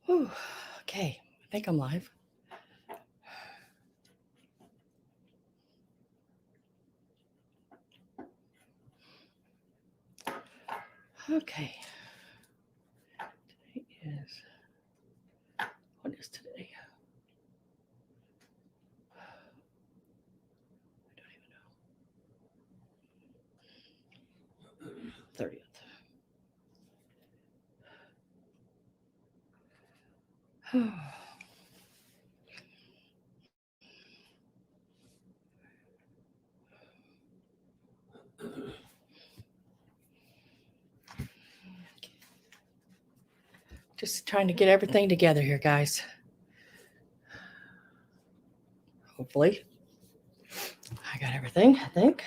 Whew. Okay, I think I'm live. Okay. Today is, what is today? I don't even know. 30th. Just trying to get everything together here, guys. Hopefully. I got everything, I think.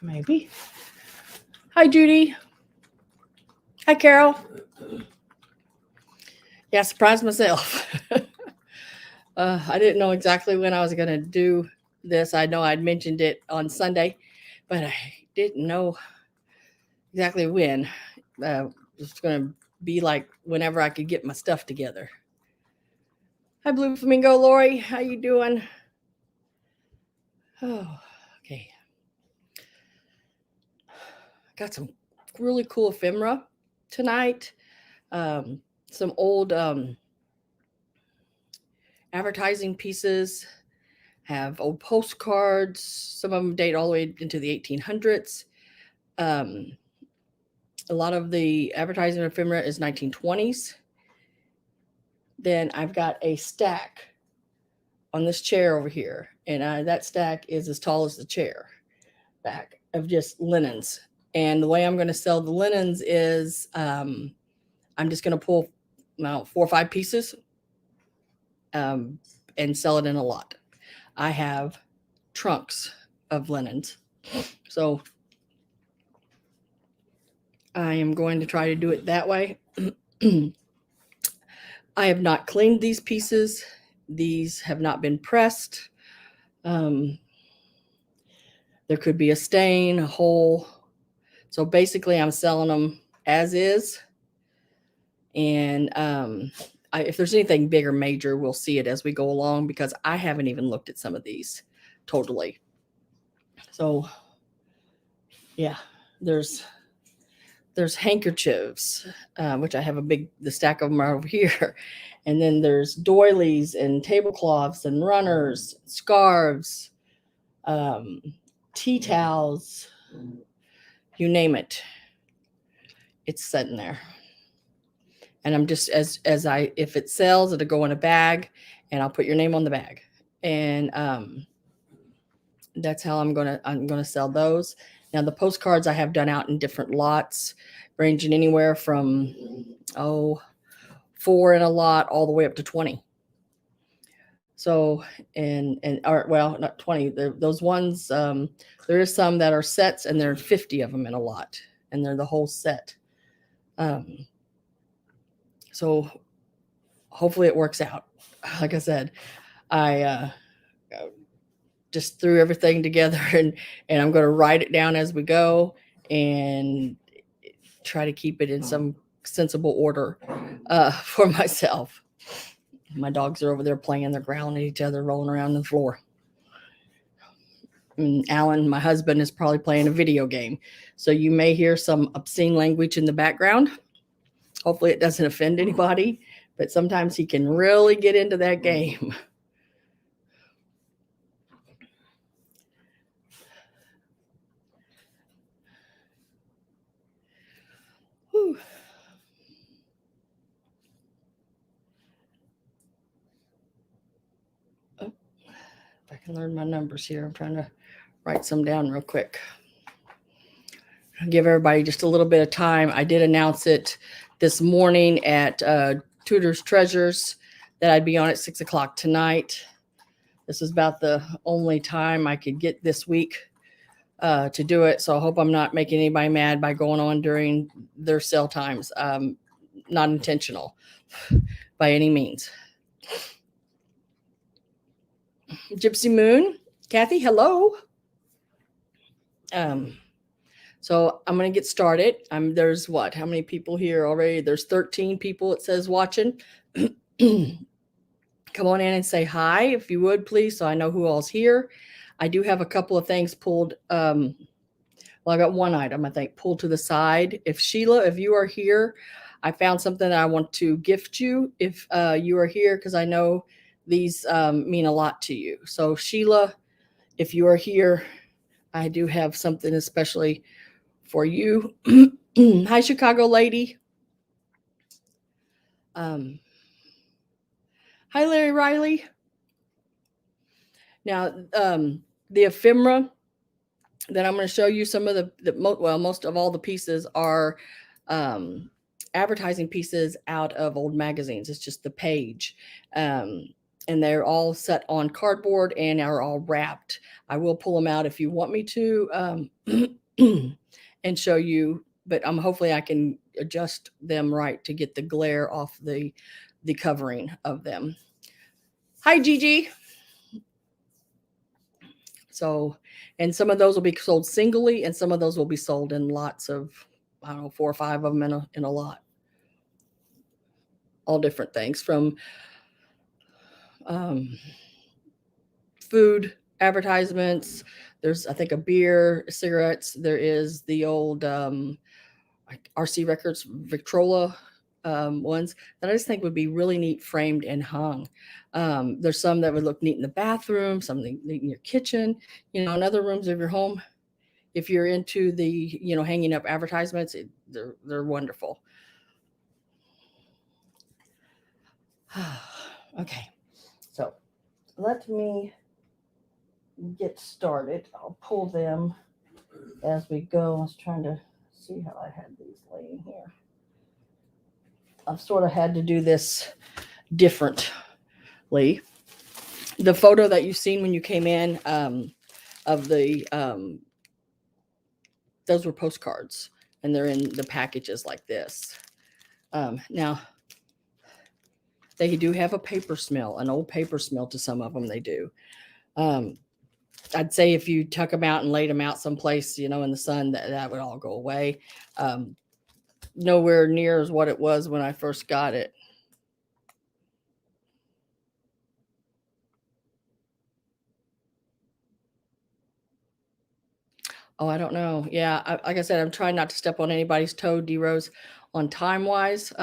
Maybe. Hi, Judy. Hi, Carol. Yeah, surprised myself. I didn't know exactly when I was going to do this. I know I'd mentioned it on Sunday, but I didn't know exactly when. It's going to be like whenever I could get my stuff together. Hi, Blue Flamingo. Lori, how you doing? Oh, okay. Got some really cool ephemera tonight. Some old advertising pieces, have old postcards. Some of them date all the way into the 1800s. A lot of the advertising ephemera is 1920s. Then I've got a stack on this chair over here, and that stack is as tall as the chair back of just linens. And the way I'm going to sell the linens is I'm just going to pull 4 or 5 pieces and sell it in a lot. I have trunks of linens. So I am going to try to do it that way. I have not cleaned these pieces. These have not been pressed. There could be a stain, a hole. So basically I'm selling them as is. And if there's anything big or major, we'll see it as we go along, because I haven't even looked at some of these totally. So yeah, there's handkerchiefs, which I have the stack of them are over here. And then there's doilies and tablecloths and runners, scarves, tea towels, you name it. It's sitting there. And I'm just, if it sells, it'll go in a bag and I'll put your name on the bag. And that's how I'm going to sell those. Now the postcards I have done out in different lots, ranging anywhere from 4 in a lot all the way up to 20. So well, not 20. Those ones, there is some that are sets, and there are 50 of them in a lot, and they're the whole set. So hopefully it works out. Like I said, I just threw everything together, and I'm going to write it down as we go and try to keep it in some sensible order for myself. My dogs are over there playing. They're growling at each other, rolling around the floor. And Alan, my husband, is probably playing a video game. So you may hear some obscene language in the background. Hopefully it doesn't offend anybody, but sometimes he can really get into that game. Whew. Oh, if I can learn my numbers here, I'm trying to write some down real quick. I'll give everybody just a little bit of time. I did announce it this morning at Tudor's Treasures that I'd be on at 6 o'clock tonight. This is about the only time I could get this week to do it. So I hope I'm not making anybody mad by going on during their sale times. Not intentional by any means. Gypsy Moon, Kathy, hello. So I'm going to get started. There's what? How many people here already? There's 13 people, it says, watching. Come on in and say hi, if you would, please, so I know who all's here. I do have a couple of things pulled. Well, I got one item, I think, pulled to the side. If Sheila, if you are here, I found something that I want to gift you if you are here, because I know these mean a lot to you. So Sheila, if you are here, I do have something especially for you. Hi, Chicago lady. Hi, Larry Riley. Now, the ephemera that I'm going to show you, some of most of all the pieces are advertising pieces out of old magazines. It's just the page. And they're all set on cardboard and are all wrapped. I will pull them out if you want me to and show you, but hopefully I can adjust them right to get the glare off the covering of them. Hi, Gigi. So, and some of those will be sold singly, and some of those will be sold in lots of, I don't know, 4 or 5 of them in a lot. All different things from food advertisements. There's, I think, a beer, cigarettes. There is the old RC Records Victrola ones that I just think would be really neat framed and hung. There's some that would look neat in the bathroom, something neat in your kitchen, in other rooms of your home. If you're into the, hanging up advertisements, they're wonderful. Okay, so let me get started. I'll pull them as we go. I was trying to see how I had these laying here. I've sort of had to do this differently. The photo that you've seen when you came in of the those were postcards, and they're in the packages like this. Now, they do have a paper smell, an old paper smell to some of them. They do. I'd say if you tuck them out and laid them out someplace, in the sun, that would all go away. Nowhere near as what it was when I first got it. Oh, I don't know. Yeah, like I said, I'm trying not to step on anybody's toe, D-Rose, on time-wise.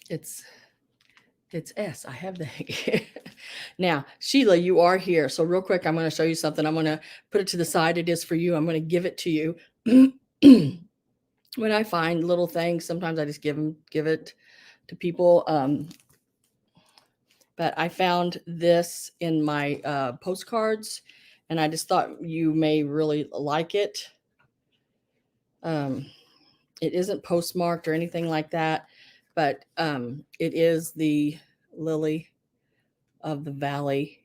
It's S. I have the now, Sheila, you are here. So real quick, I'm going to show you something. I'm going to put it to the side. It is for you. I'm going to give it to you. When I find little things, sometimes I just give it to people. But I found this in my postcards, and I just thought you may really like it. It isn't postmarked or anything like that, but it is the lily of the valley,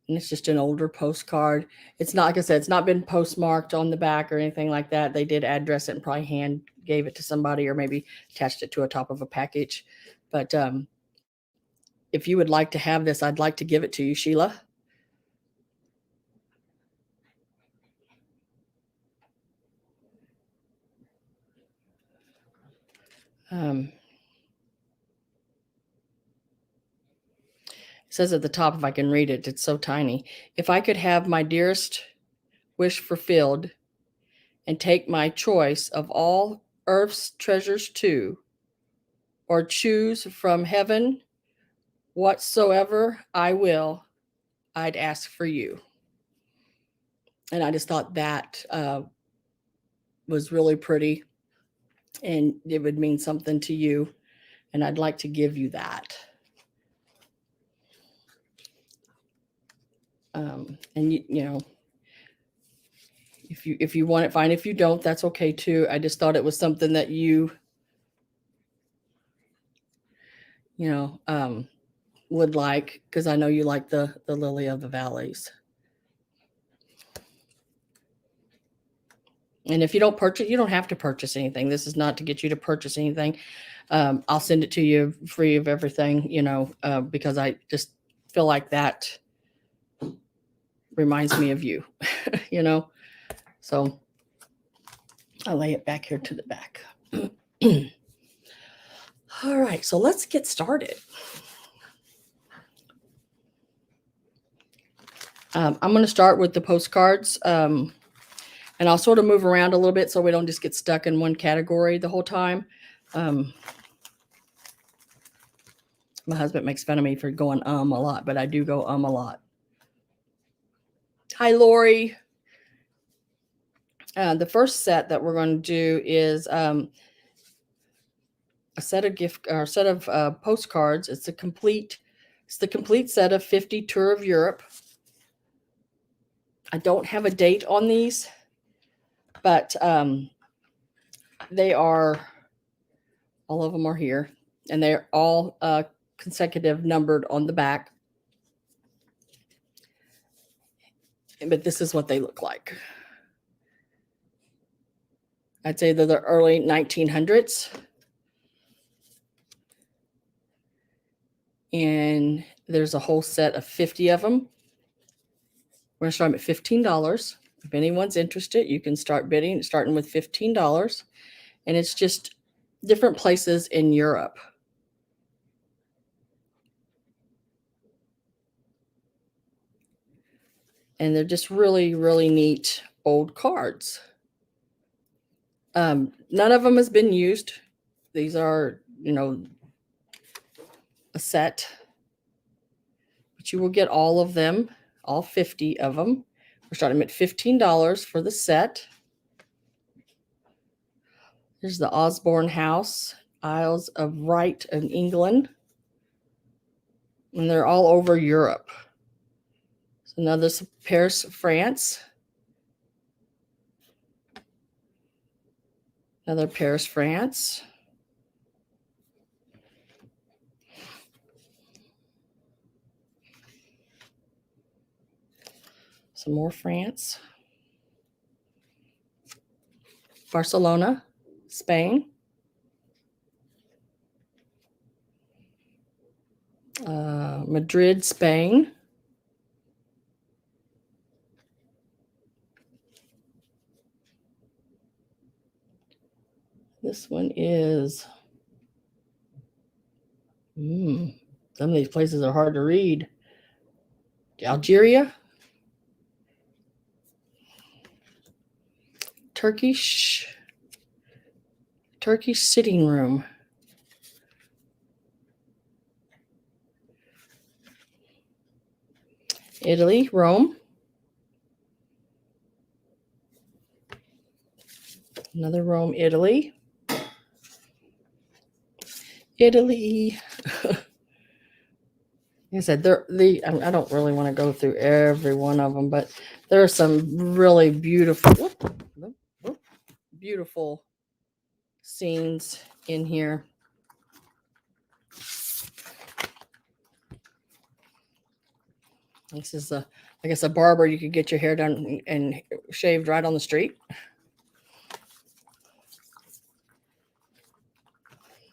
and it's just an older postcard. It's not, like I said, it's not been postmarked on the back or anything like that. They did address it and probably hand gave it to somebody, or maybe attached it to a top of a package. But if you would like to have this, I'd like to give it to you, Sheila. It says at the top, if I can read it, it's so tiny. If I could have my dearest wish fulfilled and take my choice of all earth's treasures too, or choose from heaven whatsoever I will, I'd ask for you. And I just thought that was really pretty, and it would mean something to you, and I'd like to give you that. And if you want it, fine. If you don't, that's okay too. I just thought it was something that would like, because I know you like the Lily of the Valleys. And if you don't purchase, you don't have to purchase anything. This is not to get you to purchase anything. I'll send it to you free of everything, because I just feel like that reminds me of you, So I'll lay it back here to the back. All right, so let's get started. I'm going to start with the postcards. And I'll sort of move around a little bit so we don't just get stuck in one category the whole time. My husband makes fun of me for going a lot, but I do go a lot. Hi, Lori. The first set that we're going to do is a set of postcards. It's the complete set of 50 Tour of Europe. I don't have a date on these, but they are, all of them are here, and they're all consecutive numbered on the back. But this is what they look like. I'd say they're the early 1900s. And there's a whole set of 50 of them. We're going to start them at $15. If anyone's interested, you can start bidding, starting with $15. And it's just different places in Europe. And they're just really, really neat old cards. None of them has been used. These are, a set. But you will get all of them, all 50 of them. We're starting at $15 for the set. Here's the Osborne House, Isles of Wight in England. And they're all over Europe. So another Paris, France. Another Paris, France. Some more France. Barcelona, Spain. Madrid, Spain. This one is, some of these places are hard to read. Algeria. Turkish sitting room. Italy, Rome. Another Rome, Italy. Italy. Like I said, I don't really want to go through every one of them, but there are some really beautiful scenes in here. This is I guess a barber. You could get your hair done and shaved right on the street.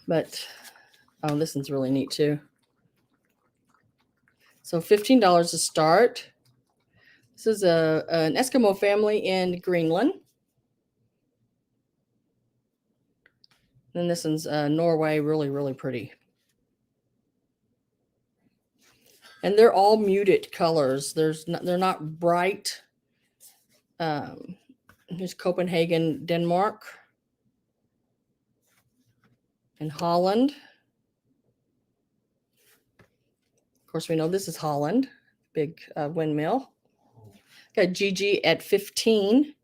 But, this one's really neat too. So $15 to start. This is an Eskimo family in Greenland. And this one's Norway, really, really pretty. And they're all muted colors. They're not bright. Here's Copenhagen, Denmark. And Holland. Of course, we know this is Holland. Big windmill. Got Gigi at 15.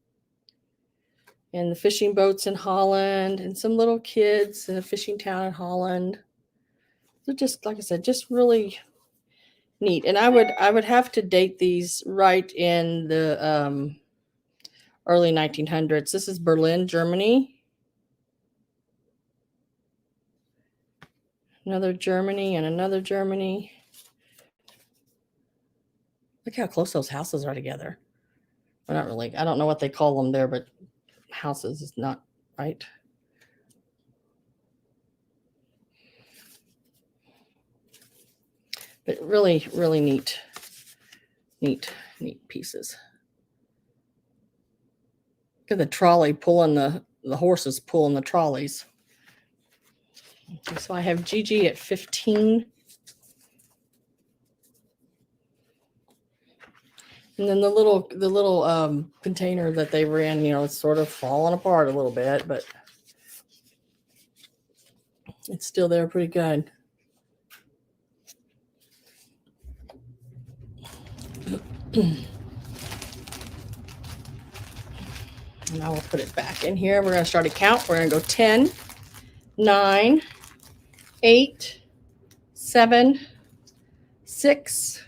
And the fishing boats in Holland. And some little kids in a fishing town in Holland. They're just, like I said, just really neat. And I would have to date these right in the early 1900s. This is Berlin, Germany. Another Germany and another Germany. Look how close those houses are together. Well, not really. I don't know what they call them there, but houses is not right. But really, really neat pieces. Look at the trolley pulling the horses pulling the trolleys. Okay, so I have Gigi at 15. And then the little container that they were in, it's sort of falling apart a little bit, but it's still there pretty good. And I will put it back in here. We're going to start a count. We're going to go 10, 9, 8, 7, 6,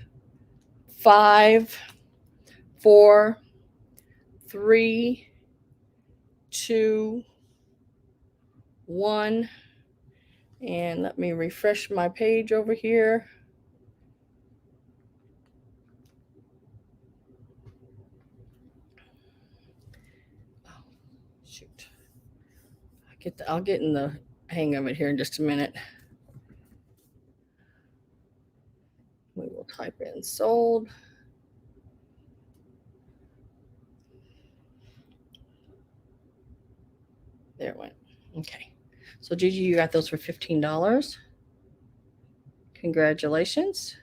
5, 4, 3, 2, 1. And let me refresh my page over here. Oh, shoot. I'll get in the hang of it here in just a minute. We will type in sold. There it went. Okay. So Gigi, you got those for $15. Congratulations.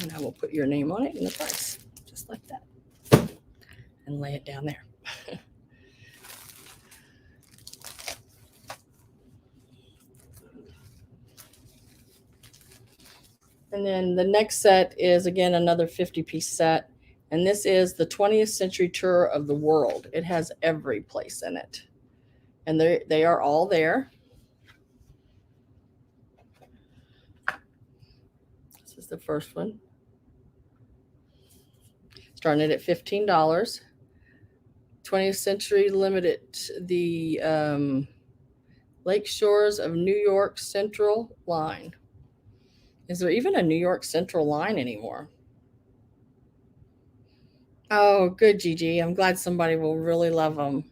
And I will put your name on it and the price, just like that. And lay it down there. And then the next set is, again, another 50-piece set. And this is the 20th Century Tour of the World. It has every place in it. And they are all there. This is the first one. Starting it at $15. 20th Century Limited, the Lake Shores of New York Central line. Is there even a New York Central line anymore? Oh, good, Gigi. I'm glad somebody will really love them.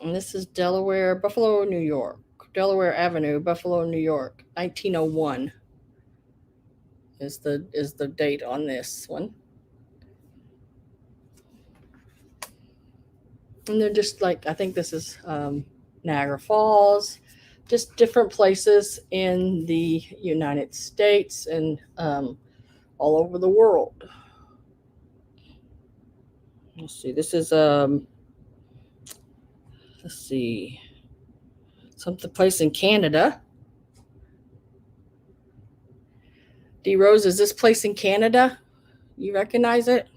And this is Delaware, Buffalo, New York. Delaware Avenue, Buffalo, New York. 1901 is the date on this one. And they're just like, I think this is Niagara Falls, just different places in the United States and all over the world. Let's see, this is let's see, some place in Canada. D Rose, is this place in Canada? You recognize it?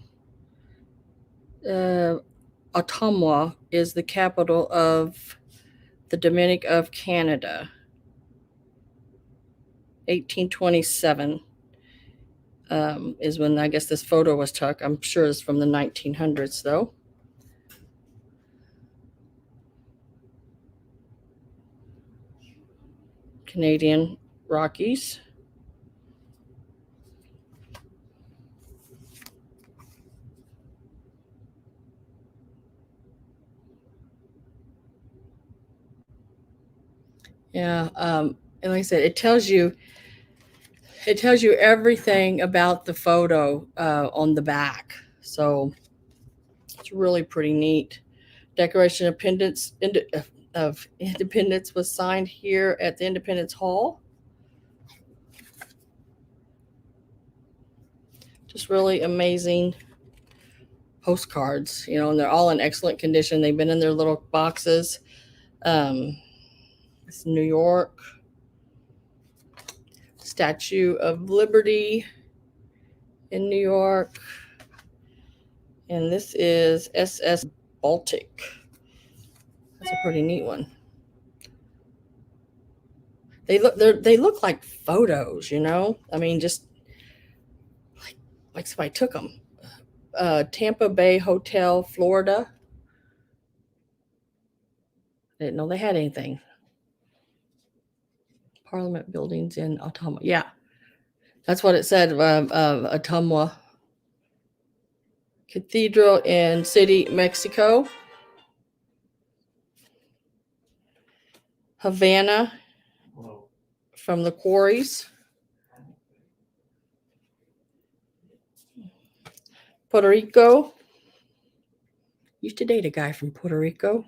Ottawa is the capital of the Dominic of Canada. 1827 is when I guess this photo was took. I'm sure it's from the 1900s though. Canadian Rockies. Yeah, and like I said, it tells you everything about the photo on the back. So it's really pretty neat. Declaration of Independence was signed here at the Independence Hall. Just really amazing postcards, and they're all in excellent condition. They've been in their little boxes. It's New York. Statue of Liberty in New York. And this is SS Baltic. That's a pretty neat one. They look like photos, I mean, just like somebody took them. Tampa Bay Hotel, Florida. I didn't know they had anything. Parliament buildings in Ottumwa. Yeah, that's what it said. Ottumwa Cathedral in City, Mexico. Havana from the quarries. Puerto Rico. Used to date a guy from Puerto Rico.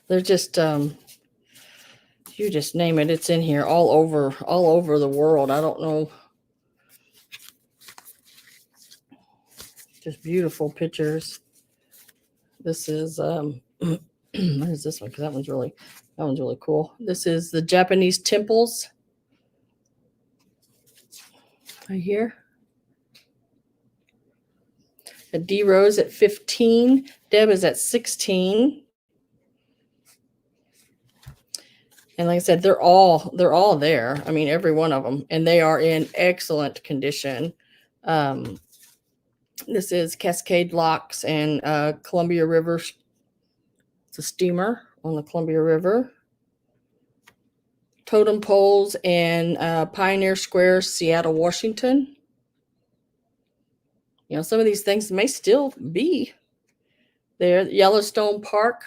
They're just you just name it, it's in here all over the world. I don't know. Just beautiful pictures. This is what is this one? Because that one's really cool. This is the Japanese temples right here. D Rose at 15. Deb is at 16. And like I said, they're all there. I mean, every one of them, and they are in excellent condition. This is Cascade Locks and Columbia River. It's a steamer on the Columbia River. Totem poles in Pioneer Square, Seattle, Washington. You know, some of these things may still be there. Yellowstone Park.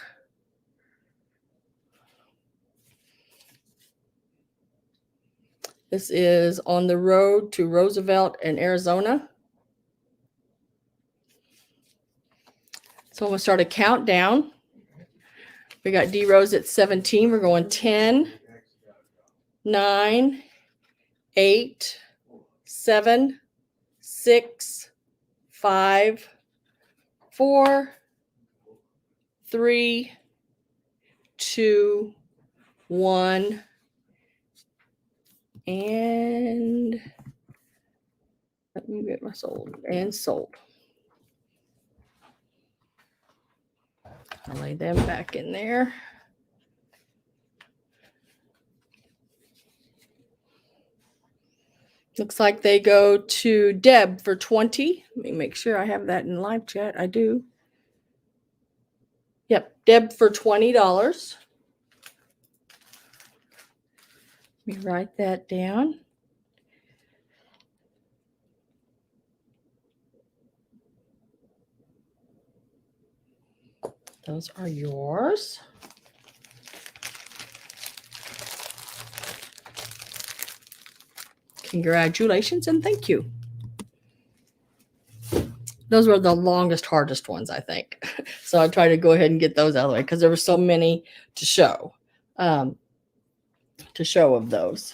This is on the road to Roosevelt in Arizona. So I'm going to start a countdown. We got D Rose at 17. We're going 10, 9, 8, 7, 6, 5, 4, 3, 2, 1. And let me get my sold and sold. I'll lay them back in there. Looks like they go to Deb for 20. Let me make sure I have that in live chat. I do. Yep, Deb for $20. Let me write that down. Those are yours. Congratulations and thank you. Those were the longest, hardest ones, I think. So I tried to go ahead and get those out of the way because there were so many to show of those.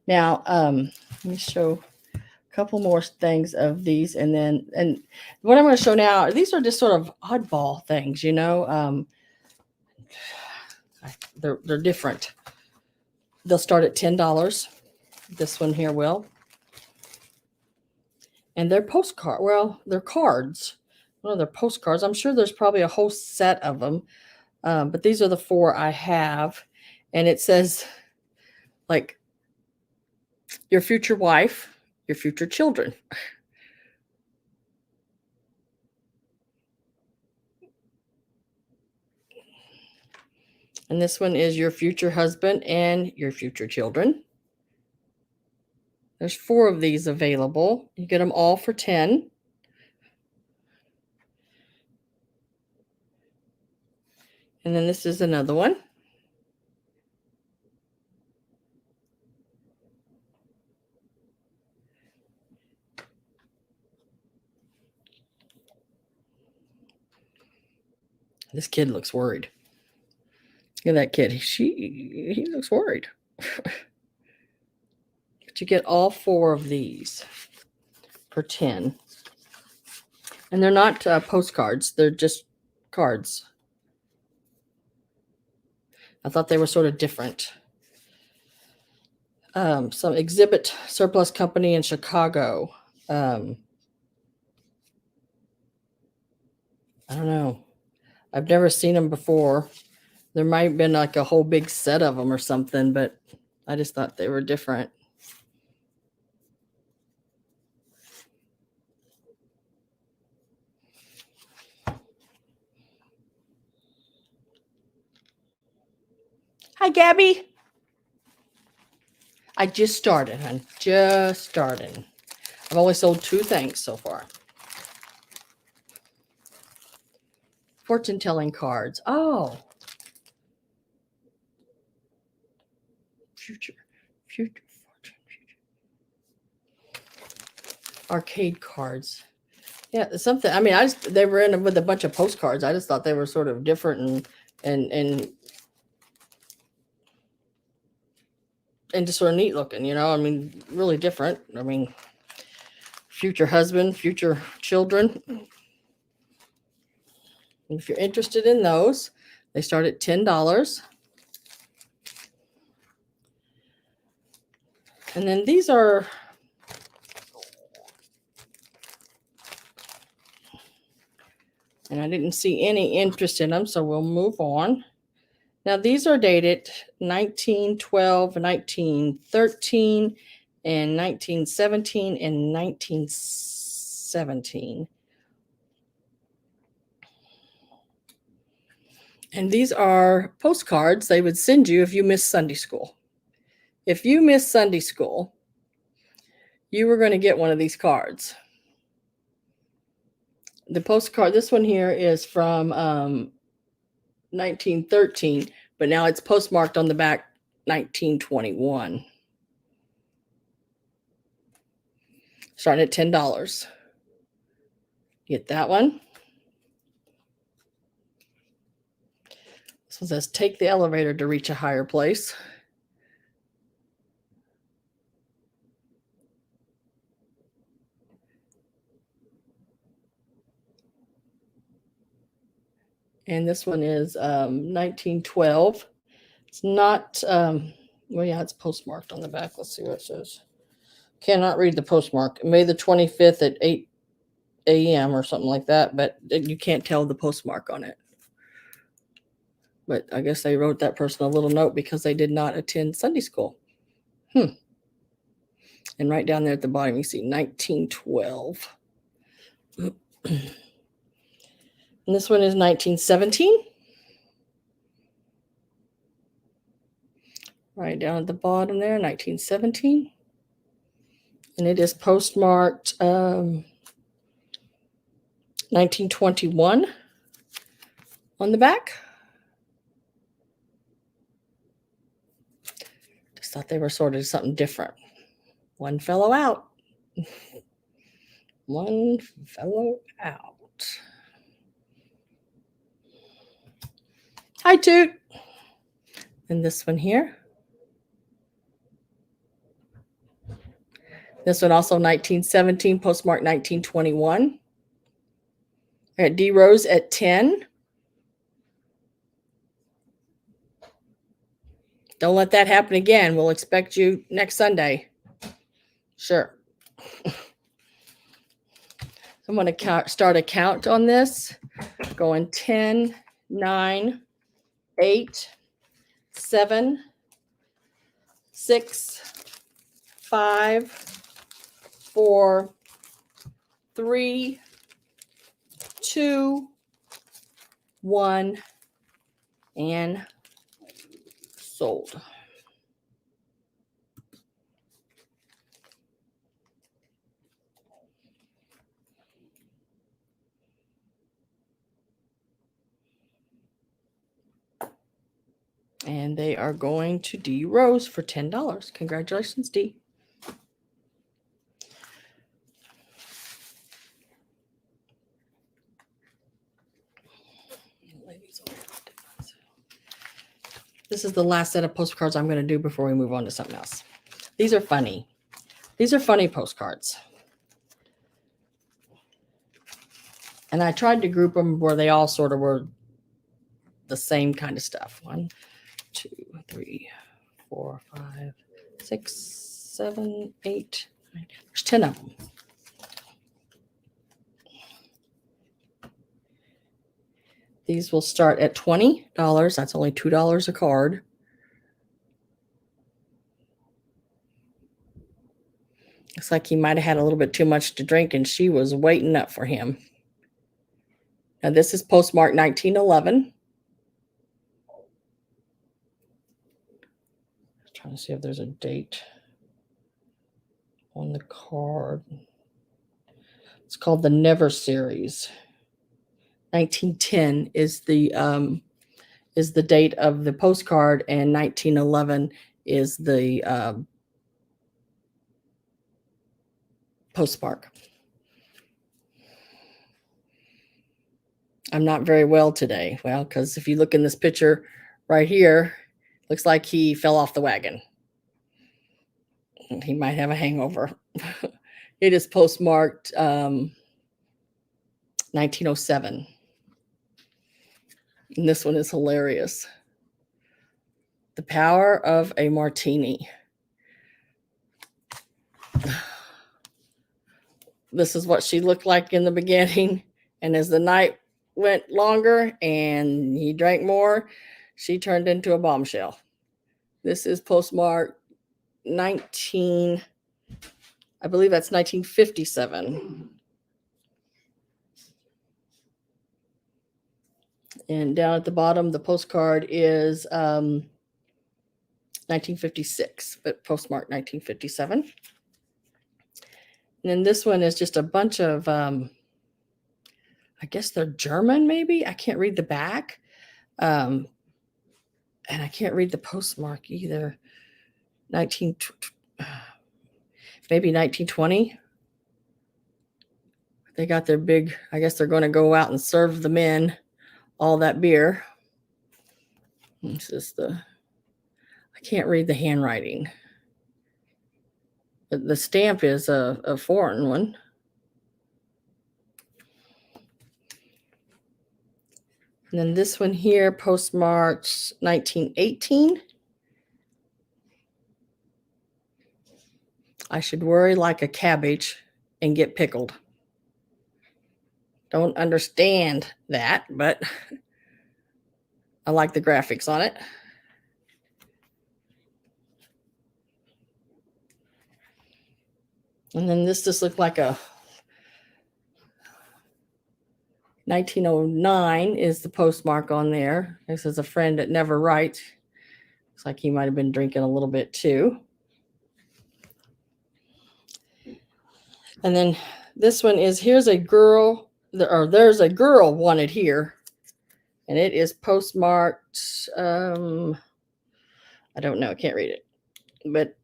Now, let me show a couple more things of these. And what I'm going to show now, these are just sort of oddball things, you know. They're different. They'll start at $10. This one here will. And they're postcard. Well, they're cards. Well, they're postcards. I'm sure there's probably a whole set of them. But these are the 4 I have. And it says, like, your future wife, your future children. And this one is your future husband and your future children. There's 4 of these available. You get them all for 10. And then this is another one. This kid looks worried. Look at that kid. He looks worried. But you get all 4 of these for 10. And they're not postcards. They're just cards. I thought they were sort of different. Some exhibit surplus company in Chicago. I don't know. I've never seen them before. There might have been like a whole big set of them or something, but I just thought they were different. Hi, Gabby. I just started, hon. Just started. I've only sold 2 things so far. Fortune telling cards. Oh. Future fortune. Arcade cards. Yeah, something. I mean, they were in with a bunch of postcards. I just thought they were sort of different and just sort of neat looking, you know. I mean, really different. I mean, future husband, future children. If you're interested in those, they start at $10. And then these are, and I didn't see any interest in them, so we'll move on. Now, these are dated 1912, 1913, and 1917, and 1917. And these are postcards they would send you if you missed Sunday school. If you missed Sunday school, you were going to get one of these cards. The postcard, this one here is from 1913, but now it's postmarked on the back 1921. Starting at $10. Get that one. This one says, take the elevator to reach a higher place. And this one is 1912. It's not, well, yeah, it's postmarked on the back. Let's see what it says. Cannot read the postmark. May the 25th at 8 a.m. or something like that, but you can't tell the postmark on it. But I guess they wrote that person a little note because they did not attend Sunday school. And right down there at the bottom, you see 1912. And this one is 1917. Right down at the bottom there, 1917. And it is postmarked 1921 on the back. Just thought they were sort of something different. One fellow out. One fellow out. Hi, Toot. And this one here. This one also 1917, postmark 1921. At D Rose at 10. Don't let that happen again. We'll expect you next Sunday. Sure. I'm going to start a count on this. Going 10, 9, 8, 7, 6, 5, 4, 3, 2, 1, and sold. And they are going to D Rose for $10. Congratulations, D. This is the last set of postcards I'm going to do before we move on to something else. These are funny. These are funny postcards. And I tried to group them where they all sort of were the same kind of stuff. 1, 2, 3, 4, 5, 6, 7, 8, 9. There's 10 of them. These will start at $20. That's only $2 a card. Looks like he might have had a little bit too much to drink and she was waiting up for him. Now this is postmarked 1911. Trying to see if there's a date on the card. It's called the Never series. 1910 is the date of the postcard, and 1911 is the postmark. I'm not very well today. Well, because if you look in this picture right here, looks like he fell off the wagon. He might have a hangover. It is postmarked 1907. And this one is hilarious. The Power of a Martini. This is what she looked like in the beginning. And as the night went longer and he drank more, she turned into a bombshell. This is postmarked I believe that's 1957. And down at the bottom, the postcard is 1956, but postmarked 1957. And then this one is just a bunch of, I guess they're German, maybe. I can't read the back. And I can't read the postmark either. Maybe 1920. They got their big, I guess they're going to go out and serve the men all that beer. This is I can't read the handwriting. The stamp is a foreign one. And then this one here, postmarked 1918. I should worry like a cabbage and get pickled. Don't understand that, but I like the graphics on it. And then this just looked like a 1909 is the postmark on there. This is a friend that never writes. Looks like he might have been drinking a little bit too. And then this one is, here's a girl, or there's a girl wanted here. And it is postmarked, I don't know, I can't read it. But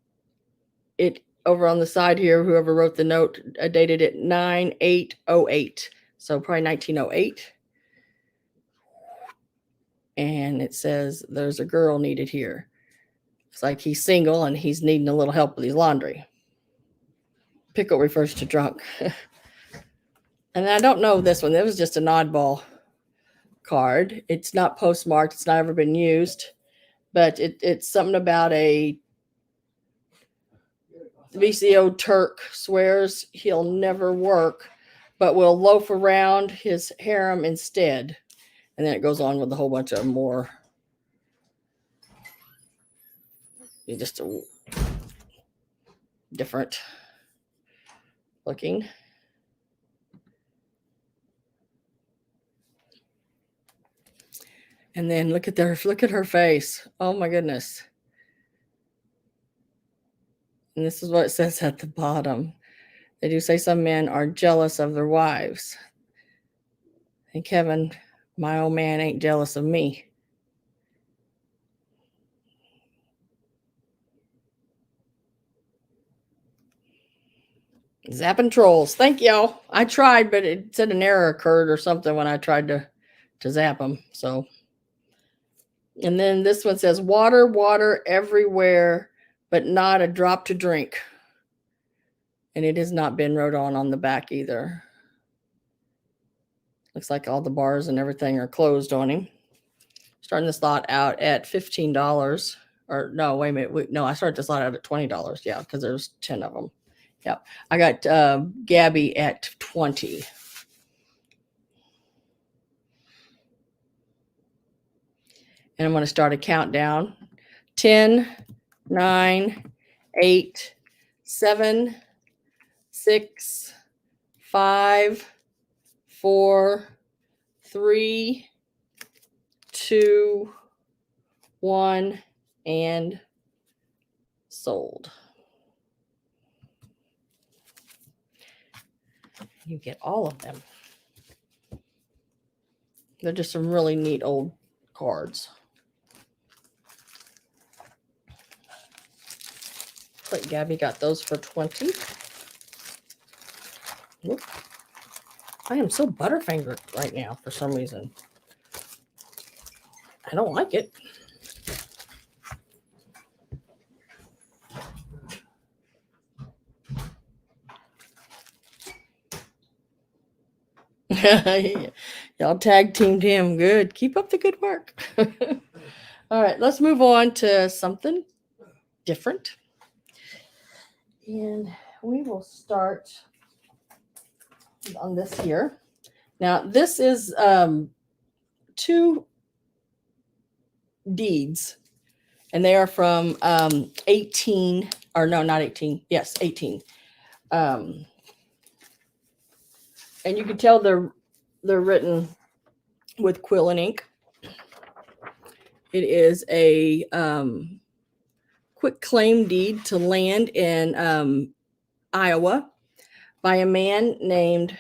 it over on the side here, whoever wrote the note dated it 9/8/08. So probably 1908. And it says there's a girl needed here. It's like he's single and he's needing a little help with his laundry. Pickle refers to drunk. And I don't know this one. It was just an oddball card. It's not postmarked. It's not ever been used. But it's something about a VCO Turk swears he'll never work, but will loaf around his harem instead. And then it goes on with a whole bunch of more. Just a different looking. And then look at her face. Oh my goodness. And this is what it says at the bottom. They do say some men are jealous of their wives. And Kevin, my old man ain't jealous of me. Zapping trolls. Thank y'all. I tried, but it said an error occurred or something when I tried to zap them. So, and then this one says water, water everywhere, but not a drop to drink. And it has not been wrote on the back either. Looks like all the bars and everything are closed on him. Starting this lot out at $15. Or no, wait a minute. No, I started this lot out at $20. Yeah, because there's 10 of them. Yeah, I got Gabby at 20. And I'm going to start a countdown. 10, 9, 8, 7, 6, 5, 4, 3, 2, 1, and sold. You get all of them. They're just some really neat old cards. But Gabby got those for 20. Whoop. I am so butterfingered right now for some reason. I don't like it. Y'all tag teamed him. Good. Keep up the good work. All right, let's move on to something different. And we will start on this here. Now, this is 2 deeds, and they are from 18, or no, not 18. Yes, 18. And you can tell they're written with quill and ink. It is a quick claim deed to land in Iowa by a man named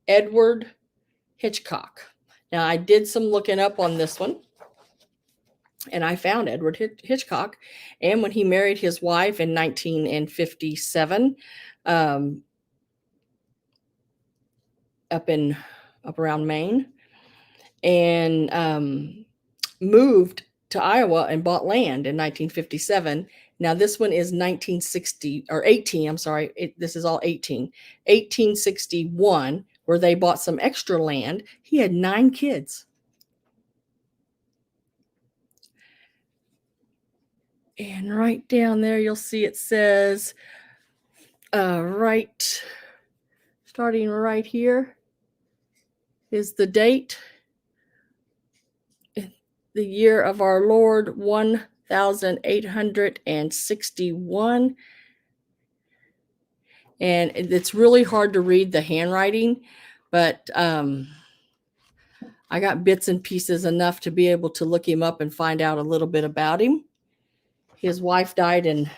Edward Hitchcock. Now, I did some looking up on this one, and I found Edward Hitchcock. And when he married his wife in 1957, up around Maine, and moved to Iowa and bought land in 1957. Now, this one is 1960 or 18. I'm sorry. This is all 18. 1861, where they bought some extra land. He had 9 kids. And right down there, you'll see it says, starting right here is the date. The year of our Lord, 1861. And it's really hard to read the handwriting, but I got bits and pieces enough to be able to look him up and find out a little bit about him. His wife died in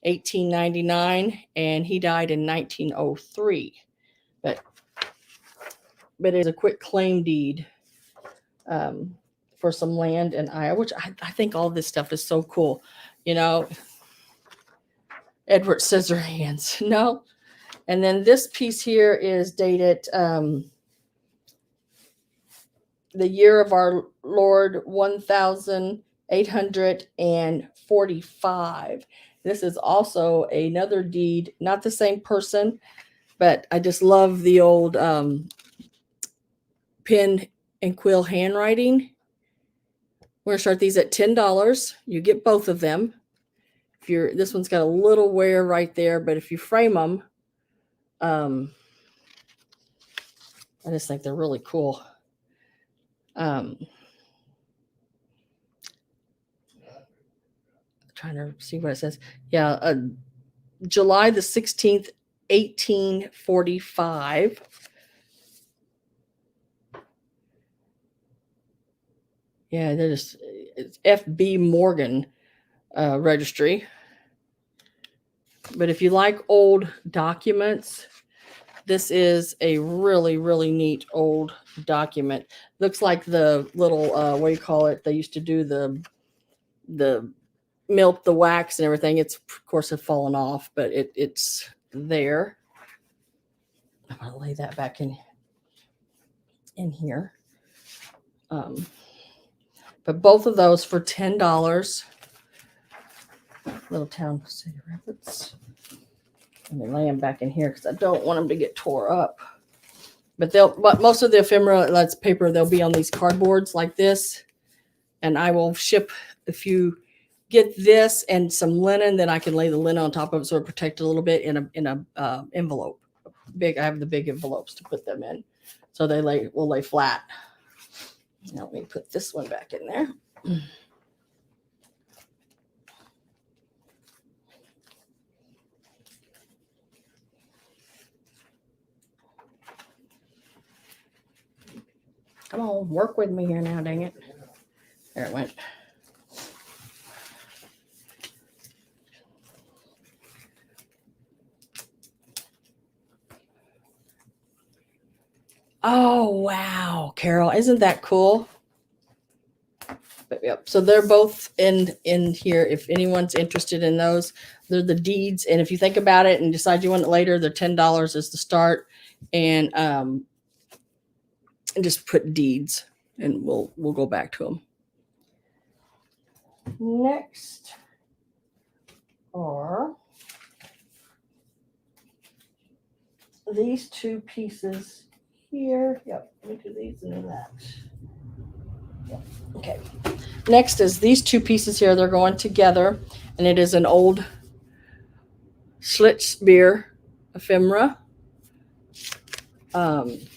1899, and he died in 1903. But it's a quick claim deed for some land in Iowa, which I think all this stuff is so cool. You know, Edward Scissorhands. No. And then this piece here is dated the year of our Lord, 1845. This is also another deed, not the same person, but I just love the old pen and quill handwriting. We're going to start these at $10. You get both of them. This one's got a little wear right there, but if you frame them, I just think they're really cool. Trying to see what it says. Yeah, July the 16th, 1845. Yeah, it's F.B. Morgan registry. But if you like old documents, this is a really, really neat old document. Looks like the little, what do you call it? They used to do the milk, the wax and everything. It's, of course, have fallen off, but it's there. I'm going to lay that back in here. But both of those for $10. Little Town City Rapids. Let me lay them back in here because I don't want them to get tore up. But most of the ephemera, that's paper, they'll be on these cardboards like this. And I will ship, if you get this and some linen, then I can lay the linen on top of it so it protects a little bit in a envelope. I have the big envelopes to put them in. So will lay flat. Now let me put this one back in there. Come on, work with me here now, dang it. There it went. Oh, wow, Carol, isn't that cool? But, yep. So they're both in here. If anyone's interested in those, they're the deeds. And if you think about it and decide you want it later, they're $10 as the start, and just put deeds, and we'll go back to them. Next are these two pieces here. Yep, let me do these and then that. Yep. Okay. Next is these two pieces here. They're going together, and it is an old Schlitz beer ephemera. Let's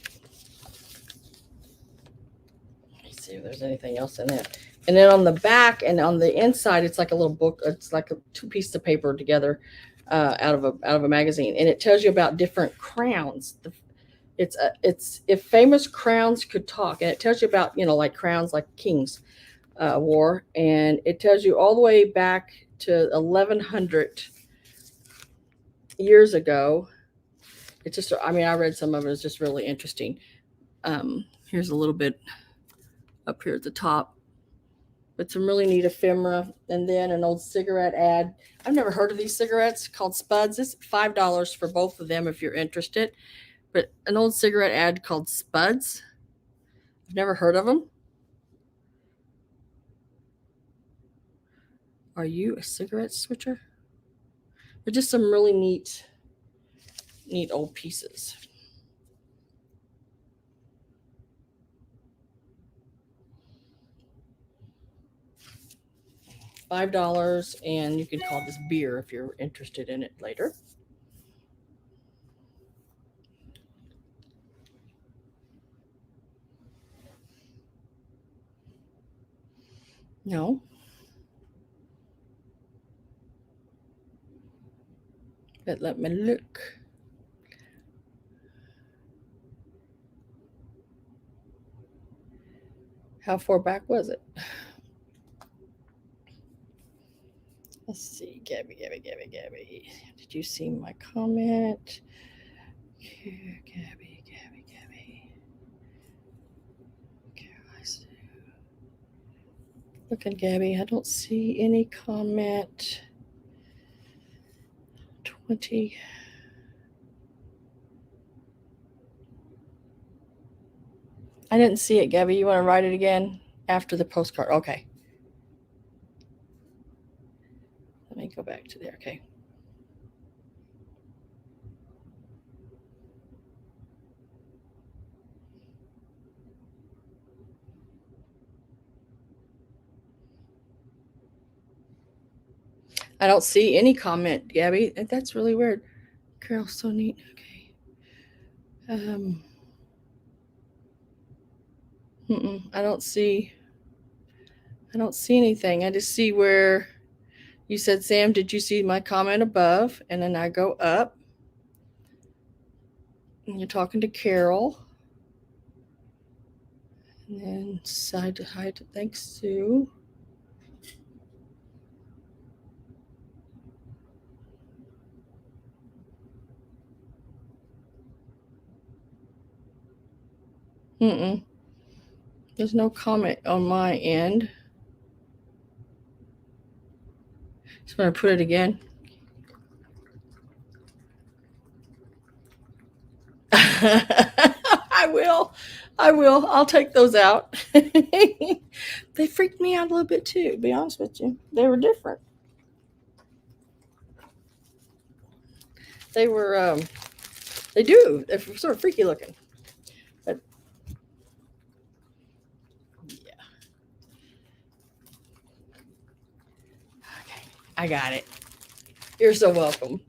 see if there's anything else in it. And then on the back and on the inside, it's like a little book. It's like two pieces of paper together out of a magazine, and it tells you about different crowns. It's if famous crowns could talk, and it tells you about like crowns like kings wore, and it tells you all the way back to 1100 years ago. It's just, I mean, I read some of it. It's just really interesting. Here's a little bit up here at the top, but some really neat ephemera. And then an old cigarette ad. I've never heard of these cigarettes called Spuds. It's $5 for both of them if you're interested. But an old cigarette ad called Spuds. I've never heard of them. Are you a cigarette switcher? They're just some really neat old pieces. $5, and you can call this beer if you're interested in it later. No. But let me look. How far back was it? Let's see. Gabby. Did you see my comment? Gabby. Okay, I see. Look at Gabby. I don't see any comment. 20. I didn't see it, Gabby. You want to write it again after the postcard? Okay. Let me go back to there. Okay. I don't see any comment, Gabby. That's really weird. Carol, so neat. Okay. I don't see anything. I just see where you said, Sam, did you see my comment above? And then I go up. And you're talking to Carol. And then side to hide to thanks, Sue. There's no comment on my end. Just want to put it again. I will. I'll take those out. They freaked me out a little bit too, to be honest with you. They were different. They were, they're sort of freaky looking. But, yeah. Okay, I got it. You're so welcome.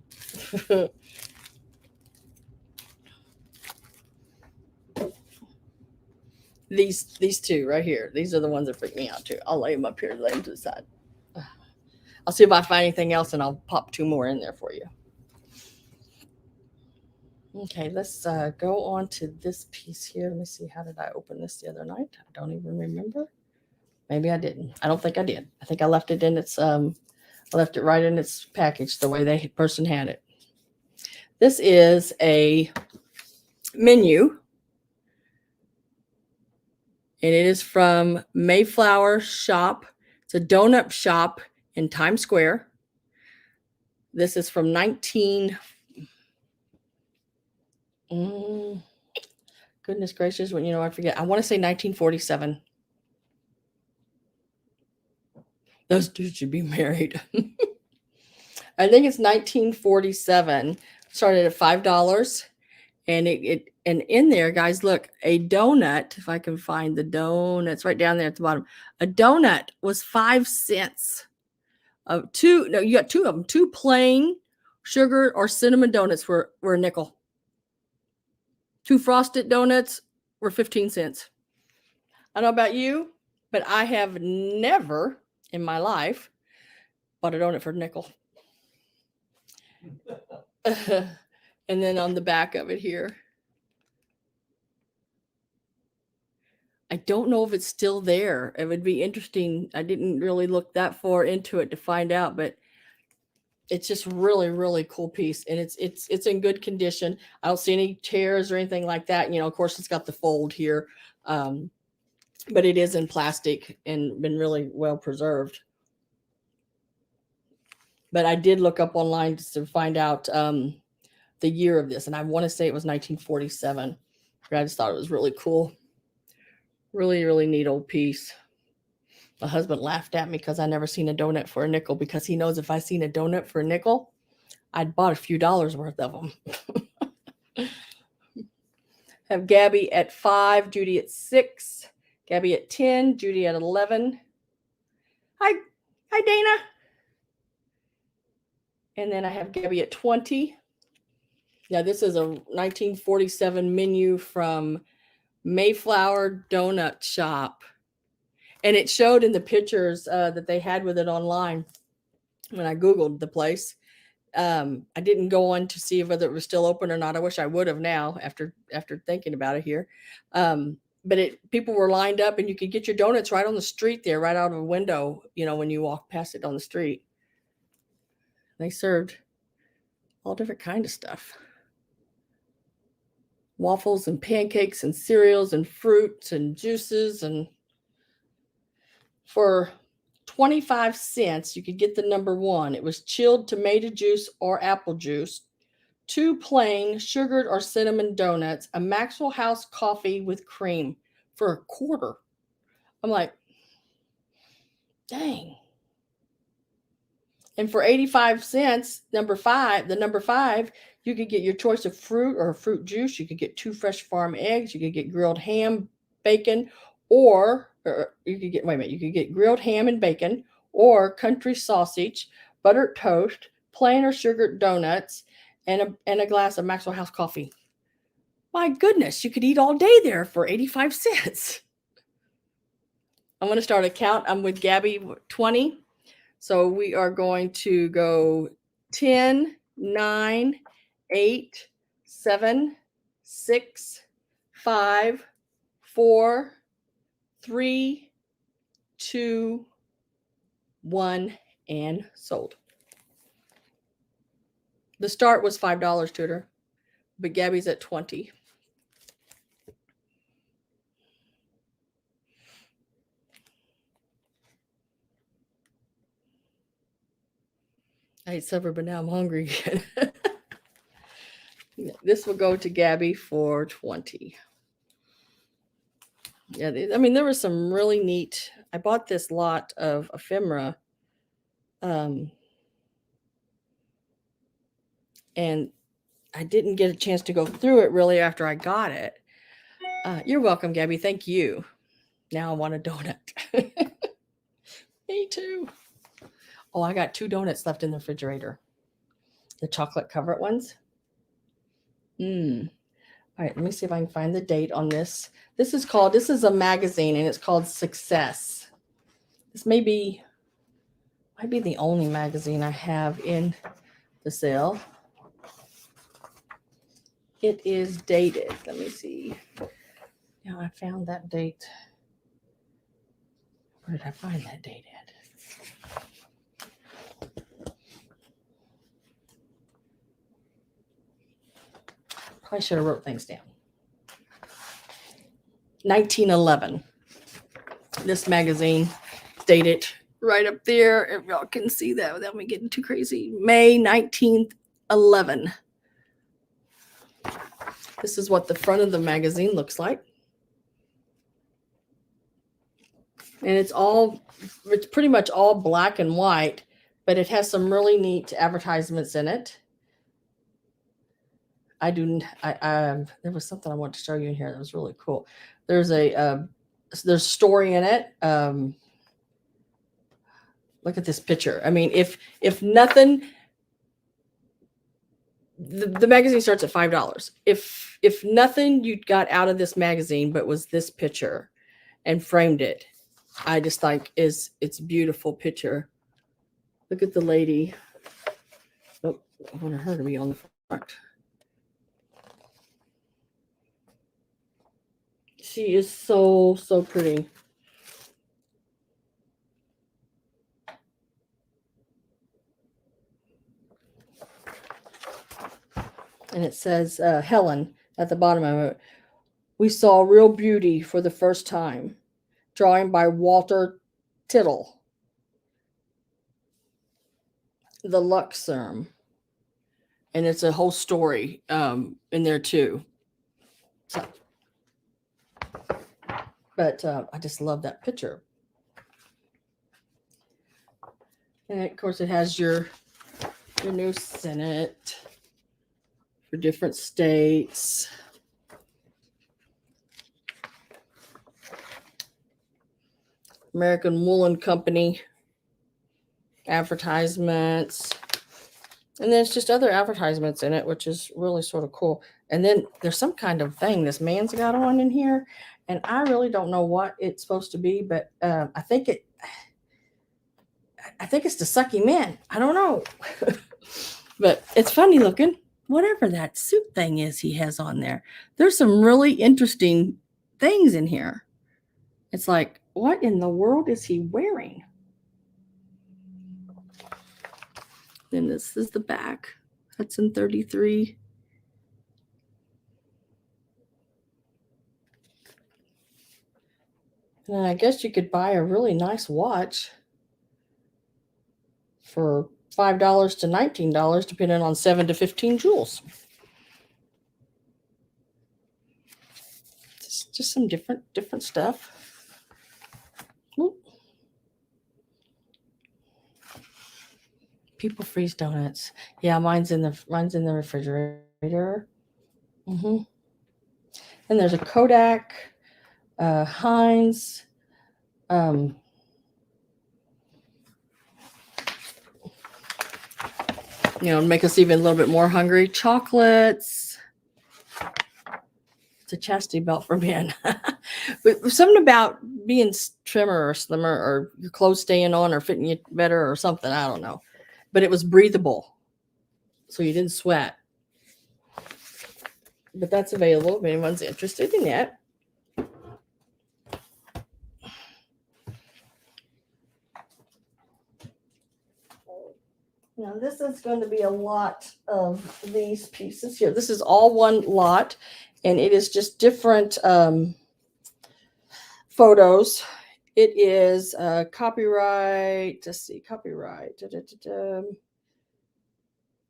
These two right here. These are the ones that freak me out too. I'll lay them up here, lay them to the side. I'll see if I find anything else, and I'll pop two more in there for you. Okay, let's go on to this piece here. Let me see. How did I open this the other night? I don't even remember. Maybe I didn't. I don't think I did. I think I left it in its I left it right in its package the way the person had it. This is a menu and it is from Mayflower Shop. It's a donut shop in Times Square. This is from 19. Goodness gracious, when I forget. I want to say 1947. Those dudes should be married. I think it's 1947. Started at $5, and and in there, guys, look, a donut. If I can find the donuts, right down there at the bottom, a donut was 5 cents. You got two of them. 2 plain sugar or cinnamon donuts were a nickel. 2 frosted donuts were 15 cents. I don't know about you, but I have never in my life bought a donut for a nickel. And then on the back of it here, I don't know if it's still there. It would be interesting. I didn't really look that far into it to find out, but it's just really, really cool piece. And it's in good condition. I don't see any tears or anything like that. Of course, it's got the fold here. But it is in plastic and been really well preserved. But I did look up online just to find out the year of this. And I want to say it was 1947. I just thought it was really cool. Really, really neat old piece. My husband laughed at me because I never seen a donut for a nickel, because he knows if I seen a donut for a nickel, I'd bought a few dollars worth of them. Have Gabby at 5, Judy at 6, Gabby at 10, Judy at 11. Hi, Dana. And then I have Gabby at 20. Now, this is a 1947 menu from Mayflower Donut Shop. And it showed in the pictures that they had with it online when I Googled the place. I didn't go on to see whether it was still open or not. I wish I would have now after thinking about it here. But people were lined up, and you could get your donuts right on the street there, right out of a window, when you walk past it on the street. They served all different kind of stuff. Waffles and pancakes and cereals and fruits and juices. And for 25 cents, you could get the number 1. It was chilled tomato juice or apple juice, 2 plain sugared or cinnamon donuts, a Maxwell House coffee with cream for $0.25. I'm like, dang. And for 85 cents, the number 5, you could get your choice of fruit or fruit juice. You could get 2 fresh farm eggs. You could get grilled ham, bacon, or you could get grilled ham and bacon, or country sausage, buttered toast, plain or sugared donuts, and a glass of Maxwell House coffee. My goodness, you could eat all day there for 85 cents. I'm going to start a count. I'm with Gabby, 20. So we are going to go 10, 9, 8, 7, 6, 5, 4, 3, 2, 1, and sold. The start was $5, Tudor, but Gabby's at 20. I ate supper, but now I'm hungry again. This will go to Gabby for 20. Yeah, there was some really neat. I bought this lot of ephemera, and I didn't get a chance to go through it really after I got it. You're welcome, Gabby. Thank you. Now I want a donut. Me too. Oh, I got 2 donuts left in the refrigerator. The chocolate covered ones. All right, let me see if I can find the date on this. This is a magazine, and it's called Success. This might be the only magazine I have in the sale. It is dated. Let me see. Now I found that date. Where did I find that date at? Probably should have wrote things down. 1911. this magazine, dated right up there. If y'all can see that without me getting too crazy. May 19th, 11. This is what the front of the magazine looks like. And it's pretty much all black and white, but it has some really neat advertisements in it. There was something I wanted to show you in here that was really cool. There's there's story in it. Look at this picture. I mean, if nothing, the magazine starts at $5. If nothing you got out of this magazine but was this picture and framed it, I just think it's a beautiful picture. Look at the lady. Oh, I want her to be on the front. She is so pretty. And it says, Helen at the bottom of it. We saw real beauty for the first time. Drawing by Walter Tittle. The Luxem. And it's a whole story in there too. So, but I just love that picture. And of course it has your new Senate for different states. American Woolen Company advertisements. And then it's just other advertisements in it, which is really sort of cool. And then there's some kind of thing this man's got on in here. And I really don't know what it's supposed to be, but I think it's to suck him in. I don't know. But it's funny looking. Whatever that suit thing is he has on there. There's some really interesting things in here. It's like, what in the world is he wearing? Then this is the back. Hudson 33. And I guess you could buy a really nice watch for $5 to $19, depending on 7 to 15 jewels. Just some different stuff. People freeze donuts. Yeah, mine's in the refrigerator. And there's a Kodak, Heinz, make us even a little bit more hungry. Chocolates. It's a chastity belt for men. But something about being trimmer or slimmer, or your clothes staying on or fitting you better or something. I don't know. But it was breathable, so you didn't sweat. But that's available if anyone's interested in it. Now, this is going to be a lot of these pieces here. This is all one lot, and it is just different photos. It is copyright. Let's see, copyright.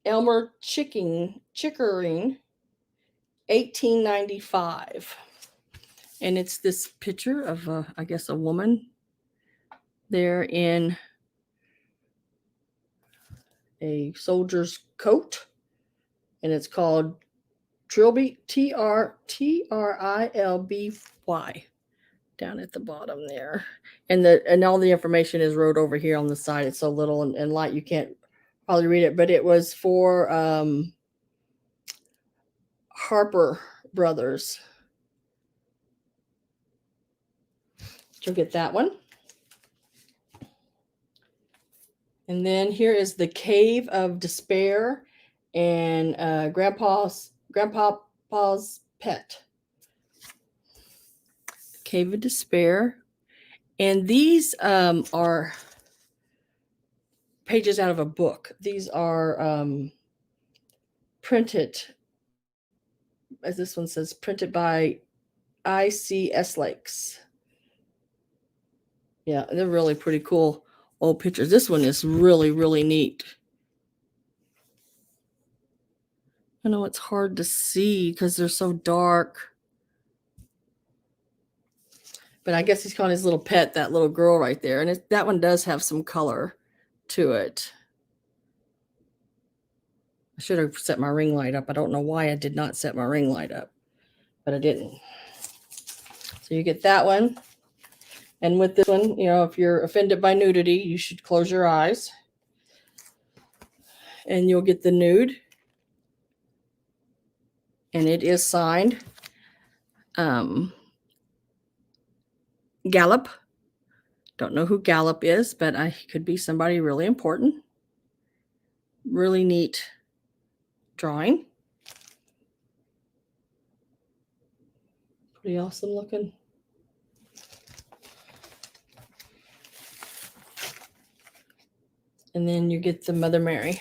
Elmer Chickering, 1895. And it's this picture of, I guess, a woman there in a soldier's coat. And it's called Trilby, Trilby, down at the bottom there. And all the information is wrote over here on the side. It's so little and light you can't probably read it, but it was for Harper Brothers. You'll get that one. And then here is the Cave of Despair and Grandpa's Pet. Cave of Despair. And these are pages out of a book. These are printed, as this one says, printed by ICS Lakes. Yeah, they're really pretty cool old pictures. This one is really, really neat. I know it's hard to see because they're so dark. But I guess he's calling his little pet that little girl right there. And that one does have some color to it. I should have set my ring light up. I don't know why I did not set my ring light up, but I didn't. So you get that one. And with this one, you know, if you're offended by nudity, you should close your eyes. And you'll get the nude. And it is signed Gallup. Don't know who Gallup is, but I could be somebody really important. Really neat drawing. Pretty awesome looking. And then you get the Mother Mary.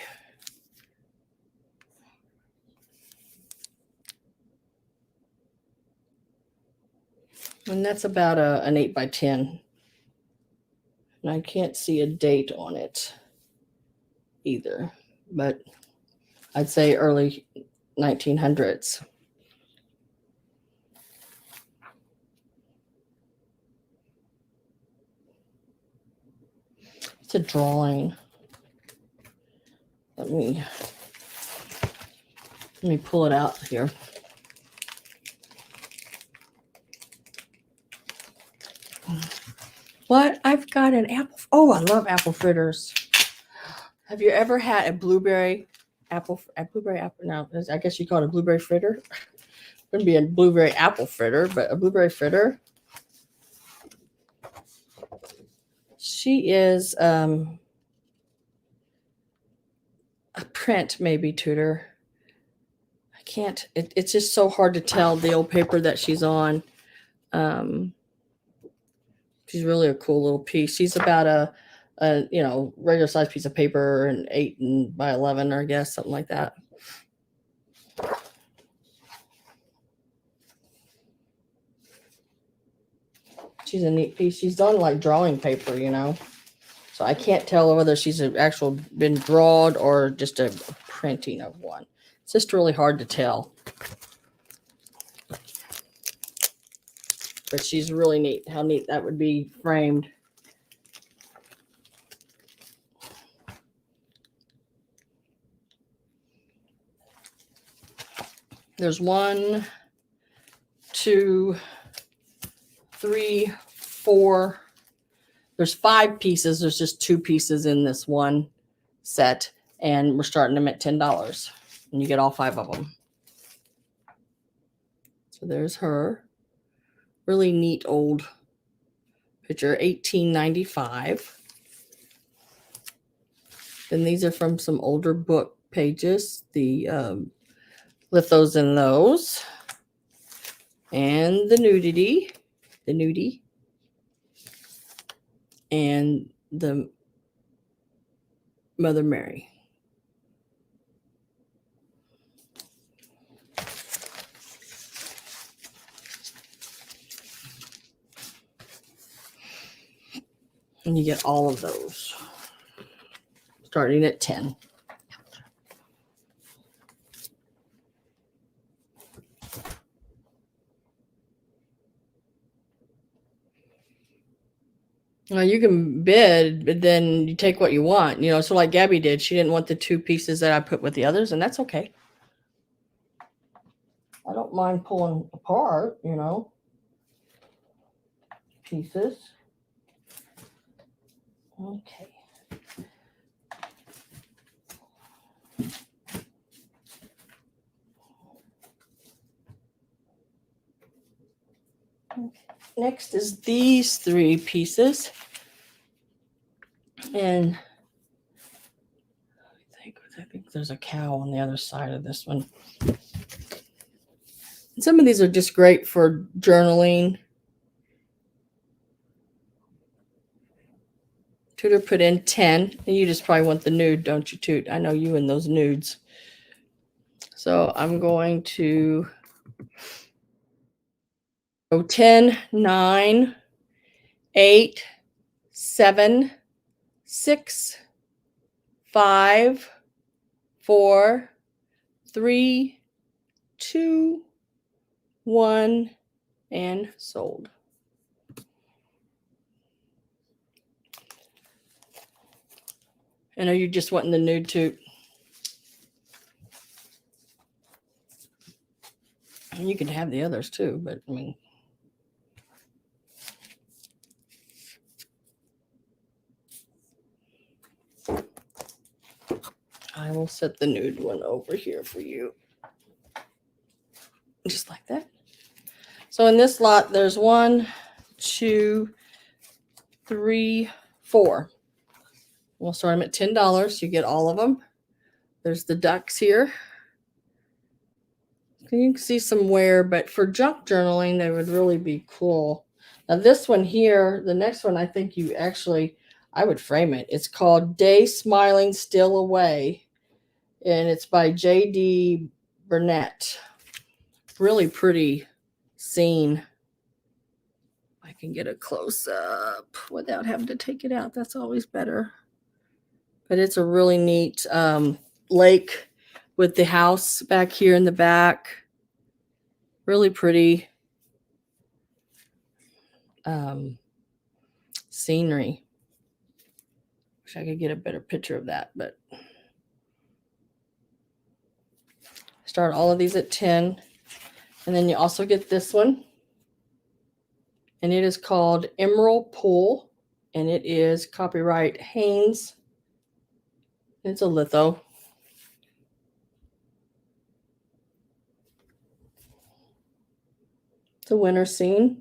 And that's about an 8x10. And I can't see a date on it either, but I'd say early 1900s. It's a drawing. Let me pull it out here. What? I've got an apple. Oh, I love apple fritters. Have you ever had a blueberry apple? No, I guess you call it a blueberry fritter. Wouldn't be a blueberry apple fritter, but a blueberry fritter. She is a print, maybe, Tudor. I can't. It's just so hard to tell the old paper that she's on. She's really a cool little piece. She's about a regular size piece of paper, an 8 by 11, or I guess something like that. She's a neat piece. She's done like drawing paper, you know. So I can't tell whether she's actual been drawn or just a printing of one. It's just really hard to tell. But she's really neat. How neat that would be framed. There's 1, 2, 3, 4. There's 5 pieces. There's just 2 pieces in this one set. And we're starting them at $10. And you get all 5 of them. So there's her. Really neat old picture, 1895. Then these are from some older book pages. The lithos in those. And the nudity. The nudie. And the Mother Mary. And you get all of those starting at 10. Well, you can bid, but then you take what you want, you know. So like Gabby did, she didn't want the 2 pieces that I put with the others, and that's okay. I don't mind pulling apart, you know, pieces. Okay. Next is these 3 pieces. And I think there's a cow on the other side of this one. And some of these are just great for journaling. Tudor put in 10. And you just probably want the nude, don't you, Toot? I know you and those nudes. So I'm going to go 10, 9, 8, 7, 6, 5, 4, 3, 2, 1, and sold. I know you're just wanting the nude toot. And you can have the others too, but I mean. I will set the nude one over here for you. Just like that. So in this lot, there's 1, 2, 3, 4. We'll start them at $10. You get all of them. There's the ducks here. You can see some wear, but for junk journaling, they would really be cool. Now this one here, the next one, I think you actually, I would frame it. It's called Day Smiling Still Away, and it's by J.D. Burnett. Really pretty scene. I can get a close up without having to take it out. That's always better. But it's a really neat lake with the house back here in the back. Really pretty scenery. Wish I could get a better picture of that, but start all of these at 10. And then you also get this one. And it is called Emerald Pool. And it is copyright Haynes. It's a litho. It's a winter scene.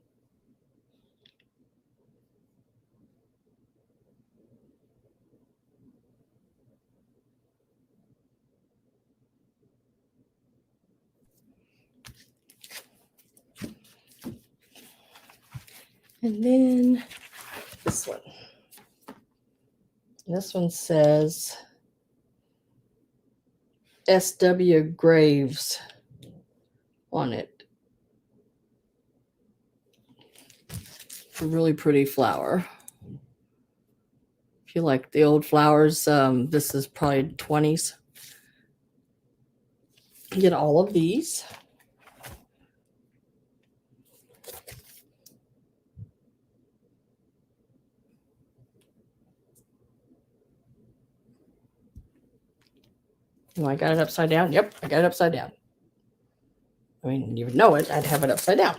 And then this one. This one says S.W. Graves on it. It's a really pretty flower. If you like the old flowers, this is probably 20s. You get all of these. Oh, I got it upside down. Yep, I got it upside down. I mean, you would know it. I'd have it upside down.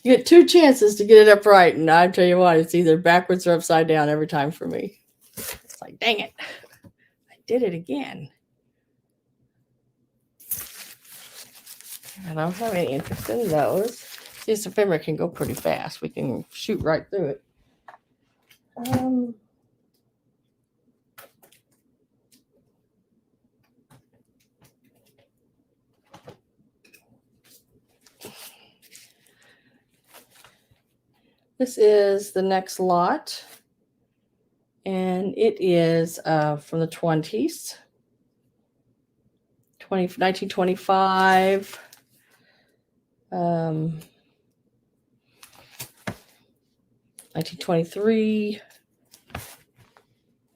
You get 2 chances to get it upright, and I tell you what, it's either backwards or upside down every time for me. It's like, dang it. I did it again. I don't have any interest in those. This ephemera can go pretty fast. We can shoot right through it. This is the next lot, and it is from the 20s, 1925. 1923.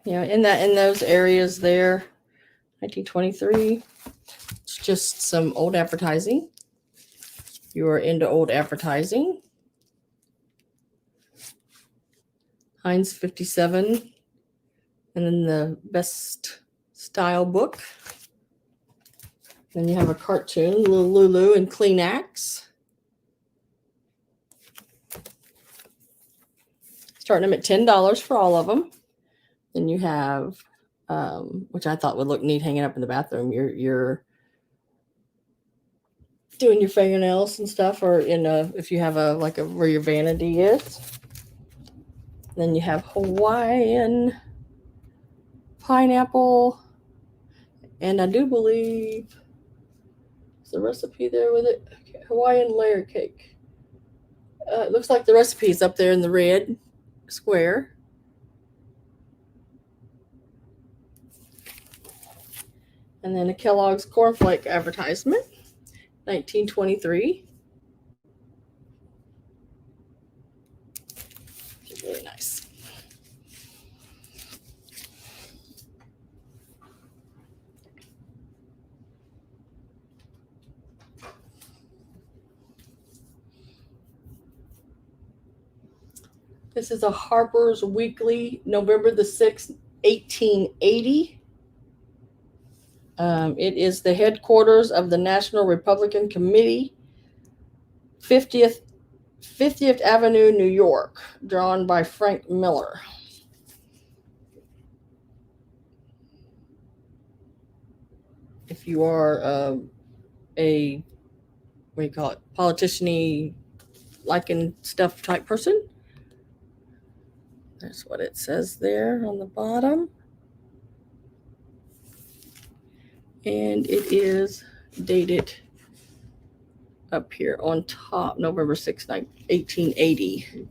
You know, in those areas there, 1923. It's just some old advertising. You are into old advertising. Heinz 57, and then the best style book. Then you have a cartoon, Little Lulu and Kleenex. Starting them at $10 for all of them. Then you have, which I thought would look neat hanging up in the bathroom. You're doing your fingernails and stuff, or if you have where your vanity is. Then you have Hawaiian pineapple, and I do believe there's a recipe there with it. Okay, Hawaiian layer cake. It looks like the recipe is up there in the red square. And then a Kellogg's cornflake advertisement, 1923. Really nice. This is a Harper's Weekly, November the 6th, 1880. It is the headquarters of the National Republican Committee, 50th Avenue, New York, drawn by Frank Miller. If you are a, what do you call it, politician-y, liking stuff type person, that's what it says there on the bottom. And it is dated up here on top, November 6, 1880.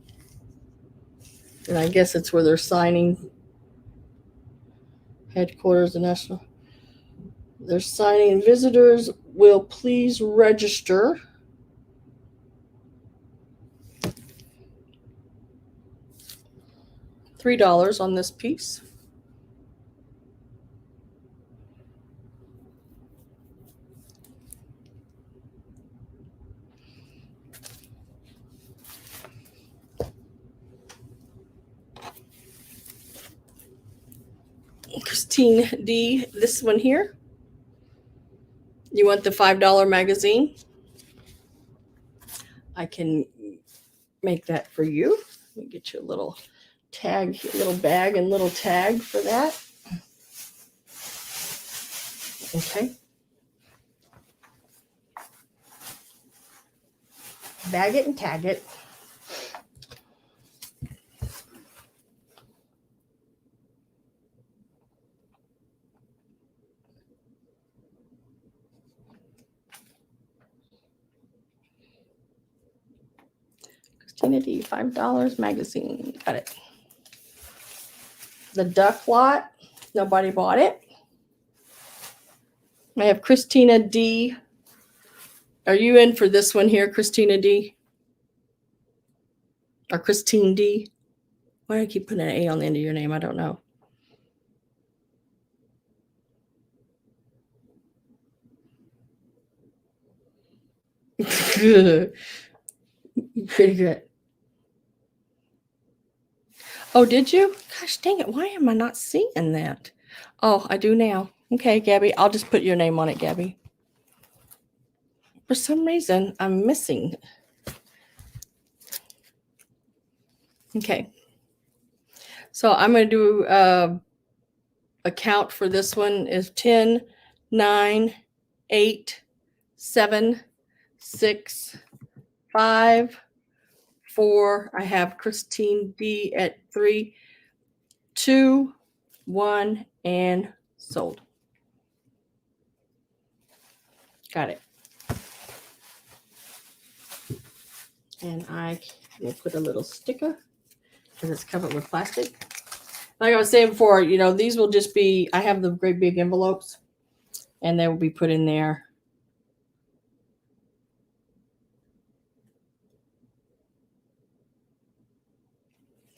And I guess it's where they're signing headquarters of National. They're signing, visitors will please register. $3 on this piece. Christine D, this one here. You want the $5 magazine? I can make that for you. Let me get you a little tag, little bag and little tag for that. Okay. Bag it and tag it. Christina D, $5 magazine. Got it. The duck lot. Nobody bought it. I have Christina D. Are you in for this one here, Christina D? Or Christine D? Why do I keep putting an A on the end of your name? I don't know. Good. Pretty good. Oh, did you? Gosh dang it. Why am I not seeing that? Oh, I do now. Okay, Gabby. I'll just put your name on it, Gabby. For some reason, I'm missing. Okay. So I'm going to do a count for this one is 10, 9, 8, 7, 6, 5, 4. I have Christine D at 3, 2, 1, and sold. Got it. And I will put a little sticker because it's covered with plastic. Like I was saying before, you know, these will just be, I have the great big envelopes and they will be put in there.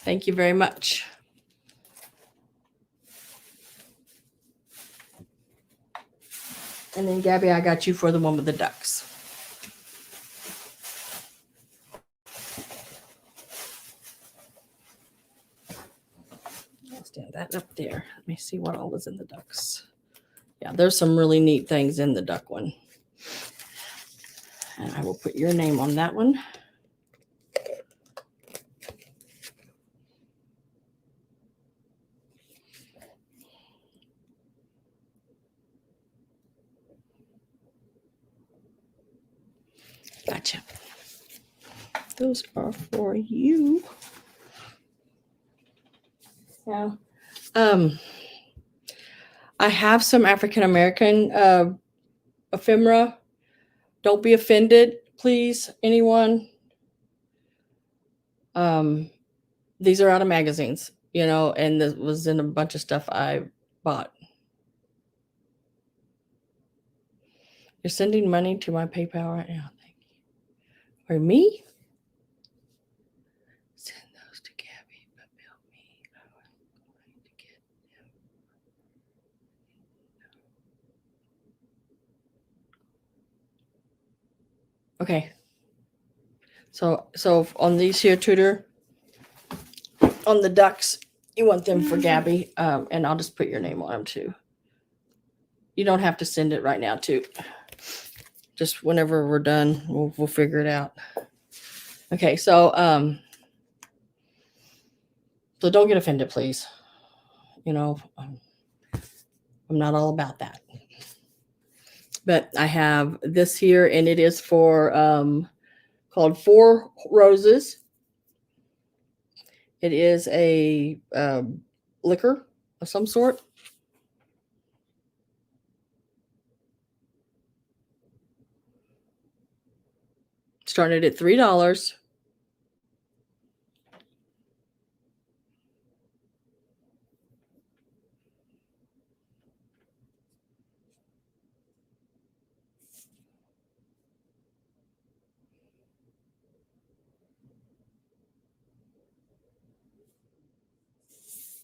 Thank you very much. And then Gabby, I got you for the one with the ducks. I'll stand that up there. Let me see what all is in the ducks. Yeah, there's some really neat things in the duck one. And I will put your name on that one. Gotcha. Those are for you. Now, I have some African American ephemera. Don't be offended, please, anyone. These are out of magazines, you know, and this was in a bunch of stuff I bought. You're sending money to my PayPal right now. Thank you. Or me? Send those to Gabby, but bill me. I'm going to get them. Okay. So on these here, Tudor, on the ducks. You want them for Gabby, and I'll just put your name on them too. You don't have to send it right now too. Just whenever we're done, we'll figure it out. Okay, so so don't get offended, please. You know, I'm not all about that. But I have this here, and it is for called 4 Roses. It is a liquor of some sort. Started at $3.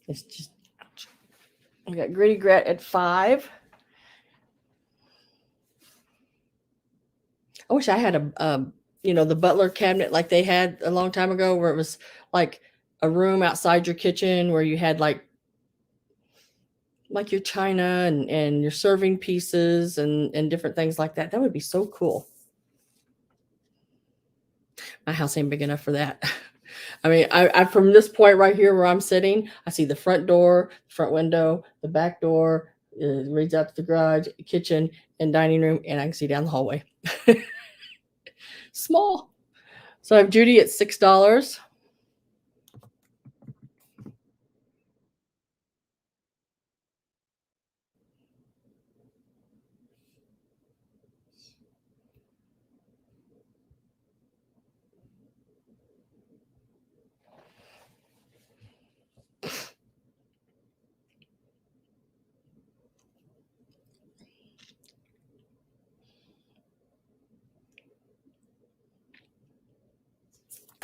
It's just, we got Gritty Grit at $5. I wish I had a the butler cabinet like they had a long time ago, where it was like a room outside your kitchen where you had like your china and your serving pieces and different things like that. That would be so cool. My house ain't big enough for that. I mean, I from this point right here where I'm sitting, I see the front door, front window, the back door, leads out to the garage, kitchen, and dining room, and I can see down the hallway. Small. So I have Judy at $6.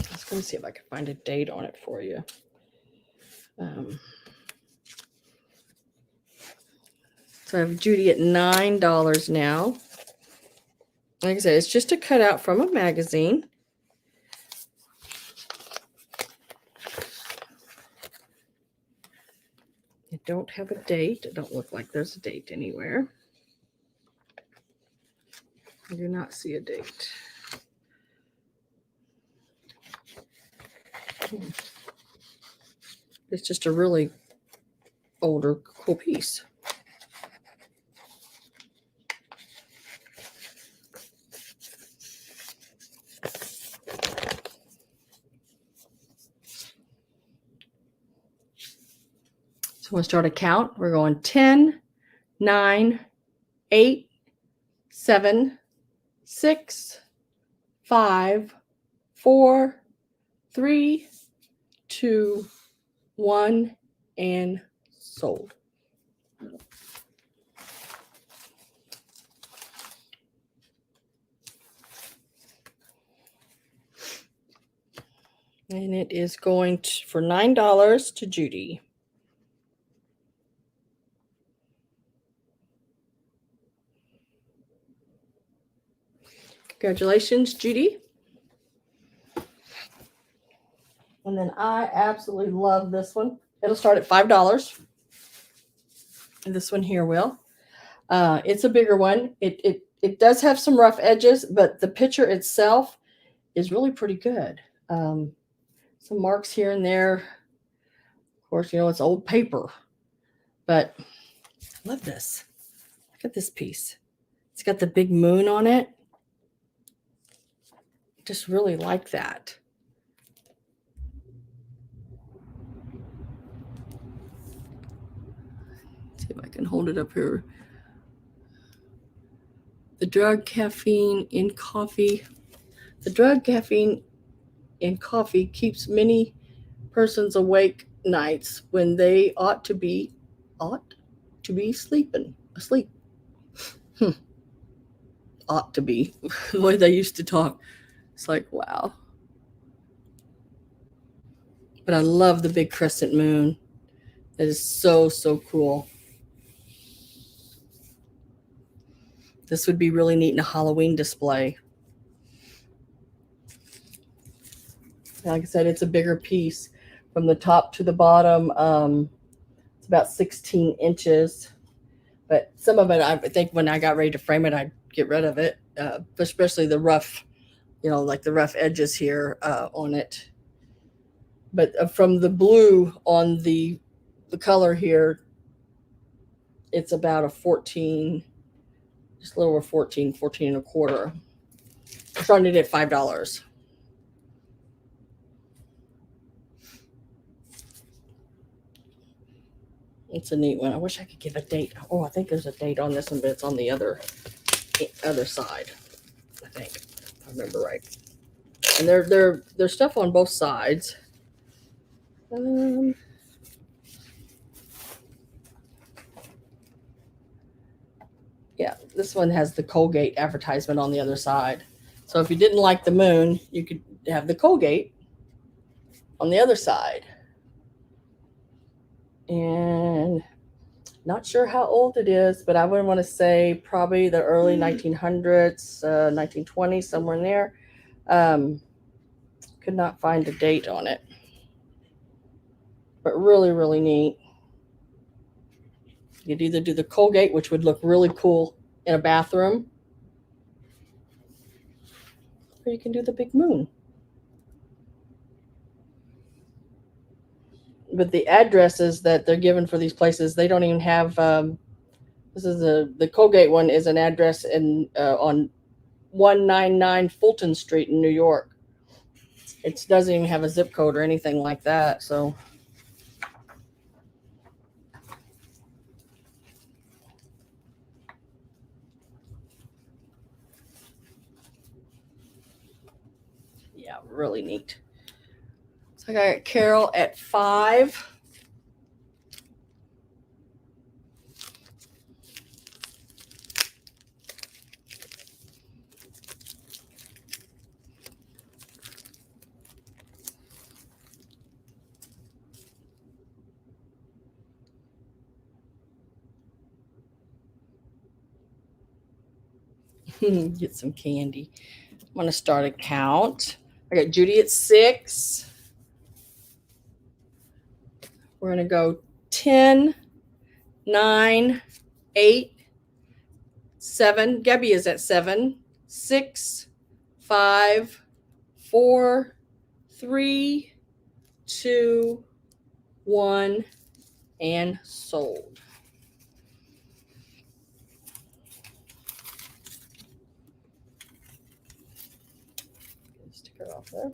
I was going to see if I could find a date on it for you. So I have Judy at $9 now. Like I said, it's just a cutout from a magazine. I don't have a date. It don't look like there's a date anywhere. I do not see a date. It's just a really older, cool piece. So we'll start a count. We're going 10, 9, 8, 7, 6, 5, 4, 3, 2, 1, and sold. And it is going for $9 to Judy. Congratulations, Judy. And then I absolutely love this one. It'll start at $5. And this one here will. It's a bigger one. It does have some rough edges, but the picture itself is really pretty good. Some marks here and there. Of course, it's old paper, but I love this. Look at this piece. It's got the big moon on it. Just really like that. Let's see if I can hold it up here. The drug, caffeine in coffee. The drug, caffeine in coffee keeps many persons awake nights when they ought to be asleep. Ought to be. The way they used to talk. It's like, wow. But I love the big crescent moon. That is so, so cool. This would be really neat in a Halloween display. Like I said, it's a bigger piece. from the top to the bottom. It's about 16 inches. But some of it, I think when I got ready to frame it, I'd get rid of it, especially the rough, like the rough edges here on it. But from the blue on the color here, it's about a 14, just a little over 14, 14 and a quarter. I'm starting it at $5. It's a neat one. I wish I could give a date. Oh, I think there's a date on this one, but it's on the other side, I think, if I remember right. And there's stuff on both sides. Yeah, this one has the Colgate advertisement on the other side. So if you didn't like the moon, you could have the Colgate on the other side. And not sure how old it is, but I would want to say probably the early 1900s, 1920s, somewhere in there. Could not find a date on it. But really, really neat. You'd either do the Colgate, which would look really cool in a bathroom, or you can do the big moon. But the addresses that they're given for these places, they don't even have. This is the Colgate one is an address on 199 Fulton Street in New York. It doesn't even have a zip code or anything like that. So. Yeah, really neat. So I got Carol at 5. Get some candy. I'm going to start a count. I got Judy at 6. We're going to go 10, 9, 8, 7. Gabby is at 7, 6, 5, 4, 3, 2, 1, and sold. Sticker off there.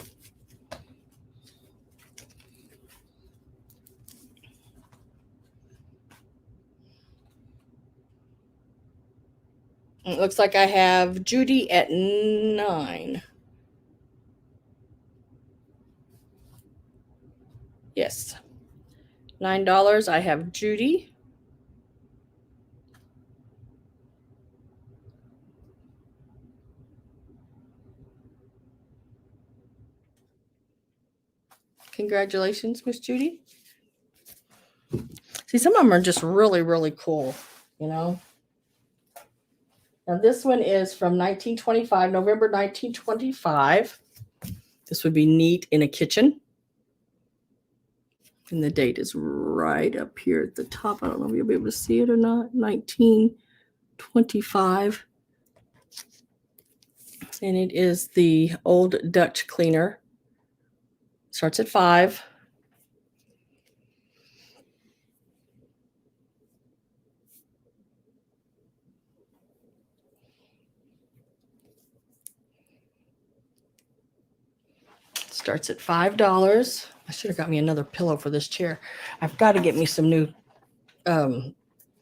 It looks like I have Judy at 9. Yes. $9. I have Judy. Congratulations, Miss Judy. See, some of them are just really, really cool, Now, this one is from 1925, November 1925. This would be neat in a kitchen. And the date is right up here at the top. I don't know if you'll be able to see it or not. 1925. And it is the old Dutch cleaner. Starts at 5. Starts at $5. I should have got me another pillow for this chair. I've got to get me some new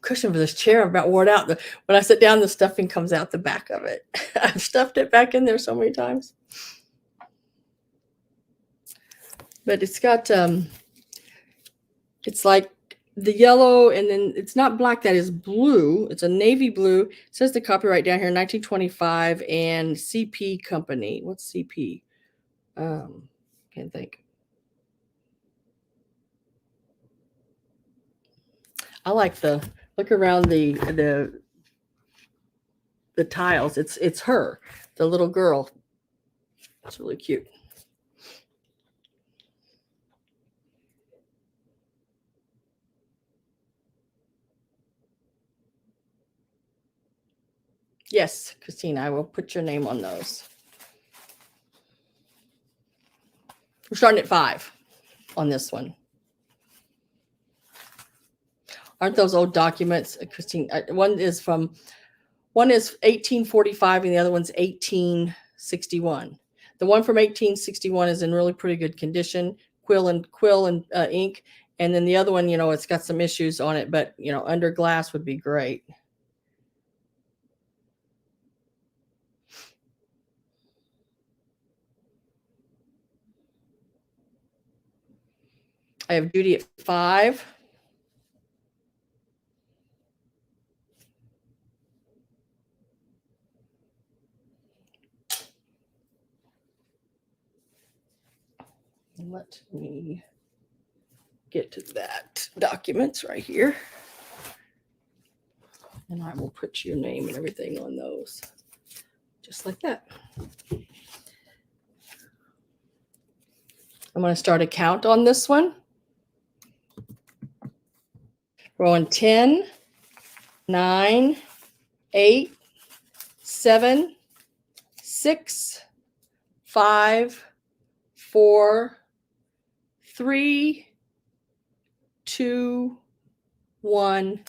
cushion for this chair. I'm about worn out. When I sit down, the stuffing comes out the back of it. I've stuffed it back in there so many times. But it's got, it's like the yellow, and then it's not black, that is blue. It's a navy blue. It says the copyright down here, 1925, and CP Company. What's CP? Can't think. I like look around the tiles. It's her, the little girl. It's really cute. Yes, Christine, I will put your name on those. We're starting at 5 on this one. Aren't those old documents, Christine? One is 1845 and the other one's 1861. The one from 1861 is in really pretty good condition, quill and ink. And then the other one, it's got some issues on it, but under glass would be great. I have Judy at 5. Let me get to that documents right here. And I will put your name and everything on those. Just like that. I'm going to start a count on this one. Rolling 10, 9, 8, 7, 6, 5, 4, 3, 2, 1,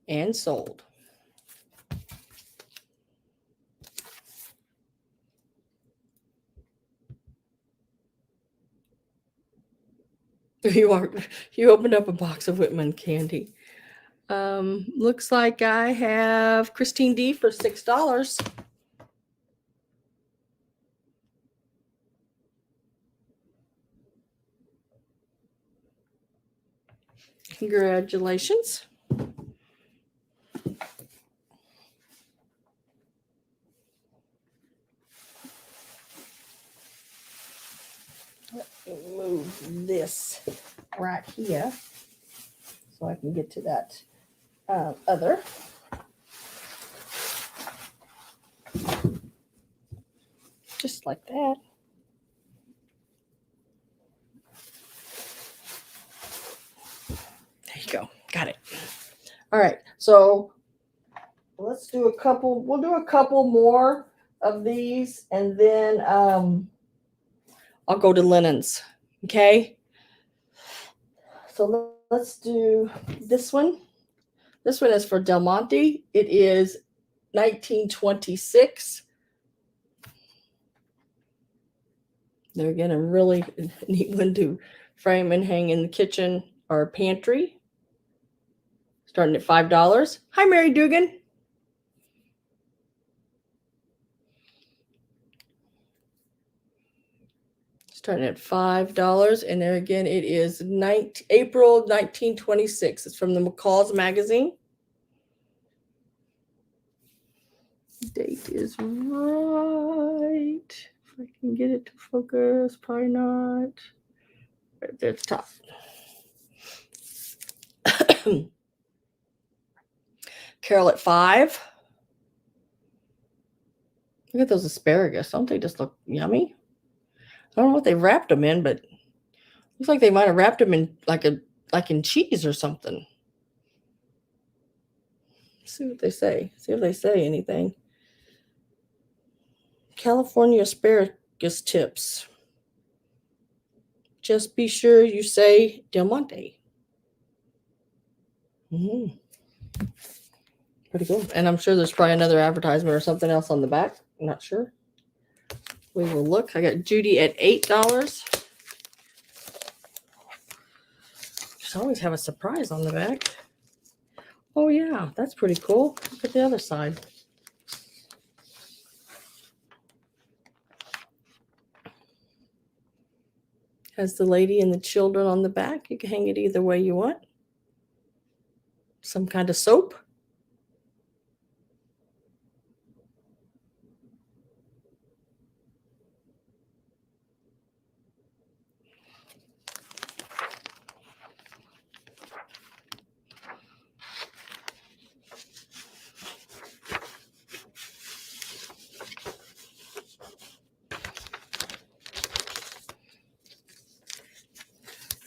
and sold. You opened up a box of Whitman candy. Looks like I have Christine D for $6. Congratulations. Let me move this right here so I can get to that other. Just like that. There you go. Got it. All right. So let's do a couple. We'll do a couple more of these, and then I'll go to linens. Okay. So let's do this one. This one is for Del Monte. It is 1926. They're again a really neat one to frame and hang in the kitchen or pantry. Starting at $5. Hi, Mary Dugan. Starting at $5. And there again, it is April 1926. It's from the McCall's magazine. Date is right. If I can get it to focus, probably not. Right there at the top. Carol at 5. Look at those asparagus. Don't they just look yummy? I don't know what they wrapped them in, but looks like they might have wrapped them in like in cheese or something. Let's see what they say. See if they say anything. California asparagus tips. Just be sure you say Del Monte. Mm-hmm. Pretty cool. And I'm sure there's probably another advertisement or something else on the back. I'm not sure. We will look. I got Judy at $8. Just always have a surprise on the back. Oh yeah, that's pretty cool. Look at the other side. Has the lady and the children on the back. You can hang it either way you want. Some kind of soap.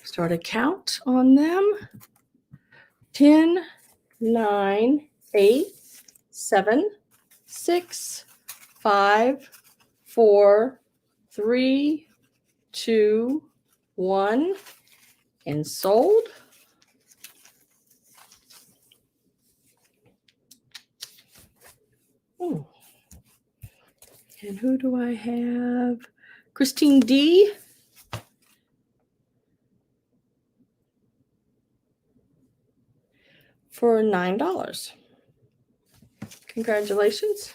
Start a count on them. 10, 9, 8, 7, 6, 5, 4, 3, 2, 1, and sold. Oh. And who do I have? Christine D. For $9. Congratulations.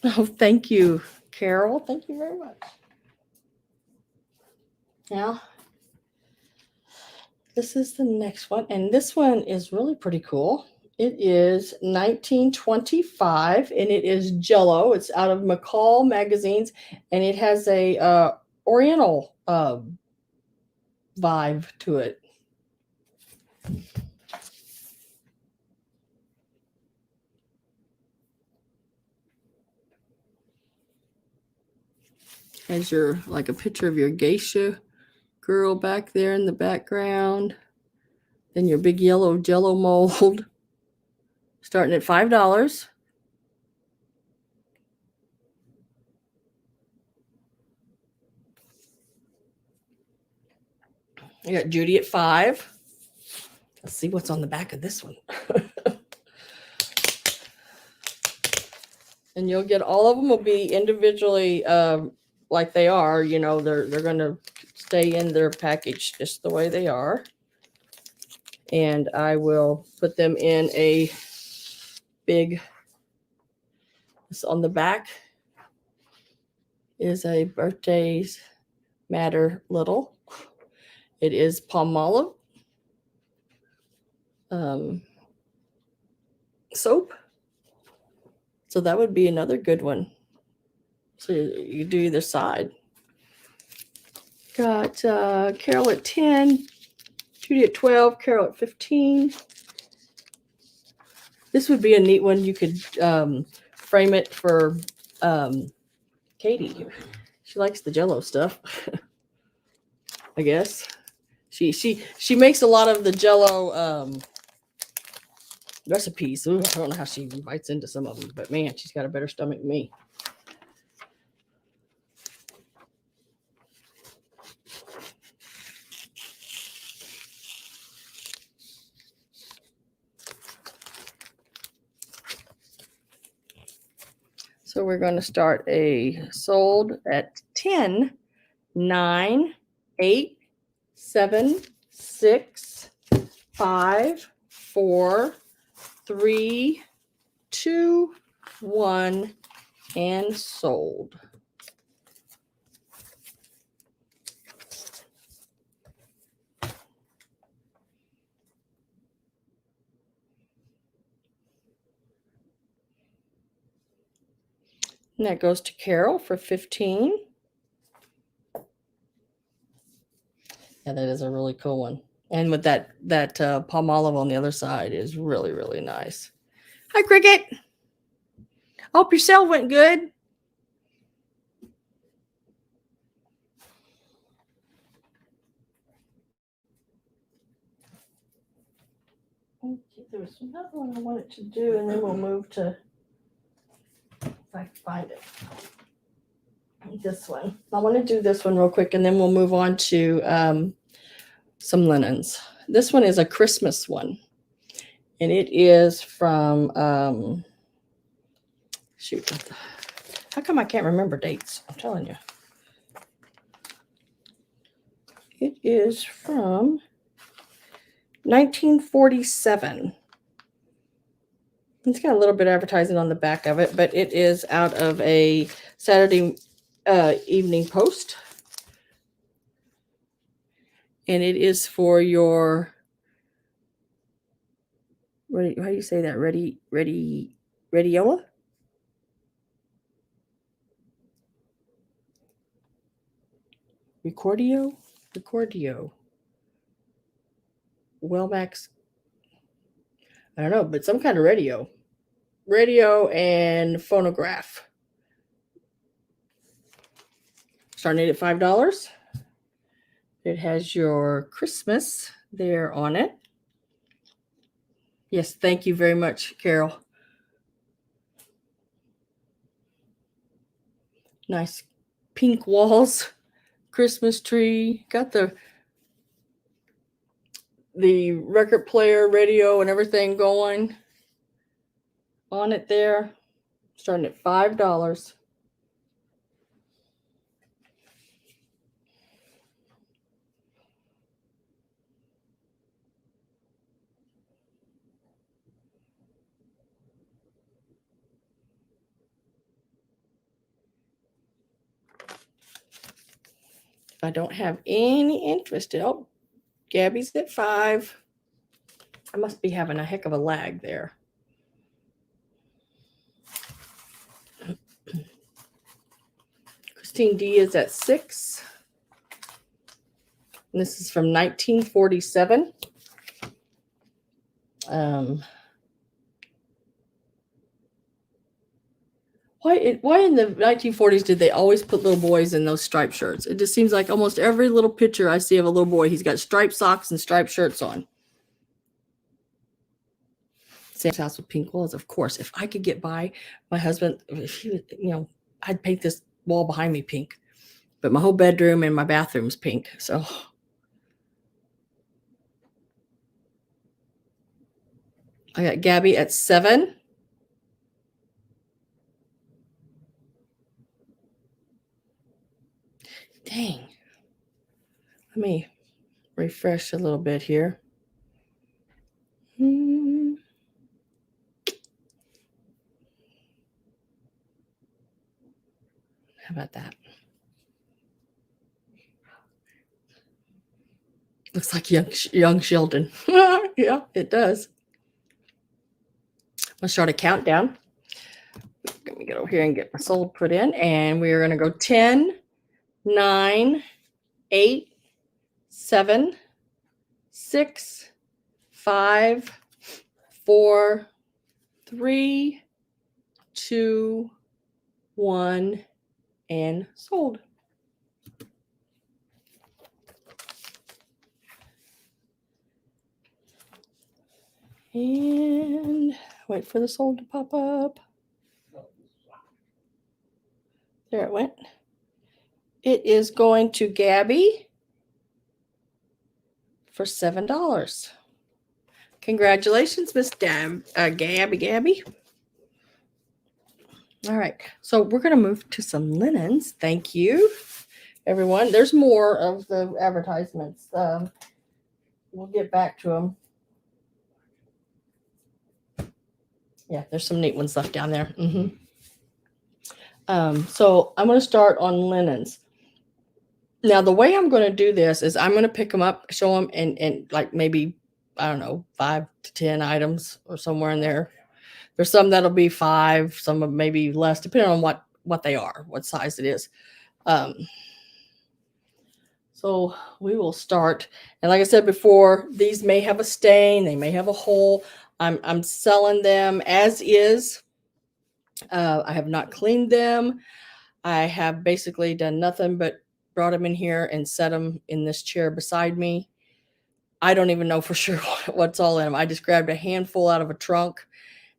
Oh, thank you, Carol. Thank you very much. Now, this is the next one, and this one is really pretty cool. It is 1925, and it is Jello. It's out of McCall magazines, and it has a Oriental vibe to it. Has your like a picture of your geisha girl back there in the background. Then your big yellow Jello mold, starting at $5. I got Judy at $5. Let's see what's on the back of this one. And you'll get all of them will be individually like they are. You know, they're going to stay in their package just the way they are. And I will put them in a big, this on the back is a Birthdays Matter Little. It is Palmolive soap. So that would be another good one. So you do either side. Got Carol at 10, Judy at 12, Carol at 15. This would be a neat one. You could frame it for Katie. She likes the Jello stuff, I guess. She makes a lot of the Jello recipes. Ooh, I don't know how she bites into some of them, but man, she's got a better stomach than me. So we're going to start a sold at 10, 9, 8, 7, 6, 5, 4, 3, 2, 1, and sold. And that goes to Carol for 15. Yeah, that is a really cool one. And with that Palmolive on the other side is really, really nice. Hi, Cricket. Hope your sale went good. Okay, there was another one I wanted to do, and then we'll move to, if I can find it, this one. I want to do this one real quick, and then we'll move on to some linens. This one is a Christmas one, and it is from, shoot, how come I can't remember dates? I'm telling you. It is from 1947. It's got a little bit of advertising on the back of it, but it is out of a Saturday Evening Post. And it is for your, how do you say that? Radiola? Recordio. Wellmax. I don't know, but some kind of radio. Radio and phonograph. Starting at $5. It has your Christmas there on it. Yes, thank you very much, Carol. Nice pink walls, Christmas tree. Got the record player, radio, and everything going on it there. Starting at $5. If I don't have any interest, oh, Gabby's at 5. I must be having a heck of a lag there. Christine D is at 6. And this is from 1947. Why in the 1940s did they always put little boys in those striped shirts? It just seems like almost every little picture I see of a little boy, he's got striped socks and striped shirts on. Sam's house with pink walls, of course. If I could get by, my husband, if he, I'd paint this wall behind me pink. But my whole bedroom and my bathroom's pink. So I got Gabby at 7. Dang. Let me refresh a little bit here. How about that? Looks like young Sheldon. Yeah, it does. Let's start a countdown. Let me get over here and get my sold put in. And we're going to go 10, 9, 8, 7, 6, 5, 4, 3, 2, 1, and sold. And wait for the sold to pop up. There it went. It is going to Gabby for $7. Congratulations, Miss Gabby. All right, so we're going to move to some linens. Thank you, everyone. There's more of the advertisements. We'll get back to them. Yeah, there's some neat ones left down there. So I'm going to start on linens. Now, the way I'm going to do this is I'm going to pick them up, show them, and like maybe, I don't know, 5 to 10 items or somewhere in there. There's some that'll be 5, some maybe less, depending on what they are, what size it is. So we will start. And like I said before, these may have a stain. They may have a hole. I'm selling them as is. I have not cleaned them. I have basically done nothing but brought them in here and set them in this chair beside me. I don't even know for sure what's all in them. I just grabbed a handful out of a trunk,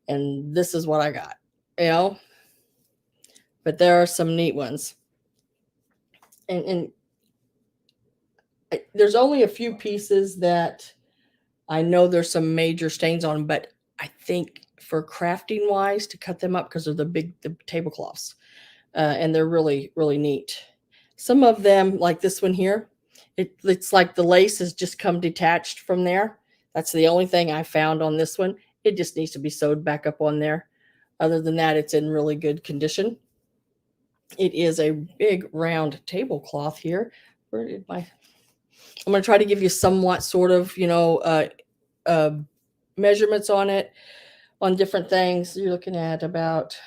and this is what I got, But there are some neat ones. And there's only a few pieces that I know there's some major stains on them, but I think for crafting wise, to cut them up, because they're the tablecloths, and they're really, really neat. Some of them, like this one here, it's like the lace has just come detached from there. That's the only thing I found on this one. It just needs to be sewed back up on there. Other than that, it's in really good condition. It is a big round tablecloth here. Where did my... I'm going to try to give you somewhat sort of, measurements on it, on different things. You're looking at about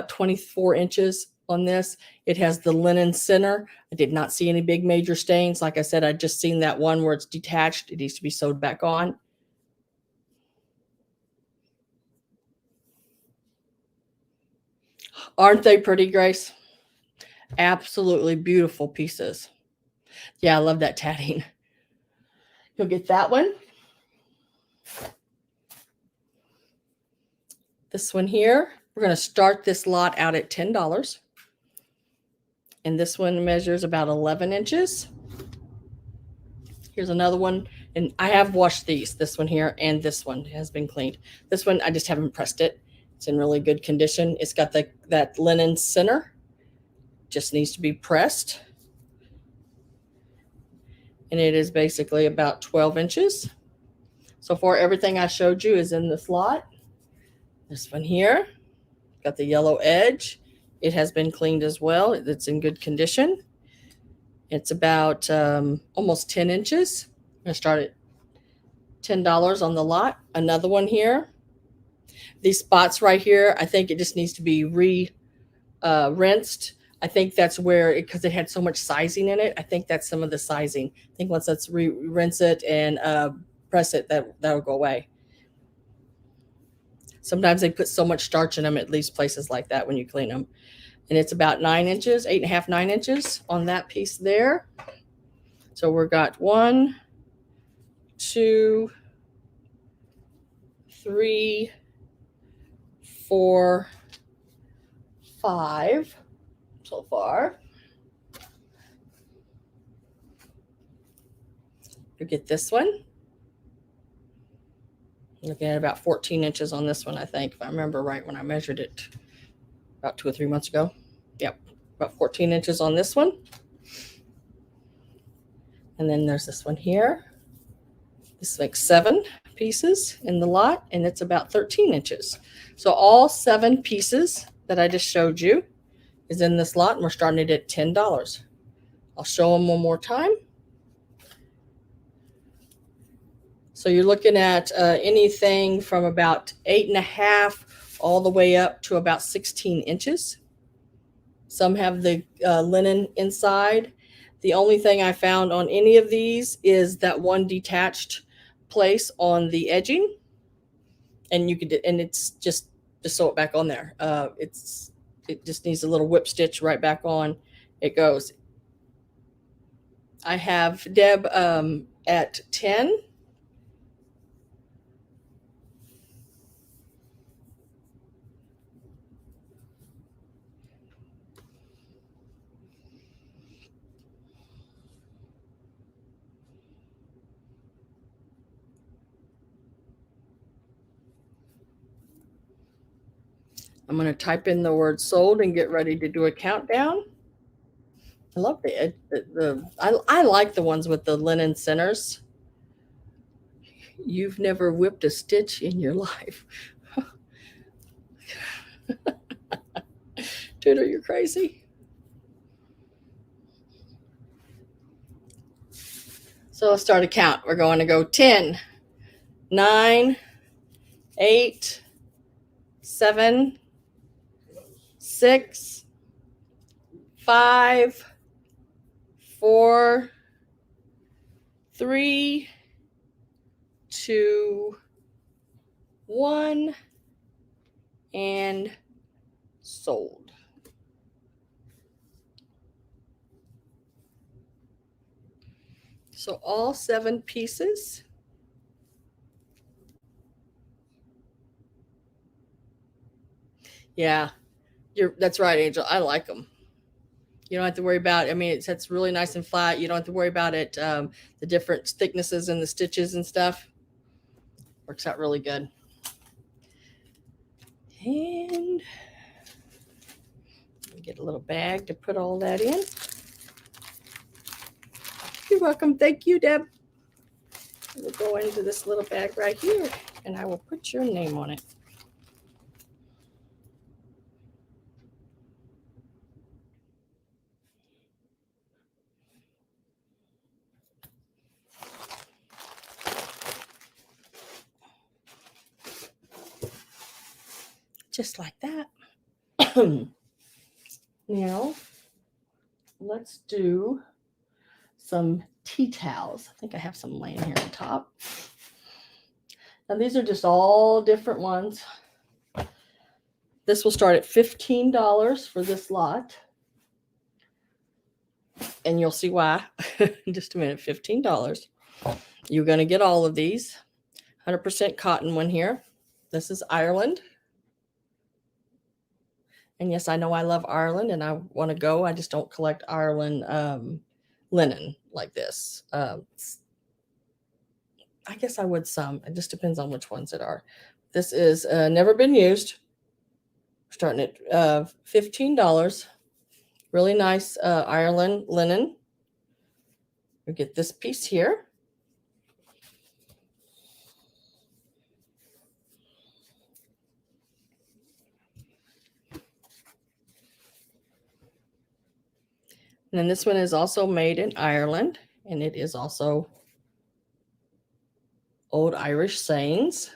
24 inches on this. It has the linen center. I did not see any big major stains. Like I said, I just seen that one where it's detached. It needs to be sewed back on. Aren't they pretty, Grace? Absolutely beautiful pieces. Yeah, I love that tatting. You'll get that one. This one here, we're going to start this lot out at $10. And this one measures about 11 inches. Here's another one. And I have washed these, this one here, and this one has been cleaned. This one, I just haven't pressed it. It's in really good condition. It's got that linen center. Just needs to be pressed. And it is basically about 12 inches. So far, everything I showed you is in this lot. This one here, got the yellow edge. It has been cleaned as well. It's in good condition. It's about almost 10 inches. I'm going to start at $10 on the lot. Another one here. These spots right here, I think it just needs to be rinsed. I think that's where, because it had so much sizing in it, I think that's some of the sizing. I think once let's rinse it and press it, that'll go away. Sometimes they put so much starch in them at least places like that when you clean them. And it's about 9 inches, 8.5, 9 inches on that piece there. So we've got 1, 2, 3, 4, 5 so far. You get this one. Looking at about 14 inches on this one, I think, if I remember right when I measured it about 2 or 3 months ago. Yep, about 14 inches on this one. And then there's this one here. This makes 7 pieces in the lot, and it's about 13 inches. So all 7 pieces that I just showed you is in this lot, and we're starting it at $10. I'll show them one more time. So you're looking at anything from about 8.5 all the way up to about 16 inches. Some have the linen inside. The only thing I found on any of these is that one detached place on the edging, and you could, and it's just sew it back on there. It just needs a little whip stitch right back on. It goes. I have Deb at 10. I'm going to type in the word sold and get ready to do a countdown. I love I like the ones with the linen centers. You've never whipped a stitch in your life. Tudor, you're crazy. So let's start a count. We're going to go 10, 9, 8, 7, 6, 5, 4, 3, 2, 1, and sold. So all 7 pieces. Yeah, that's right, Angel. I like them. You don't have to worry about, I mean, it sets really nice and flat. You don't have to worry about it, the different thicknesses and the stitches and stuff. Works out really good. And get a little bag to put all that in. You're welcome. Thank you, Deb. We'll go into this little bag right here, and I will put your name on it. Just like that. Now, let's do some tea towels. I think I have some laying here on top. Now, these are just all different ones. This will start at $15 for this lot. And you'll see why in just a minute. $15. You're going to get all of these. 100% cotton one here. This is Ireland. And yes, I know I love Ireland and I want to go. I just don't collect Ireland linen like this. I guess I would some. It just depends on which ones it are. This is never been used. Starting at $15. Really nice Ireland linen. We get this piece here. And then this one is also made in Ireland, and it is also old Irish sayings.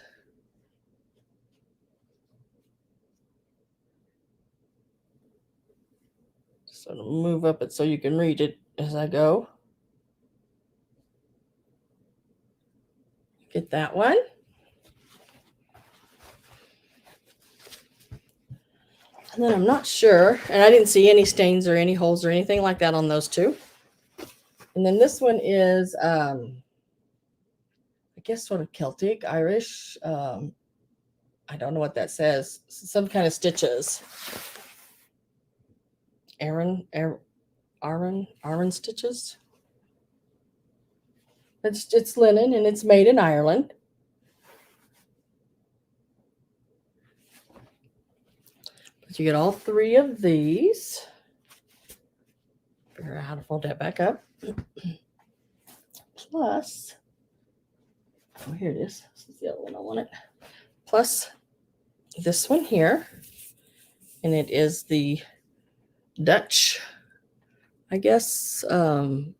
So I'm gonna move up it so you can read it as I go. Get that one. And then I'm not sure, and I didn't see any stains or any holes or anything like that on those two. And then this one is, I guess, sort of Celtic, Irish. I don't know what that says. Some kind of stitches. Aran stitches. It's linen and it's made in Ireland. But you get all three of these. Figure out how to fold that back up. Plus, oh, here it is. This is the other one I wanted. Plus this one here. And it is the Dutch, I guess, boy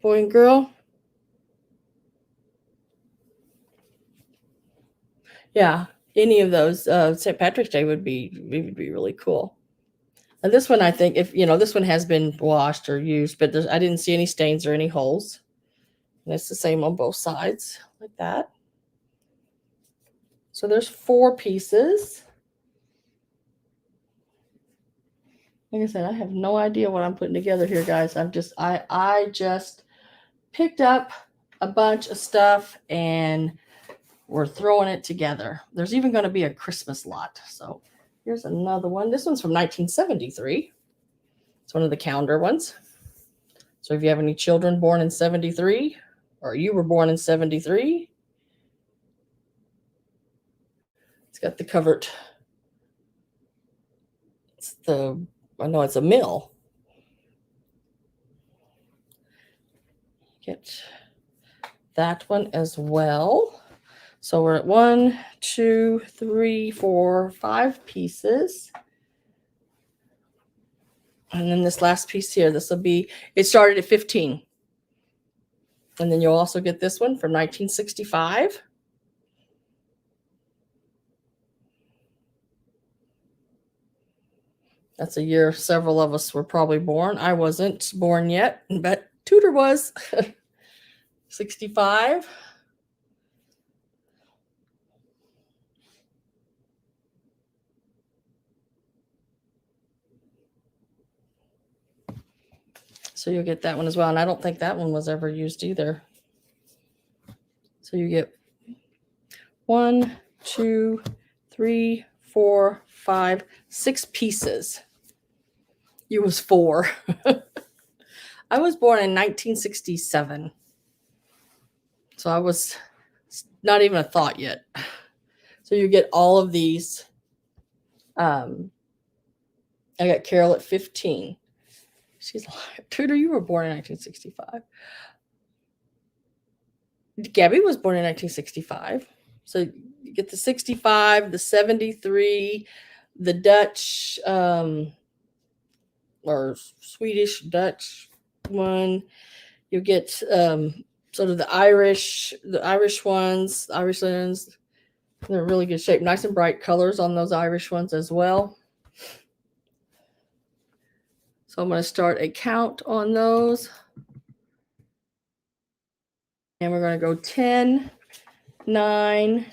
and girl. Yeah, any of those. St. Patrick's Day would be really cool. And this one, I think, if this one has been washed or used, but I didn't see any stains or any holes. And it's the same on both sides, like that. So there's 4 pieces. Like I said, I have no idea what I'm putting together here, guys. I just picked up a bunch of stuff and we're throwing it together. There's even going to be a Christmas lot. So here's another one. This one's from 1973. It's one of the calendar ones. So if you have any children born in 73, or you were born in 73, it's got the covered. I know it's a mill. Get that one as well. So we're at 1, 2, 3, 4, 5 pieces. And then this last piece here, it started at 15. And then you'll also get this one from 1965. That's a year several of us were probably born. I wasn't born yet, but Tudor was. 65. So you'll get that one as well. And I don't think that one was ever used either. So you get 1, 2, 3, 4, 5, 6 pieces. You was 4. I was born in 1967. So I was not even a thought yet. So you get all of these. I got Carol at 15. She's like, Tudor, you were born in 1965. Gabby was born in 1965. So you get the 65, the 73, the Dutch or Swedish Dutch one. You get sort of the Irish ones, Irish linens. They're in really good shape. Nice and bright colors on those Irish ones as well. So I'm going to start a count on those. And we're going to go 10, 9,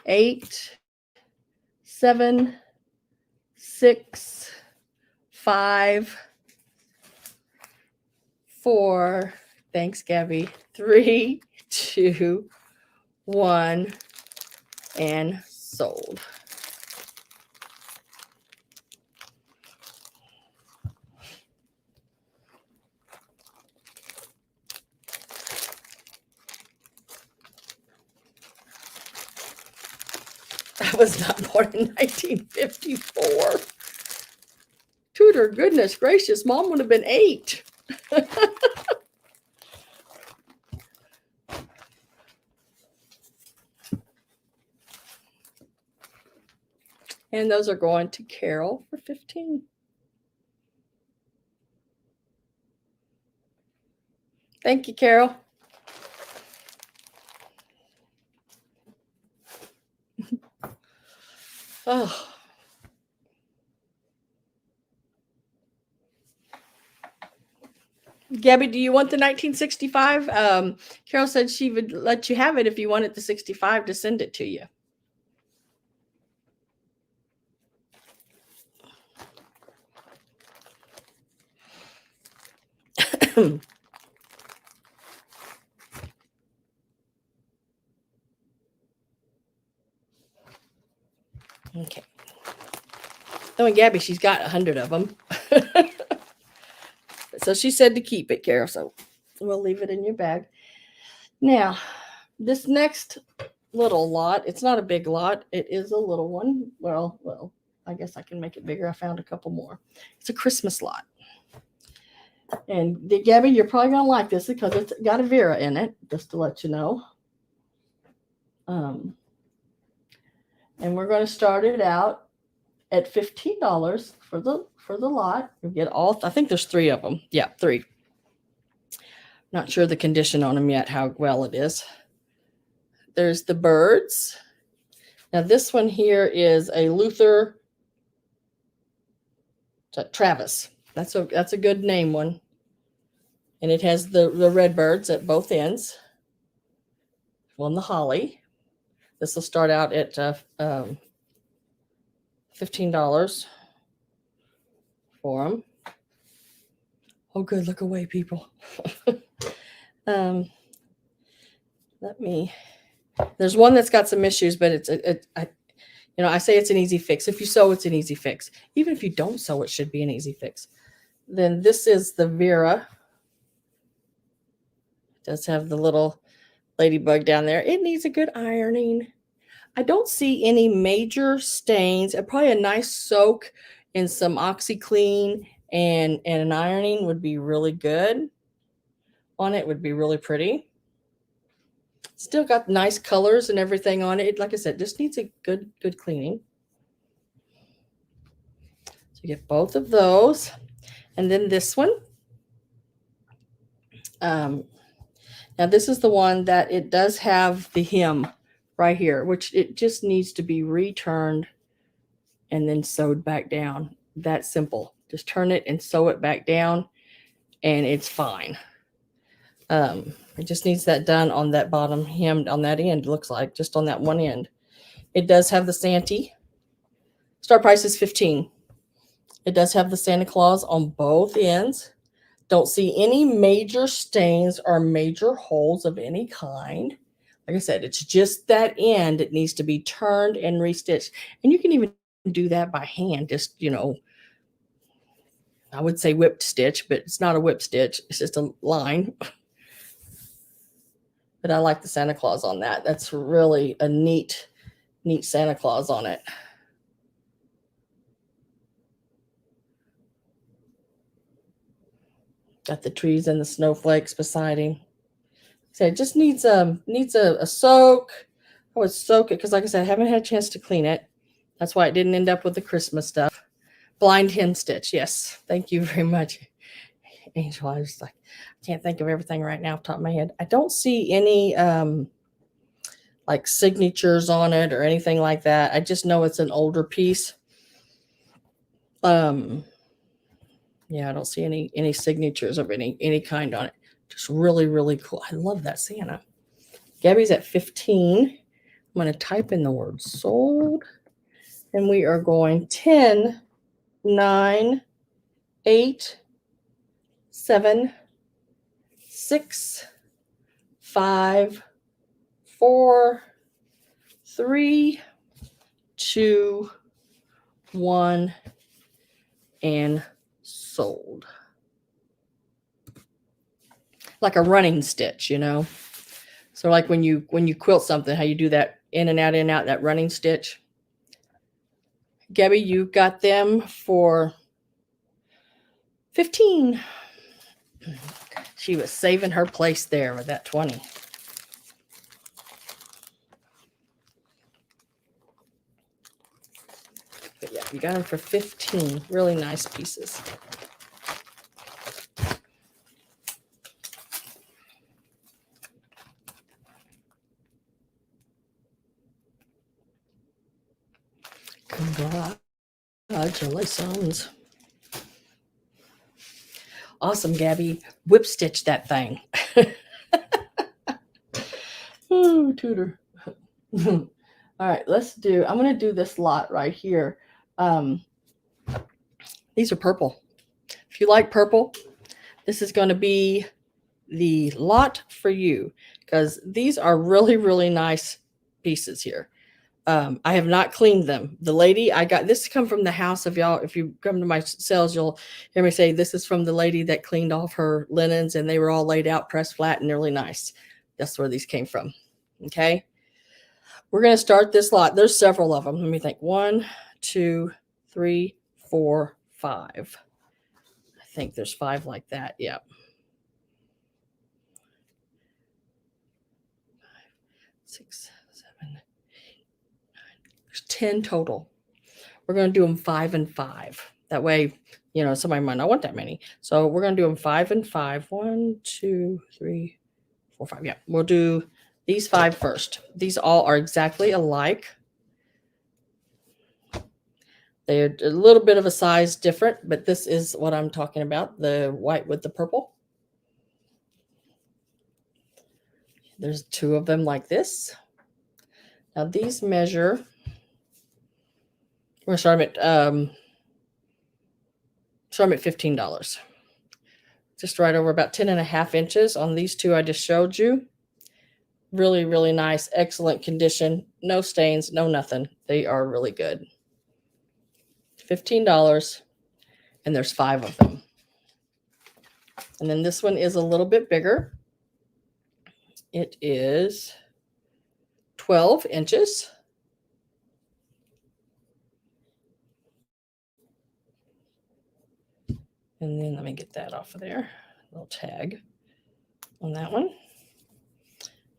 8, 7, 6, 5, 4. Thanks, Gabby. 3, 2, 1, and sold. I was not born in 1954. Tudor, goodness gracious, Mom would have been 8. And those are going to Carol for 15. Thank you, Carol. Oh. Gabby, do you want the 1965? Carol said she would let you have it if you wanted the 65 to send it to you. Okay. Knowing Gabby, she's got 100 of them. So she said to keep it, Carol. So we'll leave it in your bag. Now, this next little lot, it's not a big lot. It is a little one. Well, I guess I can make it bigger. I found a couple more. It's a Christmas lot. And Gabby, you're probably going to like this because it's got a Vera in it, just to let you know. And we're going to start it out at $15 for the lot. You get all, I think there's 3 of them. Yeah, 3. Not sure the condition on them yet, how well it is. There's the birds. Now this one here is a Luther Travis. That's a good name one. And it has the red birds at both ends. On the holly. This will start out at $15 for them. Oh, good. Look away, people. There's one that's got some issues, but I say it's an easy fix. If you sew, it's an easy fix. Even if you don't sew, it should be an easy fix. Then this is the Vera. It does have the little ladybug down there. It needs a good ironing. I don't see any major stains. Probably a nice soak in some OxyClean and an ironing would be really good on it. Would be really pretty. Still got nice colors and everything on it. Like I said, just needs a good cleaning. So you get both of those. And then this one. Now this is the one that it does have the hem right here, which it just needs to be returned and then sewed back down. That simple. Just turn it and sew it back down and it's fine. It just needs that done on that bottom hem on that end, looks like, just on that one end. It does have the Santa. Start price is $15. It does have the Santa Claus on both ends. Don't see any major stains or major holes of any kind. Like I said, it's just that end. It needs to be turned and restitched. And you can even do that by hand. Just, I would say whipped stitch, but it's not a whip stitch. It's just a line. But I like the Santa Claus on that. That's really a neat Santa Claus on it. Got the trees and the snowflakes beside him. So it just needs a soak. I would soak it because, like I said, I haven't had a chance to clean it. That's why it didn't end up with the Christmas stuff. Blind hem stitch. Yes. Thank you very much, Angel. I was like, I can't think of everything right now off the top of my head. I don't see any like signatures on it or anything like that. I just know it's an older piece. Yeah, I don't see any signatures of any kind on it. Just really, really cool. I love that Santa. Gabby's at 15. I'm going to type in the word sold. And we are going 10, 9, 8, 7, 6, 5, 4, 3, 2, 1, and sold. Like a running stitch, So like when you quilt something, how you do that in and out, that running stitch. Gabby, you got them for 15. She was saving her place there with that 20. But yeah, you got them for 15. Really nice pieces. Congratulations. Awesome, Gabby. Whip stitch that thing. Oh, tutor. All right, I'm going to do this lot right here. These are purple. If you like purple, this is going to be the lot for you because these are really, really nice pieces here. I have not cleaned them. The lady I got this come from the house of y'all. If you come to my sales, you'll hear me say this is from the lady that cleaned off her linens and they were all laid out, pressed flat and really nice. That's where these came from. Okay. We're going to start this lot. There's several of them. Let me think. 1, 2, 3, 4, 5. I think there's 5 like that. Yep. 6, 7, 8, 9. There's 10 total. We're going to do them 5 and 5. That way, you know, somebody might not want that many. So we're going to do them 5 and 5. 1, 2, 3, 4, 5. Yeah, we'll do these 5 first. These all are exactly alike. They're a little bit of a size different, but this is what I'm talking about, the white with the purple. There's 2 of them like this. Now these measure, we're going to start at $15. Just right over about 10.5 inches on these 2 I just showed you. Really, really nice, excellent condition. No stains, no nothing. They are really good. $15, and there's 5 of them. And then this one is a little bit bigger. It is 12 inches. And then let me get that off of there. A little tag on that one.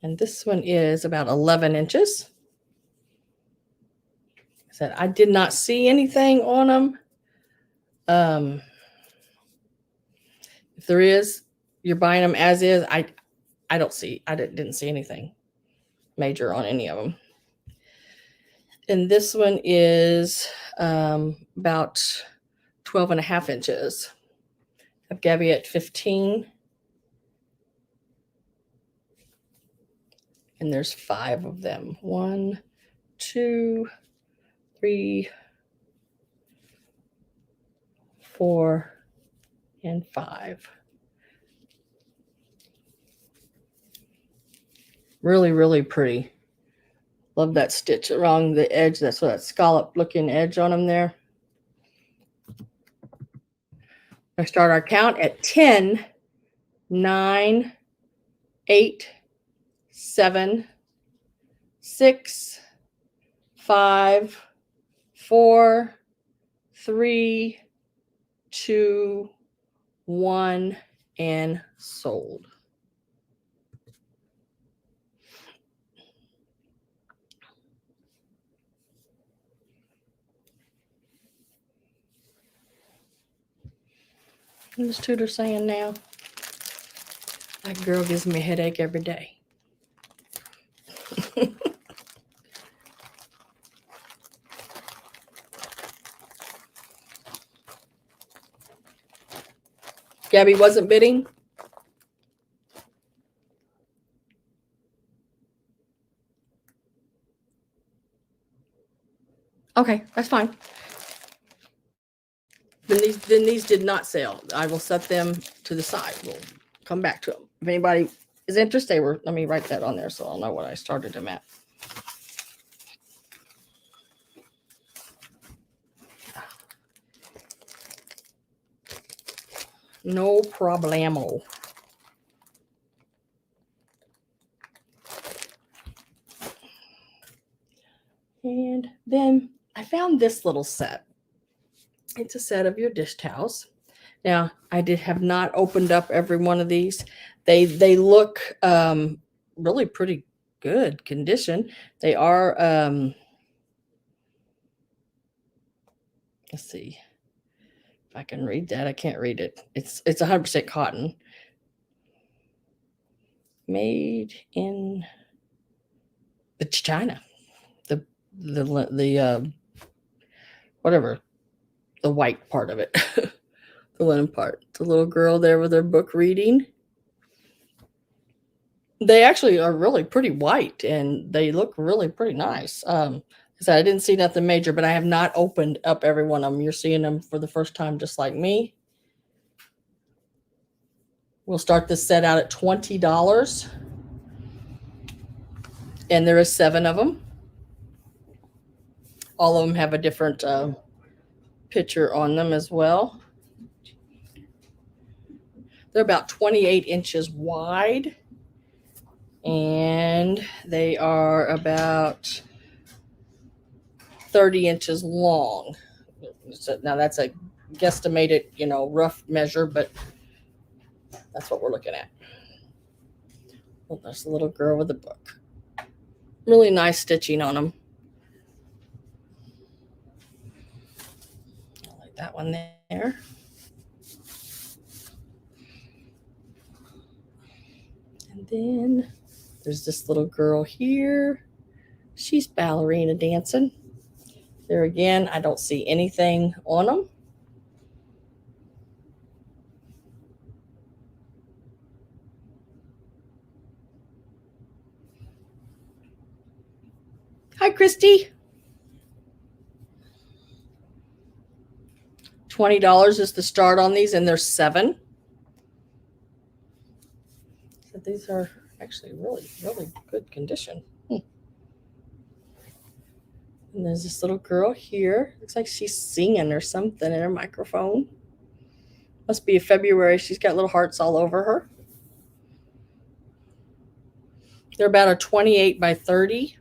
And this one is about 11 inches. I said I did not see anything on them. If there is, you're buying them as is. I didn't see anything major on any of them. And this one is about 12.5 inches. I've Gabby at 15. And there's 5 of them. 1, 2, 3, 4, and 5. Really, really pretty. Love that stitch along the edge. That's that scallop looking edge on them there. I start our count at 10, 9, 8, 7, 6, 5, 4, 3, 2, 1, and sold. What is Tudor saying now? That girl gives me a headache every day. Gabby wasn't bidding? Okay, that's fine. Then these did not sell. I will set them to the side. We'll come back to them. If anybody is interested, let me write that on there so I'll know what I started them at. No problemo. And then I found this little set. It's a set of your dish towels. Now, I have not opened up every one of these. They look really pretty good condition. They are let's see if I can read that. I can't read it. It's 100% cotton. Made in China. The whatever, the white part of it. The linen part. The little girl there with her book reading. They actually are really pretty white and they look really pretty nice. So I didn't see nothing major, but I have not opened up every one of them. You're seeing them for the first time, just like me. We'll start this set out at $20. And there is 7 of them. All of them have a different picture on them as well. They're about 28 inches wide. And they are about 30 inches long. So now that's a guesstimated, rough measure, but that's what we're looking at. Well, there's a little girl with a book. Really nice stitching on them. I like that one there. And then there's this little girl here. She's ballerina dancing. There again, I don't see anything on them. Hi, Christy. $20 is the start on these, and there's 7. So these are actually really, really good condition. And there's this little girl here. Looks like she's singing or something in her microphone. Must be February. She's got little hearts all over her. They're about a 28 by 30.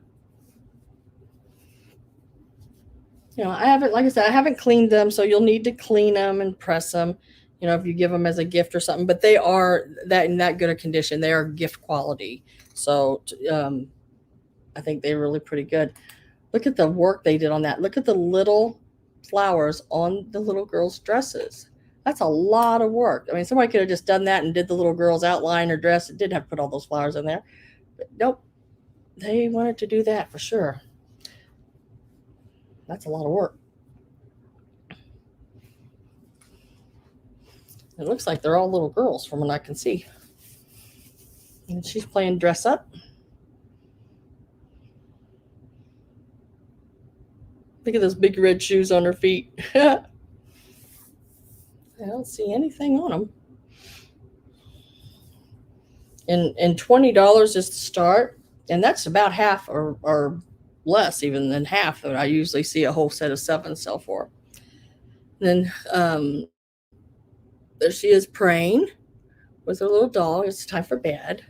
I haven't, like I said, I haven't cleaned them, so you'll need to clean them and press them, if you give them as a gift or something. But they are in that good a condition. They are gift quality. So I think they're really pretty good. Look at the work they did on that. Look at the little flowers on the little girls' dresses. That's a lot of work. I mean, somebody could have just done that and did the little girl's outline or dress. It didn't have to put all those flowers in there. But nope, they wanted to do that for sure. That's a lot of work. It looks like they're all little girls from what I can see. And she's playing dress up. Look at those big red shoes on her feet. I don't see anything on them. And $20 is the start. And that's about half or less even than half that I usually see a whole set of 7 sell for. And then there she is praying with her little doll. It's time for bed.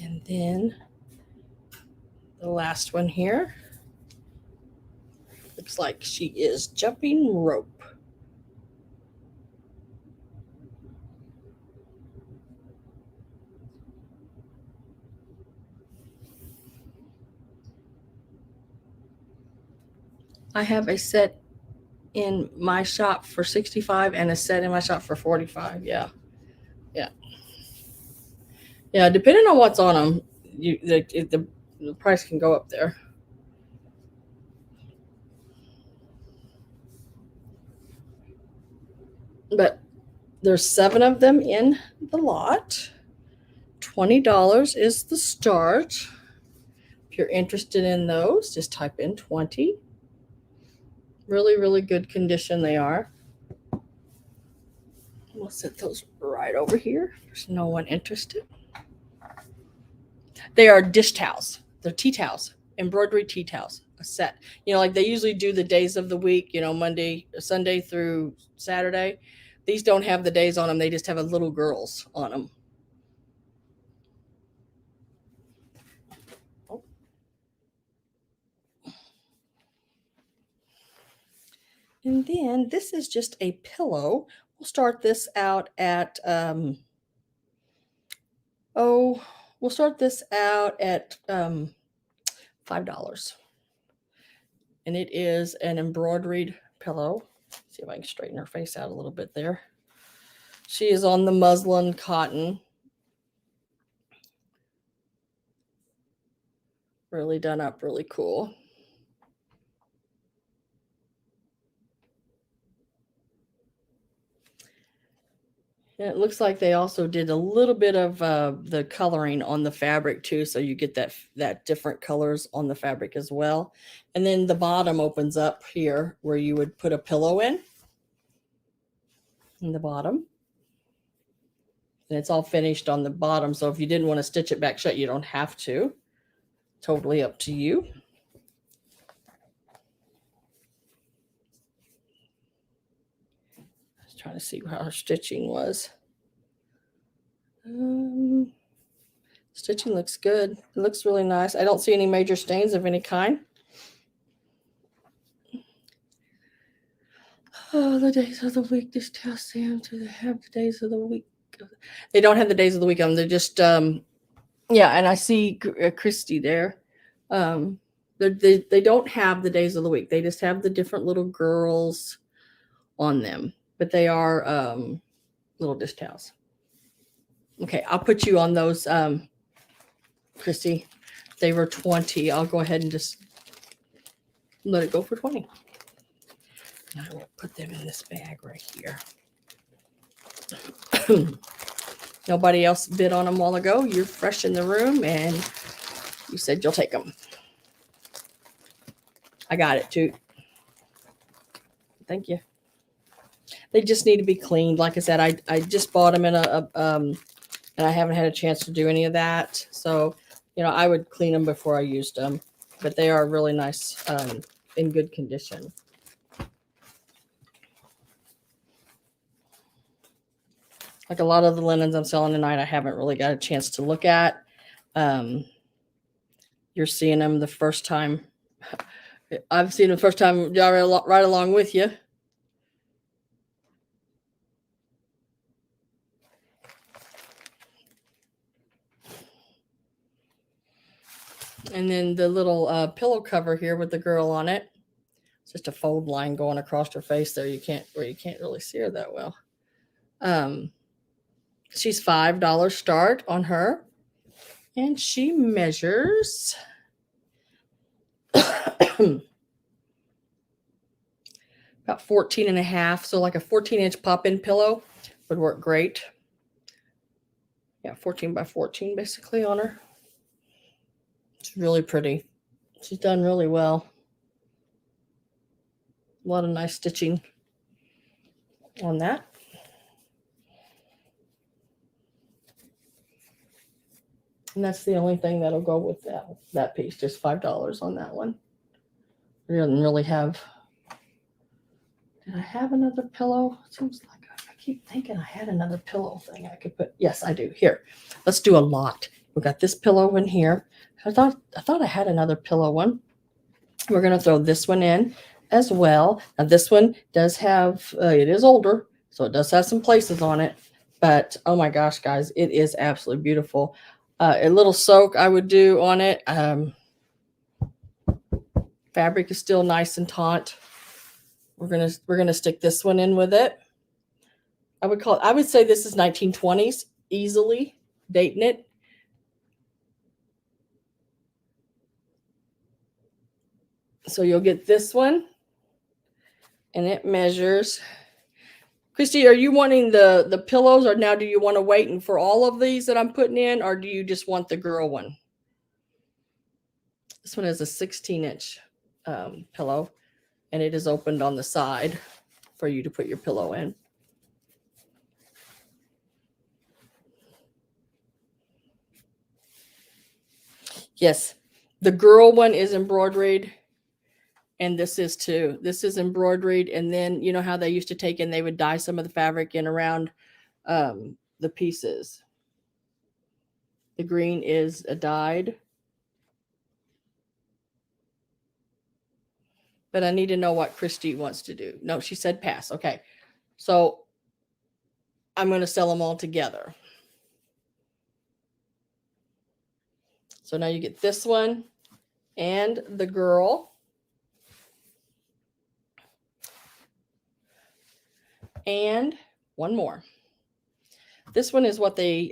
And then the last one here looks like she is jumping rope. I have a set in my shop for $65 and a set in my shop for $45. Yeah. Depending on what's on them, the price can go up there. But there's 7 of them in the lot. $20 is the start. If you're interested in those, just type in 20. Really, really good condition they are. We'll set those right over here. There's no one interested. They are dish towels. They're tea towels, embroidery tea towels, a set. Like they usually do the days of the week, Monday, Sunday through Saturday. These don't have the days on them. They just have a little girls on them. And then this is just a pillow. We'll start this out at, we'll start this out at $5. And it is an embroidered pillow. Let's see if I can straighten her face out a little bit there. She is on the muslin cotton. Really done up, really cool. And it looks like they also did a little bit of the coloring on the fabric too, so you get that different colors on the fabric as well. And then the bottom opens up here where you would put a pillow in the bottom. And it's all finished on the bottom, so if you didn't want to stitch it back shut, you don't have to. Totally up to you. I was trying to see how her stitching was. Stitching looks good. It looks really nice. I don't see any major stains of any kind. Oh, the days of the week. Just tell Sam to have the days of the week. They don't have the days of the week on. They're just, yeah. And I see Christy there. They don't have the days of the week. They just have the different little girls on them, but they are little dish towels. Okay, I'll put you on those, Christy. They were 20. I'll go ahead and just let it go for 20. Now I will put them in this bag right here. Nobody else bid on them a while ago. You're fresh in the room and you said you'll take them. I got it, Toot. Thank you. They just need to be cleaned. Like I said, I just bought them in and I haven't had a chance to do any of that. So, you know, I would clean them before I used them, but they are really nice, in good condition. Like a lot of the linens I'm selling tonight, I haven't really got a chance to look at. You're seeing them the first time. I've seen them the first time right along with you. And then the little pillow cover here with the girl on it. It's just a fold line going across her face there. You can't really see her that well. She's $5 start on her. And she measures about 14 and a half. So like a 14-inch pop-in pillow would work great. Yeah, 14 by 14 basically on her. It's really pretty. She's done really well. A lot of nice stitching on that. And that's the only thing that'll go with that piece, just $5 on that one. It doesn't really have. Did I have another pillow? It seems like I keep thinking I had another pillow thing I could put. Yes, I do. Here, let's do a lot. We got this pillow in here. I thought I had another pillow one. We're going to throw this one in as well. Now this one does have, it is older, so it does have some places on it. But oh my gosh, guys, it is absolutely beautiful. A little soak I would do on it. Fabric is still nice and taut. We're gonna stick this one in with it. I would say this is 1920s, easily dating it. So you'll get this one, and it measures. Christy, are you wanting the pillows, or now do you want to wait and for all of these that I'm putting in, or do you just want the girl one? This one is a 16-inch pillow, and it is opened on the side for you to put your pillow in. Yes, the girl one is embroidered, And this is too. This is embroidered. And then you know how they used to take and they would dye some of the fabric in around the pieces. The green is dyed. But I need to know what Christy wants to do. No, she said pass. Okay. So I'm going to sell them all together. So now you get this one and the girl. And one more. This one is what they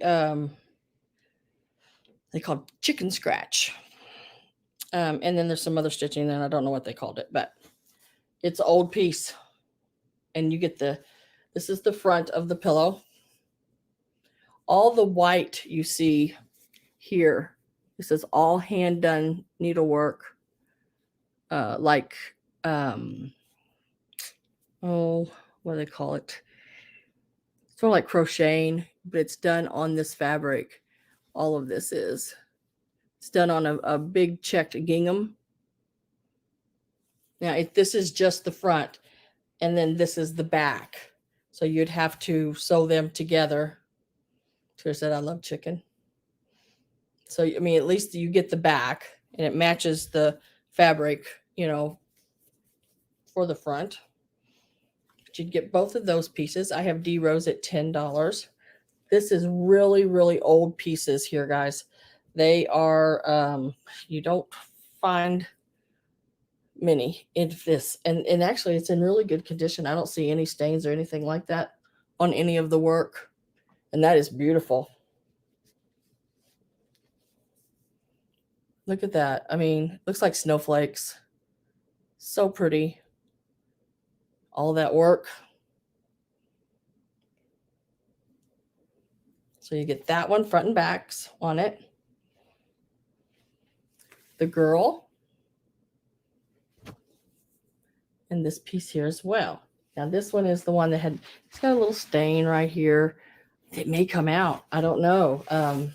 call chicken scratch. And then there's some other stitching, and I don't know what they called it, but it's an old piece. And you get this is the front of the pillow. All the white you see here, this is all hand done needlework. Like, what do they call it? It's sort of like crocheting, but it's done on this fabric. All of this is. It's done on a big checked gingham. Now, this is just the front, and then this is the back. So you'd have to sew them together. Tara said, I love chicken. So, I mean, at least you get the back, and it matches the fabric, you know, for the front. But you'd get both of those pieces. I have D Rose at $10. This is really, really old pieces here, guys. They are, you don't find many in this. And actually, it's in really good condition. I don't see any stains or anything like that on any of the work. And that is beautiful. Look at that. I mean, looks like snowflakes. So pretty. All that work. So you get that one front and backs on it. The girl. And this piece here as well. Now this one is the one that it's got a little stain right here. It may come out. I don't know. I'm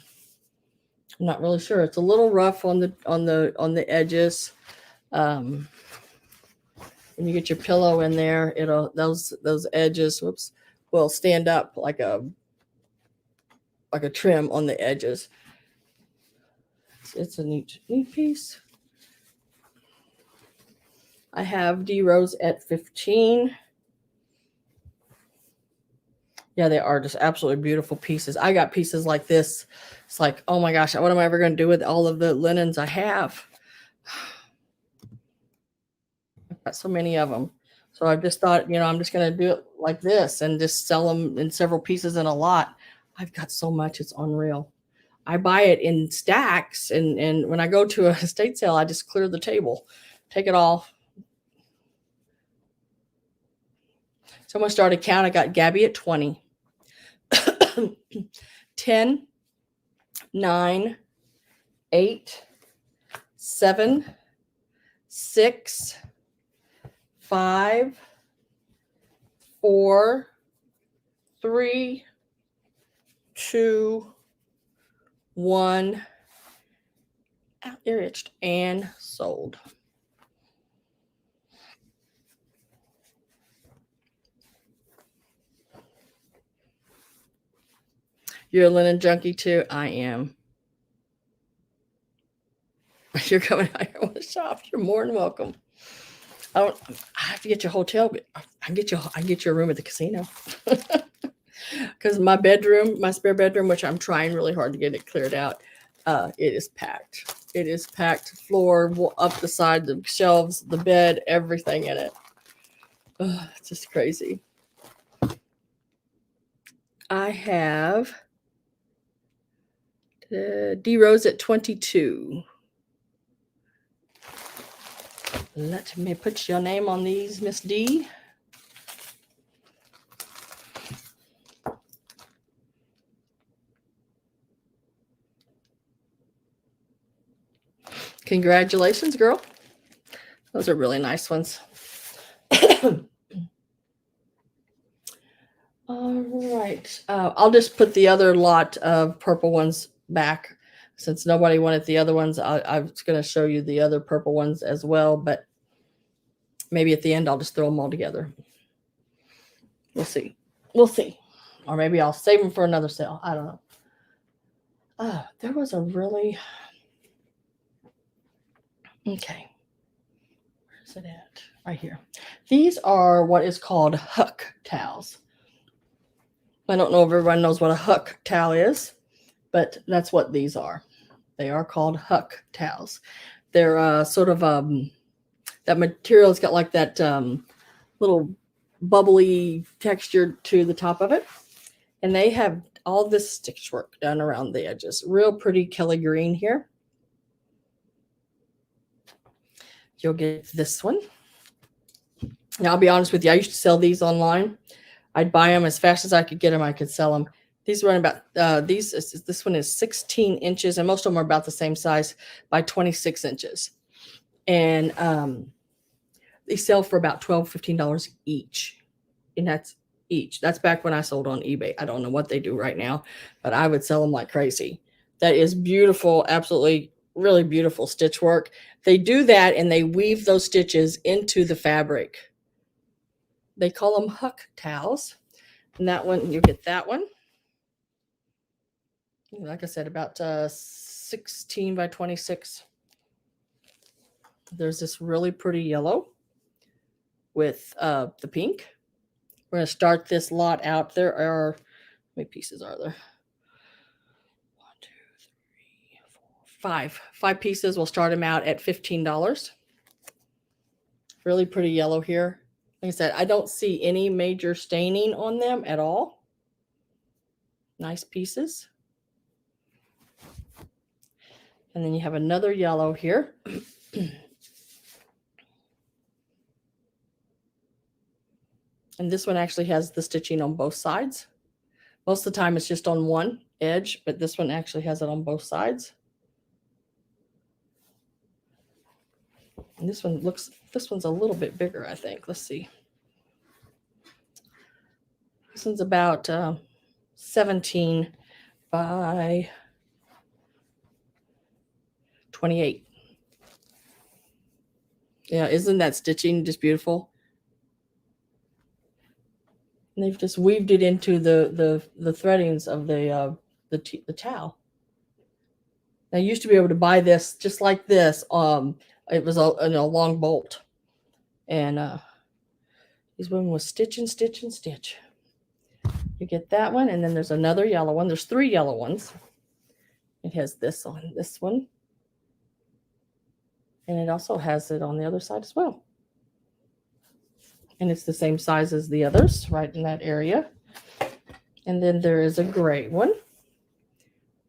not really sure. It's a little rough on the edges. When you get your pillow in there, those edges, will stand up like a trim on the edges. It's a neat piece. I have D Rose at 15. Yeah, they are just absolutely beautiful pieces. I got pieces like this. It's like, oh my gosh, what am I ever going to do with all of the linens I have? I've got so many of them. So I just thought, I'm just going to do it like this and just sell them in several pieces in a lot. I've got so much. It's unreal. I buy it in stacks. And when I go to a estate sale, I just clear the table, take it all. Someone started count. I got Gabby at 20. 10, 9, 8, 7, 6, 5, 4, 3, 2, 1. They're itched and sold. You're a linen junkie too? I am. You're coming out here on the shop. You're more than welcome. I have to get your hotel. I can get your room at the casino. Because my spare bedroom, which I'm trying really hard to get it cleared out, it is packed. It is packed. Floor, up the side, the shelves, the bed, everything in it. It's just crazy. I have D Rose at 22. Let me put your name on these, Miss D. Congratulations, girl. Those are really nice ones. All right. I'll just put the other lot of purple ones back. Since nobody wanted the other ones, I was going to show you the other purple ones as well. But Maybe at the end, I'll just throw them all together. We'll see. We'll see. Or maybe I'll save them for another sale. I don't know. There was a really... Okay. Where's it at? Right here. These are what is called Huck towels. I don't know if everyone knows what a Huck towel is, but that's what these are. They are called Huck towels. They're sort of that material's got like that little bubbly texture to the top of it, and they have all this stitchwork done around the edges. Real pretty Kelly green here. You'll get this one. Now, I'll be honest with you. I used to sell these online. I'd buy them as fast as I could get them. I could sell them. These run about this one is 16 inches, and most of them are about the same size by 26 inches. And they sell for about $12, $15 each. And that's each. That's back when I sold on eBay. I don't know what they do right now, but I would sell them like crazy. That is beautiful, absolutely, really beautiful stitch work. They do that and they weave those stitches into the fabric. They call them Huck towels. And that one, you get that one. Like I said, about 16 by 26. There's this really pretty yellow with the pink. We're going to start this lot out. There are, how many pieces are there? 1, 2, 3, 4, 5. 5 pieces. We'll start them out at $15. Really pretty yellow here. Like I said, I don't see any major staining on them at all. Nice pieces. And then you have another yellow here. And this one actually has the stitching on both sides. Most of the time it's just on one edge, but this one actually has it on both sides. And this one's a little bit bigger, I think. Let's see. This one's about 17 by 28. Yeah, isn't that stitching just beautiful? And they've just weaved it into the threadings of the towel. Now, I used to be able to buy this just like this. It was a long bolt, and these women was stitch and stitch and stitch. You get that one, and then there's another yellow one. There's 3 yellow ones. It has this on this one, and it also has it on the other side as well. And it's the same size as the others, right in that area. And then there is a gray one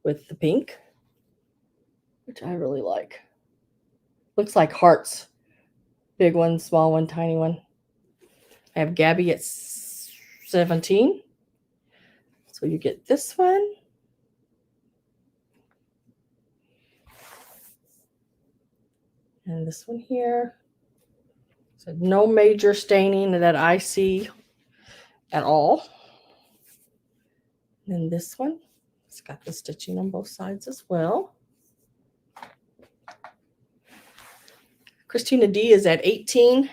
with the pink, which I really like. Looks like hearts. Big one, small one, tiny one. I have Gabby at 17. So you get this one. And this one here. So no major staining that I see at all. And then this one, it's got the stitching on both sides as well. Christina D is at 18.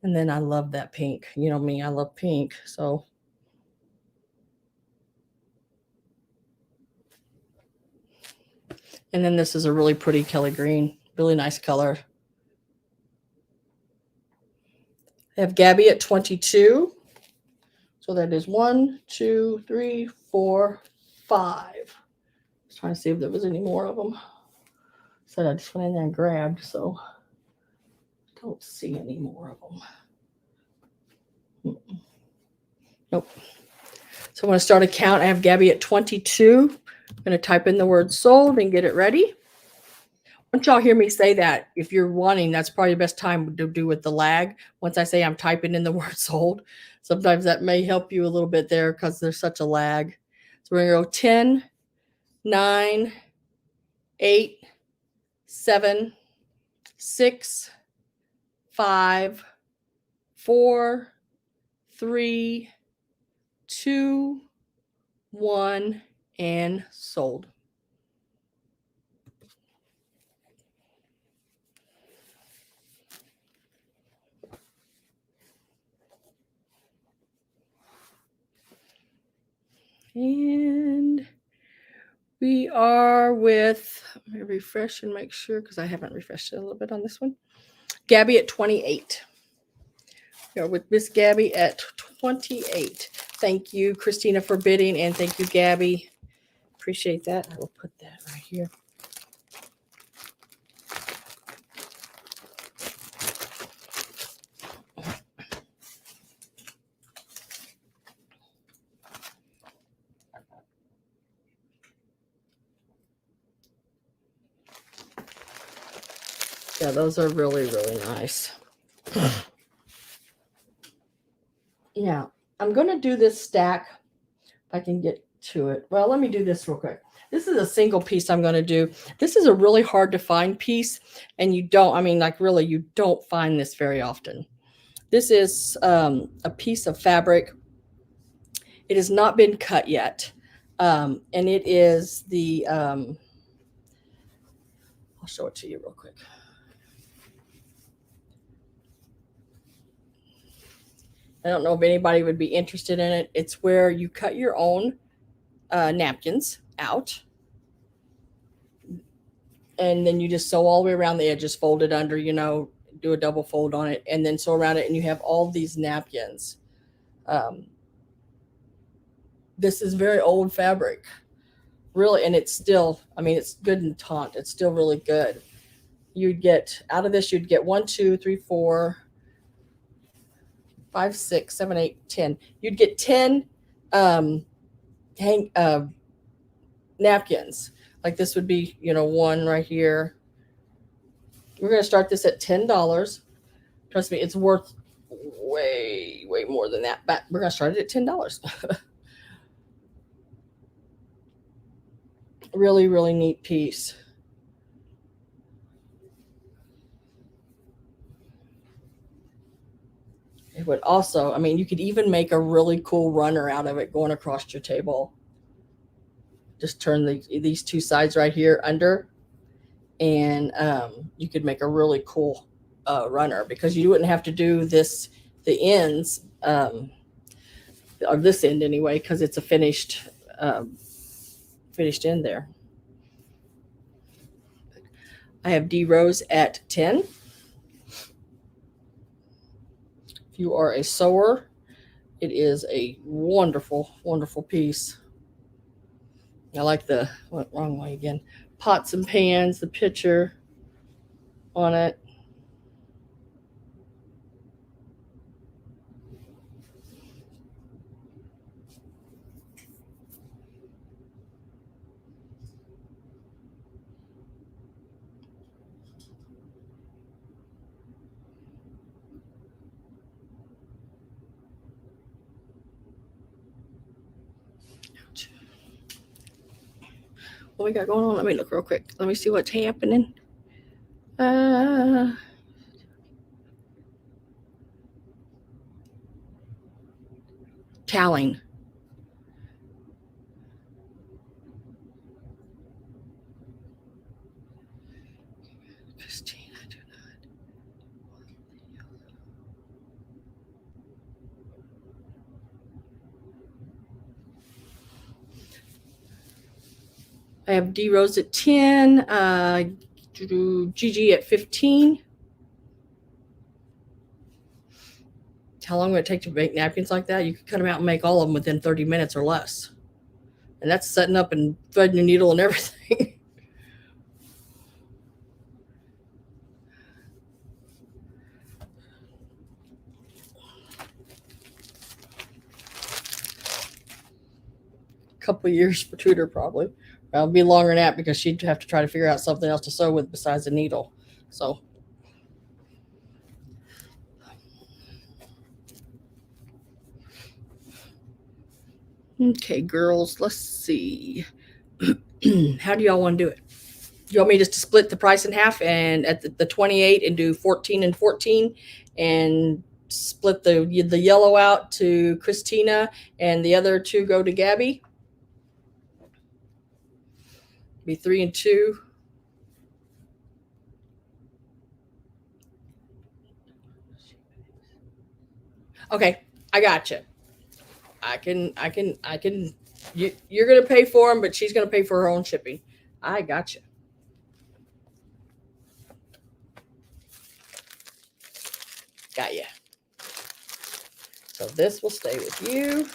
And then I love that pink. You know me, I love pink. So and then this is a really pretty Kelly green, really nice color. I have Gabby at 22. So that is 1, 2, 3, 4, 5. I was trying to see if there was any more of them. Said I just went in there and grabbed, so I don't see any more of them. Nope. So I'm going to start a count. I have Gabby at 22. I'm going to type in the word sold and get it ready. Once y'all hear me say that, if you're wanting, that's probably the best time to do with the lag. Once I say I'm typing in the word sold, sometimes that may help you a little bit there because there's such a lag. So we're going to go 10, 9, 8, 7, 6, 5, 4, 3, 2, 1, and sold. And we are with, let me refresh and make sure because I haven't refreshed it a little bit on this one. Gabby at 28. We are with Miss Gabby at 28. Thank you, Christina, for bidding, and thank you, Gabby. Appreciate that. I will put that right here. Yeah, those are really, really nice. Yeah, I'm going to do this stack if I can get to it. Well, let me do this real quick. This is a single piece I'm going to do. This is a really hard to find piece, and you don't, I mean, like really, you don't find this very often. This is a piece of fabric. It has not been cut yet, and it is the, I'll show it to you real quick. I don't know if anybody would be interested in it. It's where you cut your own napkins out, and then you just sew all the way around the edges, fold it under, do a double fold on it, and then sew around it, and you have all these napkins. This is very old fabric, really, and it's still, I mean, it's good and taut. It's still really good. You'd get out of this, you'd get 1, 2, 3, 4, 5, 6, 7, 8, 10. You'd get 10 napkins. Like this would be, one right here. We're going to start this at $10. Trust me, it's worth way, way more than that. But we're going to start it at $10. Really, really neat piece. It would also, I mean, you could even make a really cool runner out of it going across your table. Just turn these two sides right here under, and you could make a really cool runner, because you wouldn't have to do the ends, or this end anyway, because it's a finished end there. I have D Rose at 10. If you are a sewer, it is a wonderful, wonderful piece. I like wrong way again, pots and pans, the picture on it. What we got going on? Let me look real quick. Let me see what's happening. Toweling. Christine, I do not. I have D Rose at 10. Gigi at 15. How long would it take to make napkins like that? You could cut them out and make all of them within 30 minutes or less. And that's setting up and threading your needle and everything. Couple of years for Tudor, probably. Well, it'd be longer than that, because she'd have to try to figure out something else to sew with besides a needle. So, okay, girls, let's see. How do y'all want to do it? You want me just to split the price in half, and at the 28 and do 14 and 14, and split the yellow out to Christina and the other two go to Gabby? Be 3 and 2. Okay, I got you. I can You're going to pay for them, but she's going to pay for her own shipping. I got you. Got you. So this will stay with you.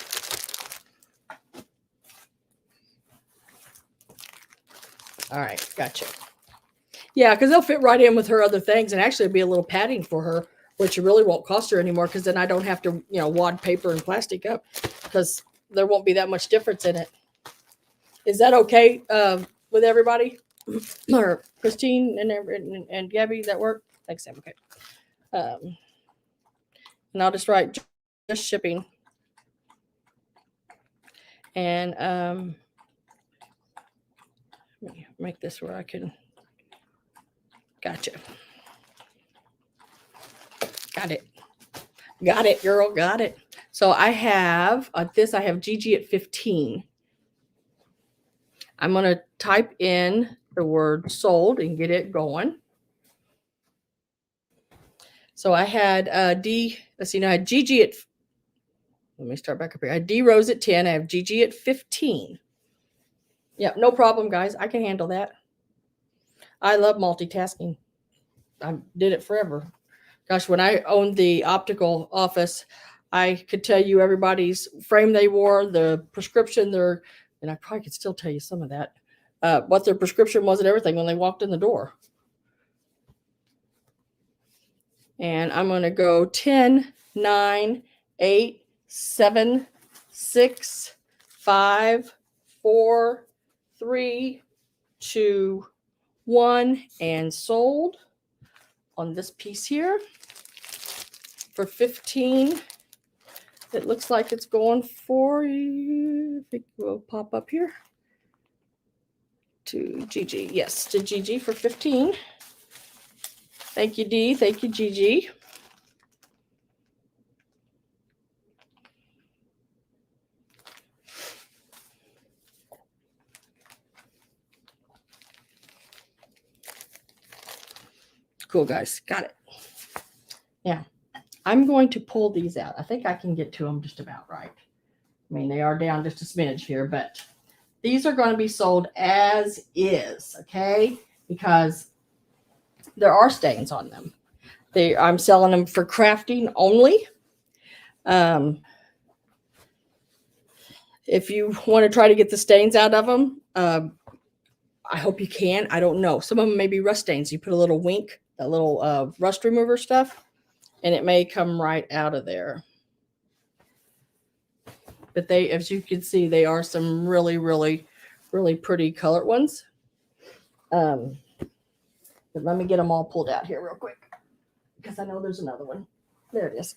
All right, gotcha. Yeah, because they'll fit right in with her other things, and actually it'll be a little padding for her, which really won't cost her anymore, because then I don't have to, wad paper and plastic up, because there won't be that much difference in it. Is that okay with everybody? Or Christine and Gabby, that work? Thanks, Sam. Okay. And I'll just write just shipping. And let me make this where I can. Gotcha. Got it. Got it, girl. Got it. So I have this. I have Gigi at 15. I'm going to type in the word sold and get it going. So I had let's see, now I had Gigi at, let me start back up here. I had D Rose at 10. I have Gigi at 15. Yeah, no problem, guys. I can handle that. I love multitasking. I did it forever. Gosh, when I owned the optical office, I could tell you everybody's frame they wore, the prescription, and I probably could still tell you some of that, what their prescription was and everything when they walked in the door. And I'm going to go 10, 9, 8, 7, 6, 5, 4, 3, 2, 1, and sold on this piece here for 15. It looks like it's going for you. I think we'll pop up here to Gigi. Yes, to Gigi for 15. Thank you, Dee. Thank you, Gigi. Cool, guys. Got it. Now, I'm going to pull these out. I think I can get to them just about right. I mean, they are down just a smidge here, but these are going to be sold as is, okay? Because there are stains on them. I'm selling them for crafting only. If you want to try to get the stains out of them, I hope you can. I don't know. Some of them may be rust stains. You put a little wink, that little rust remover stuff, and it may come right out of there. But they, as you can see, they are some really, really, really pretty colored ones. But let me get them all pulled out here real quick, because I know there's another one. There it is.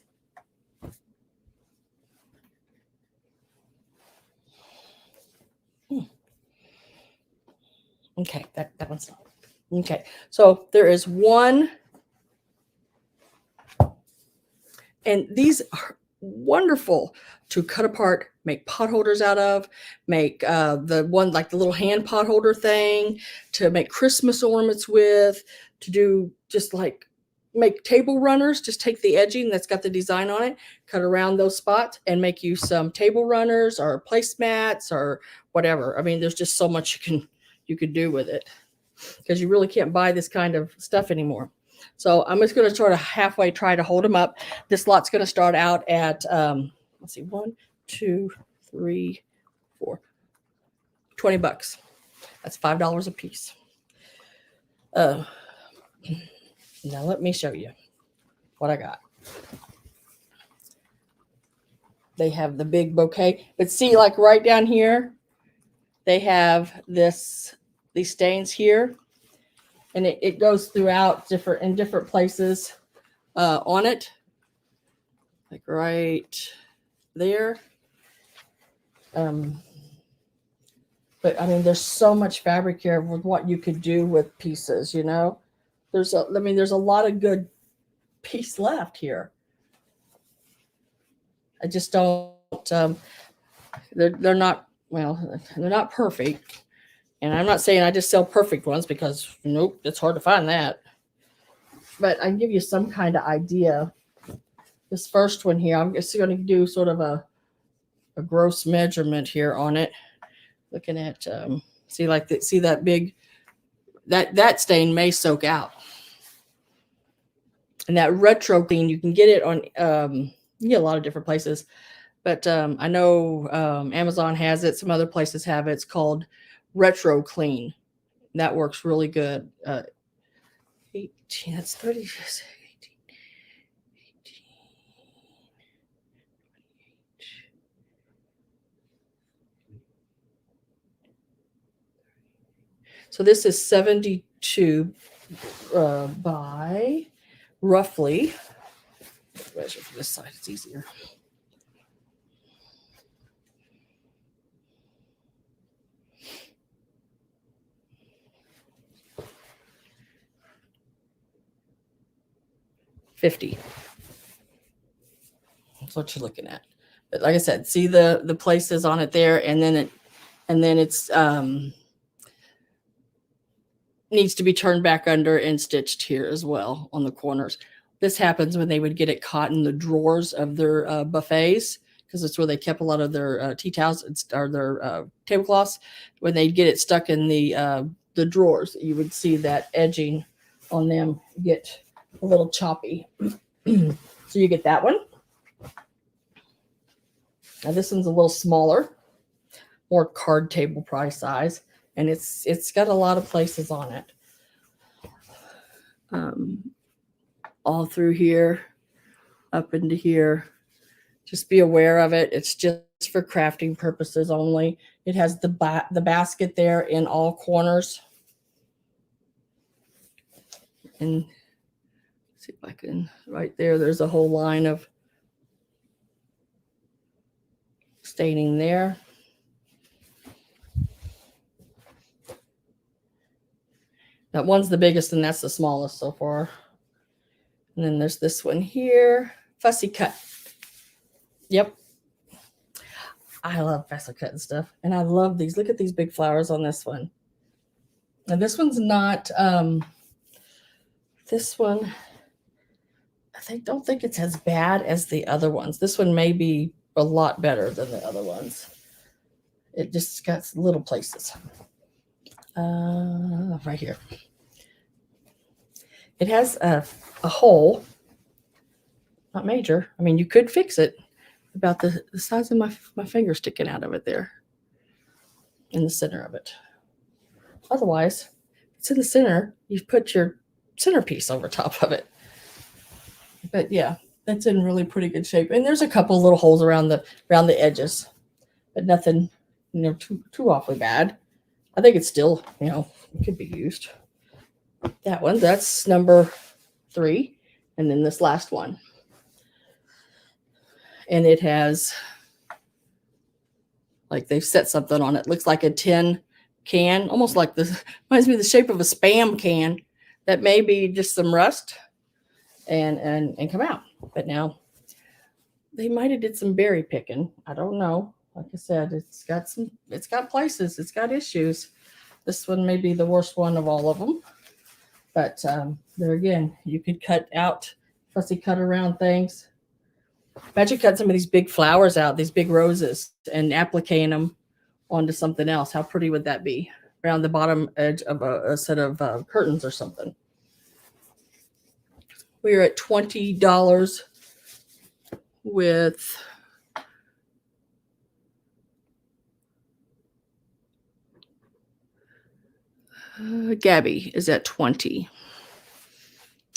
Okay, that one's not. Okay, so there is one. And these are wonderful to cut apart, make pot holders out of, make the one like the little hand pot holder thing, to make Christmas ornaments with, to do just like make table runners. Just take the edging that's got the design on it, cut around those spots, and make you some table runners or placemats or whatever. I mean, there's just so much you could do with it, because you really can't buy this kind of stuff anymore. So I'm just going to sort of halfway try to hold them up. This lot's going to start out at, let's see, 1, 2, 3, 4, $20. That's $5 a piece. Now let me show you what I got. They have the big bouquet, but see, like right down here, they have these stains here. And it goes throughout in different places on it, like right there. But I mean, there's so much fabric here with what you could do with pieces. There's a lot of good piece left here. I just don't. They're not, well, they're not perfect. And I'm not saying I just sell perfect ones, because nope, it's hard to find that. But I can give you some kind of idea. This first one here, I'm just going to do sort of a a gross measurement here on it. Looking at see that big that stain may soak out. And that retro clean, you can get it on you get a lot of different places, but I know Amazon has it. Some other places have it. It's called Retro Clean. That works really good. 18, that's 30. 18, 18. So this is 72 by roughly, measure for this side, it's easier. $50. That's what you're looking at. But like I said, see the places on it there, and then it's needs to be turned back under and stitched here as well on the corners. This happens when they would get it caught in the drawers of their buffets, because it's where they kept a lot of their tea towels or their tablecloths. When they'd get it stuck in the drawers, you would see that edging on them get a little choppy. So you get that one. Now this one's a little smaller, more card table price size, and it's got a lot of places on it. All through here, up into here. Just be aware of it. It's just for crafting purposes only. It has the basket there in all corners. And see if I can, right there, there's a whole line of staining there. That one's the biggest, and that's the smallest so far. And then there's this one here, fussy cut. Yep. I love fussy cut and stuff. And I love these. Look at these big flowers on this one. And this one's not, this one, don't think it's as bad as the other ones. This one may be a lot better than the other ones. It just got little places. Right here. It has a hole, not major. I mean, you could fix it about the size of my finger sticking out of it there in the center of it. Otherwise, it's in the center. You put your centerpiece over top of it. But yeah, that's in really pretty good shape. And there's a couple little holes around the edges, but nothing, too awfully bad. I think it's still, it could be used. That one, that's number 3. And then this last one. And it has, like they've set something on it. Looks like a tin can, almost like this, reminds me of the shape of a Spam can. That may be just some rust and come out. But now they might have did some berry picking. I don't know. Like I said, it's got places, it's got issues. This one may be the worst one of all of them. But there again, you could cut out, fussy cut around things. Imagine cutting some of these big flowers out, these big roses, and applicating them onto something else. How pretty would that be? Around the bottom edge of a set of curtains or something. We're at $20 with Gabby is at 20.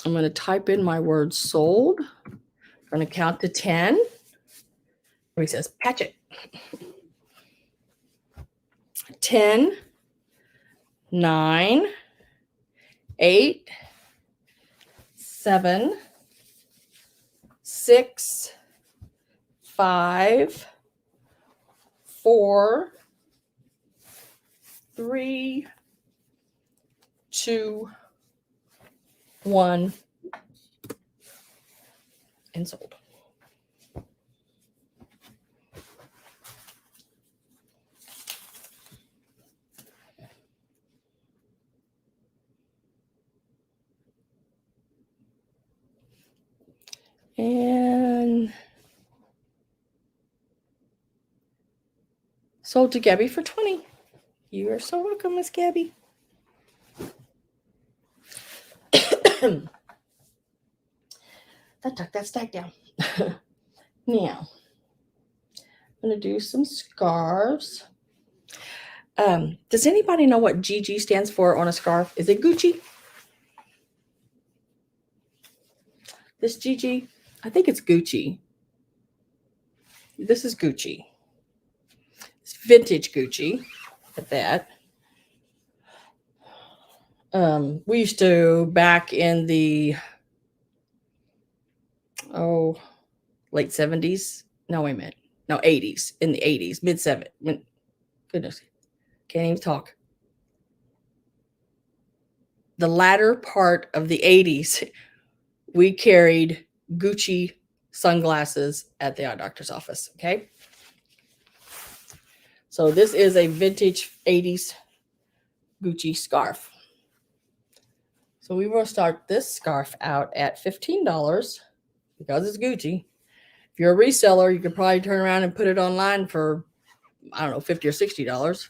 I'm going to type in my word sold. I'm going to count to 10. He says, patch it. 10, 9, 8, 7, 6, 5, 4, 3, 2, 1, and sold. And Sold to Gabby for 20. You are so welcome, Miss Gabby. That tuck that stack down. Now, I'm going to do some scarves. Does anybody know what GG stands for on a scarf? Is it Gucci? This GG? I think it's Gucci. This is Gucci. It's vintage Gucci. Look at that. We used to, back in the late 70s. No, wait a minute. No, 80s. In the 80s, mid 70s. Goodness, can't even talk. The latter part of the 80s, we carried Gucci sunglasses at the eye doctor's office. Okay. So this is a vintage 80s Gucci scarf. So we will start this scarf out at $15 because it's Gucci. If you're a reseller, you could probably turn around and put it online for, I don't know, $50 or $60.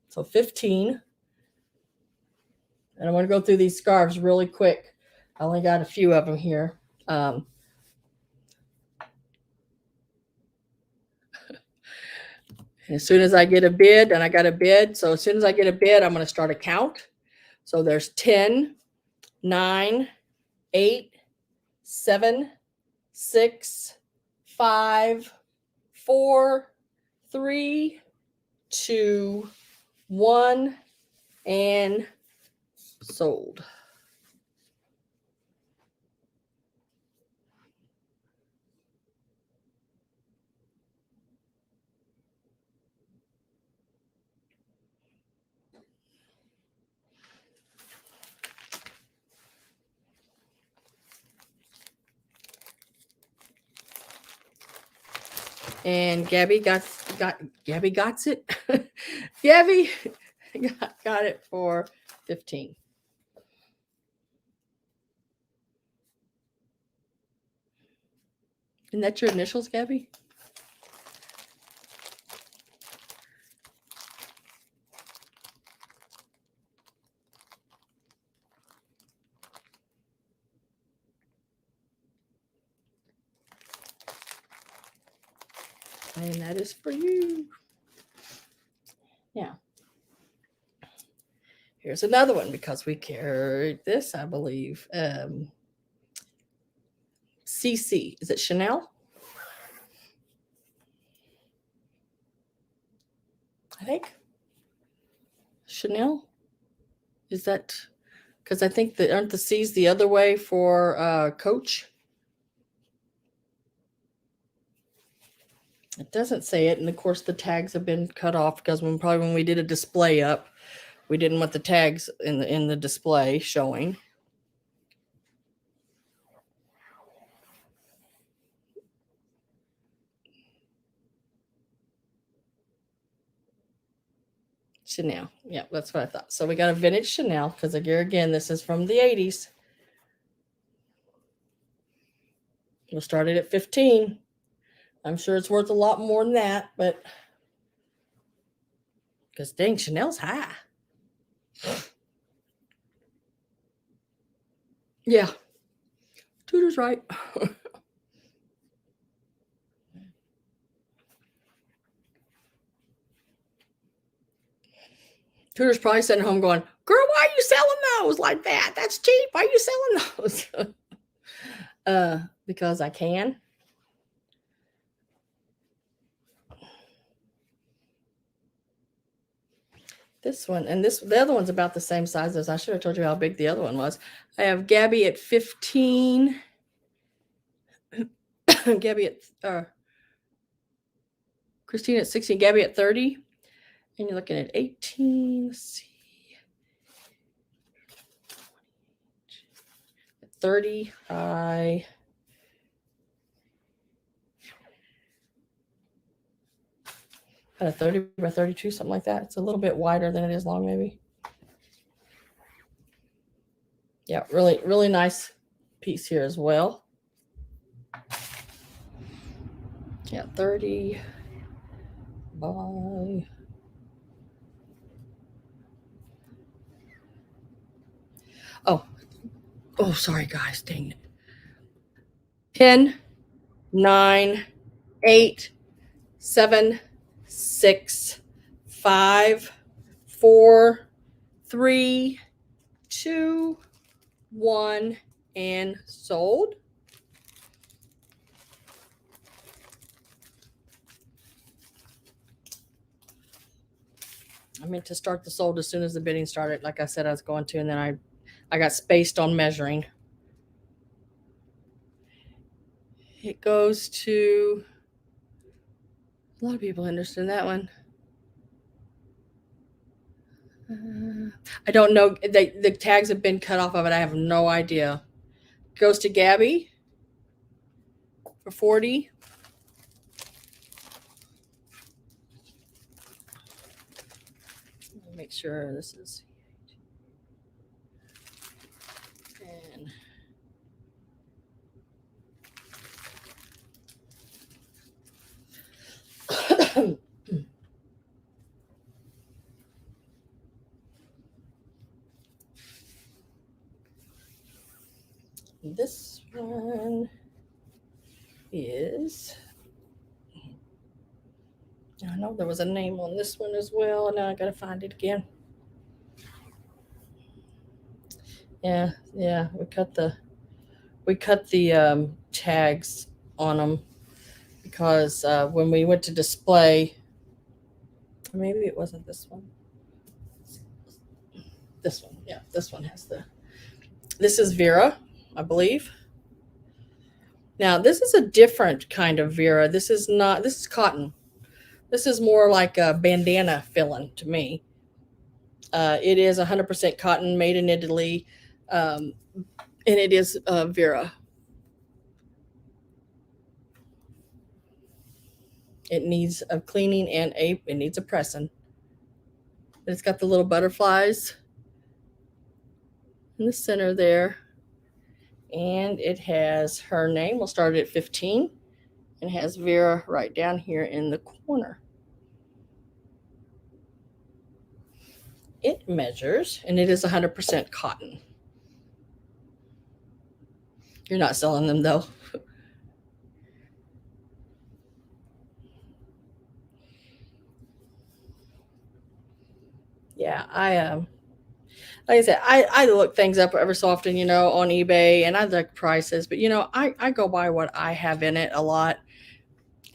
So 15. And I'm going to go through these scarves really quick. I only got a few of them here. And as soon as I get a bid, and I got a bid, so as soon as I get a bid, I'm going to start a count. So there's 10, 9, 8, 7, 6, 5, 4, 3, 2, 1, and sold. And Gabby got Gabby got it. Gabby got it for 15. Isn't that your initials, Gabby? And that is for you. Now, here's another one because we carried this, I believe. CC. Is it Chanel? I think. Chanel? Is that because I think that aren't the C's the other way for Coach? It doesn't say it, and of course the tags have been cut off because when we did a display up, we didn't want the tags in the display showing. Chanel. Yeah, that's what I thought. So we got a vintage Chanel because again, this is from the 80s. We'll start it at 15. I'm sure it's worth a lot more than that, but because dang, Chanel's high. Yeah. Tudor's right. Tudor's probably sitting home going, girl, why are you selling those like that? That's cheap. Why are you selling those? Because I can. This one and the other one's about the same size as I should have told you how big the other one was. I have Gabby at 15. Gabby at Christine at 16, Gabby at 30. And you're looking at 18. Let's see. 30. I had a 30 by 32, something like that. It's a little bit wider than it is long, maybe. Yeah, really, really nice piece here as well. Yeah, 30 Bye. Oh, sorry, guys. Dang it. 10, 9, 8, 7, 6, 5, 4, 3, 2, 1, and sold. I meant to start the sold as soon as the bidding started, like I said I was going to, and then I got spaced on measuring. It goes to a lot of people interested in that one. I don't know. The tags have been cut off of it. I have no idea. It goes to Gabby for 40. Make sure this is. And this one is, I know there was a name on this one as well. Now I gotta find it again. Yeah, we cut the tags on them because when we went to display, maybe it wasn't this one. This one, yeah, this one has this is Vera, I believe. Now this is a different kind of Vera. This is cotton. This is more like a bandana filling to me. It is 100% cotton, made in Italy, and it is Vera. It needs a cleaning and it needs a pressing. It's got the little butterflies in the center there, and it has her name. We'll start at 15, and has Vera right down here in the corner. It measures, and it is 100% cotton. You're not selling them though. Yeah, like I said, I look things up every so often, on eBay, and I look prices, but I go by what I have in it a lot.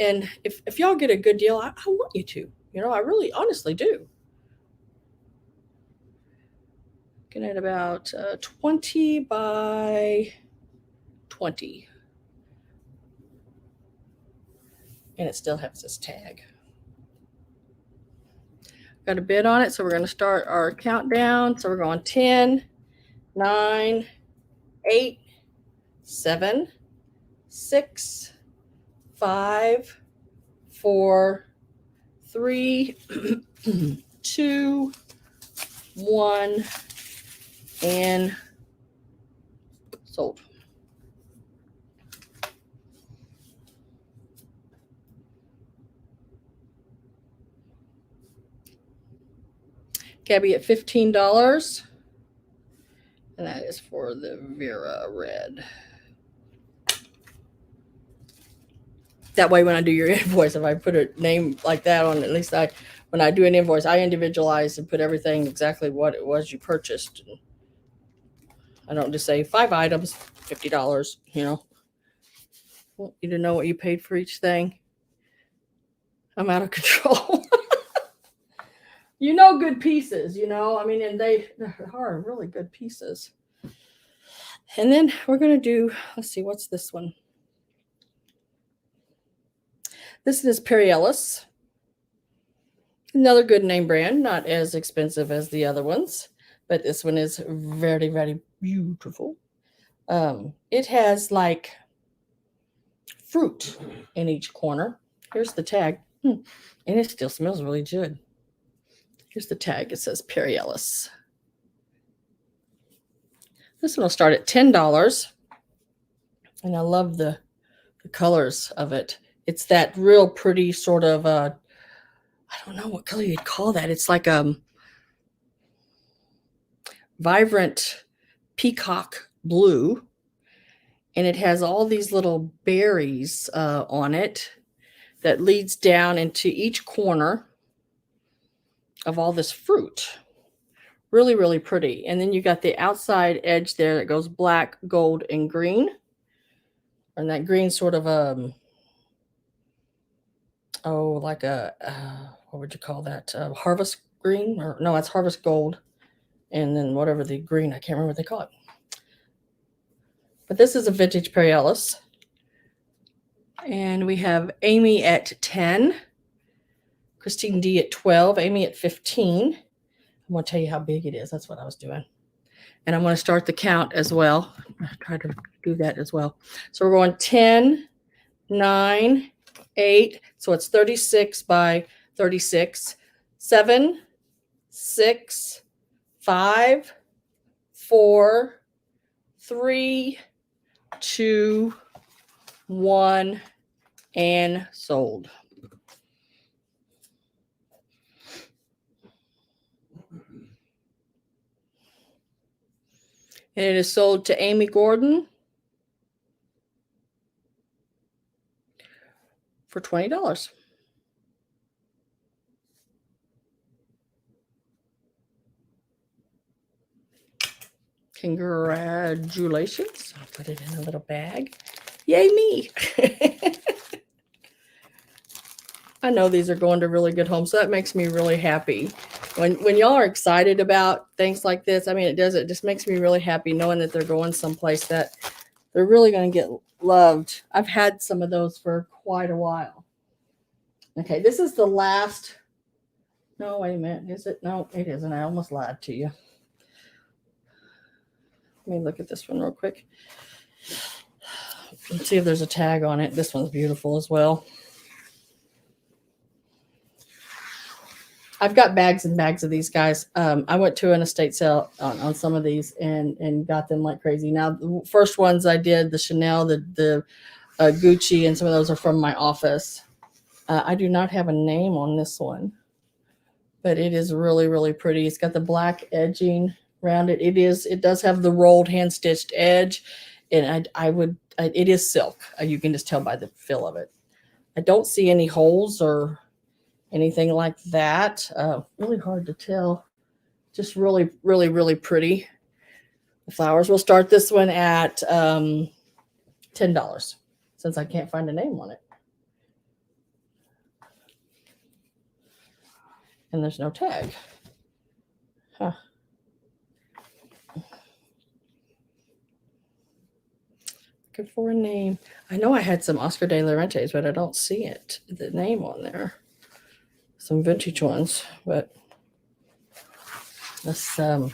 And if y'all get a good deal, I want you to, I really honestly do. Looking at about 20 by 20. And it still has this tag. Got a bid on it, so we're going to start our countdown. So we're going 10, 9, 8, 7, 6, 5, 4, 3, 2, 1, and sold. Gabby at $15. And that is for the Vera Red. That way when I do your invoice, if I put a name like that on, at least when I do an invoice, I individualize and put everything exactly what it was you purchased. I don't just say 5 items, $50, I want you to know what you paid for each thing. I'm out of control. Good pieces, and they are really good pieces. And then we're going to do, let's see, what's this one? This is Periellis. Another good name brand, not as expensive as the other ones, but this one is very, very beautiful. It has like fruit in each corner. Here's the tag. And it still smells really good. Here's the tag. It says Periellis. This one will start at $10. And I love the colors of it. It's that real pretty sort of I don't know what color you'd call that. It's like vibrant peacock blue, and it has all these little berries on it that leads down into each corner of all this fruit. Really, really pretty. And then you got the outside edge there that goes black, gold, and green. And that green sort of like a what would you call that? Harvest green, or no, it's harvest gold. And then whatever the green, I can't remember what they call it. But this is a vintage Perry Ellis. And we have Amy at 10, Christine D at 12, Amy at 15. I'm going to tell you how big it is. That's what I was doing. And I'm going to start the count as well. I'll try to do that as well. So we're going 10, 9, 8. So it's 36 by 36. 7, 6, 5, 4, 3, 2, 1, and sold. And it is sold to Amy Gordon for $20. Congratulations. I'll put it in a little bag. Yay me. I know these are going to really good homes, so that makes me really happy. When y'all are excited about things like this, I mean, it just makes me really happy knowing that they're going someplace that they're really going to get loved. I've had some of those for quite a while. Okay, this is the last. No, wait a minute. Is it? No, it isn't. I almost lied to you. Let me look at this one real quick. Let's see if there's a tag on it. This one's beautiful as well. I've got bags and bags of these guys. I went to an estate sale on some of these and got them like crazy. Now, the first ones I did, the Chanel, the Gucci, and some of those are from my office. I do not have a name on this one, but it is really, really pretty. It's got the black edging around it. It does have the rolled hand-stitched edge, and it is silk. You can just tell by the feel of it. I don't see any holes or anything like that. Really hard to tell. Just really, really, really pretty. The flowers. We'll start this one at $10 since I can't find a name on it. And there's no tag. Huh. Looking for a name. I know I had some Oscar de la Renta's, but I don't see it. The name on there. Some vintage ones, but let's got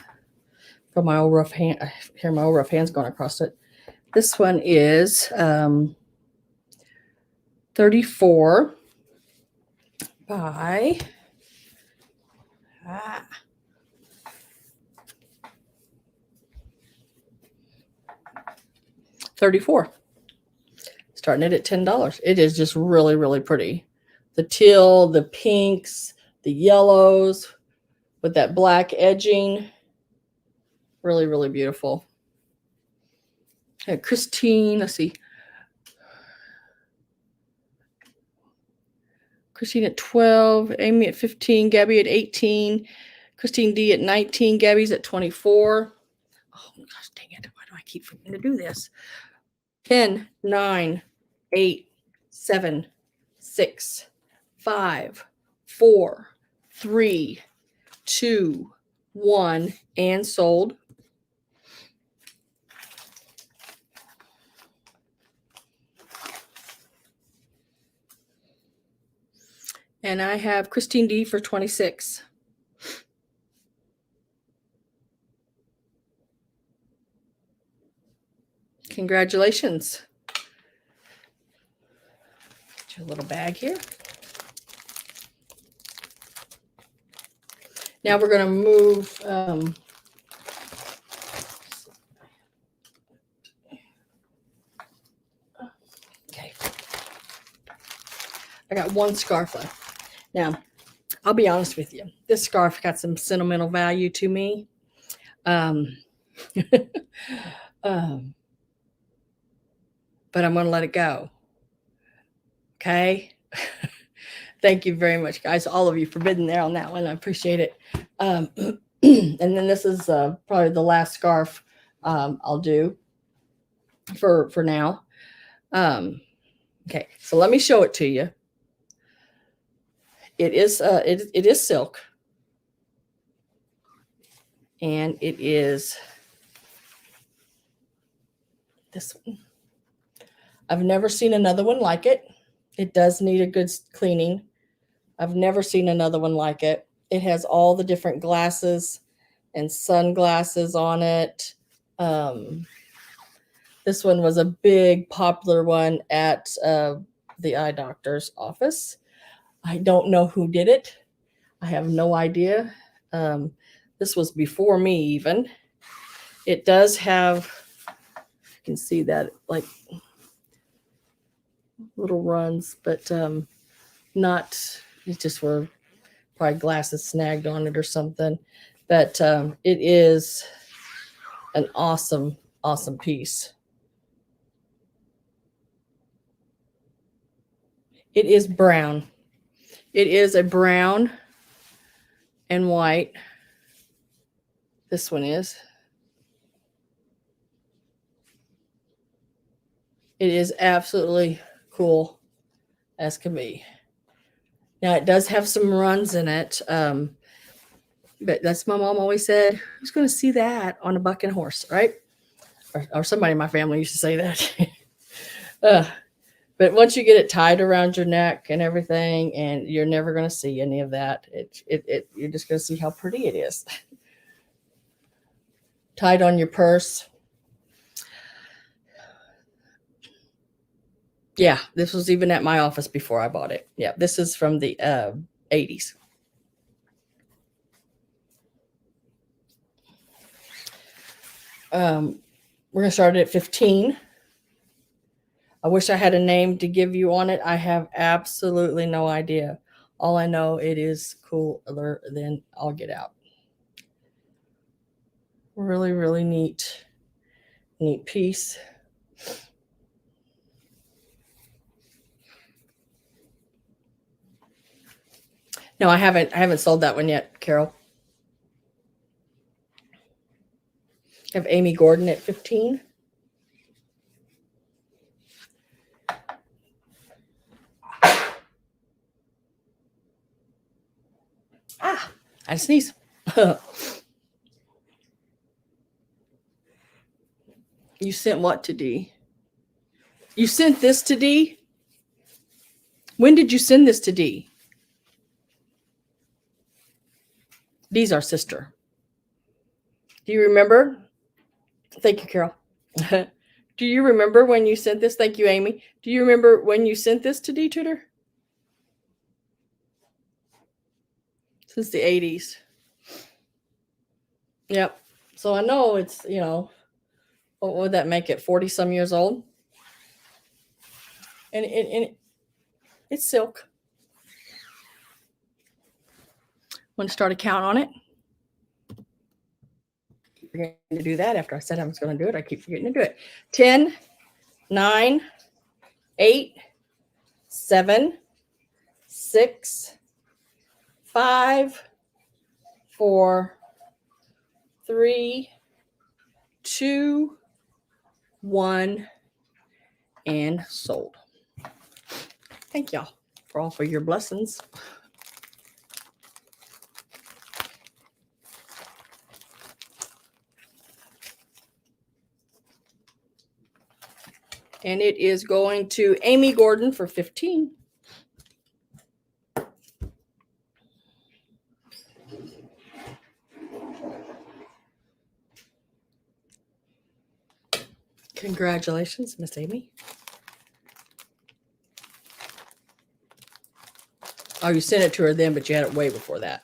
my old rough hand here. My old rough hand's going across it. This one is 34 by 34. Starting it at $10. It is just really, really pretty. The teal, the pinks, the yellows with that black edging. Really, really beautiful. Christine, let's see. Christine at 12, Amy at 15, Gabby at 18, Christine D at 19, Gabby's at 24. Oh, gosh, dang it. Why do I keep forgetting to do this? 10, 9, 8, 7, 6, 5, 4, 3, 2, 1, and sold. And I have Christine D for 26. Congratulations. Get your little bag here. Now we're going to move okay. I got one scarf left. Now, I'll be honest with you. This scarf got some sentimental value to me. Um, um, but I'm going to let it go. Okay. Thank you very much, guys. All of you for bidding there on that one. I appreciate it. And then this is probably the last scarf I'll do for now. Okay, so let me show it to you. It is it is silk, and it is this one. I've never seen another one like it. It does need a good cleaning. I've never seen another one like it. It has all the different glasses and sunglasses on it. This one was a big popular one at the eye doctor's office. I don't know who did it. I have no idea. This was before me even. It does have, you can see that, like little runs, but not, it just were probably glasses snagged on it or something. But it is an awesome, awesome piece. It is brown. It is a brown and white. This one is. It is absolutely cool as can be. Now it does have some runs in it. But that's my mom always said, who's going to see that on a bucking horse, right? Or somebody in my family used to say that. But once you get it tied around your neck and everything, and you're never going to see any of that. You're just going to see how pretty it is. Tied on your purse. Yeah, this was even at my office before I bought it. Yeah, this is from the 80s. We're going to start it at 15. I wish I had a name to give you on it. I have absolutely no idea. All I know, it is cooler than I'll get out. Really, really neat piece. No, I haven't sold that one yet, Carol. I have Amy Gordon at 15. Ah, I sneeze. You sent what to D? You sent this to D? When did you send this to D? D's our sister. Do you remember? Thank you, Carol. Do you remember when you sent this? Thank you, Amy. Do you remember when you sent this to D Tutor? Since the 80s. Yep. So I know it's, what would that make it? 40 some years old. And it's silk. Want to start a count on it? I'm going to do that after I said I was going to do it. I keep forgetting to do it. 10, 9, 8, 7, 6, 5, 4, 3, 2, 1, and sold. Thank y'all for your blessings. And it is going to Amy Gordon for 15. Congratulations, Miss Amy. Oh, you sent it to her then, but you had it way before that.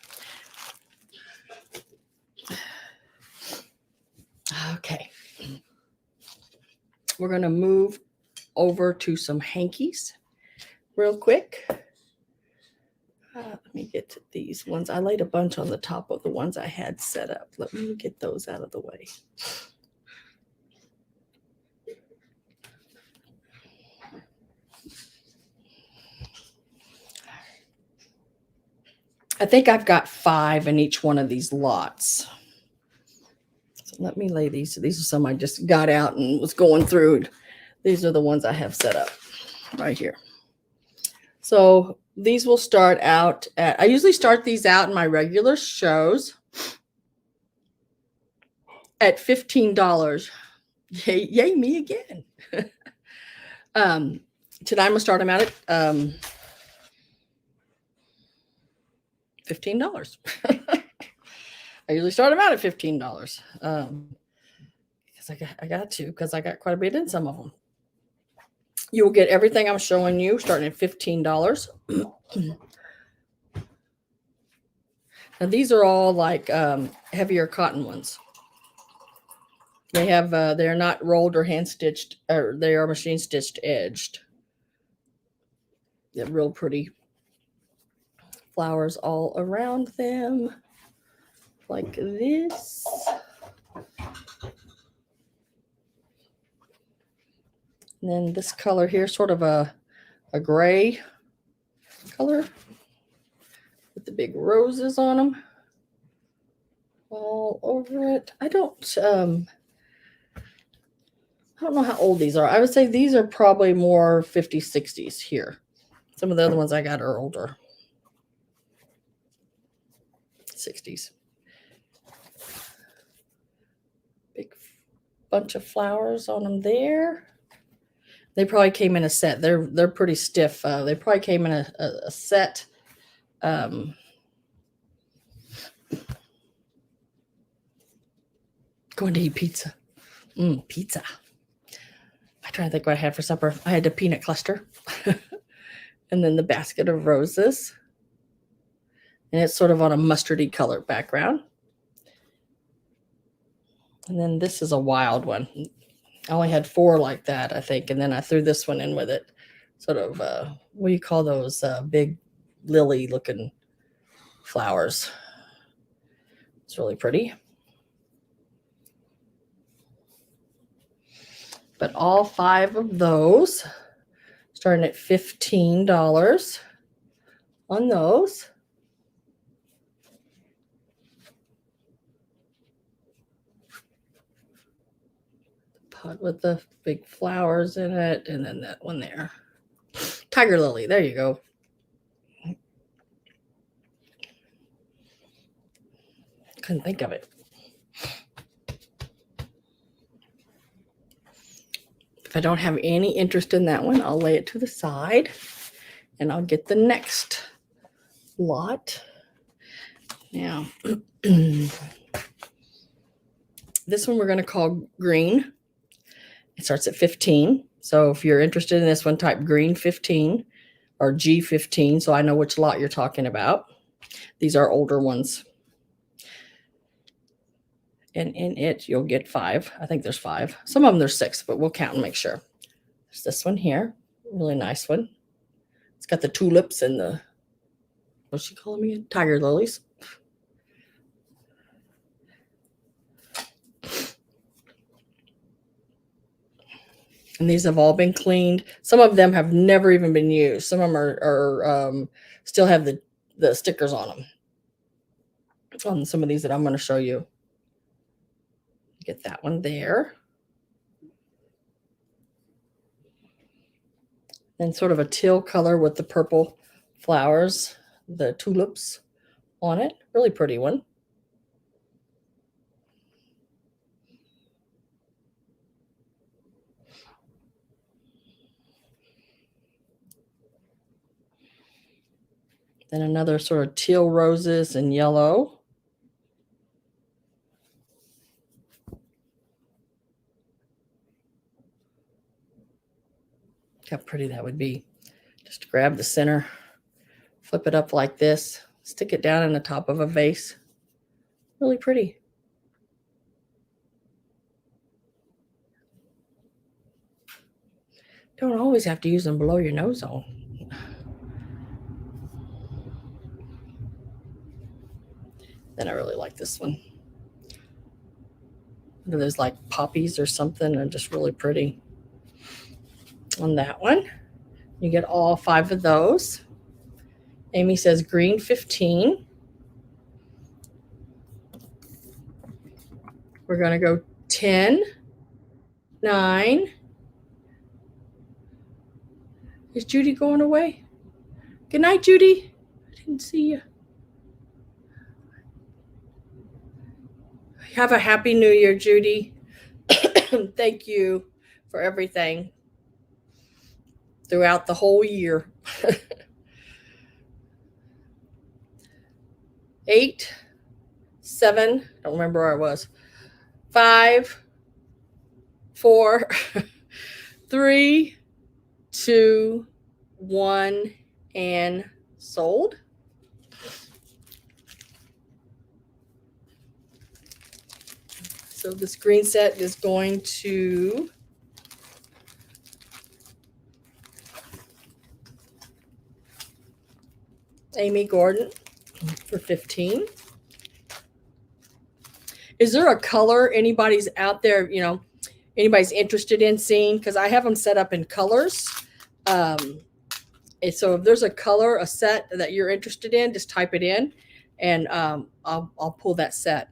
Okay. We're going to move over to some hankies real quick. Let me get these ones. I laid a bunch on the top of the ones I had set up. Let me get those out of the way. I think I've got 5 in each one of these lots. So let me lay these. These are some I just got out and was going through. These are the ones I have set up right here. So these will start out at, I usually start these out in my regular shows at $15. Yay me again. Today I'm gonna start them out at $15. I usually start them out at $15 because I got to, because I got quite a bit in some of them. You will get everything I'm showing you starting at $15. Now these are all like heavier cotton ones. They have they're not rolled or hand stitched, or they are machine stitched edged. They're real pretty flowers all around them, like this. And then this color here, sort of a gray color with the big roses on them all over it. I don't know how old these are. I would say these are probably more 50s, 60s here. Some of the other ones I got are older. 60s. Big bunch of flowers on them there. They probably came in a set. They're pretty stiff. They probably came in a set. Going to eat pizza. Pizza. I try to think what I had for supper. I had a peanut cluster. And then the basket of roses. And it's sort of on a mustardy color background. And then this is a wild one. I only had 4 like that, I think. And then I threw this one in with it. Sort of, what do you call those big lily looking flowers? It's really pretty. But all 5 of those, starting at $15 on those. Pot with the big flowers in it, and then that one there. Tiger lily, there you go. Couldn't think of it. If I don't have any interest in that one, I'll lay it to the side and I'll get the next lot. Now, this one we're going to call green. It starts at 15. So if you're interested in this one, type green 15 or G15, so I know which lot you're talking about. These are older ones. And in it, you'll get 5. I think there's 5. Some of them there's 6, but we'll count and make sure. There's this one here. Really nice one. It's got the tulips and the, what's she calling me? Tiger lilies. And these have all been cleaned. Some of them have never even been used. Some of them are still have the stickers on them. On some of these that I'm going to show you. Get that one there. And sort of a teal color with the purple flowers, the tulips on it. Really pretty one. Then another sort of teal roses and yellow. How pretty that would be. Just grab the center, flip it up like this, stick it down in the top of a vase. Really pretty. Don't always have to use them below your nose on. Then I really like this one. There's like poppies or something, and just really pretty on that one. You get all 5 of those. Amy says green 15. We're going to go 10, 9. Is Judy going away? Good night, Judy. I didn't see you. Have a happy new year, Judy. Thank you for everything throughout the whole year. 8, 7, don't remember where I was. 5, 4, 3, 2, 1, and sold. So this green set is going to Amy Gordon for 15. Is there a color anybody's out there, anybody's interested in seeing? Because I have them set up in colors. And so if there's a color, a set that you're interested in, just type it in, and I'll pull that set.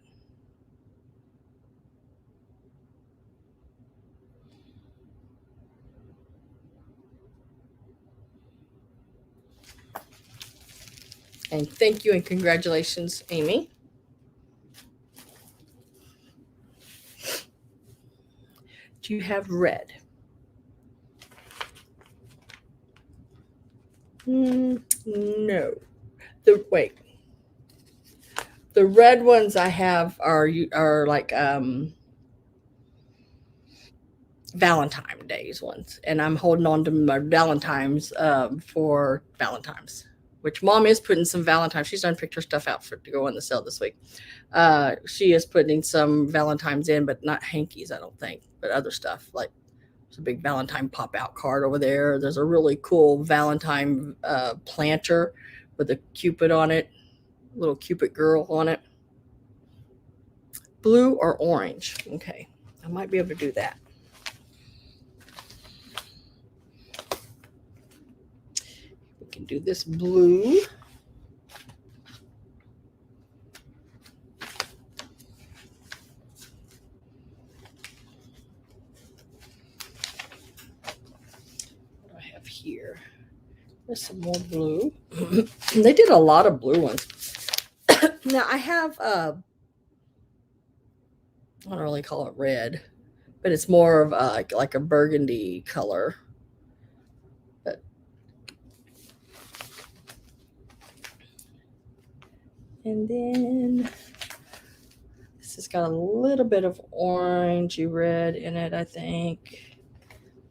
And thank you and congratulations, Amy. Do you have red? No. Wait. The red ones I have are like Valentine Days ones, and I'm holding on to my Valentine's for Valentine's. Which Mom is putting some Valentine's. She's done picked her stuff out to go on the sale this week. She is putting some Valentine's in, but not hankies, I don't think, but other stuff. Like there's a big Valentine pop-out card over there. There's a really cool Valentine planter with a Cupid on it, little Cupid girl on it. Blue or orange? Okay, I might be able to do that. We can do this blue. Here. There's some more blue. They did a lot of blue ones. Now I have I don't really call it red, but it's more of like a burgundy color. But and then this has got a little bit of orangey red in it, I think.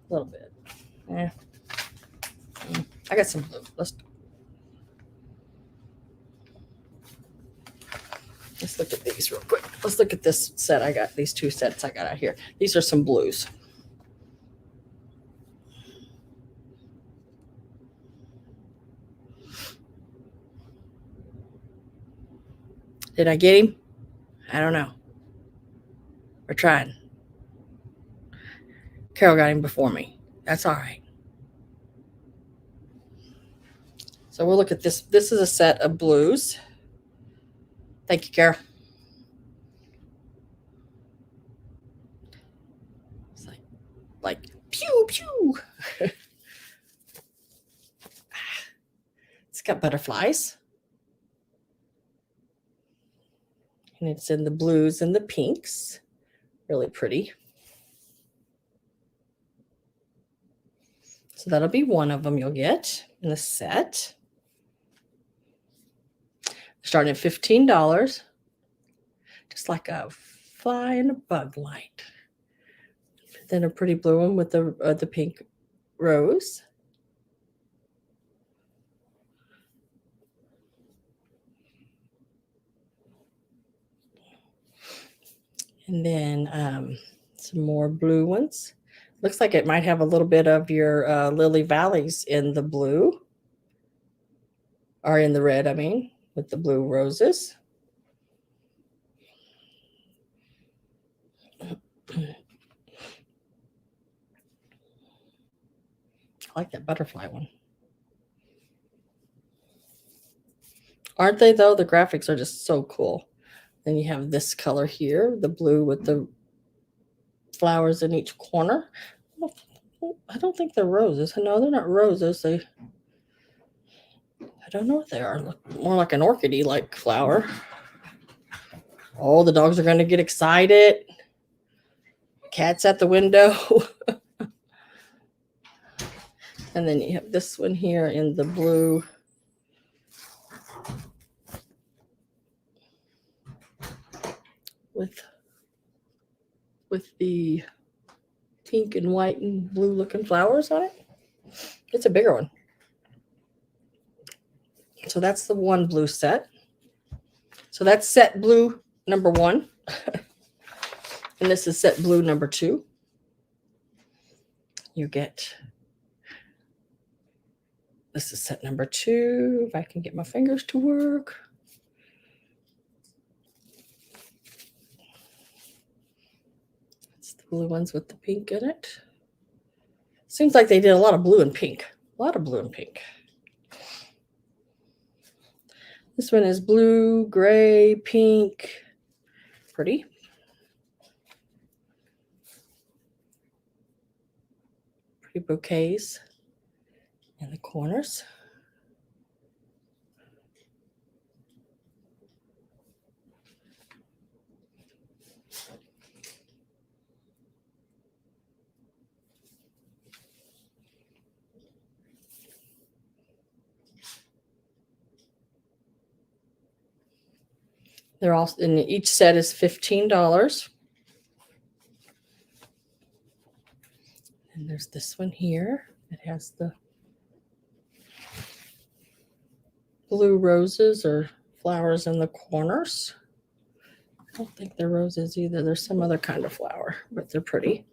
A little bit. I got some blue. Let's look at these real quick. Let's look at this set I got. These 2 sets I got out here. These are some blues. Did I get him? I don't know. We're trying. Carol got him before me. That's all right. So we'll look at this. This is a set of blues. Thank you, Carol. It's like pew, pew. It's got butterflies. And it's in the blues and the pinks. Really pretty. So that'll be one of them you'll get in the set. Starting at $15. Just like a fly in a bug light. Then a pretty blue one with the pink rose. And then some more blue ones. Looks like it might have a little bit of your Lily Valleys in the blue. Or in the red, I mean, with the blue roses. I like that butterfly one. Aren't they though? The graphics are just so cool. Then you have this color here, the blue with the flowers in each corner. I don't think they're roses. No, they're not roses. I don't know what they are. Look more like an orchid-y like flower. Oh, the dogs are going to get excited. Cat's at the window. And then you have this one here in the blue. With the pink and white and blue looking flowers on it. It's a bigger one. So that's the one blue set. So that's set blue number 1. And this is set blue number 2. You get, this is set number 2. If I can get my fingers to work. It's the blue ones with the pink in it. Seems like they did a lot of blue and pink. A lot of blue and pink. This one is blue, gray, pink. Pretty. Pretty bouquets in the corners. They're all, and each set is $15. And there's this one here. It has the blue roses or flowers in the corners. I don't think they're roses either. There's some other kind of flower, but they're pretty.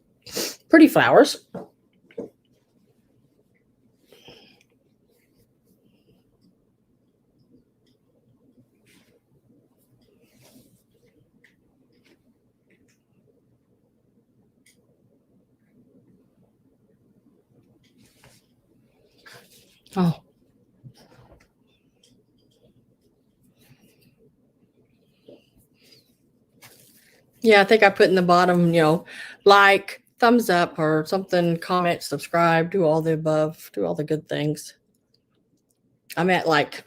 Pretty flowers. Oh. Yeah, I think I put in the bottom, like, thumbs up or something, comment, subscribe, do all the above, do all the good things. I'm at like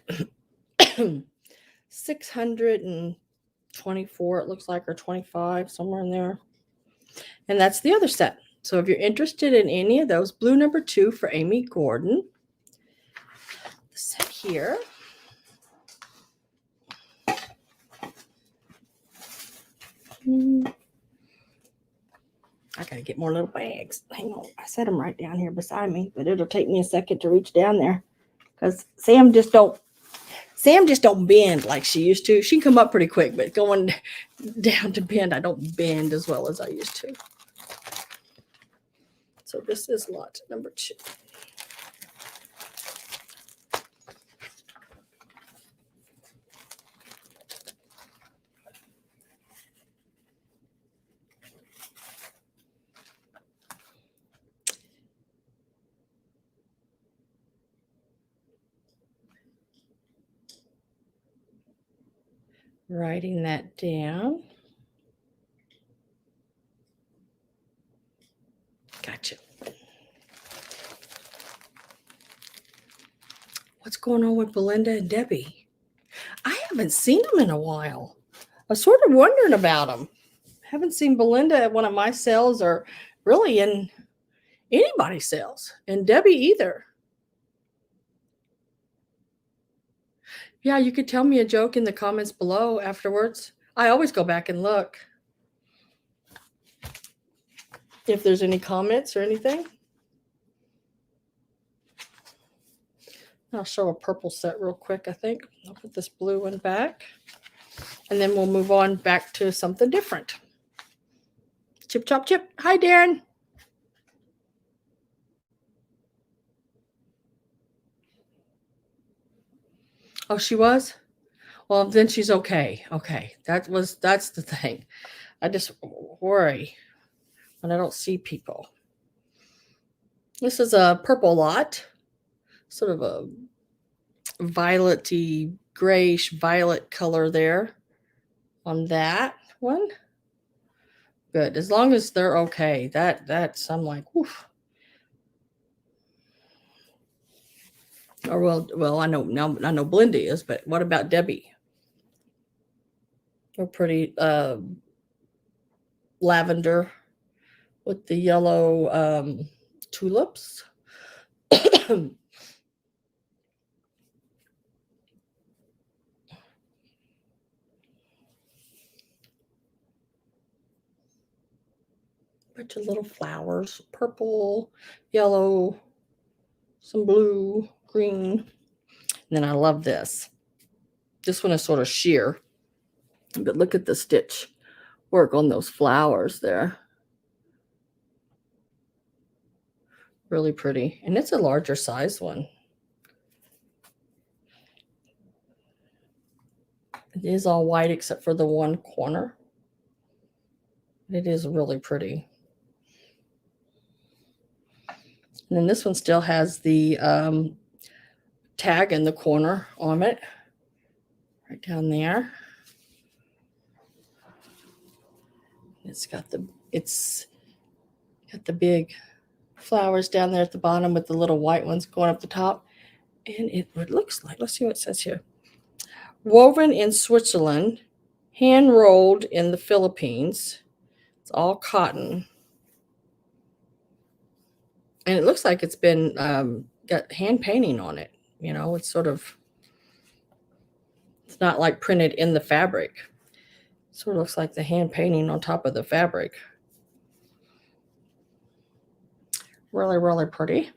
624, it looks like, or 25, somewhere in there. And that's the other set. So if you're interested in any of those, blue number 2 for Amy Gordon. The set here. I gotta get more little bags. Hang on, I set them right down here beside me, but it'll take me a second to reach down there because Sam just don't bend like she used to. She can come up pretty quick, but going down to bend, I don't bend as well as I used to. So this is lot number 2. Writing that down. Gotcha. What's going on with Belinda and Debbie? I haven't seen them in a while. I was sort of wondering about them. Haven't seen Belinda at one of my sales or really in anybody's sales, and Debbie either. Yeah, you could tell me a joke in the comments below afterwards. I always go back and look if there's any comments or anything. I'll show a purple set real quick, I think. I'll put this blue one back. And then we'll move on back to something different. Chip, chop, chip. Hi, Darren. Oh, she was? Well, then she's okay. Okay. That's the thing. I just worry when I don't see people. This is a purple lot, sort of a violety, grayish violet color there on that one. Good, as long as they're okay. That's I'm like, woof. Or well, I know now I know Blindy is, but what about Debbie? They're pretty lavender with the yellow tulips. Bunch of little flowers, purple, yellow, some blue, green. And then I love this. This one is sort of sheer, but look at the stitch work on those flowers there. Really pretty. And it's a larger size one. It is all white except for the one corner. It is really pretty. And then this one still has the tag in the corner on it, right down there. It's got the big flowers down there at the bottom with the little white ones going up the top. And it looks like, let's see what it says here. Woven in Switzerland, hand rolled in the Philippines. It's all cotton. And it looks like it's been got hand painting on it. You know, it's not like printed in the fabric. It sort of looks like the hand painting on top of the fabric. Really, really pretty.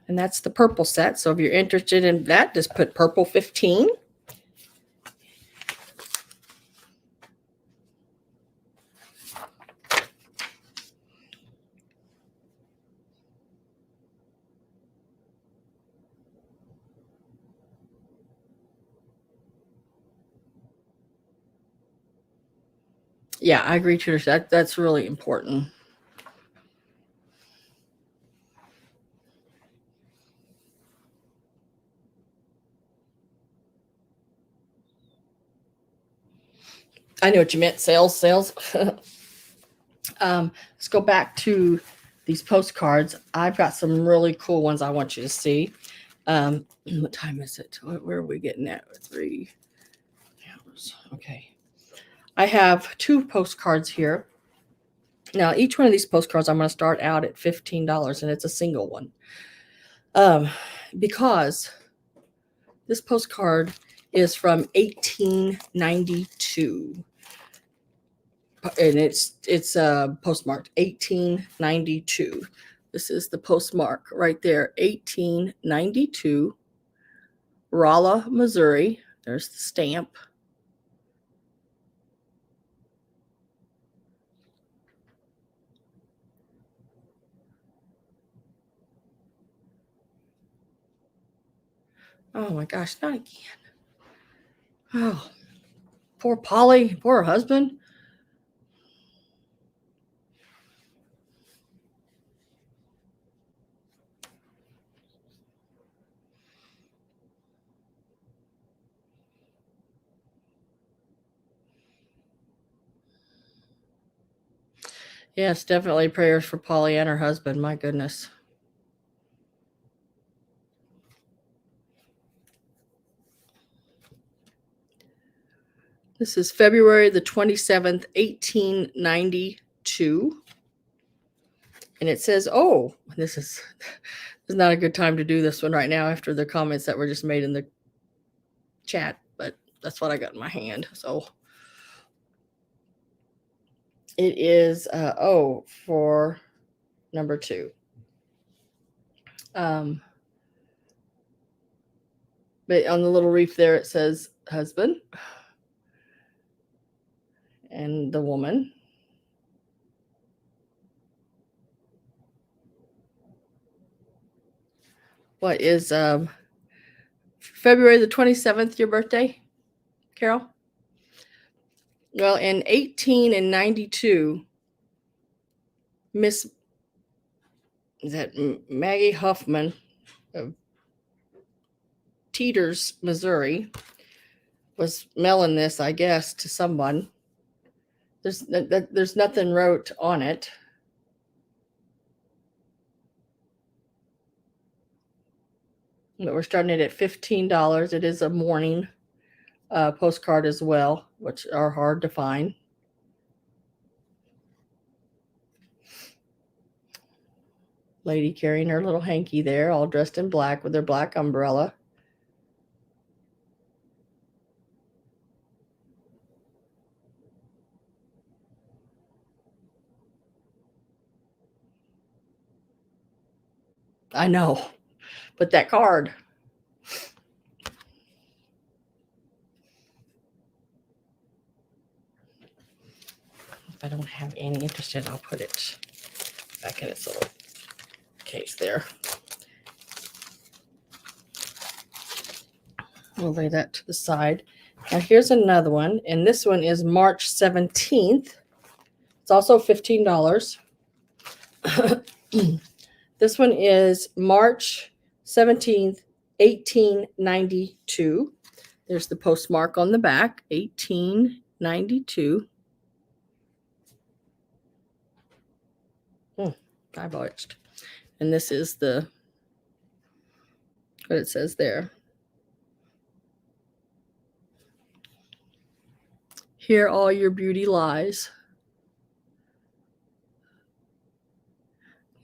And that's the purple set. So if you're interested in that, just put purple 15. Yeah, I agree, Trish. That's really important. I know what you meant. Sales. Let's go back to these postcards. I've got some really cool ones I want you to see. What time is it? Where are we getting at? 3 hours. Okay. I have 2 postcards here. Now, each one of these postcards, I'm going to start out at $15, and it's a single one. Because this postcard is from 1892. And it's postmarked 1892. This is the postmark right there, 1892, Rolla, Missouri. There's the stamp. Oh my gosh, not again. Oh, poor Polly, poor husband. Yes, definitely prayers for Polly and her husband. My goodness. This is February the 27th, 1892. And it says, oh, this is not a good time to do this one right now after the comments that were just made in the chat, but that's what I got in my hand. So it is for number 2. But on the little reef there, it says husband and the woman. What is February the 27th your birthday, Carol? Well, in 1892, Miss that Maggie Huffman of Teeters, Missouri, was mailing this, I guess, to someone. There's nothing wrote on it. But we're starting it at $15. It is a morning postcard as well, which are hard to find. Lady carrying her little hanky there, all dressed in black with her black umbrella. I know, but that card. If I don't have any interest in it, I'll put it back in its little case there. We'll lay that to the side. Now here's another one, and this one is March 17th. It's also $15. This one is March 17th, 1892. There's the postmark on the back, 1892. I botched. And this is what it says there. Here all your beauty lies.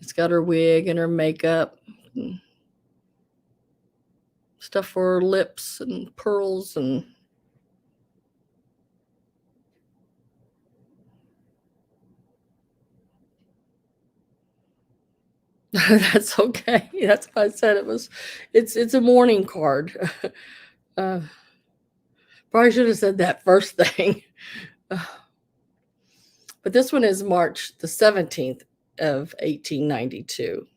It's got her wig and her makeup, and stuff for her lips and pearls and that's okay. That's why I said it's a morning card. Probably should have said that first thing. But this one is March the 17th of 1892.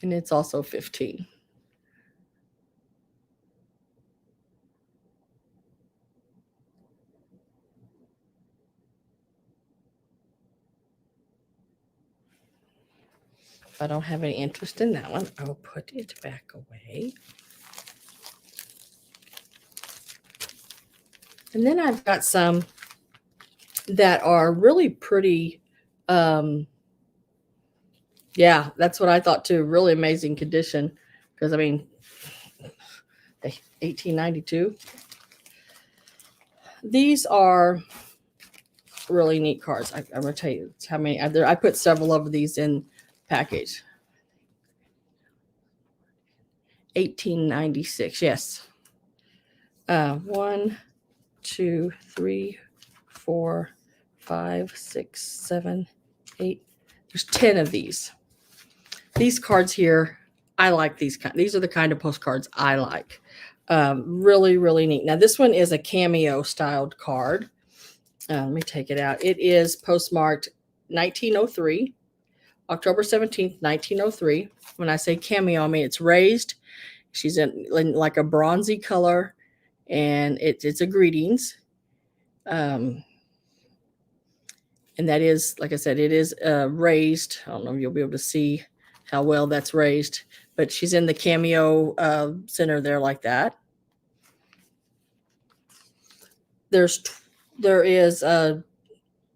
And it's also 15. If I don't have any interest in that one, I will put it back away. And then I've got some that are really pretty. Yeah, that's what I thought too. Really amazing condition. Because, I mean, 1892. These are really neat cards. I'm going to tell you how many. I put several of these in package. 1896, yes. 1, 2, 3, 4, 5, 6, 7, 8. There's 10 of these. These cards here, I like these. These are the kind of postcards I like. Really, really neat. Now, this one is a cameo styled card. Let me take it out. It is postmarked 1903, October 17th, 1903. When I say cameo, I mean it's raised. She's in like a bronzy color, and it's a greetings. And that is, like I said, it is raised. I don't know if you'll be able to see how well that's raised, but she's in the cameo center there like that. There is, what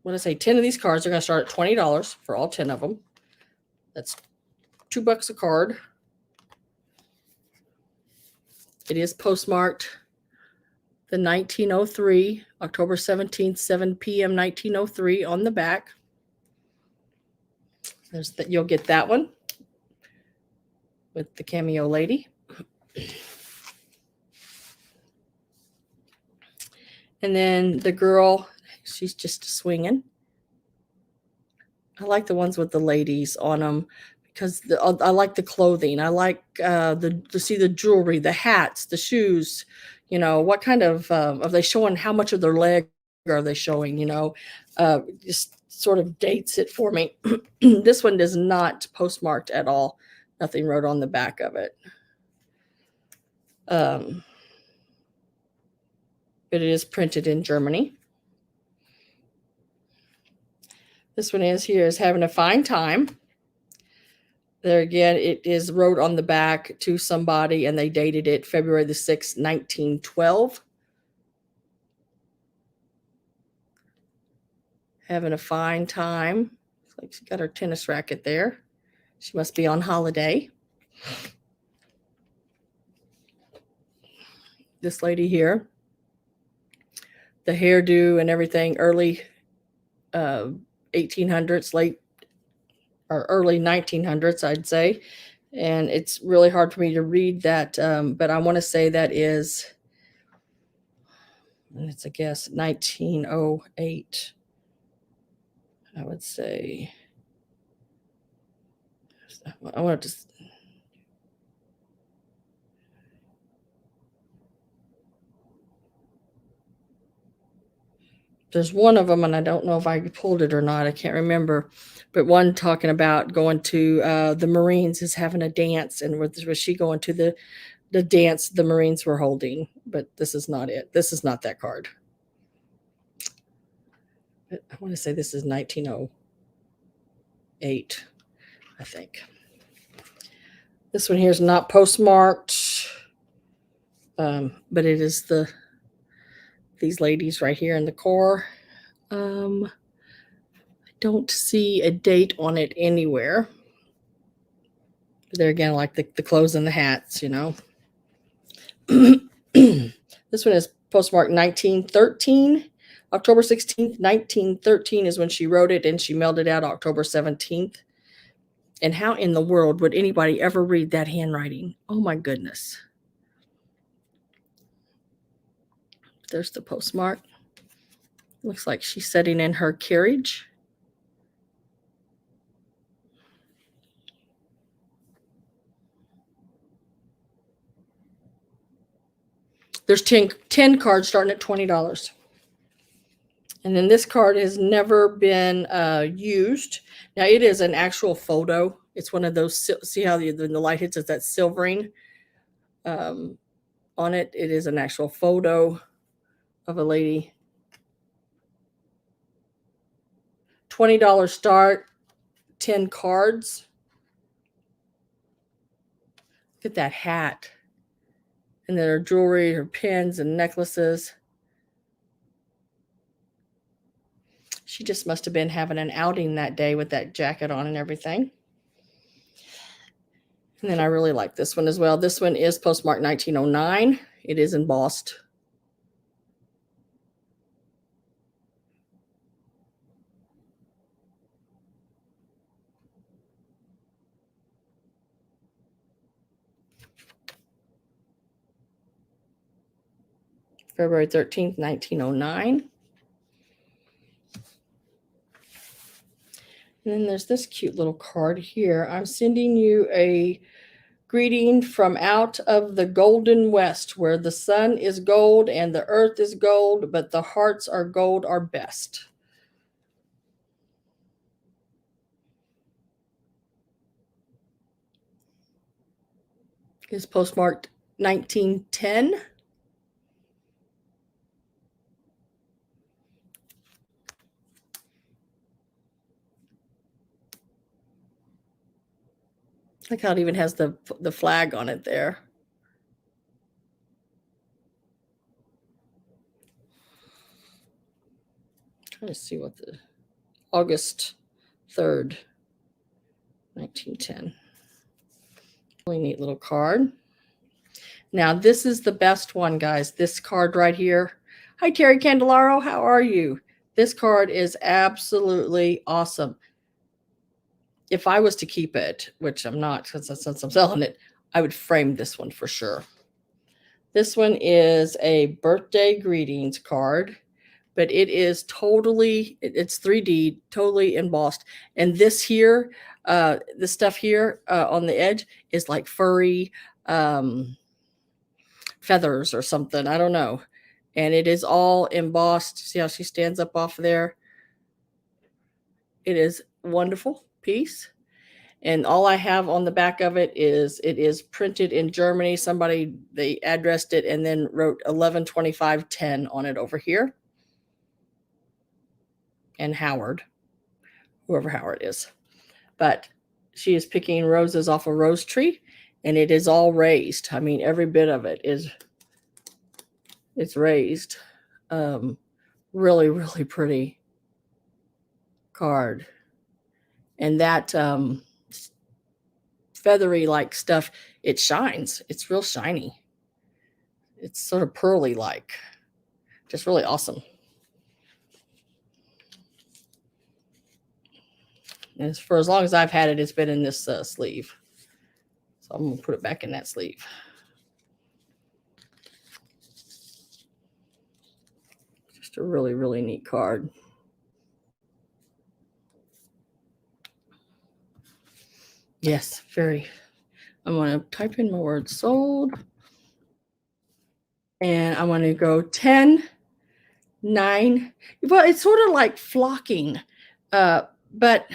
did I say, 10 of these cards are going to start at $20 for all 10 of them. That's $2 a card. It is postmarked the 1903, October 17th, 7 p.m. 1903 on the back. There's that. You'll get that one with the cameo lady. And then the girl, she's just swinging. I like the ones with the ladies on them because I like the clothing. I like to see the jewelry, the hats, the shoes. You know, what kind of are they showing? How much of their leg are they showing? You know, just sort of dates it for me. This one does not postmarked at all. Nothing wrote on the back of it. but it is printed in Germany. This one is having a fine time. There again, it is wrote on the back to somebody, and they dated it February the 6th, 1912. Having a fine time. Looks like she got her tennis racket there. She must be on holiday. This lady here, the hairdo and everything, early 1800s, late or early 1900s, I'd say. And it's really hard for me to read that, but I want to say that is, and it's a guess, 1908. I would say. I want to. There's one of them, and I don't know if I pulled it or not. I can't remember. But one talking about going to the Marines is having a dance, and was she going to the dance the Marines were holding? But this is not it. This is not that card. I want to say this is 1908, I think. This one here is not postmarked, but it is these ladies right here in the core. I don't see a date on it anywhere. But there again, like the clothes and the hats, you know. This one is postmarked 1913. October 16th, 1913 is when she wrote it, and she mailed it out October 17th. And how in the world would anybody ever read that handwriting? Oh my goodness. There's the postmark. Looks like she's sitting in her carriage. There's 10 cards starting at $20. And then this card has never been used. Now, it is an actual photo. It's one of those, see how the light hits, it's that silvering on it. It is an actual photo of a lady. $20 start, 10 cards. Look at that hat. And then her jewelry, her pins and necklaces. She just must have been having an outing that day with that jacket on and everything. And then I really like this one as well. This one is postmarked 1909. It is embossed. February 13th, 1909. And then there's this cute little card here. I'm sending you a greeting from out of the golden west, where the sun is gold and the earth is gold, but the hearts are gold are best. It's postmarked 1910. Like how it even has the flag on it there. Trying to see what the August 3rd, 1910. Really neat little card. Now, this is the best one, guys. This card right here. Hi, Terry Candelaro. How are you? This card is absolutely awesome. If I was to keep it, which I'm not since I'm selling it, I would frame this one for sure. This one is a birthday greetings card, but it is totally, it's 3D, totally embossed. And this here, the stuff here on the edge is like furry feathers or something. I don't know. And it is all embossed. See how she stands up off there? It is wonderful piece. And all I have on the back of it is printed in Germany. Somebody, they addressed it and then wrote 11/25/10 on it over here. And Howard, whoever Howard is. But she is picking roses off a rose tree, and it is all raised. I mean, every bit of it it's raised. Really, really pretty card. And that feathery like stuff, it shines. It's real shiny. It's sort of pearly like. Just really awesome. And for as long as I've had it, it's been in this sleeve. So I'm going to put it back in that sleeve. Just a really, really neat card. Yes, very. I'm going to type in my word sold. And I want to go 10, 9. Well, it's sort of like flocking, but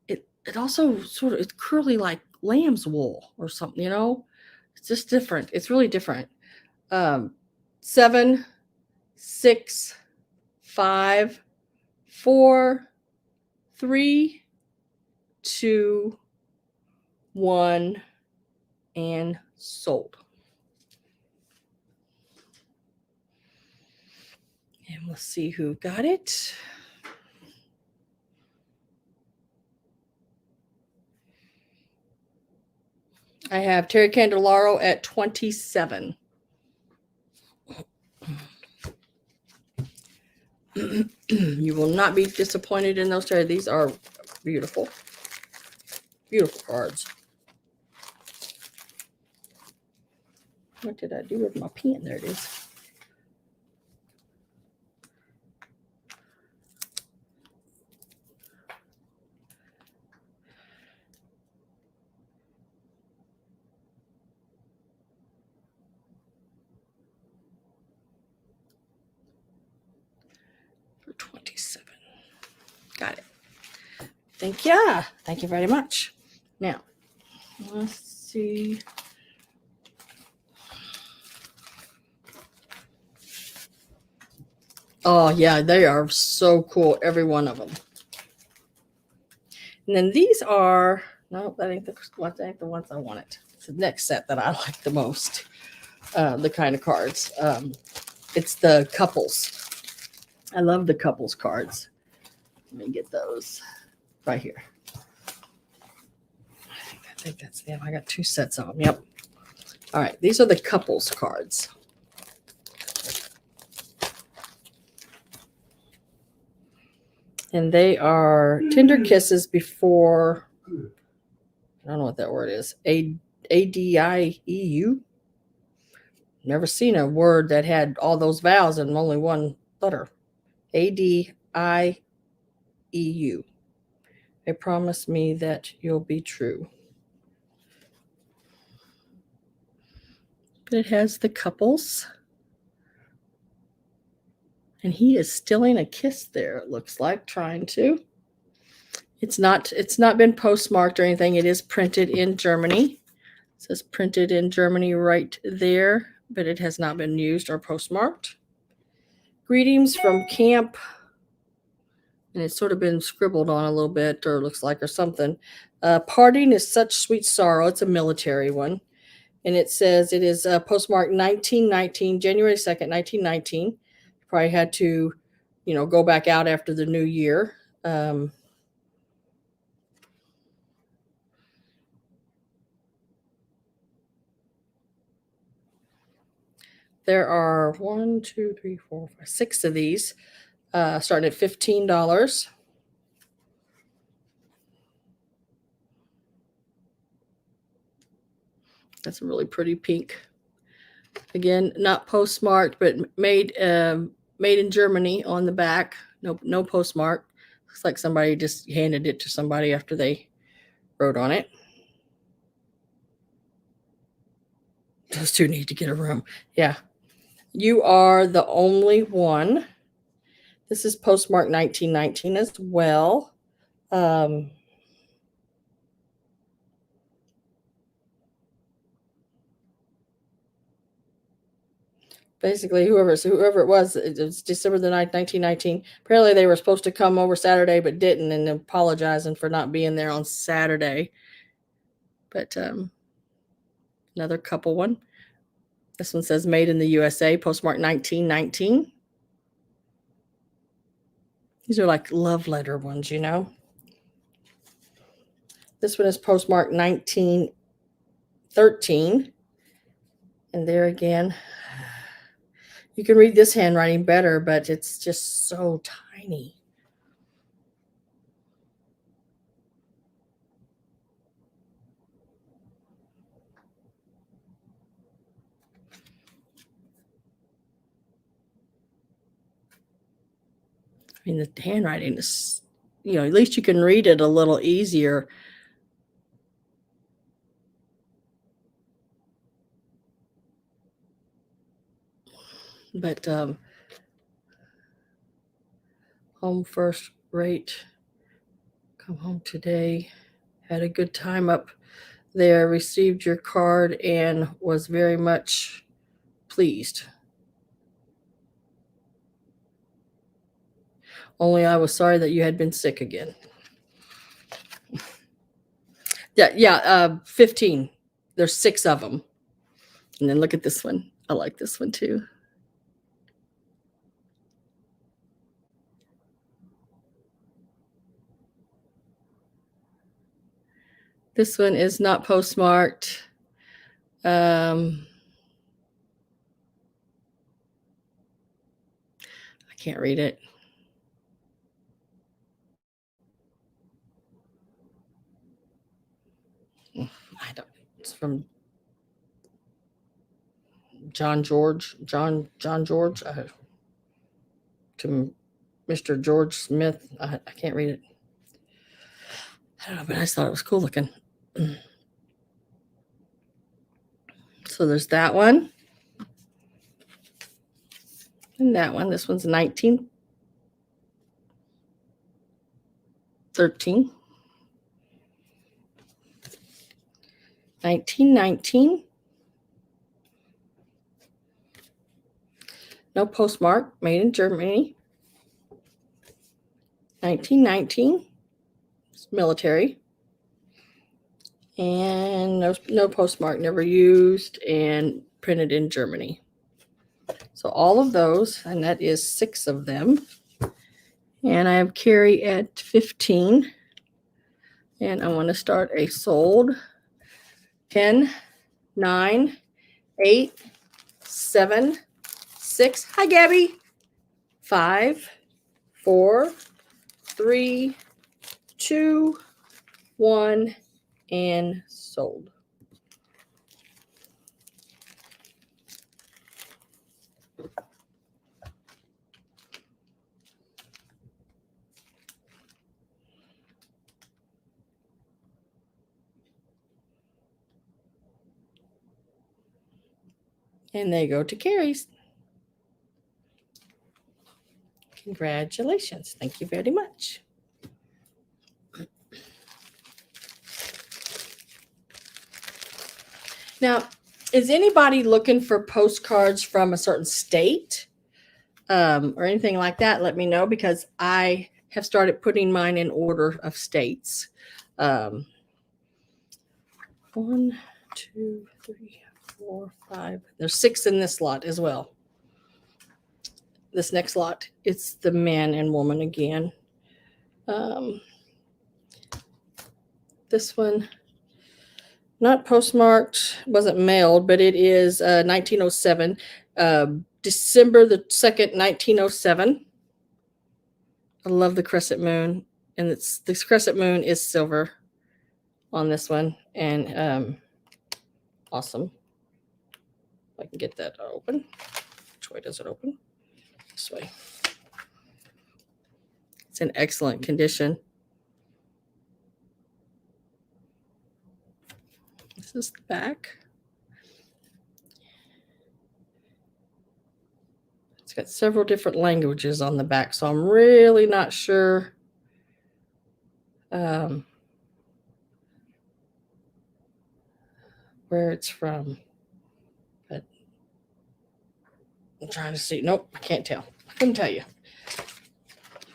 it also sort of, it's curly like lamb's wool or something, you know? It's just different. It's really different. 7, 6, 5, 4, 3, 2, 1, and sold. And we'll see who got it. I have Terry Candelaro at 27. You will not be disappointed in those, Terry. These are beautiful. Beautiful cards. What did I do with my pen? There it is. For 27. Got it. Thank you. Thank you very much. Now, let's see. Oh, yeah, they are so cool, every one of them. And then these are, no, that ain't the ones I wanted. It's the next set that I like the most, the kind of cards. It's the couples. I love the couples cards. Let me get those right here. I think that's them. I got 2 sets of them. Yep. All right, these are the couples cards. And they are tender kisses before, I don't know what that word is, ADIEU. Never seen a word that had all those vowels and only one letter. ADIEU. They promise me that you'll be true. But it has the couples. And he is stealing a kiss there, it looks like, trying to. It's not been postmarked or anything. It is printed in Germany. It says printed in Germany right there, but it has not been used or postmarked. Greetings from camp. And it's sort of been scribbled on a little bit, or looks like, or something. Parting is such sweet sorrow. It's a military one. And it says it is postmarked 1919, January 2nd, 1919. Probably had to, go back out after the new year. There are 1, 2, 3, 4, 5, 6 of these, starting at $15. That's a really pretty pink. Again, not postmarked, but made in Germany on the back. No postmark. Looks like somebody just handed it to somebody after they wrote on it. Those two need to get a room. Yeah. You are the only one. This is postmarked 1919 as well. basically whoever it was December the 9th, 1919. Apparently they were supposed to come over Saturday but didn't, and apologizing for not being there on Saturday. But another couple one. This one says made in the USA, postmark 1919. These are like love letter ones, you know. This one is postmark 1913. And there again, you can read this handwriting better, but it's just so tiny. I mean, the handwriting is, you know, at least you can read it a little easier. But home first rate, come home today, had a good time up there, received your card and was very much pleased. Only I was sorry that you had been sick again. Yeah, 15. There's 6 of them. And then look at this one. I like this one too. This one is not postmarked. I can't read it. I don't. It's from John George to Mr. George Smith. I can't read it. I don't know, but I just thought it was cool looking. So there's that one. And that one. This one's 1913. 1919. No postmark, made in Germany. 1919. It's military. And no postmark, never used, and printed in Germany. So all of those, and that is 6 of them. And I have Carrie at 15. And I want to start a sold. 10, 9, 8, 7, 6. Hi, Gabby. 5, 4, 3, 2, 1, and sold. And they go to Carrie's. Congratulations. Thank you very much. Now, is anybody looking for postcards from a certain state or anything like that? Let me know, because I have started putting mine in order of states. 1, 2, 3, 4, 5. There's 6 in this lot as well. This next lot, it's the man and woman again. This one, not postmarked, wasn't mailed, but it is 1907, December the 2nd, 1907. I love the crescent moon, and this crescent moon is silver on this one, and awesome. If I can get that open. Which way does it open? This way. It's in excellent condition. This is the back. It's got several different languages on the back, so I'm really not sure where it's from. But I'm trying to see. Nope, I can't tell. I couldn't tell you.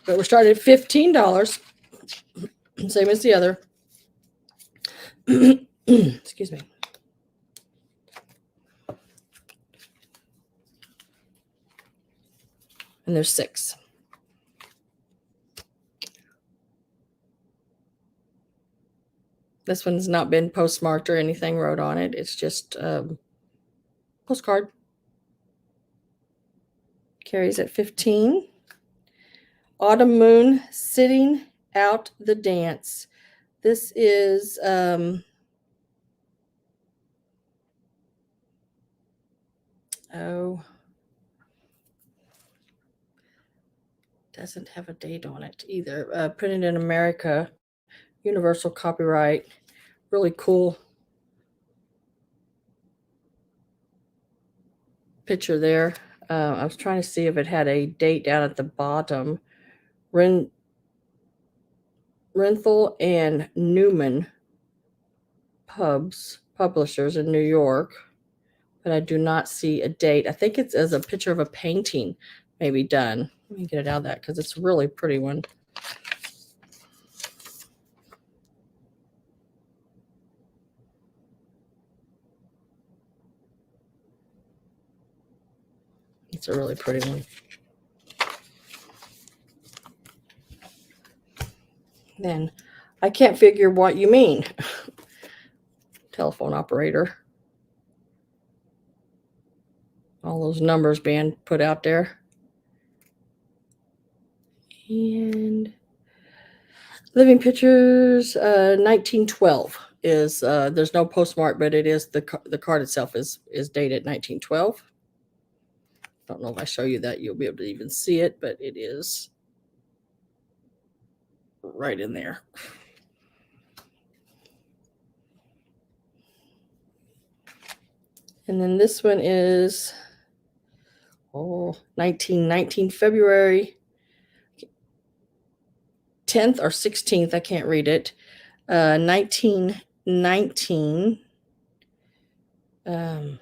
But we're starting at $15. Same as the other. Excuse me. And there's 6. This one's not been postmarked or anything wrote on it. It's just postcard. Carries at 15. Autumn Moon, Sitting Out the Dance. This is doesn't have a date on it either. Printed in America, universal copyright. Really cool picture there. I was trying to see if it had a date down at the bottom. Renthal and Newman publishers in New York, but I do not see a date. I think it's as a picture of a painting maybe done. Let me get it out of that because it's a really pretty one. It's a really pretty one. Then I can't figure what you mean. Telephone operator. All those numbers being put out there. And Living Pictures, 1912 is, there's no postmark, but it is, the card itself is dated 1912. Don't know if I show you that, you'll be able to even see it, but it is right in there. And then this one is 1919 February 10th or 16th. I can't read it. 1919. And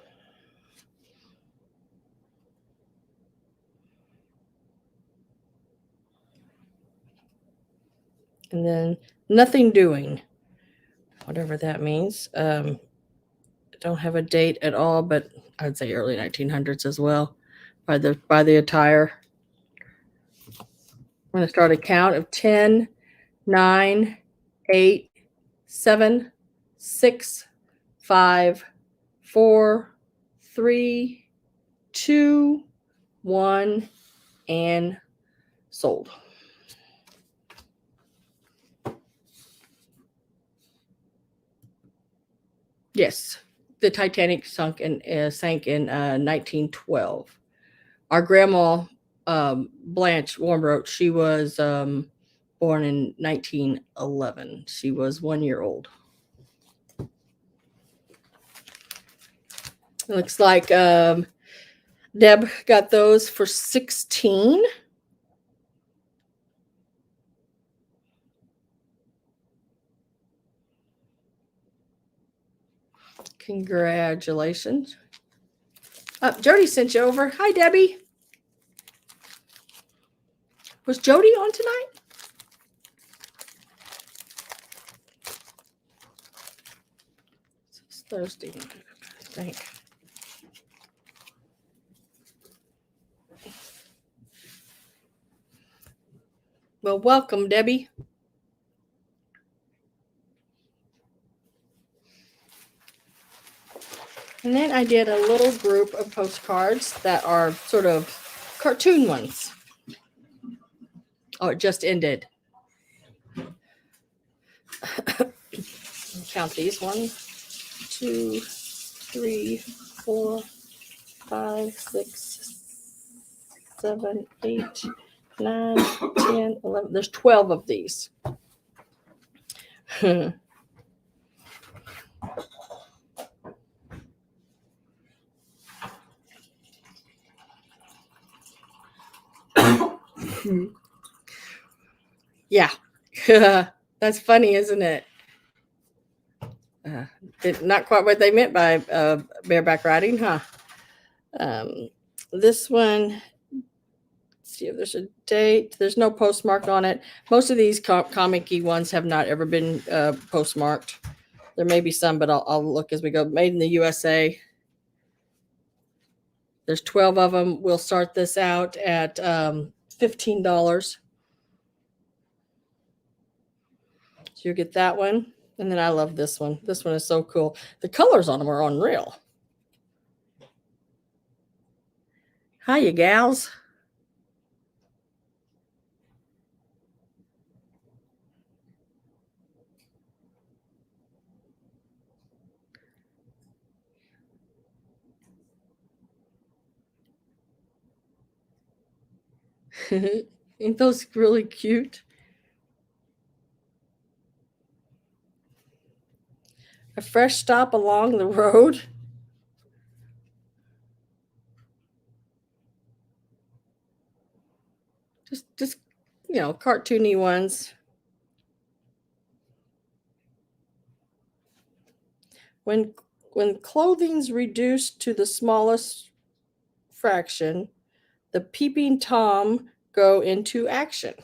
then Nothing Doing, whatever that means. I don't have a date at all, but I'd say early 1900s as well by the attire. I'm going to start a count of 10, 9, 8, 7, 6, 5, 4, 3, 2, 1, and sold. Yes, the Titanic sank in 1912. Our grandma, Blanche Warmbrook, she was born in 1911. She was 1 year old. It looks like Deb got those for 16. Congratulations. Jody sent you over. Hi, Debbie. Was Jody on tonight? It's Thursday, I think. Well, welcome, Debbie. And then I did a little group of postcards that are sort of cartoon ones. Oh, it just ended. Count these. 1, 2, 3, 4, 5, 6, 7, 8, 9, 10, 11. There's 12 of these. Yeah. That's funny, isn't it? Not quite what they meant by bareback riding, huh? This one, let's see if there's a date. There's no postmark on it. Most of these comic-y ones have not ever been postmarked. There may be some, but I'll look as we go. Made in the USA. There's 12 of them. We'll start this out at $15. So you get that one. And then I love this one. This one is so cool. The colors on them are unreal. Hi, you gals. Ain't those really cute? A fresh stop along the road. Just cartoony ones. When clothing's reduced to the smallest fraction, the peeping Tom go into action.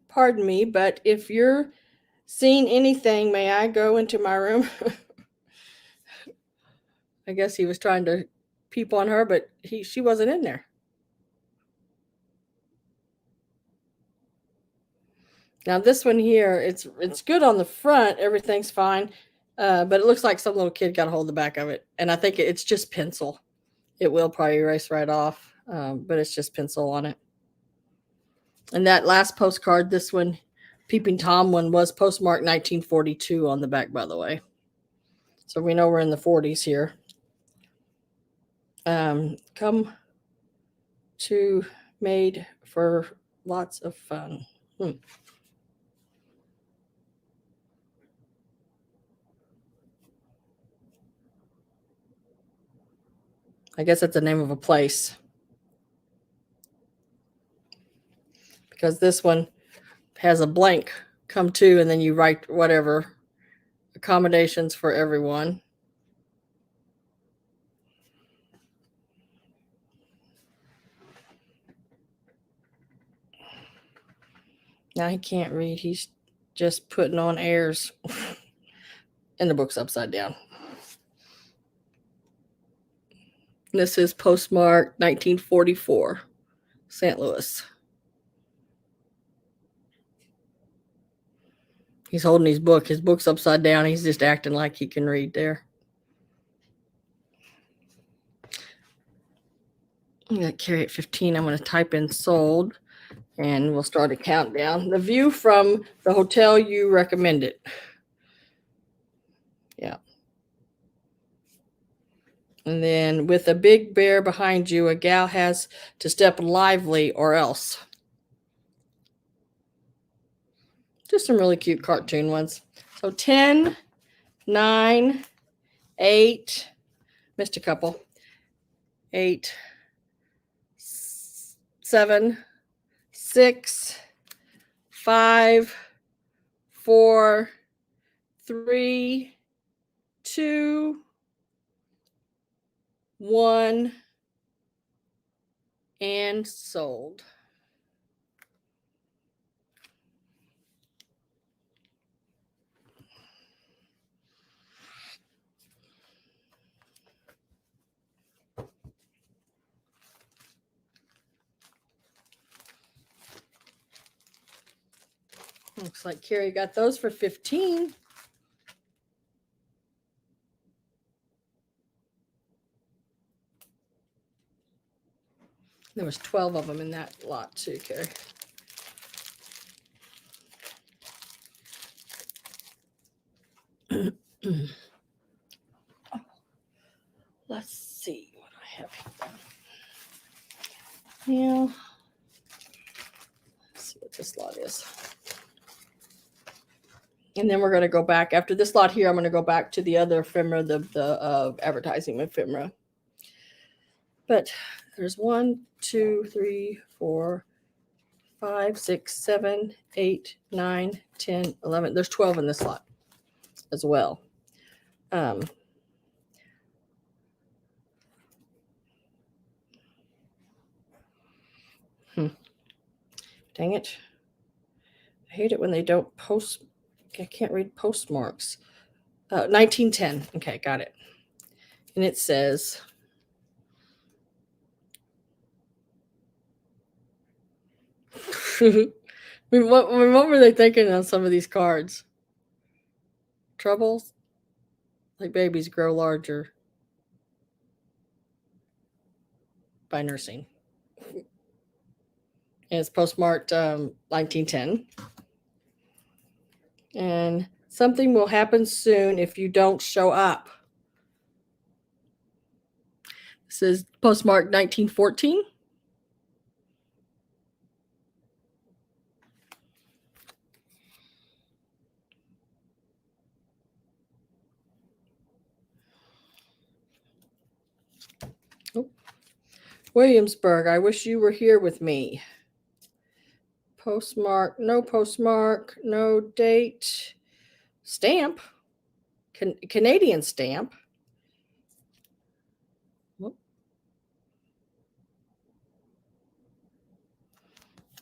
Pardon me, but if you're seeing anything, may I go into my room? I guess he was trying to peep on her, but she wasn't in there. Now this one here, it's good on the front. Everything's fine. But it looks like some little kid got a hold of the back of it. And I think it's just pencil. It will probably erase right off, but it's just pencil on it. And that last postcard, this one, Peeping Tom one, was postmarked 1942 on the back, by the way. So we know we're in the 40s here. Come to made for lots of fun. I guess that's the name of a place. Because this one has a blank come to, and then you write whatever accommodations for everyone. Now he can't read. He's just putting on airs. And the book's upside down. This is postmarked 1944, St. Louis. He's holding his book. His book's upside down. He's just acting like he can read there. I'm going to carry at 15. I'm going to type in sold, and we'll start a countdown. The view from the hotel you recommended. Yeah. And then with a big bear behind you, a gal has to step lively or else. Just some really cute cartoon ones. So 10, 9, 8, missed a couple. 8, 7, 6, 5, 4, 3, 2, 1, and sold. Looks like Carrie got those for 15. There was 12 of them in that lot too, Carrie. Let's see what I have here. Now, let's see what this lot is. And then we're going to go back after this lot here. I'm going to go back to the other ephemera, the advertising ephemera. But there's 1, 2, 3, 4, 5, 6, 7, 8, 9, 10, 11. There's 12 in this lot as well. Dang it. I hate it when they don't post. I can't read postmarks. 1910. Okay, got it. And it says, what were they thinking on some of these cards? Troubles? Like babies grow larger by nursing. And it's postmarked 1910. And something will happen soon if you don't show up. This is postmarked 1914. Oh. Williamsburg, I wish you were here with me. Postmark, no date. Stamp, Canadian stamp.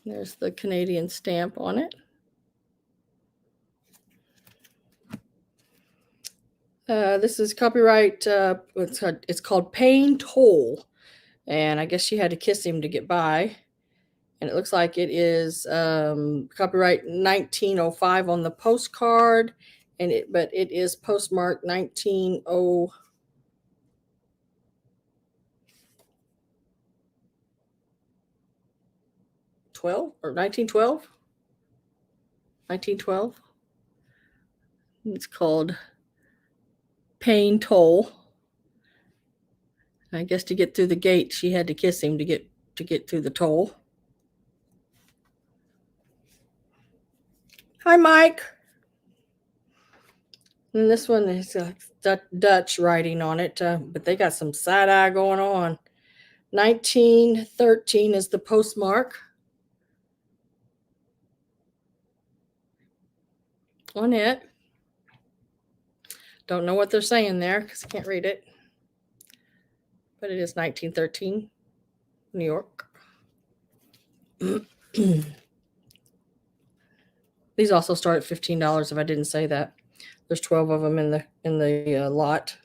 There's the Canadian stamp on it. This is copyright. It's called Paying Toll, and I guess she had to kiss him to get by. And it looks like it is copyright 1905 on the postcard, but it is postmarked 1912 or 1912. 1912. It's called Paying Toll. I guess to get through the gate, she had to kiss him to get through the toll. Hi, Mike. And this one is Dutch writing on it, but they got some side eye going on. 1913 is the postmark on it. Don't know what they're saying there because I can't read it. But it is 1913, New York. These also start at $15 if I didn't say that. There's 12 of them in the lot.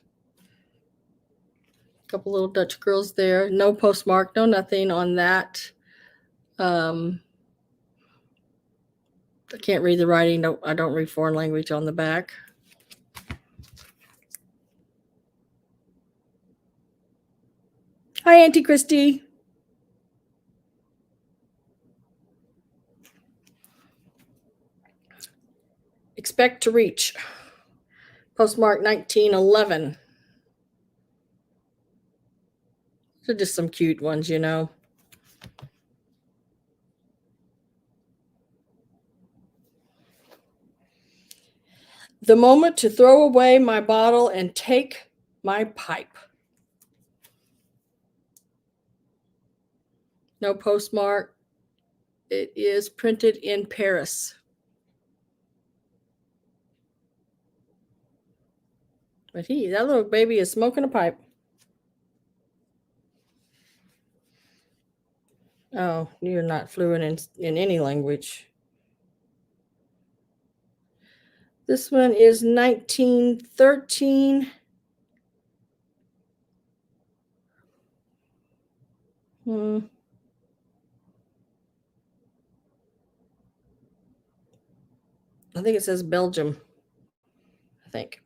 A couple little Dutch girls there. No postmark, no nothing on that. I can't read the writing. I don't read foreign language on the back. Hi, Auntie Christy. Expect to reach. Postmark 1911. They're just some cute ones, you know. The moment to throw away my bottle and take my pipe. No postmark. It is printed in Paris. But that little baby is smoking a pipe. Oh, you're not fluent in any language. This one is 1913. I think it says Belgium. I think.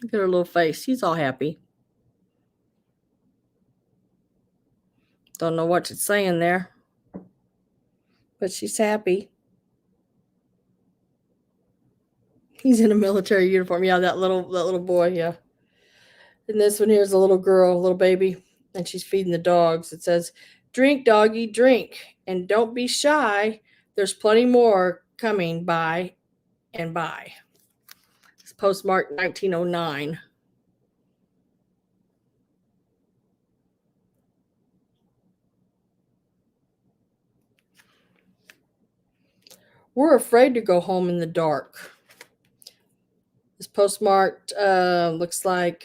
Look at her little face. She's all happy. Don't know what it's saying there, but she's happy. He's in a military uniform. Yeah, that little boy. Yeah. And this one here is a little girl, a little baby, and she's feeding the dogs. It says, "Drink, doggy, drink, and don't be shy. There's plenty more coming by and by." It's postmarked 1909. We're afraid to go home in the dark. It's postmarked, looks like,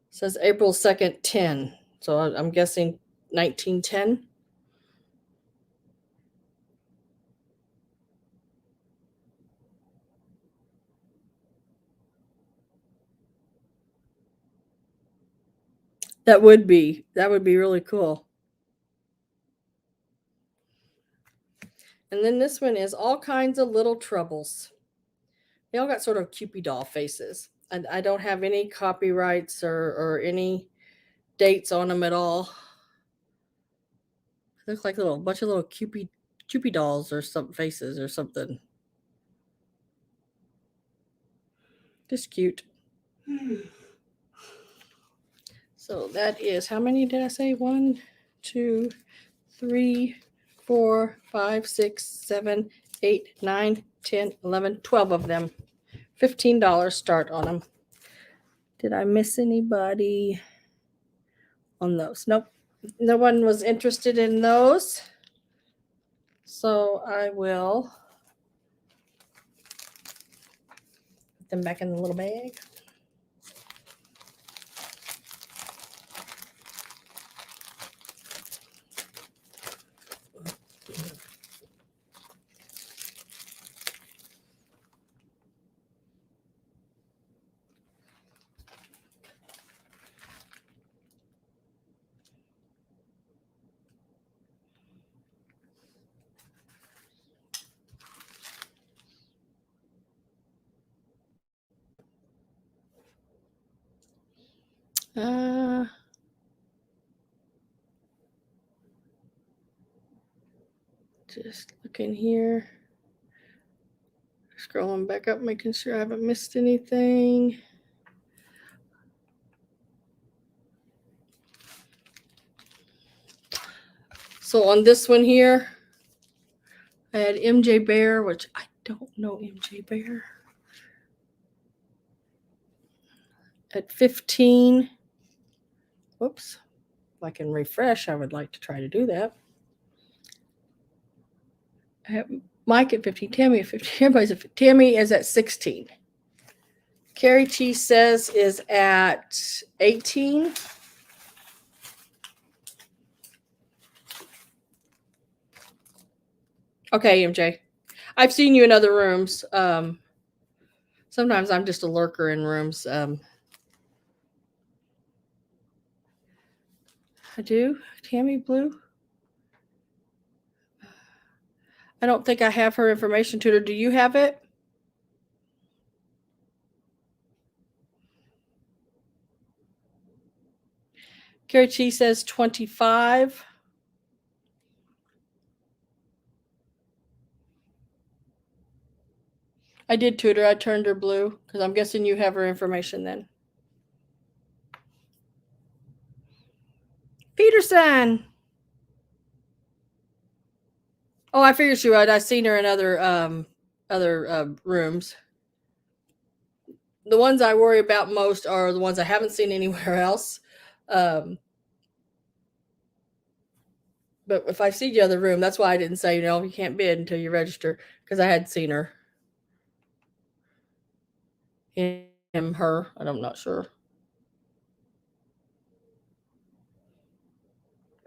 says April 2nd, 10. So I'm guessing 1910. That would be really cool. And then this one is All Kinds of Little Troubles. They all got sort of Cupid doll faces. And I don't have any copyrights or any dates on them at all. They look like a bunch of little Cupid dolls or some faces or something. Just cute. So that is, how many did I say? 1, 2, 3, 4, 5, 6, 7, 8, 9, 10, 11, 12 of them. $15 start on them. Did I miss anybody on those? Nope. No one was interested in those. So I will put them back in the little bag. Just looking here. Scrolling back up, making sure I haven't missed anything. So on this one here, I had MJ Bear, which I don't know MJ Bear. At 15. Whoops. If I can refresh, I would like to try to do that. I have Mike at 15, Tammy at 15, everybody's at 15. Tammy is at 16. Carrie T says is at 18. Okay, MJ. I've seen you in other rooms. Sometimes I'm just a lurker in rooms. I do. Tammy Blue. I don't think I have her information tutor. Do you have it? Carrie T says 25. I did tutor. I turned her blue because I'm guessing you have her information then. Peterson. Oh, I figured she would. I've seen her in other rooms. The ones I worry about most are the ones I haven't seen anywhere else. But if I see the other room, that's why I didn't say, you can't bid until you register, because I had seen her. Him, her, I'm not sure.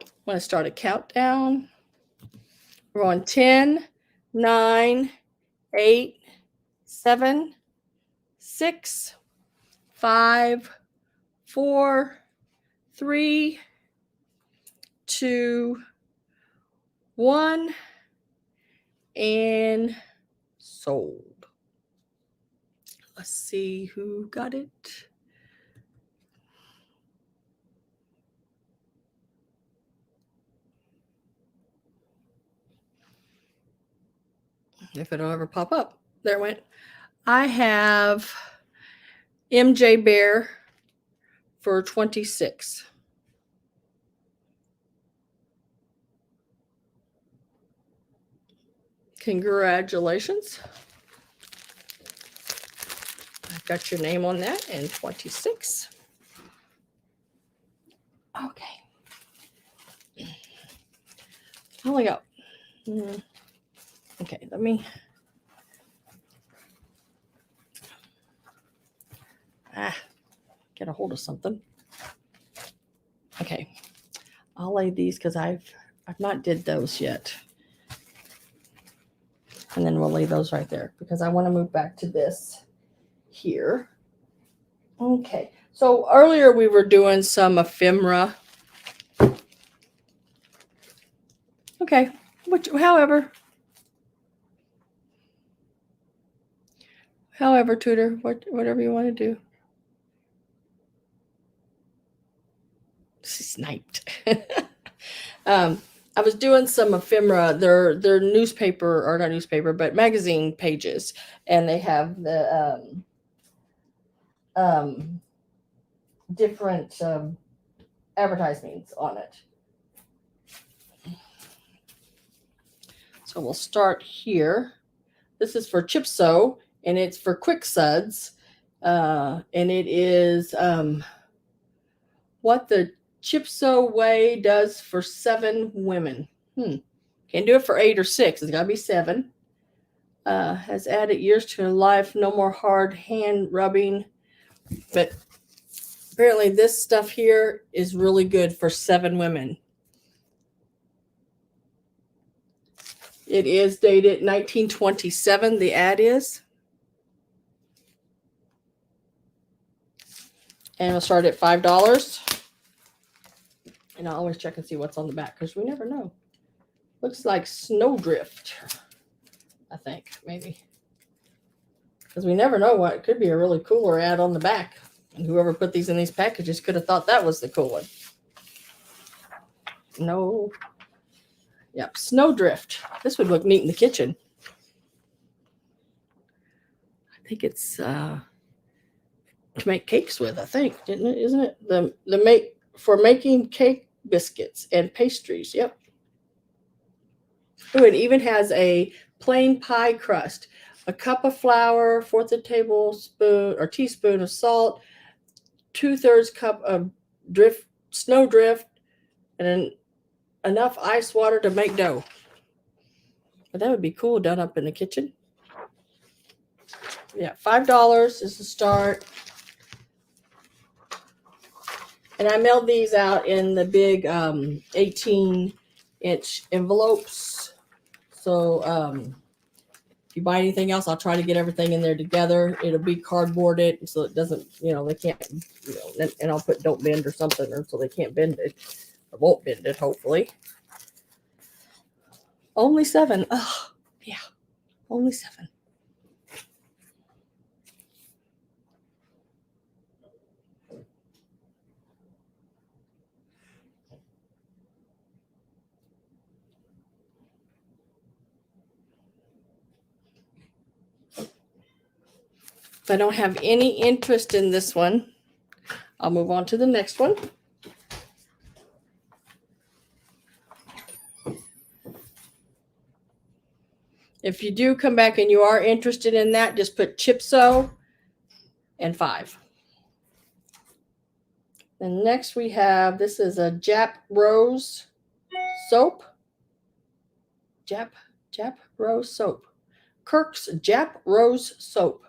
I'm going to start a countdown. We're on 10, 9, 8, 7, 6, 5, 4, 3, 2, 1, and sold. Let's see who got it. If it'll ever pop up. There it went. I have MJ Bear for 26. Congratulations. I've got your name on that, and 26. Okay. I only got Okay, let me. Get a hold of something. Okay, I'll lay these because I've not did those yet. And then we'll lay those right there because I want to move back to this here. Okay, so earlier we were doing some ephemera. Okay, however, Tutor, whatever you want to do. Sniped. I was doing some ephemera. They're newspaper, or not newspaper, but magazine pages, and they have the different advertisements on it. So we'll start here. This is for Chip Sew, and it's for quick suds, and it is what the Chip Sew way does for 7 women. Can't do it for 8 or 6. It's got to be 7. Has added years to her life. No more hard hand rubbing. But apparently this stuff here is really good for 7 women. It is dated 1927, the ad is. And it'll start at $5. And I'll always check and see what's on the back because we never know. Looks like snowdrift, I think, maybe. Because we never know what. It could be a really cooler ad on the back. And whoever put these in these packages could have thought that was the cool one. No. Yep, snowdrift. This would look neat in the kitchen. I think it's to make cakes with, I think, isn't it? For making cake biscuits and pastries. Yep. Oh, it even has a plain pie crust, a cup of flour, 1/4 tablespoon or teaspoon of salt, 2/3 cup of snowdrift, and enough ice water to make dough. But that would be cool done up in the kitchen. Yeah, $5 is the start. And I mailed these out in the big 18-inch envelopes. So if you buy anything else, I'll try to get everything in there together. It'll be cardboarded so it doesn't, they can't, and I'll put don't bend or something, or so they can't bend it. Or won't bend it, hopefully. Only 7. Oh, yeah, only 7. If I don't have any interest in this one, I'll move on to the next one. If you do come back and you are interested in that, just put Chip Sew and 5. And next we have, this is a Jap Rose soap. Jap Rose soap. Kirk's Jap Rose soap.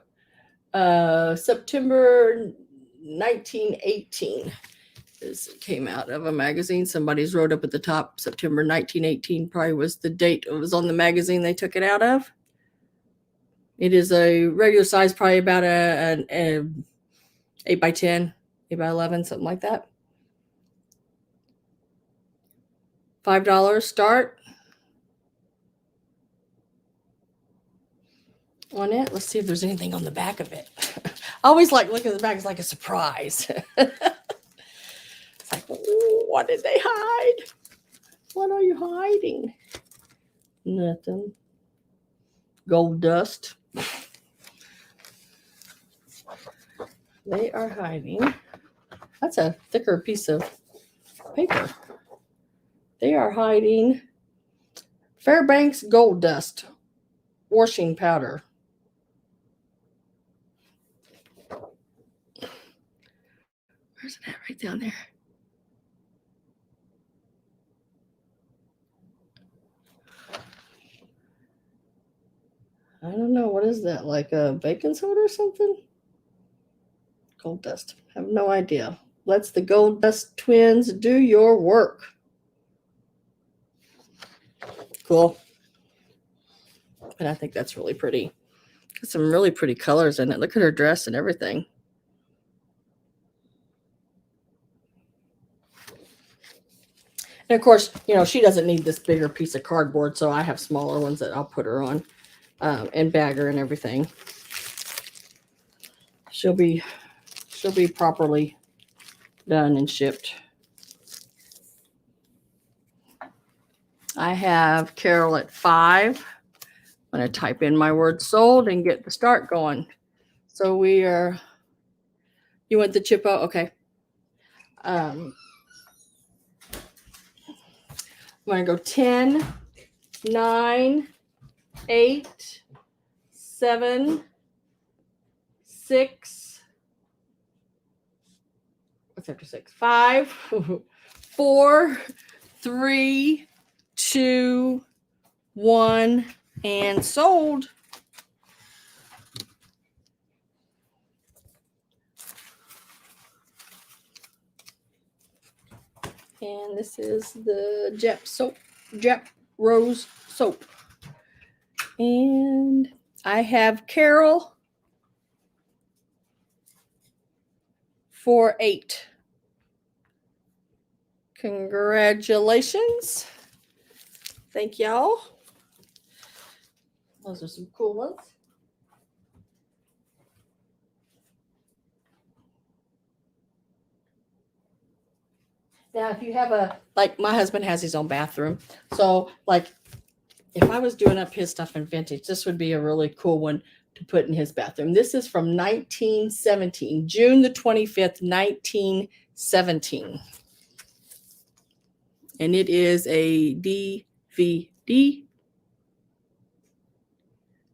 September 1918. This came out of a magazine. Somebody's wrote up at the top, September 1918 probably was the date it was on the magazine they took it out of. It is a regular size, probably about an 8 by 10, 8 by 11, something like that. $5 start on it. Let's see if there's anything on the back of it. I always like looking at the back. It's like a surprise. It's like, what did they hide? What are you hiding? Nothing. Gold dust. They are hiding. That's a thicker piece of paper. They are hiding Fairbanks gold dust washing powder. Where's it at? Right down there. I don't know. What is that? Like a baking soda or something? Gold dust. I have no idea. Let's the Gold Dust twins do your work. Cool. And I think that's really pretty. Got some really pretty colors in it. Look at her dress and everything. And of course, you know, she doesn't need this bigger piece of cardboard, so I have smaller ones that I'll put her on, and bag her and everything. She'll be properly done and shipped. I have Carol at 5. I'm going to type in my word sold and get the start going. So we are, you want the chippo? Okay. I'm going to go 10, 9, 8, 7, 6. What's after 6? 5, 4, 3, 2, 1, and sold. And this is the Jep Rose soap. And I have Carol for 8. Congratulations. Thank y'all. Those are some cool ones. Now, if you have like my husband has his own bathroom. So like if I was doing up his stuff in vintage, this would be a really cool one to put in his bathroom. This is from 1917, June the 25th, 1917. And it is a DVD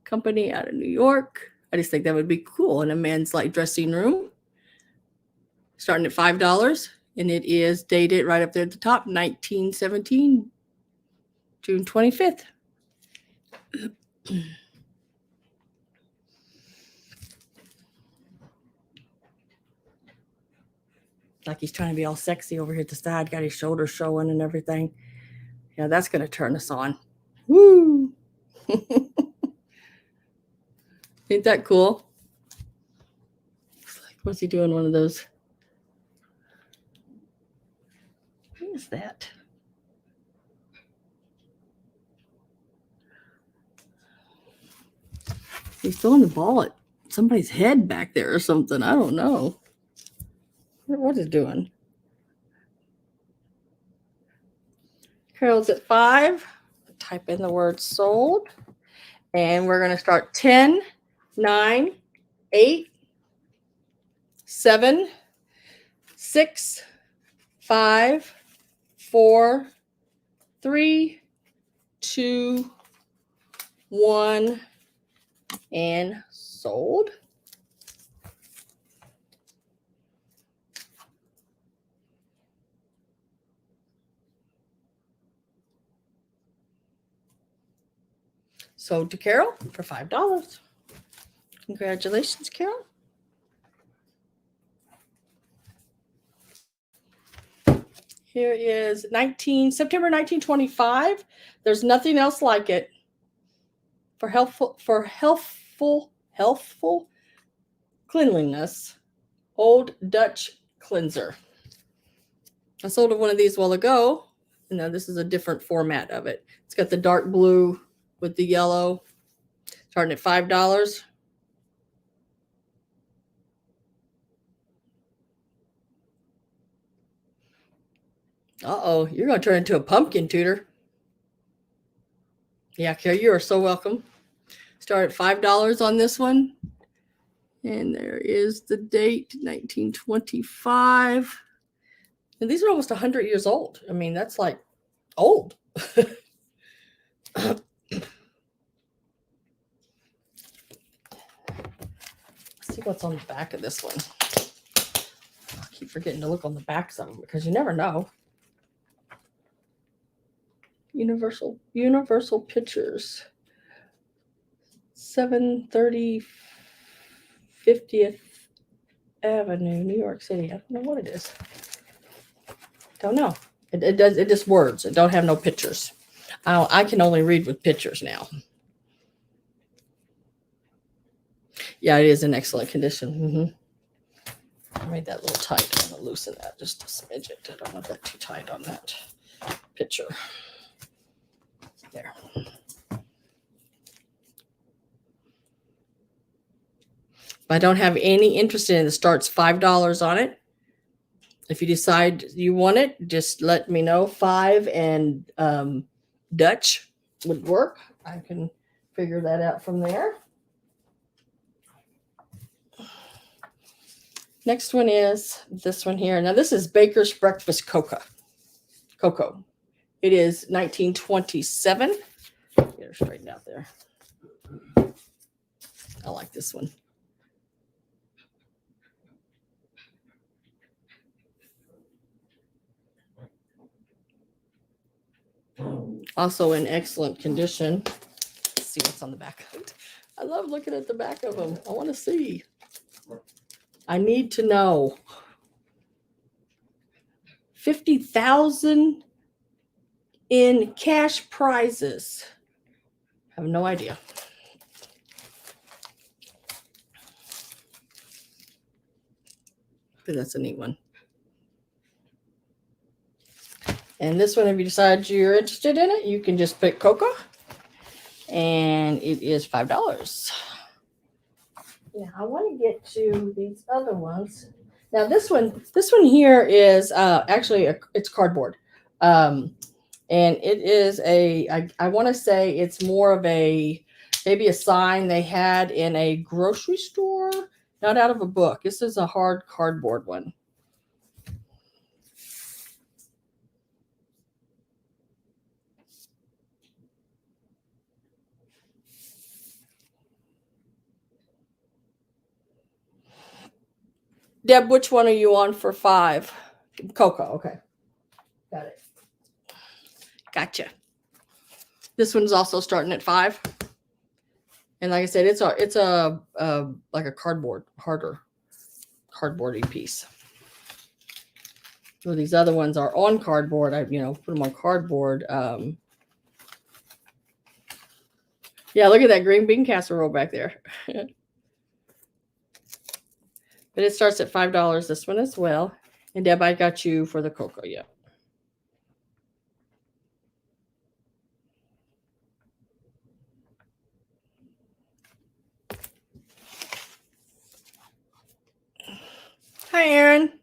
company out of New York. I just think that would be cool in a men's like dressing room. Starting at $5. And it is dated right up there at the top, 1917, June 25th. Like he's trying to be all sexy over here at the side, got his shoulders showing and everything. Yeah, that's going to turn us on. Woo! Ain't that cool? What's he doing? One of those. What is that? He's throwing the ball at somebody's head back there or something. I don't know. What is it doing? Carol's at 5. Type in the word sold. And we're going to start 10, 9, 8, 7, 6, 5, 4, 3, 2, 1, and sold. Sold to Carol for $5. Congratulations, Carol. Here is September 1925. There's nothing else like it. For healthful cleanliness, Old Dutch cleanser. I sold one of these a while ago. And now this is a different format of it. It's got the dark blue with the yellow, starting at $5. Uh-oh, you're going to turn into a pumpkin tutor. Yeah, Carrie, you are so welcome. Start at $5 on this one. And there is the date, 1925. And these are almost 100 years old. I mean, that's like old. Let's see what's on the back of this one. I keep forgetting to look on the backs of them because you never know. Universal Pictures. 730 50th Avenue, New York City. I don't know what it is. Don't know. It does. It just words. It don't have no pictures. I can only read with pictures now. Yeah, it is in excellent condition. I made that a little tight. I'm going to loosen that just a smidget. I don't want that too tight on that picture. There. If I don't have any interest in it, it starts $5 on it. If you decide you want it, just let me know. 5 and Dutch would work. I can figure that out from there. Next one is this one here. Now this is Baker's Breakfast Cocoa. It is 1927. Get her straightened out there. I like this one. Also in excellent condition. Let's see what's on the back of it. I love looking at the back of them. I want to see. I need to know. 50,000 in cash prizes. I have no idea. But that's a neat one. And this one, if you decide you're interested in it, you can just pick Cocoa. And it is $5. Now I want to get to these other ones. Now this one here is actually it's cardboard. And it is I want to say it's more of maybe a sign they had in a grocery store, not out of a book. This is a hard cardboard one. Deb, which one are you on for 5? Cocoa. Okay. Got it. Gotcha. This one's also starting at 5. And like I said, it's a like a harder cardboardy piece. So these other ones are on cardboard. I put them on cardboard. Yeah, look at that green bean casserole back there. But it starts at $5, this one as well. And Deb, I got you for the cocoa, yeah. Hi, Aaron.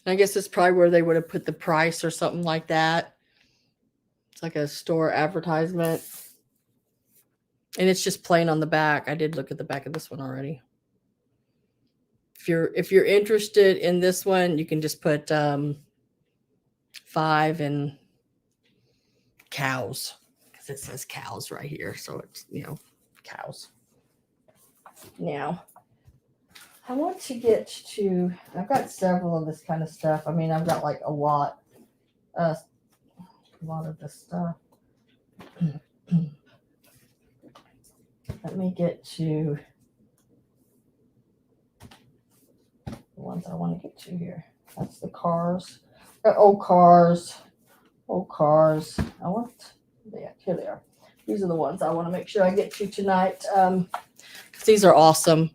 I guess it's probably where they would have put the price or something like that. It's like a store advertisement. And it's just plain on the back. I did look at the back of this one already. If you're interested in this one, you can just put 5 and cows, because it says cows right here. So it's, cows. Now, I want to get to, I've got several of this kind of stuff. I mean, I've got like a lot of this stuff. Let me get to the ones I want to get to here. That's the cars. Old cars. Here they are. These are the ones I want to make sure I get to tonight. These are awesome.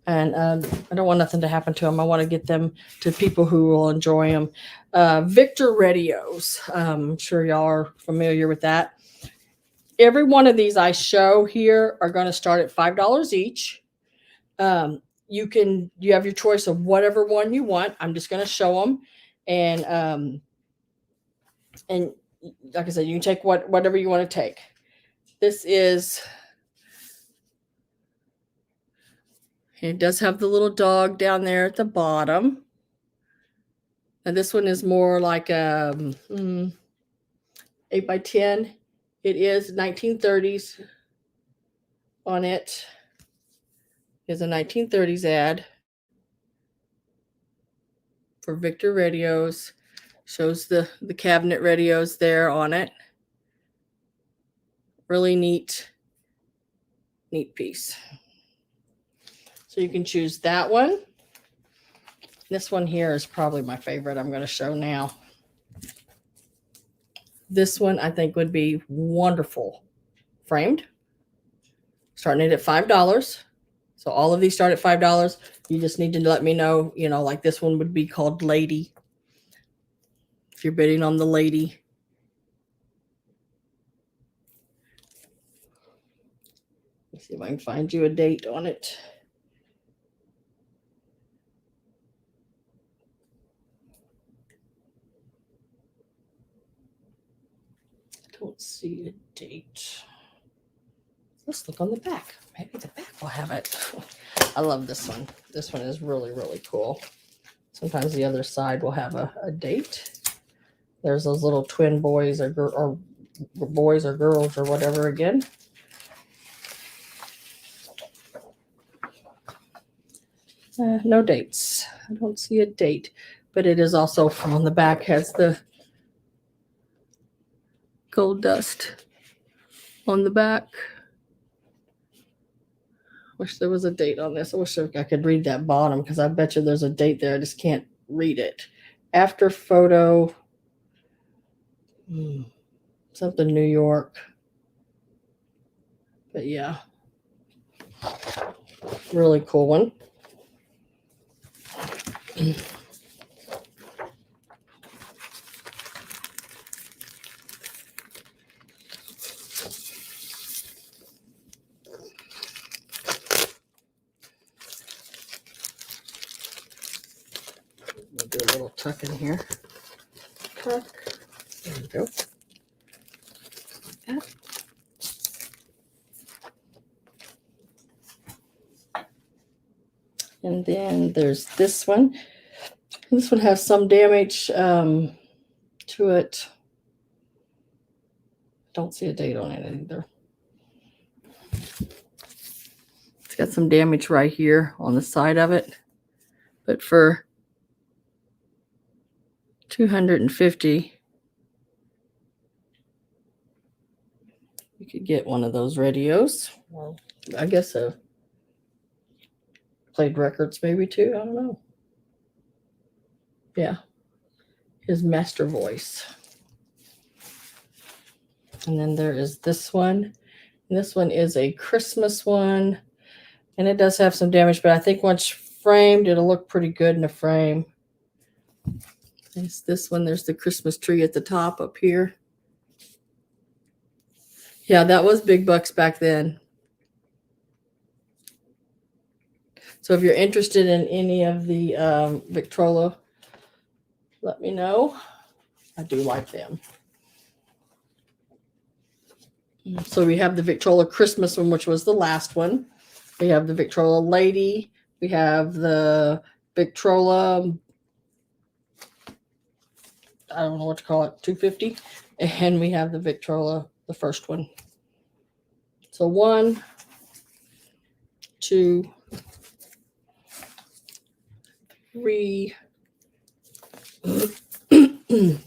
And I don't want nothing to happen to them. I want to get them to people who will enjoy them. Victor radios. I'm sure y'all are familiar with that. Every one of these I show here are going to start at $5 each. You have your choice of whatever one you want. I'm just going to show them. And like I said, you can take whatever you want to take. This is, it does have the little dog down there at the bottom. And this one is more like 8x10. It is 1930s on it. There's a 1930s ad for Victor radios. Shows the cabinet radios there on it. Really neat piece. So you can choose that one. This one here is probably my favorite I'm going to show now. This one I think would be wonderful framed. Starting it at $5. So all of these start at $5. You just need to let me know, you know, like this one would be called Lady. If you're bidding on the Lady. Let's see if I can find you a date on it. Don't see a date. Let's look on the back. Maybe the back will have it. I love this one. This one is really, really cool. Sometimes the other side will have a date. There's those little twin boys or boys or girls or whatever again. No dates. I don't see a date, but it is also on the back has the gold dust on the back. Wish there was a date on this. I wish I could read that bottom because I bet you there's a date there. I just can't read it. After photo, something New York. But yeah, really cool one. We'll do a little tuck in here. Tuck. There we go. Like that. And then there's this one. This one has some damage to it. Don't see a date on it either. It's got some damage right here on the side of it. But for $250, you could get one of those radios. Well, I guess played records maybe too. I don't know. Yeah. His master voice. And then there is this one. And this one is a Christmas one. And it does have some damage, but I think once framed, it'll look pretty good in a frame. There's this one. There's the Christmas tree at the top up here. Yeah, that was big bucks back then. So if you're interested in any of the Victrola, let me know. I do like them. So we have the Victrola Christmas one, which was the last one. We have the Victrola Lady. We have the Victrola, I don't know what to call it, 250. And we have the Victrola, the first one. So 1, 2, 3,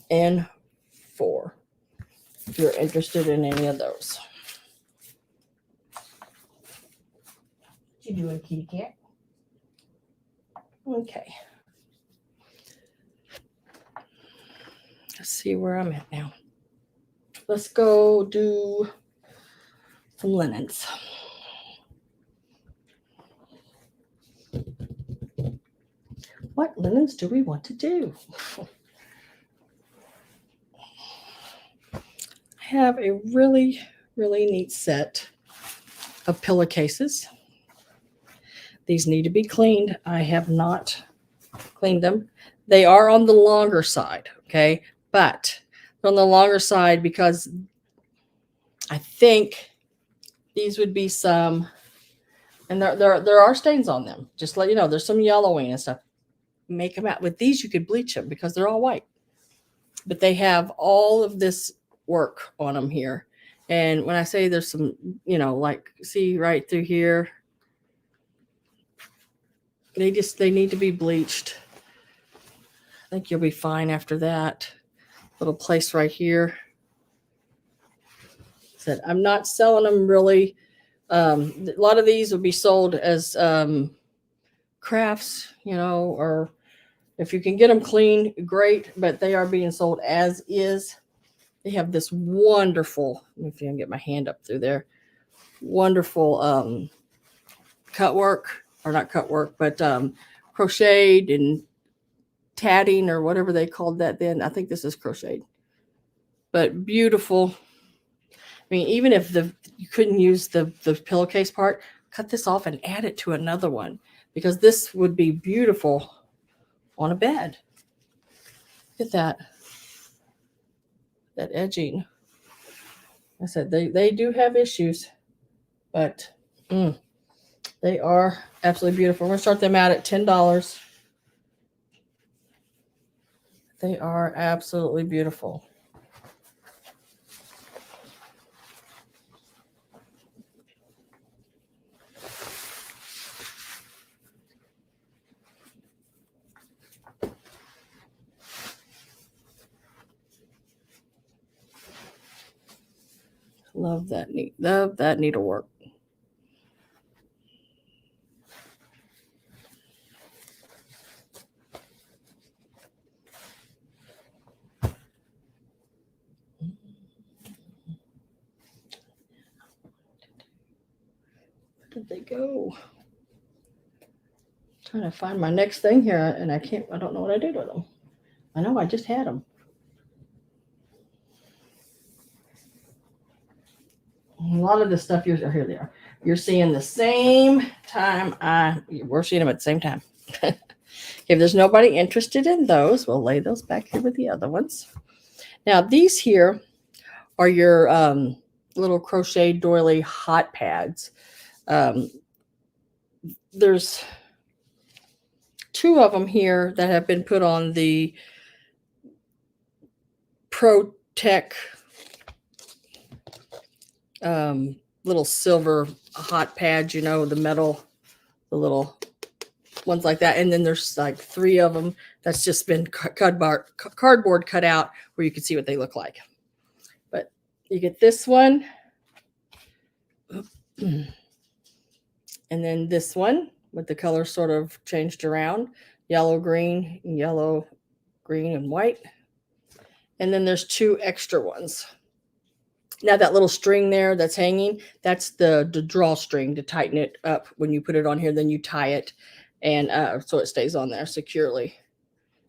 and 4. If you're interested in any of those. What you doing, kitty cat? Okay. Let's see where I'm at now. Let's go do some linens. What linens do we want to do? I have a really, really neat set of pillowcases. These need to be cleaned. I have not cleaned them. They are on the longer side, okay? But they're on the longer side because I think these would be some, and there are stains on them. Just to let you know, there's some yellowing and stuff. Make them out. With these, you could bleach them because they're all white. But they have all of this work on them here. And when I say there's some, you know, like, see right through here, they need to be bleached. I think you'll be fine after that. Little place right here. Said I'm not selling them really. A lot of these will be sold as crafts, you know, or if you can get them clean, great, but they are being sold as is. They have this wonderful, if you can get my hand up through there, wonderful cut work, or not cut work, but crocheted and tatting or whatever they called that then. I think this is crocheted, but beautiful. I mean, even if you couldn't use the pillowcase part, cut this off and add it to another one, because this would be beautiful on a bed. Look at that edging. I said they do have issues, but they are absolutely beautiful. We're going to start them out at $10. They are absolutely beautiful. Love that needlework. Where did they go? I'm trying to find my next thing here, and I don't know what I did with them. I know I just had them. A lot of this stuff here they are. You're seeing the same time. We're seeing them at the same time. If there's nobody interested in those, we'll lay those back here with the other ones. Now these here are your little crochet doily hot pads. There's 2 of them here that have been put on the Pro Tech little silver hot pads, you know, the metal, the little ones like that. And then there's like 3 of them that's just been cardboard cut out where you can see what they look like. But you get this one. And then this one with the color sort of changed around. Yellow, green, and white. And then there's 2 extra ones. Now that little string there that's hanging, that's the drawstring to tighten it up when you put it on here. Then you tie it, and so it stays on there securely.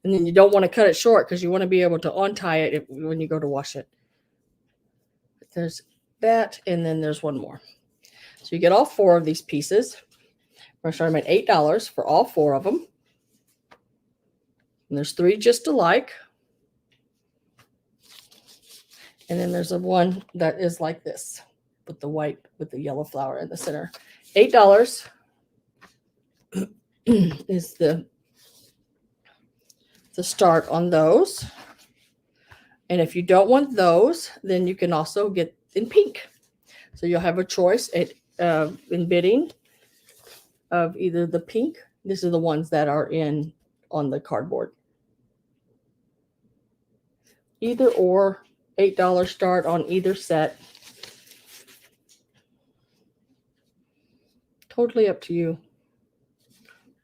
And then you don't want to cut it short because you want to be able to untie it when you go to wash it. There's that, and then there's one more. So you get all 4 of these pieces. We're going to start them at $8 for all 4 of them. And there's 3 just alike. And then there's one that is like this with the white, with the yellow flower in the center. $8 is the start on those. And if you don't want those, then you can also get in pink. So you'll have a choice in bidding of either the pink. These are the ones that are on the cardboard. Either or. $8 start on either set. Totally up to you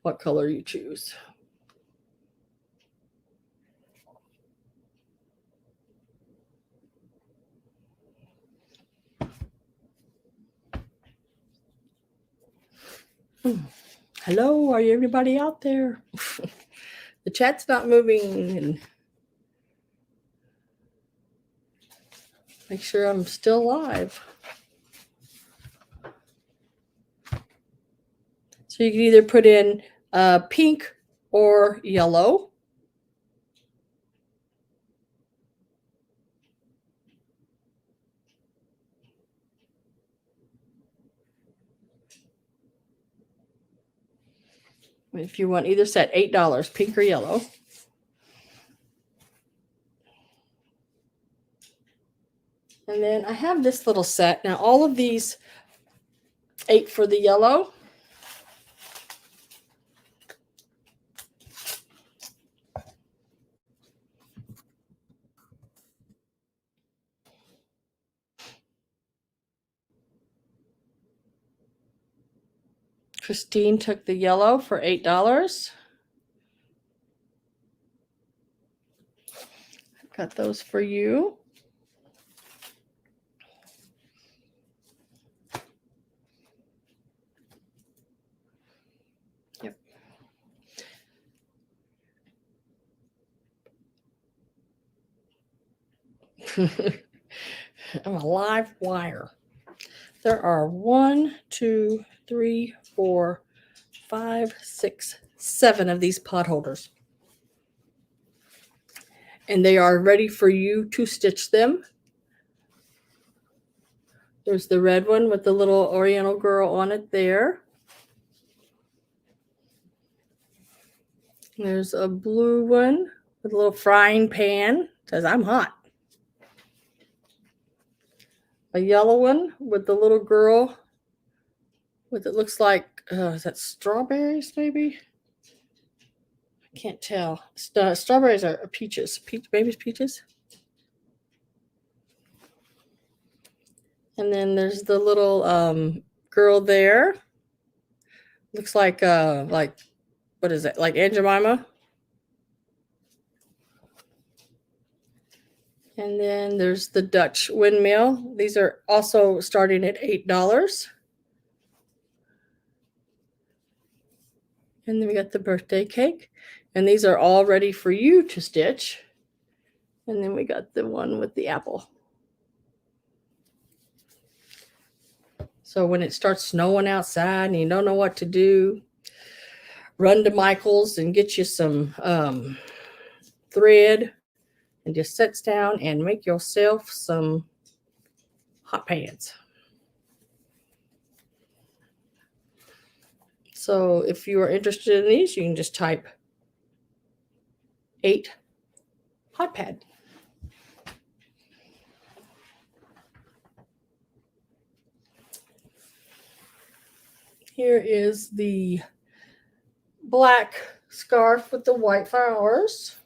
what color you choose. Hello, are you everybody out there? The chat's not moving, and make sure I'm still live. So you can either put in pink or yellow. If you want either set, $8, pink or yellow. And then I have this little set. Now all of these, 8 for the yellow. Christine took the yellow for $8. Got those for you. Yep. I'm a live wire. There are 1, 2, 3, 4, 5, 6, 7 of these pot holders. And they are ready for you to stitch them. There's the red one with the little Oriental girl on it there. There's a blue one with a little frying pan. It says, I'm hot. A yellow one with the little girl with it looks like, is that strawberries maybe? I can't tell. Strawberries are peaches. Baby's peaches. And then there's the little girl there. Looks like what is it? Like Aunt Jemima. And then there's the Dutch windmill. These are also starting at $8. And then we got the birthday cake. And these are all ready for you to stitch. And then we got the one with the apple. So when it starts snowing outside and you don't know what to do, run to Michael's and get you some thread and just sit down and make yourself some hot pants. So if you are interested in these, you can just type 8 hot pad. Here is the black scarf with the white flowers.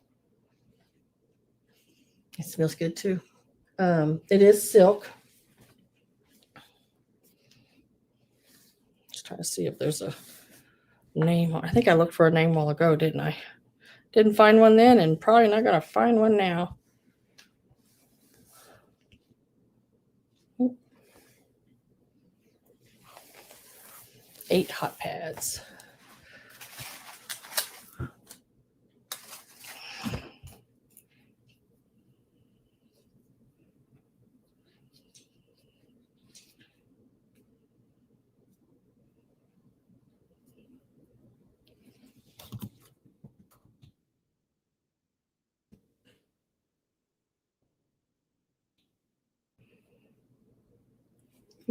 It smells good too. It is silk. Just trying to see if there's a name. I think I looked for a name a while ago, didn't I? Didn't find one then, and probably not going to find one now. Eight hot pads.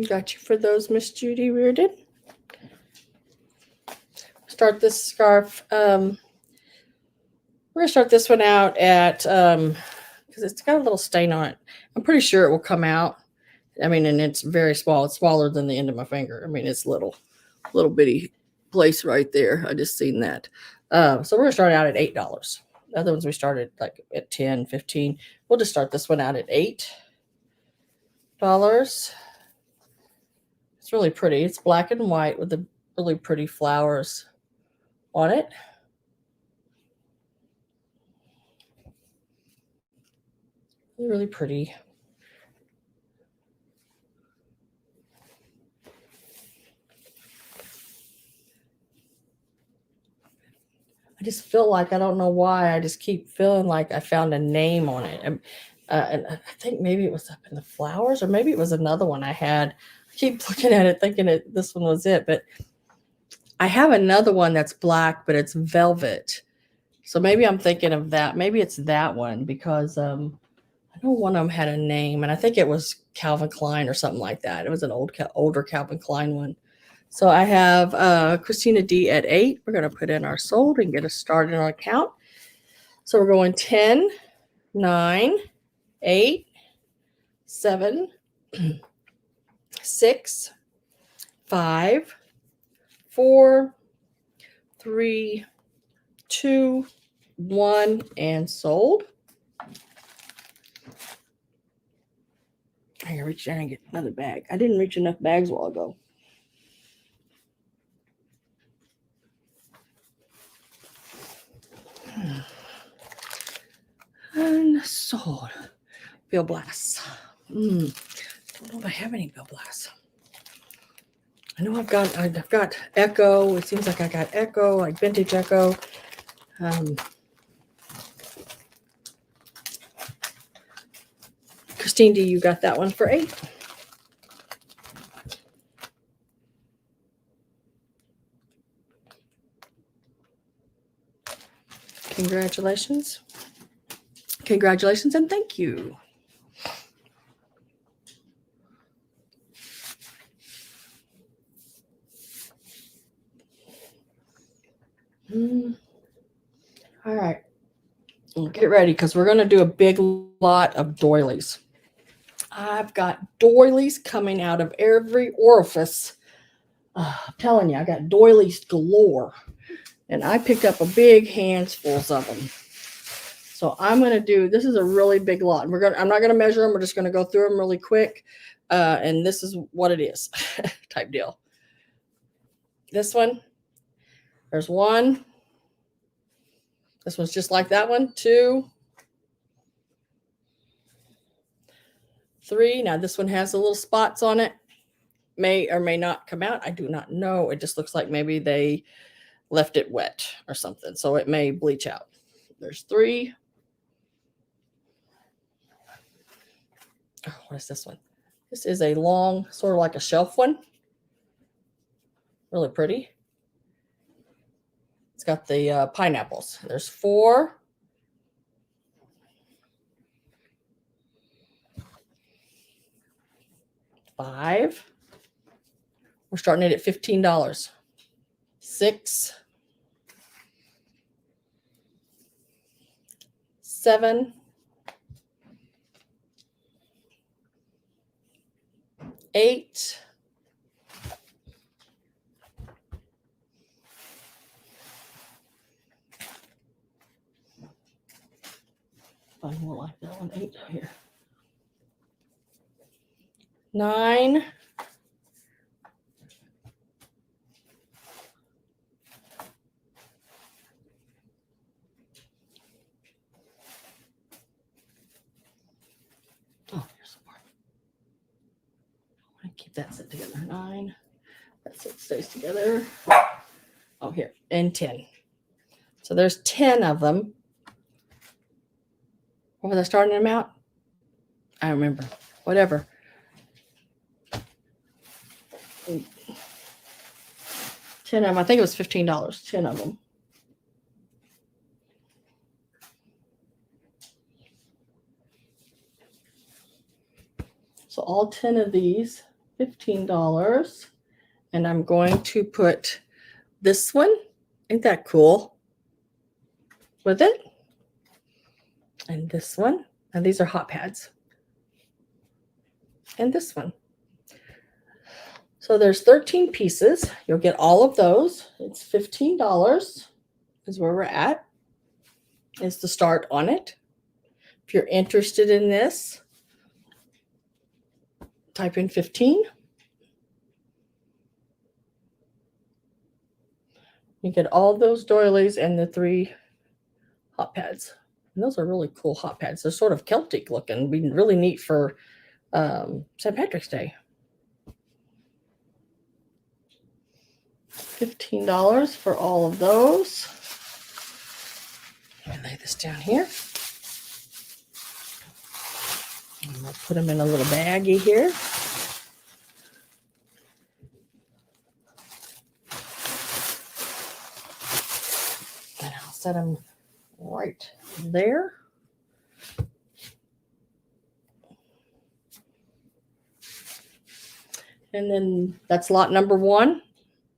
Got you for those, Miss Judy Reardon. Start this scarf. We're gonna start this one out at because it's got a little stain on it. I'm pretty sure it will come out. I mean, and it's very small. It's smaller than the end of my finger. I mean, it's little bitty place right there. I just seen that. So we're gonna start out at $8. The other ones we started like at 10, 15. We'll just start this one out at $8. It's really pretty. It's black and white with the really pretty flowers on it. Really pretty. I just feel like, I don't know why, I just keep feeling like I found a name on it. And I think maybe it was up in the flowers, or maybe it was another one I had. I keep looking at it thinking this one was it, but I have another one that's black, but it's velvet. So maybe I'm thinking of that. Maybe it's that one, because I know one of them had a name, and I think it was Calvin Klein or something like that. It was an older Calvin Klein one. So I have Christina D at 8. We're going to put in our sold and get us started on our count. So we're going 10, 9, 8, 7, 6, 5, 4, 3, 2, 1, and sold. I gotta reach down and get another bag. I didn't reach enough bags a while ago. sold Bill Blass. Don't know if I have any Bill Blass. I know I've got Echo. It seems like I got Echo, like vintage Echo. Christine D, you got that one for $8. Congratulations. Congratulations and thank you. All right. Get ready because we're going to do a big lot of doilies. I've got doilies coming out of every orifice. I'm telling you, I got doilies galore. And I picked up a big handfuls of them. So I'm going to do, this is a really big lot. I'm not going to measure them. We're just going to go through them really quick. And this is what it is type deal. This one, there's one. This one's just like that one. 2, 3. Now this one has the little spots on it. May or may not come out. I do not know. It just looks like maybe they left it wet or something. So it may bleach out. There's 3. Oh, what is this one? This is a long, sort of like a shelf one. Really pretty. It's got the pineapples. There's 4. $5. We're starting it at $15. 6. 7. 8. 5 more like that one. 8 here. 9. that set together. 9. That's it stays together. Oh, here. And 10. So there's 10 of them. What was I starting them out? I remember. Whatever. 10 of them. I think it was $15. 10 of them. So all 10 of these, $15. And I'm going to put this one. Ain't that cool? With it. And this one. And these are hot pads. And this one. So there's 13 pieces. You'll get all of those. It's $15 is where we're at. Is the start on it. If you're interested in this, type in 15. You get all those doilies and the 3 hot pads. And those are really cool hot pads. They're sort of Celtic looking. Be really neat for St. Patrick's Day. $15 for all of those. Let me lay this down here. I'm going to put them in a little baggie here. And I'll set them right there. And then that's lot number 1.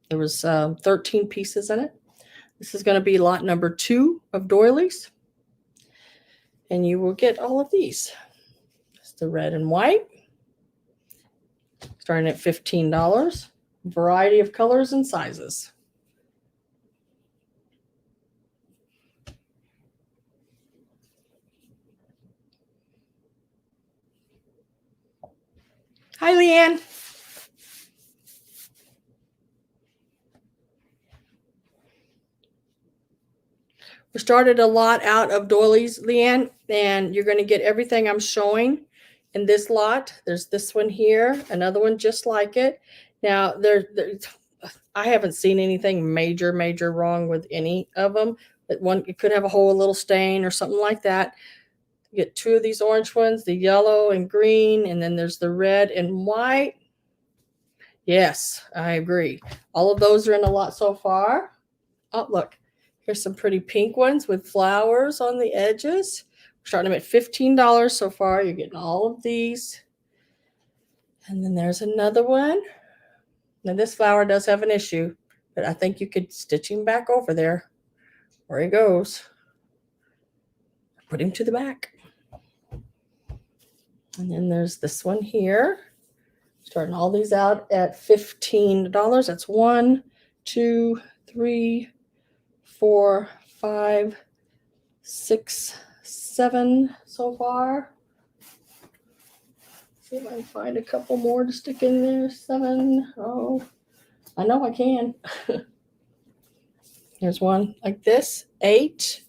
There was 13 pieces in it. This is going to be lot number 2 of doilies. And you will get all of these. It's the red and white. Starting at $15. Variety of colors and sizes. Hi, Leanne. We're started a lot out of doilies, Leanne, and you're going to get everything I'm showing in this lot. There's this one here, another one just like it. Now, I haven't seen anything major wrong with any of them. But one, it could have a whole little stain or something like that. You get two of these orange ones, the yellow and green, and then there's the red and white. Yes, I agree. All of those are in a lot so far. Oh, look, here's some pretty pink ones with flowers on the edges. We're starting them at $15 so far. You're getting all of these. And then there's another one. Now this flower does have an issue, but I think you could stitch him back over there where he goes. Put him to the back. And then there's this one here. Starting all these out at $15. That's 1, 2, 3, 4, 5, 6, 7 so far. See if I can find a couple more to stick in there. 7. Oh, I know I can. Here's one like this. 8.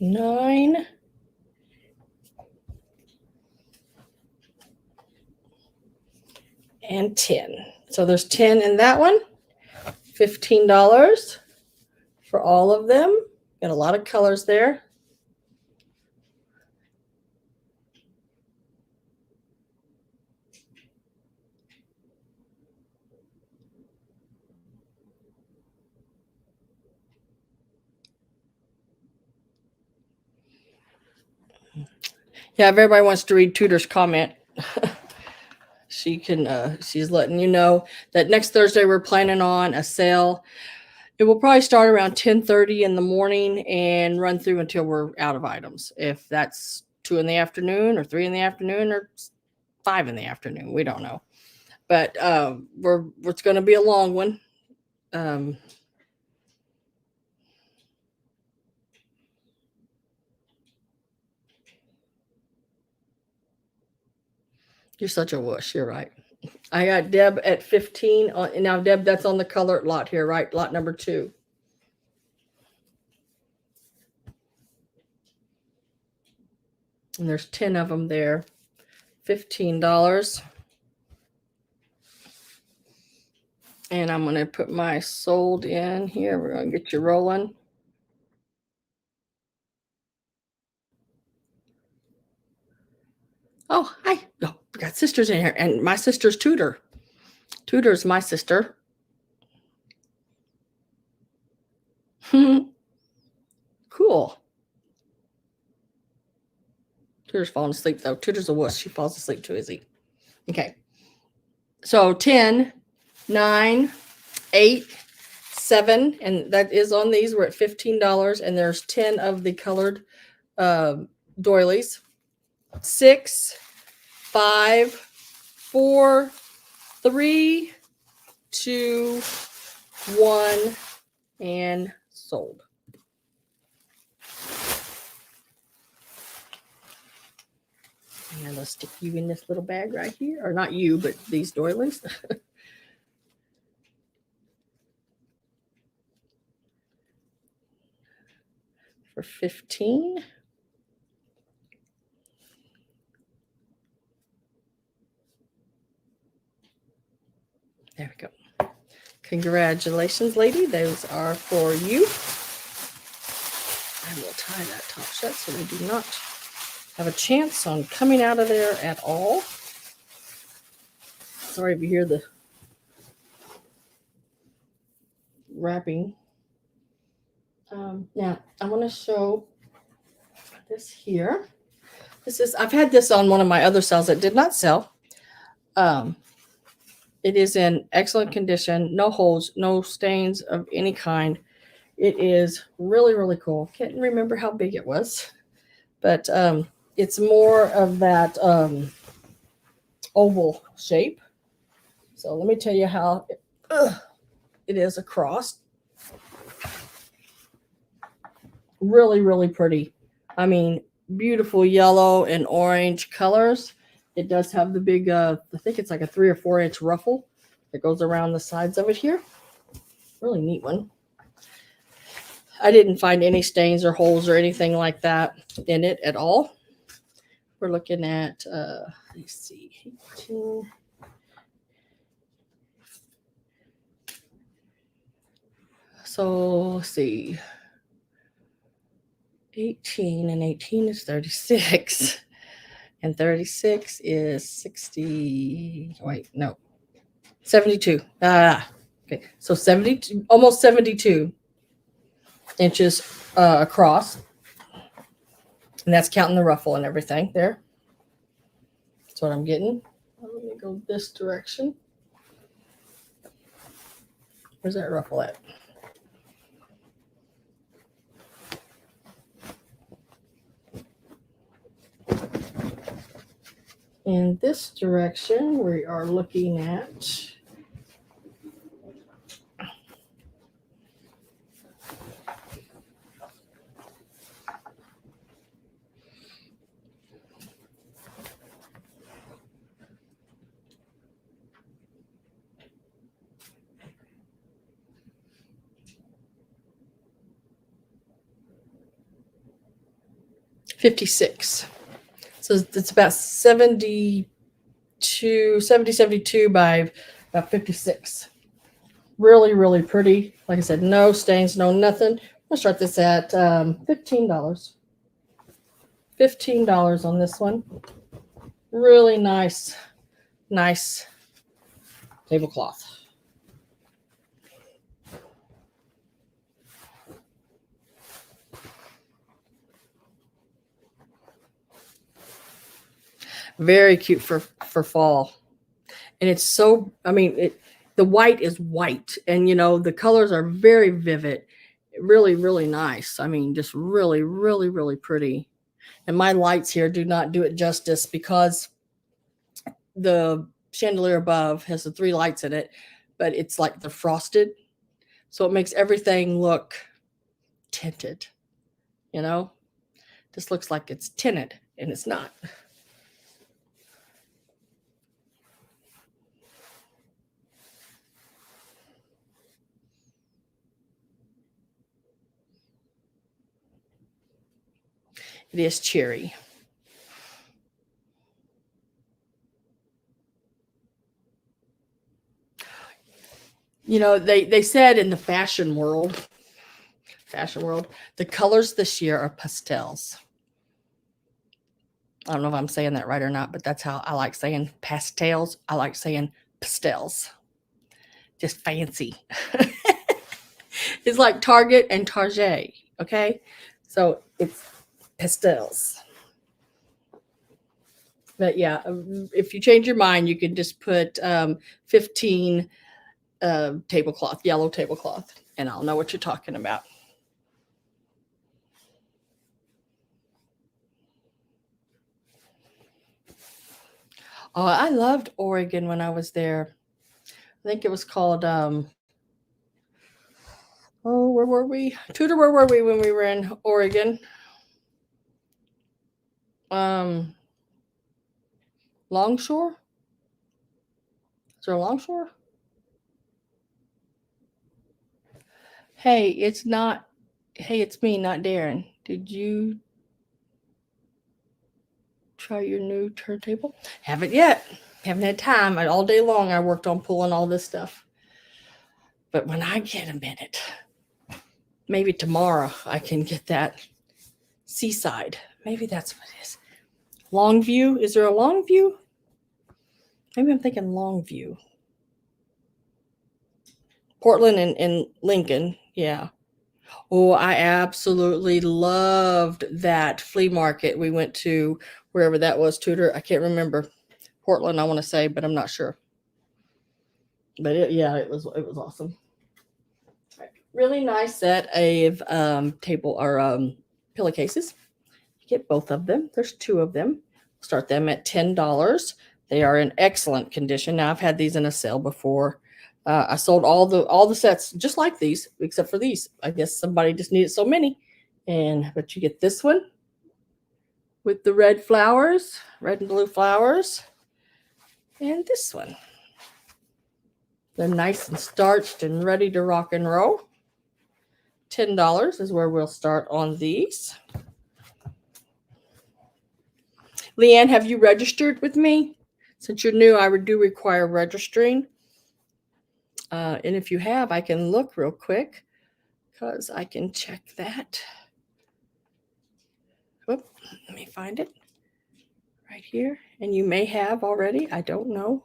Nine. And 10. So there's 10 in that one. $15 for all of them. Got a lot of colors there. Yeah, if everybody wants to read Tudor's comment, she can. She's letting you know that next Thursday we're planning on a sale. It will probably start around 10:30 in the morning and run through until we're out of items. If that's 2 in the afternoon or 3 in the afternoon or 5 in the afternoon, we don't know. But it's going to be a long one. You're such a wuss. You're right. I got Deb at 15. And now, Deb, that's on the color lot here, right? Lot number 2. And there's 10 of them there. $15. And I'm going to put my sold in here. We're going to get you rolling. Oh, hi. Oh, we got sisters in here. And my sister's Tudor. Tudor's my sister. Cool. Tudor's falling asleep, though. Tudor's a wuss. She falls asleep too easy. Okay. So 10, 9, 8, 7, and that is on these. We're at $15, and there's 10 of the colored doilies. 6, 5, 4, 3, 2, 1, and sold. And let's stick you in this little bag right here. Or not you, but these doilies. For 15. There we go. Congratulations, lady. Those are for you. I will tie that top shut so they do not have a chance on coming out of there at all. Sorry if you hear the wrapping. Now I want to show this here. I've had this on one of my other sales that did not sell. It is in excellent condition, no holes, no stains of any kind. It is really, really cool. Can't remember how big it was, but it's more of that oval shape. So let me tell you how it is across. Really, really pretty. I mean, beautiful yellow and orange colors. It does have the big, I think it's like a 3 or 4 inch ruffle that goes around the sides of it here. Really neat one. I didn't find any stains or holes or anything like that in it at all. We're looking at, let's see, 18. So let's see, 18 and 18 is 36. And 36 is 60. Wait, no, 72. Okay. So 72, almost 72 inches across. And that's counting the ruffle and everything there. That's what I'm getting. Let me go this direction. Where's that ruffle at? In this direction, we are looking at $56. So it's about 72 by about 56. Really, really pretty. Like I said, no stains, no nothing. I'm gonna start this at $15. $15 on this one. Really nice tablecloth. Very cute for fall. And it's so, I mean, the white is white, and you know, the colors are very vivid. Really, really nice. I mean, just really, really, really pretty. And my lights here do not do it justice because the chandelier above has the 3 lights in it, but it's like they're frosted. So it makes everything look tinted, you know? Just looks like it's tinted, and it's not. It is cherry. You know, they said in the fashion world, the colors this year are pastels. I don't know if I'm saying that right or not, but that's how I like saying pastels. I like saying pastels. Just fancy. It's like Target and Target, okay? So it's pastels. But yeah, if you change your mind, you can just put 15 tablecloth, yellow tablecloth, and I'll know what you're talking about. Oh, I loved Oregon when I was there. I think it was called where were we? Tudor, where were we when we were in Oregon? Longshore? Is there a Longshore? Hey, it's not. Hey, it's me, not Darren. Did you try your new turntable? Haven't yet. Haven't had time. All day long I worked on pulling all this stuff. But when I get a minute, maybe tomorrow I can get that seaside. Maybe that's what it is. Longview. Is there a Longview? Maybe I'm thinking Longview. Portland and Lincoln. Yeah. Oh, I absolutely loved that flea market we went to, wherever that was, Tudor. I can't remember. Portland, I want to say, but I'm not sure. But it was awesome. Really nice set of table or pillowcases. You get both of them. There's 2 of them. Start them at $10. They are in excellent condition. Now I've had these in a sale before. I sold all the sets just like these, except for these. I guess somebody just needed so many. But you get this one. with the red flowers, red and blue flowers. And this one. They're nice and starched and ready to rock and roll. $10 is where we'll start on these. Leanne, have you registered with me? Since you're new, I do require registering. And if you have, I can look real quick because I can check that. Whoop, let me find it right here. And you may have already. I don't know.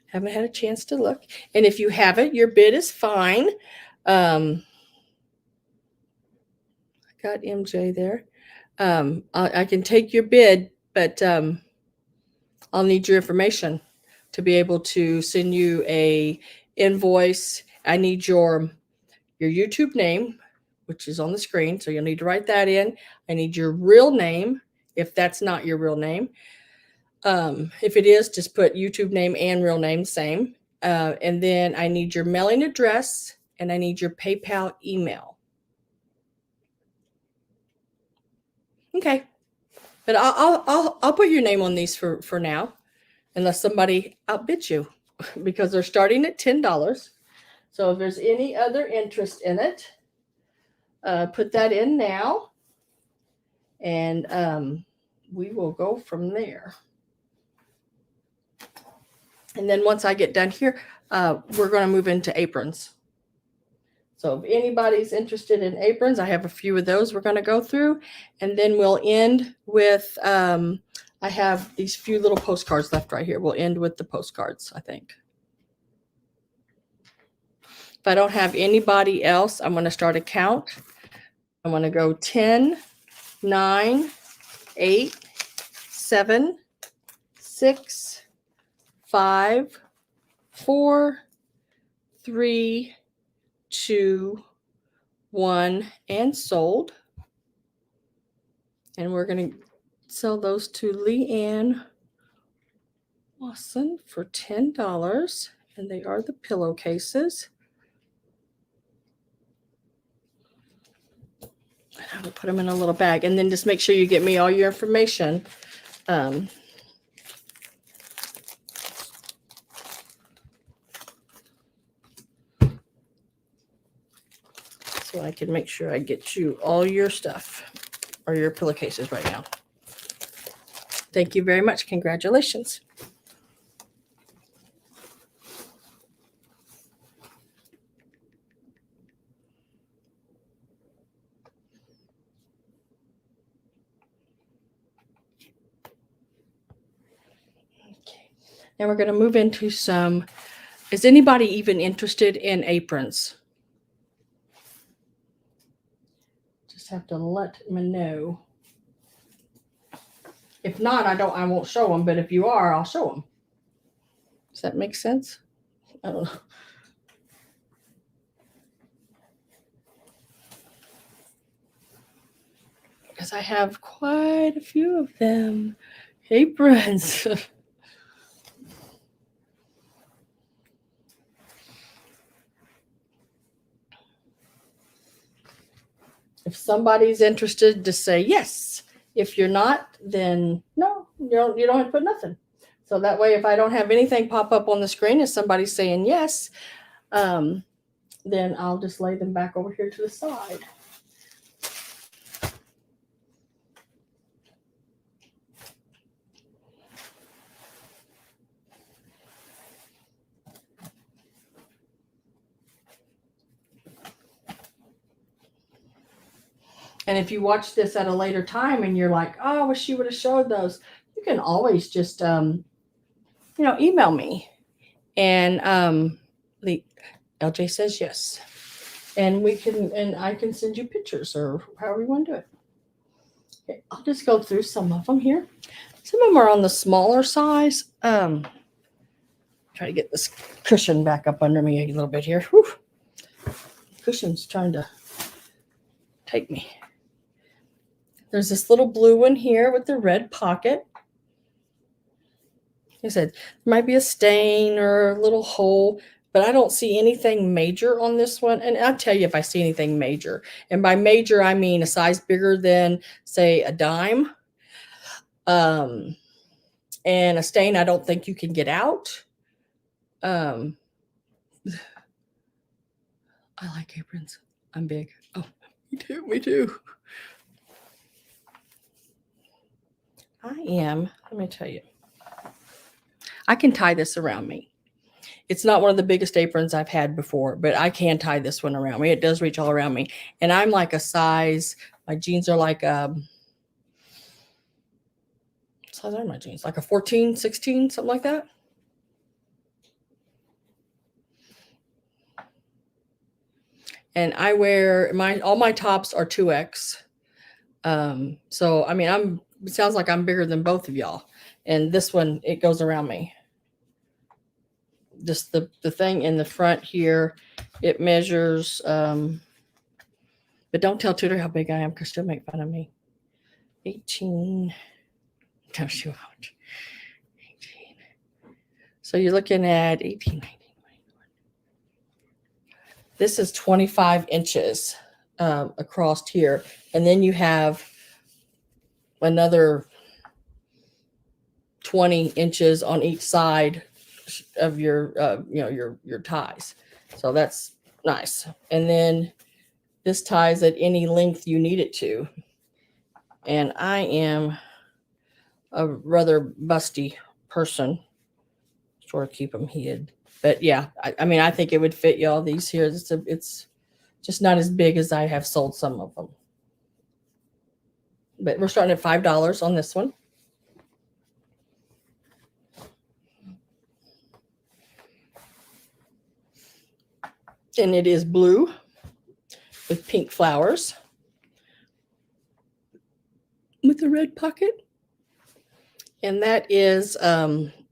Haven't had a chance to look. And if you haven't, your bid is fine. I got MJ there. I can take your bid, but I'll need your information to be able to send you a invoice. I need your YouTube name, which is on the screen, so you'll need to write that in. I need your real name, if that's not your real name. If it is, just put YouTube name and real name, same. And then I need your mailing address and I need your PayPal email. Okay, but I'll put your name on these for now, unless somebody outbids you, because they're starting at $10. So if there's any other interest in it, put that in now, and we will go from there. And then once I get done here, we're going to move into aprons. So if anybody's interested in aprons, I have a few of those we're going to go through. And then we'll end with, I have these few little postcards left right here. We'll end with the postcards, I think. If I don't have anybody else, I'm going to start a count. I'm going to go 10, 9, 8, 7, 6, 5, 4, 3, 2, 1, and sold. And we're going to sell those to Leanne Lawson for $10. And they are the pillowcases. And I will put them in a little bag. And then just make sure you get me all your information. So I can make sure I get you all your stuff, or your pillowcases right now. Thank you very much. Congratulations. Okay. Now we're going to move into some, is anybody even interested in aprons? Just have to let me know. If not, I won't show them, but if you are, I'll show them. Does that make sense? I don't know. Because I have quite a few of them. Aprons. If somebody's interested, just say yes. If you're not, then no, you don't have to put nothing. So that way, if I don't have anything pop up on the screen, if somebody's saying yes, then I'll just lay them back over here to the side. And if you watch this at a later time and you're like, oh, I wish you would have showed those, you can always just, email me. And LJ says yes. And I can send you pictures or however you want to do it. Okay, I'll just go through some of them here. Some of them are on the smaller size. Try to get this cushion back up under me a little bit here. Whew. Cushion's trying to take me. There's this little blue one here with the red pocket. Like I said, there might be a stain or a little hole, but I don't see anything major on this one. And I'll tell you if I see anything major. And by major, I mean a size bigger than, say, a dime. And a stain I don't think you can get out. I like aprons. I'm big. Oh, me too. Me too. Let me tell you, I can tie this around me. It's not one of the biggest aprons I've had before, but I can tie this one around me. It does reach all around me. And I'm like a size, my jeans are like size are my jeans? Like a 14, 16, something like that. And I wear all my tops are 2X. So I mean, it sounds like I'm bigger than both of y'all. And this one, it goes around me. Just the thing in the front here, it measures, but don't tell Tudor how big I am because she'll make fun of me. 18. No, she won't. 18. So you're looking at 18, 19, 20. This is 25 inches across here. And then you have another 20 inches on each side of your, your ties. So that's nice. And then this ties at any length you need it to. And I am a rather busty person. Sort of keep them hid. But yeah, I mean, I think it would fit y'all. These here, it's just not as big as I have sold some of them. But we're starting at $5 on this one. And it is blue with pink flowers with a red pocket. And that is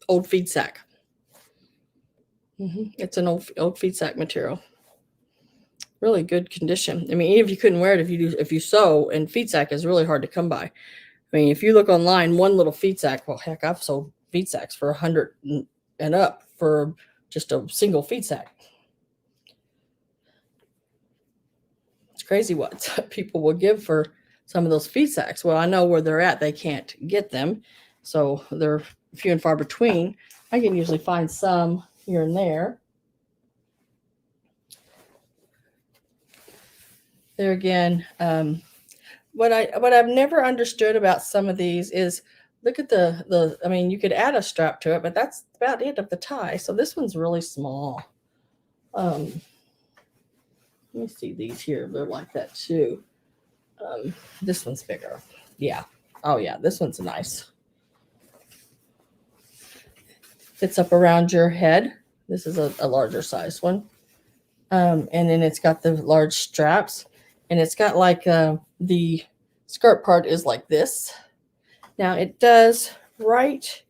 old feed sack. It's an old feed sack material. Really good condition. I mean, even if you couldn't wear it, if you sew, and feed sack is really hard to come by. I mean, if you look online, one little feed sack, well, heck, I've sold feed sacks for $100 and up for just a single feed sack. It's crazy what people will give for some of those feed sacks. Well, I know where they're at. They can't get them. So they're few and far between. I can usually find some here and there. There again, what I've never understood about some of these is look at I mean, you could add a strap to it, but that's about it of the tie. So this one's really small. Let me see these here. They're like that too. This one's bigger. Yeah. Oh yeah, this one's nice. Fits up around your head. This is a larger size one. And then it's got the large straps, and it's got like the skirt part is like this. Now it does right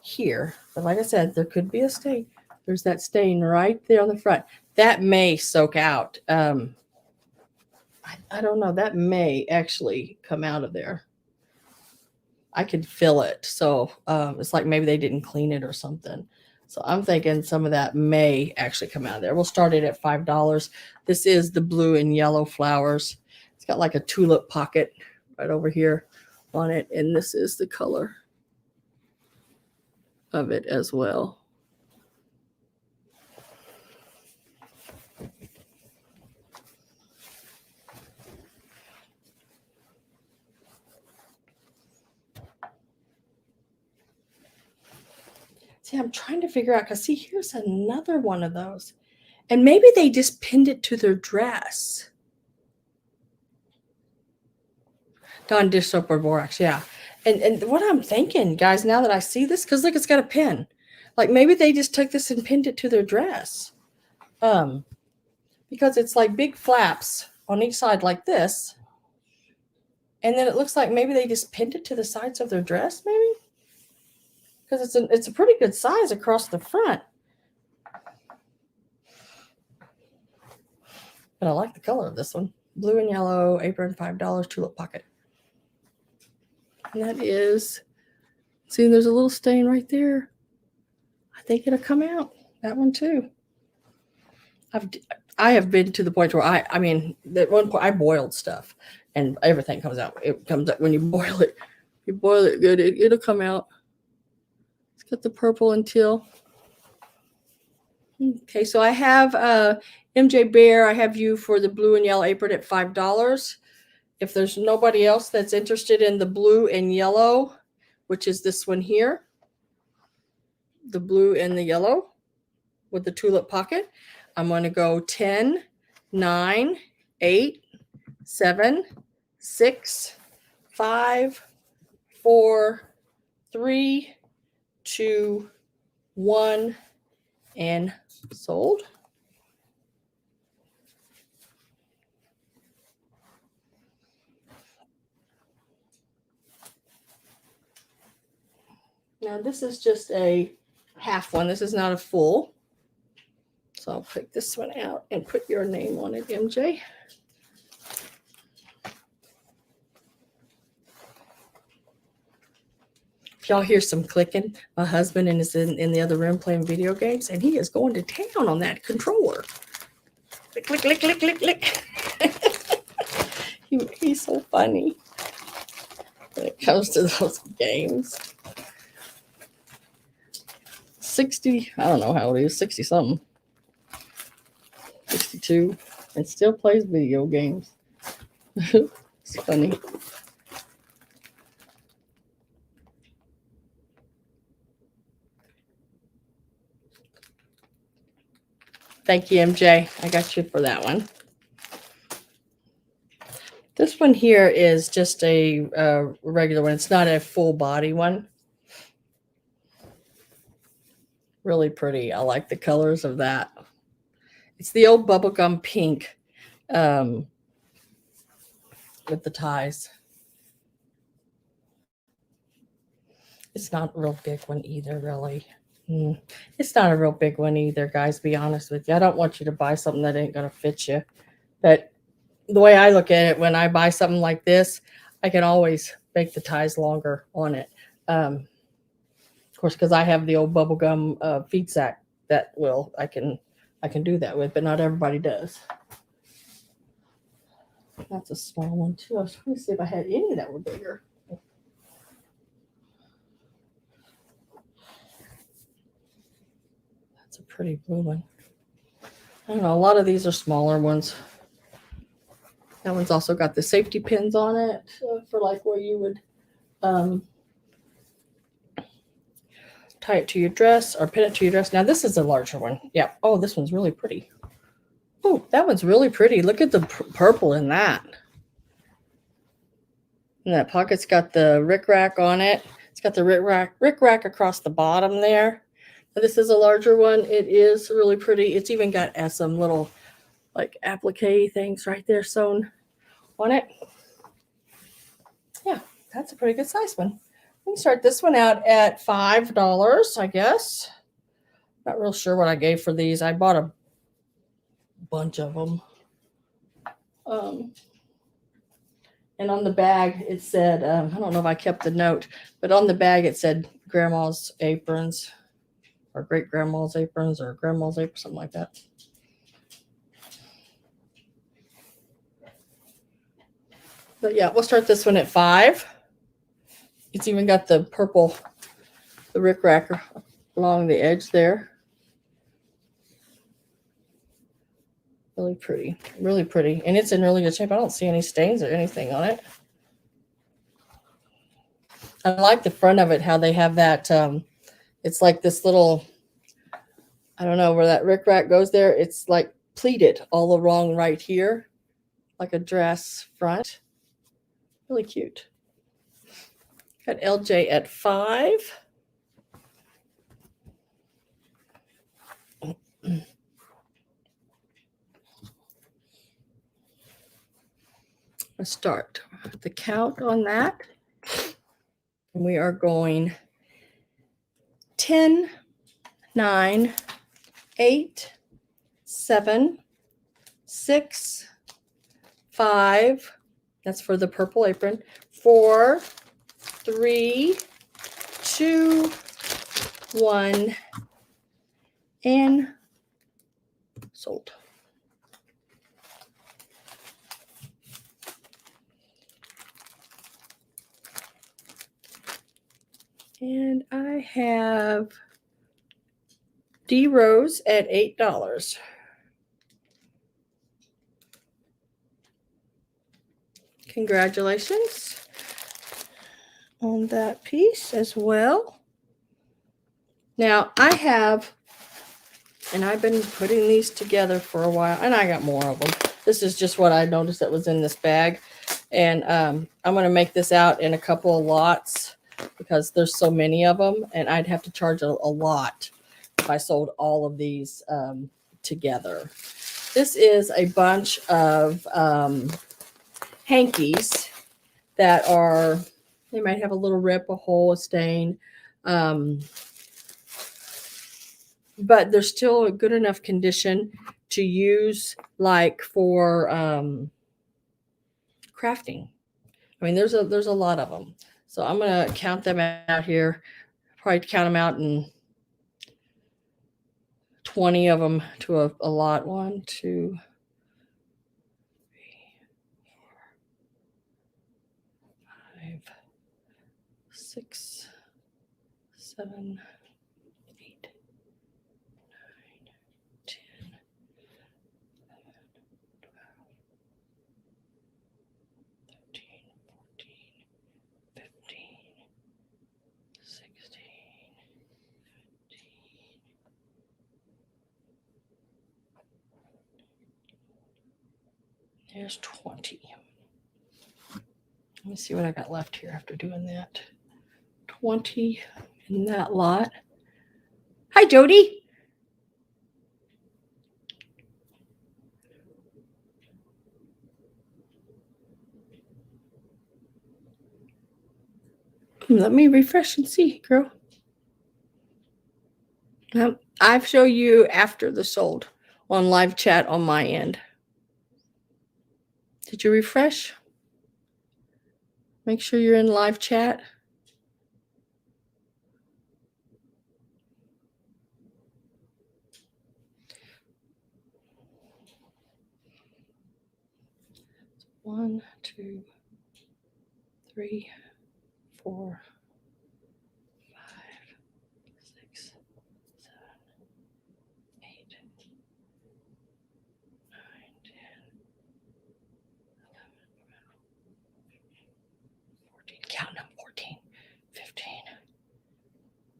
here, but like I said, there could be a stain. There's that stain right there on the front. That may soak out. I don't know. That may actually come out of there. I could feel it. So it's like maybe they didn't clean it or something. So I'm thinking some of that may actually come out of there. We'll start it at $5. This is the blue and yellow flowers. It's got like a tulip pocket right over here on it. And this is the color of it as well. See, I'm trying to figure out, because see, here's another one of those. And maybe they just pinned it to their dress. Dawn dish soap or borax, yeah. And what I'm thinking, guys, now that I see this, because look, it's got a pin. Like maybe they just took this and pinned it to their dress. Because it's like big flaps on each side like this. And then it looks like maybe they just pinned it to the sides of their dress, maybe? Because it's a pretty good size across the front. But I like the color of this one. Blue and yellow, apron, $5, tulip pocket. And that is, see, there's a little stain right there. I think it'll come out. That one too. I have been to the point where I mean, at one point I boiled stuff and everything comes out. It comes out when you boil it. You boil it good, it'll come out. It's got the purple and teal. Okay, so I have MJ Bear. I have you for the blue and yellow apron at $5. If there's nobody else that's interested in the blue and yellow, which is this one here, the blue and the yellow with the tulip pocket, I'm going to go 10, 9, 8, 7, 6, 5, 4, 3, 2, 1, and sold. Now this is just a half one. This is not a full. So I'll pick this one out and put your name on it, MJ. If y'all hear some clicking, my husband is in the other room playing video games, and he is going to town on that controller. Click, click, click, click, click, click. He's so funny when it comes to those games. 60, I don't know how old he is, 60 something. 62, and still plays video games. It's funny. Thank you, MJ. I got you for that one. This one here is just a regular one. It's not a full body one. Really pretty. I like the colors of that. It's the old bubblegum pink with the ties. It's not a real big one either, really. It's not a real big one either, guys, be honest with you. I don't want you to buy something that ain't going to fit you. But the way I look at it, when I buy something like this, I can always make the ties longer on it. Of course, because I have the old bubblegum feed sack that I can do that with, but not everybody does. That's a small one too. I was trying to see if I had any that were bigger. That's a pretty blue one. I don't know. A lot of these are smaller ones. That one's also got the safety pins on it for like where you would tie it to your dress or pin it to your dress. Now this is a larger one. Yeah. Oh, this one's really pretty. Oh, that one's really pretty. Look at the purple in that. And that pocket's got the rickrack on it. It's got the rickrack across the bottom there. Now, this is a larger one. It is really pretty. It's even got some little like applique things right there sewn on it. Yeah, that's a pretty good size one. We can start this one out at $5, I guess. Not real sure what I gave for these. I bought a bunch of them. And on the bag, it said, I don't know if I kept the note, but on the bag, it said grandma's aprons or great-grandma's aprons or grandma's aprons, something like that. But yeah, we'll start this one at $5. It's even got the purple, the rickrack along the edge there. Really pretty, really pretty. And it's in really good shape. I don't see any stains or anything on it. I like the front of it, how they have that, it's like this little, I don't know where that rickrack goes there. It's like pleated all along right here, like a dress front. Really cute. Got LJ at $5. Let's start the count on that. And we are going 10, 9, 8, 7, 6, 5. That's for the purple apron. 4, 3, 2, 1, and sold. And I have D Rose at $8. Congratulations on that piece as well. Now I have, and I've been putting these together for a while, and I got more of them. This is just what I noticed that was in this bag. And I'm going to make this out in a couple of lots because there's so many of them, and I'd have to charge a lot if I sold all of these together. This is a bunch of hankies that are, they might have a little rip, a hole, a stain, but they're still a good enough condition to use like for crafting. I mean, there's a lot of them. So I'm going to count them out here. Probably count them out in 20 of them to a lot. 1, 2, 3, 4, 5, 6, 7, 8, 9, 10, 11, 12, 13, 14, 15, 16, 17. There's 20. Let me see what I got left here after doing that. 20 in that lot. Hi, Jody. Let me refresh and see, girl. I'll show you after the sold on live chat on my end. Did you refresh? Make sure you're in live chat. One, 2, 3, 4, 5, 6, 7, 8, 9, 10, 11, 14. Count them. 14, 15,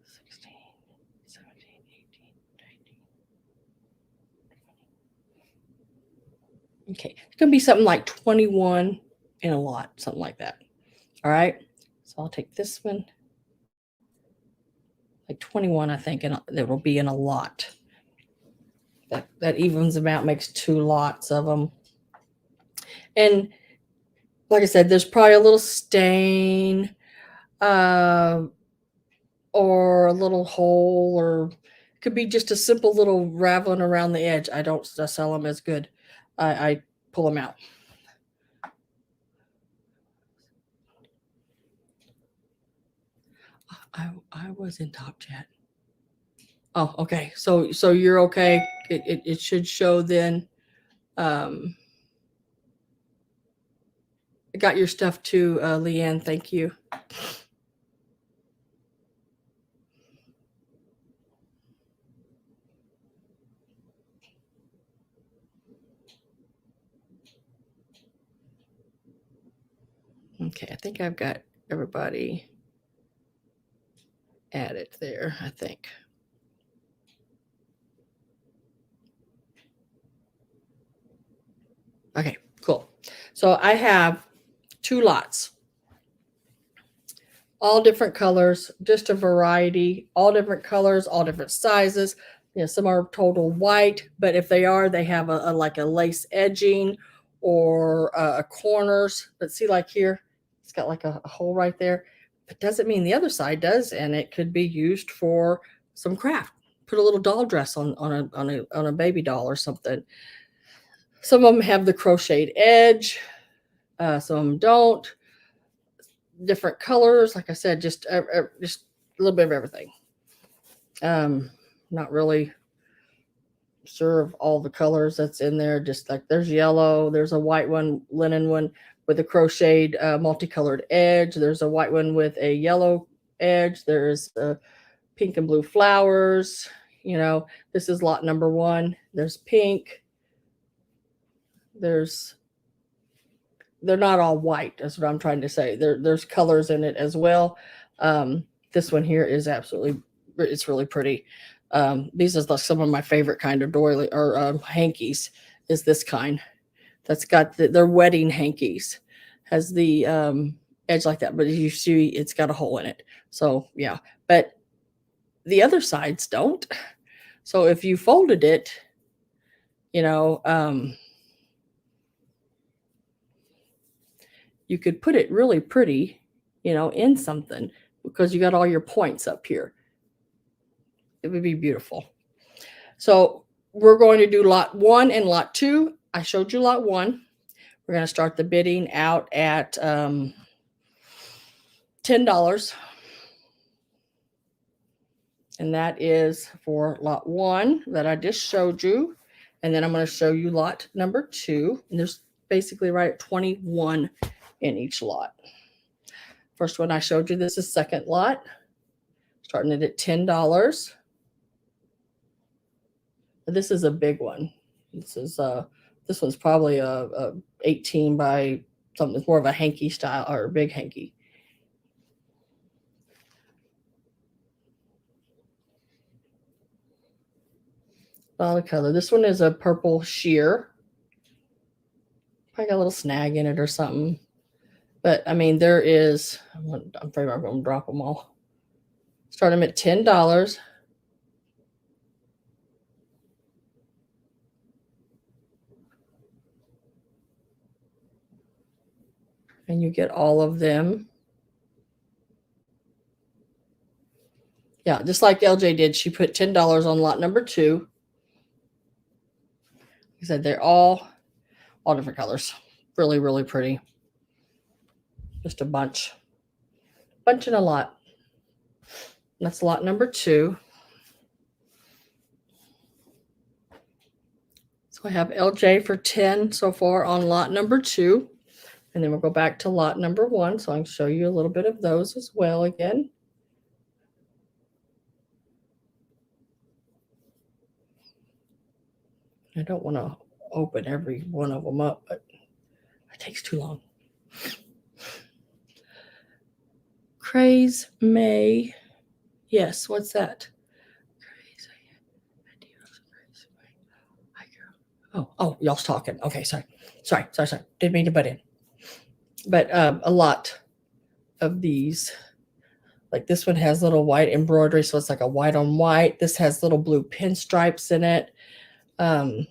16, 17, 18, 19. Okay, it's going to be something like 21 in a lot, something like that. All right, so I'll take this one, like 21, I think, and it will be in a lot. That evens them out, makes 2 lots of them. And like I said, there's probably a little stain or a little hole, or it could be just a simple little raveling around the edge. I don't sell them as good. I pull them out. I was in top chat. Oh, okay. So you're okay. It should show then. I got your stuff too, Leanne. Thank you. Okay, I think I've got everybody added there, I think. Okay, cool. So I have 2 lots. All different colors, just a variety, all different colors, all different sizes. You know, some are total white, but if they are, they have a like a lace edging or corners. But see, like here, it's got like a hole right there. It doesn't mean the other side does, and it could be used for some craft. Put a little doll dress on a baby doll or something. Some of them have the crocheted edge. Some of them don't. Different colors, like I said, just a little bit of everything. Not really sure of all the colors that's in there. Just like there's yellow, there's a white one, linen one with a crocheted multicolored edge. There's a white one with a yellow edge. There's pink and blue flowers. You know, this is lot number 1. There's pink. They're not all white. That's what I'm trying to say. There's colors in it as well. This one here is it's really pretty. These are some of my favorite kind of doily or hankies. Is this kind that's got they're wedding hankies, has the edge like that, but as you see, it's got a hole in it. So yeah, but the other sides don't. So if you folded it, you know, you could put it really pretty, you know, in something because you got all your points up here. It would be beautiful. So we're going to do lot 1 and lot 2. I showed you lot 1. We're going to start the bidding out at $10. And that is for lot 1 that I just showed you. And then I'm going to show you lot number 2. And there's basically right at 21 in each lot. First one I showed you, this is second lot. Starting it at $10. This is a big one. This one's probably a 18 by something. It's more of a hanky style or a big hanky. A lot of color. This one is a purple sheer. Probably got a little snag in it or something. But I mean, there is, I'm afraid I'm going to drop them all. Start them at $10. And you get all of them. Yeah, just like LJ did. She put $10 on lot number 2. Like I said, they're all different colors. Really, really pretty. Just a bunch and a lot. That's lot number 2. So I have LJ for 10 so far on lot number 2. And then we'll go back to lot number 1. So I can show you a little bit of those as well again. I don't want to open every one of them up, but it takes too long. Craze May. Yes, what's that? Oh, y'all's talking. Okay, sorry. Didn't mean to butt in. But a lot of these, like this one has little white embroidery, so it's like a white on white. This has little blue pinstripes in it. There's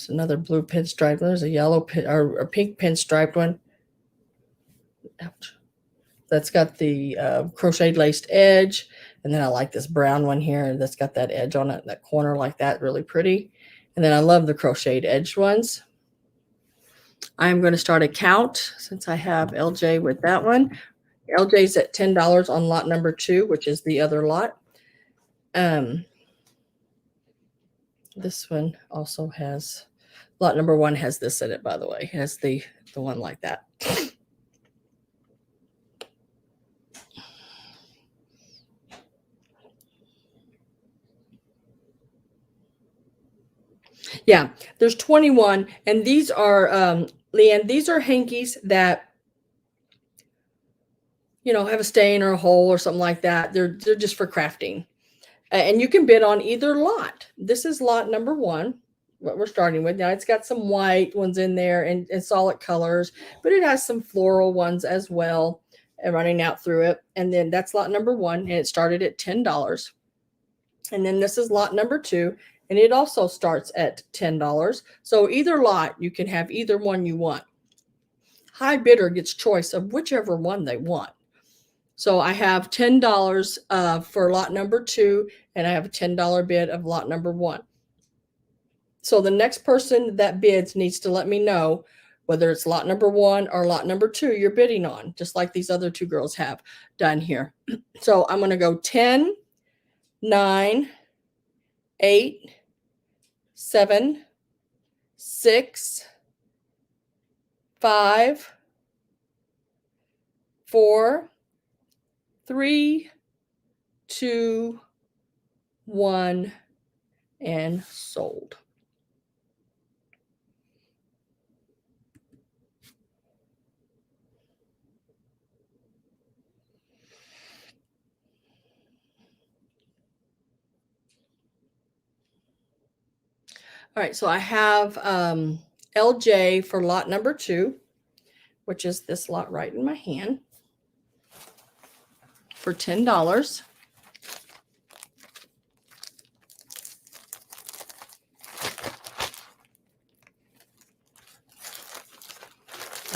another blue pinstripe. There's a yellow or a pink pinstriped one. Ouch. That's got the crocheted laced edge. And then I like this brown one here that's got that edge on it, that corner like that, really pretty. And then I love the crocheted edged ones. I'm going to start a count since I have LJ with that one. LJ's at $10 on lot number 2, which is the other lot. This one also has, lot number 1 has this in it, by the way. It has the one like that. Yeah, there's 21, and these are, Leanne, these are hankies that, you know, have a stain or a hole or something like that. They're just for crafting. And you can bid on either lot. This is lot number 1, what we're starting with. Now it's got some white ones in there and solid colors, but it has some floral ones as well and running out through it. And then that's lot number 1, and it started at $10. And then this is lot number 2, and it also starts at $10. So either lot, you can have either one you want. High bidder gets choice of whichever one they want. So I have $10 for lot number 2, and I have a $10 bid of lot number 1. So the next person that bids needs to let me know whether it's lot number 1 or lot number 2 you're bidding on, just like these other 2 girls have done here. So I'm going to go 10, 9, 8, 7, 6, 5, 4, 3, 2, 1, and sold. All right, so I have LJ for lot number 2, which is this lot right in my hand, for $10.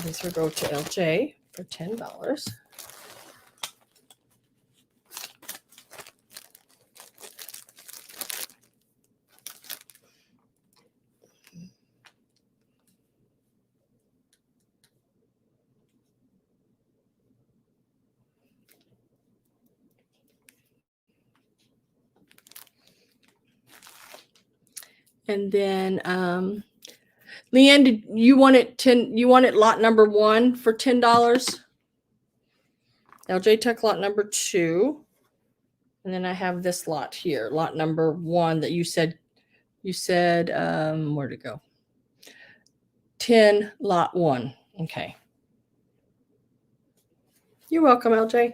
This will go to LJ for $10. And then Leanne, did you want it 10? You want it lot number 1 for $10? LJ took lot number 2, and then I have this lot here, lot number 1 that you said. Where'd it go? 10 lot 1. Okay. You're welcome, LJ.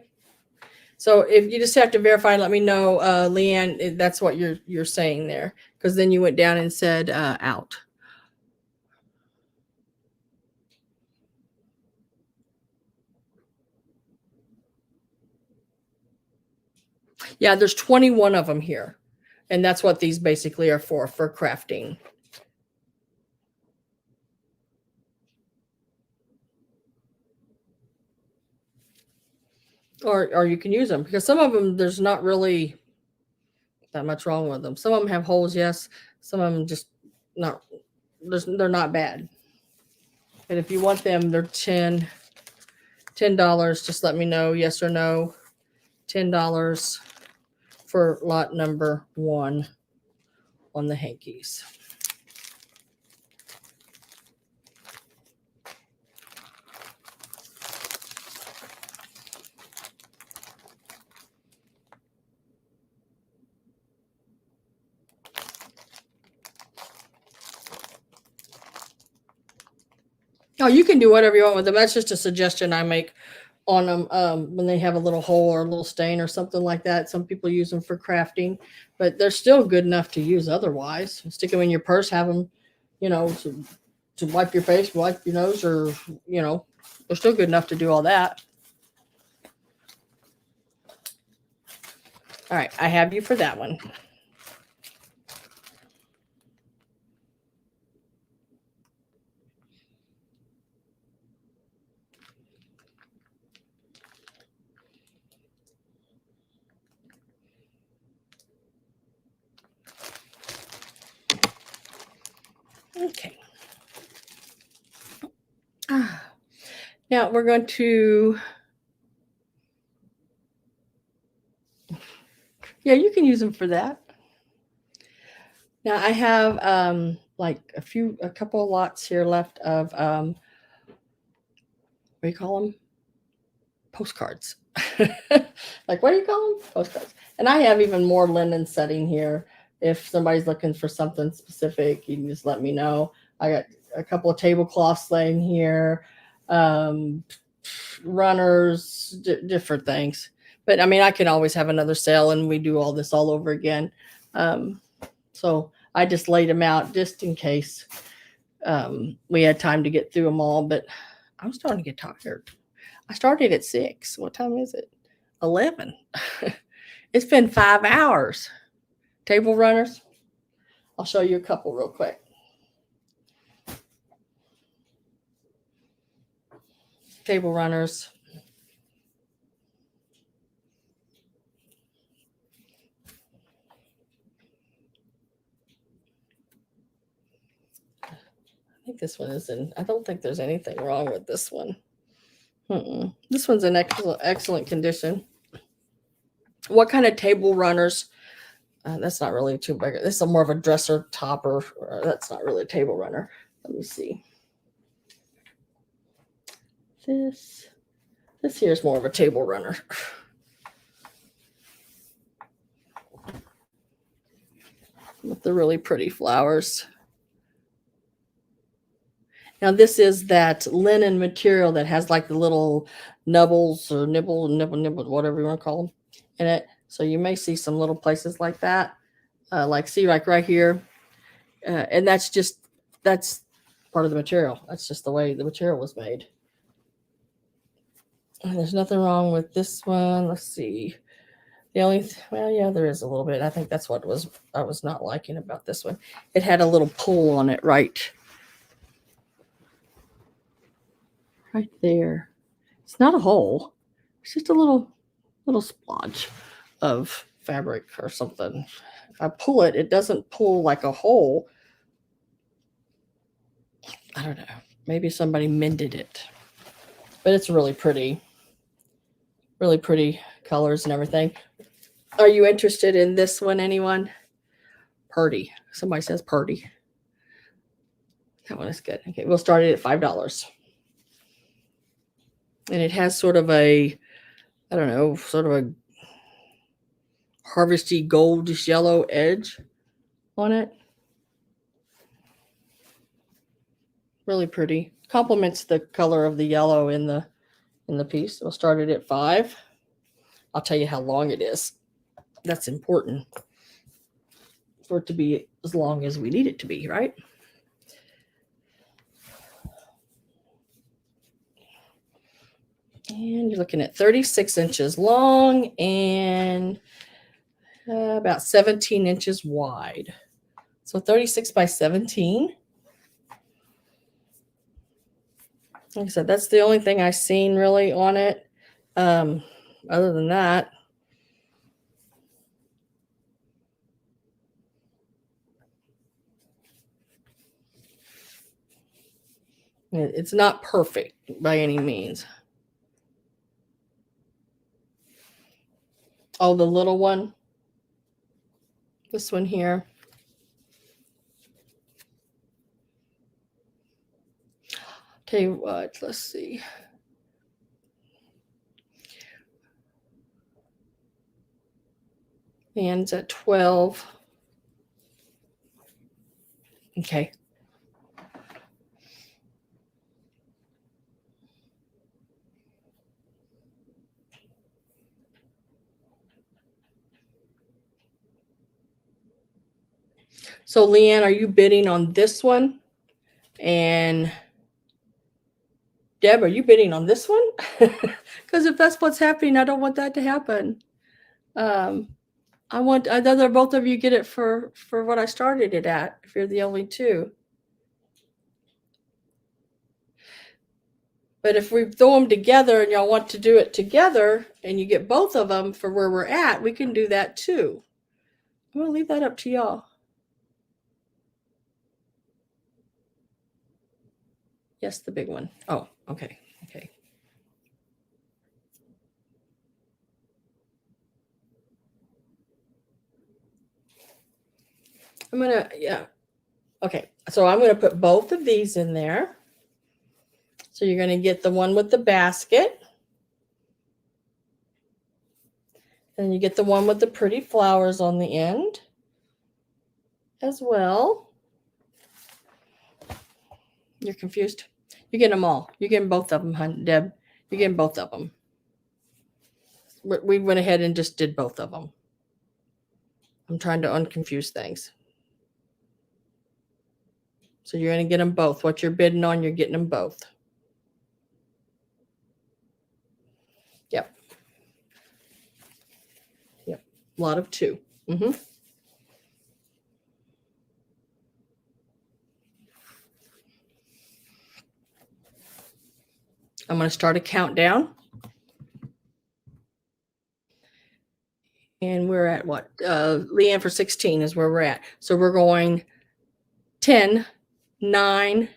So if you just have to verify, let me know, Leanne, if that's what you're saying there, because then you went down and said out. Yeah, there's 21 of them here, and that's what these basically are for crafting. Or you can use them, because some of them there's not really that much wrong with them. Some of them have holes, yes. Some of them just not. They're not bad. And if you want them, they're $10. Just let me know, yes or no. $10 for lot number 1 on the hankies. Oh, you can do whatever you want with them. That's just a suggestion I make on them when they have a little hole or a little stain or something like that. Some people use them for crafting, but they're still good enough to use otherwise. Stick them in your purse, have them, to wipe your face, wipe your nose, or, they're still good enough to do all that. All right, I have you for that one. Okay. Now we're going to, yeah, you can use them for that. Now I have like a couple of lots here left of what do you call them? Postcards. Like, what do you call them? Postcards. And I have even more linen setting here. If somebody's looking for something specific, you can just let me know. I got a couple of tablecloths laying here, runners, different things. But I mean, I can always have another sale and we do all this all over again. So I just laid them out just in case we had time to get through them all. But I'm starting to get tired. I started at 6. What time is it? 11. It's been 5 hours. Table runners. I'll show you a couple real quick. Table runners. I think this one is in. I don't think there's anything wrong with this one. This one's in excellent condition. What kind of table runners? That's not really too big. This is more of a dresser topper. That's not really a table runner. Let me see. This here is more of a table runner. with the really pretty flowers. Now this is that linen material that has like the little nubbles or nibble, whatever you want to call them in it. So you may see some little places like that. Like see like right here. And that's part of the material. That's just the way the material was made. And there's nothing wrong with this one. Let's see. The only, well, yeah, there is a little bit. I think that's what I was not liking about this one. It had a little pull on it right there. It's not a hole. It's just a little splodge of fabric or something. If I pull it, it doesn't pull like a hole. I don't know. Maybe somebody mended it. But it's really pretty. Really pretty colors and everything. Are you interested in this one, anyone? Purdy. Somebody says Purdy. That one is good. Okay, we'll start it at $5. And it has sort of a, I don't know, sort of a harvesty goldish yellow edge on it. Really pretty. Complements the color of the yellow in the piece. We'll start it at $5. I'll tell you how long it is. That's important for it to be as long as we need it to be, right? And you're looking at 36 inches long and about 17 inches wide. So 36 by 17. Like I said, that's the only thing I've seen really on it. Other than that, it's not perfect by any means. Oh, the little one. This one here. Tell you what, let's see. Ends at 12. Okay. So Leanne, are you bidding on this one? And Deb, are you bidding on this one? Because if that's what's happening, I don't want that to happen. I'd rather both of you get it for what I started it at, if you're the only two. But if we throw them together and y'all want to do it together and you get both of them for where we're at, we can do that too. I'm going to leave that up to y'all. Yes, the big one. Oh, okay. Okay. I'm going to, yeah. Okay. So I'm going to put both of these in there. So you're going to get the one with the basket. And you get the one with the pretty flowers on the end as well. You're confused? You're getting them all. You're getting both of them, hun, Deb. You're getting both of them. We went ahead and just did both of them. I'm trying to unconfuse things. So you're going to get them both. What you're bidding on, you're getting them both. Yep. Yep. A lot of 2. Mm-hmm. I'm going to start a countdown. And we're at what? Leanne for 16 is where we're at. So we're going 10, 9,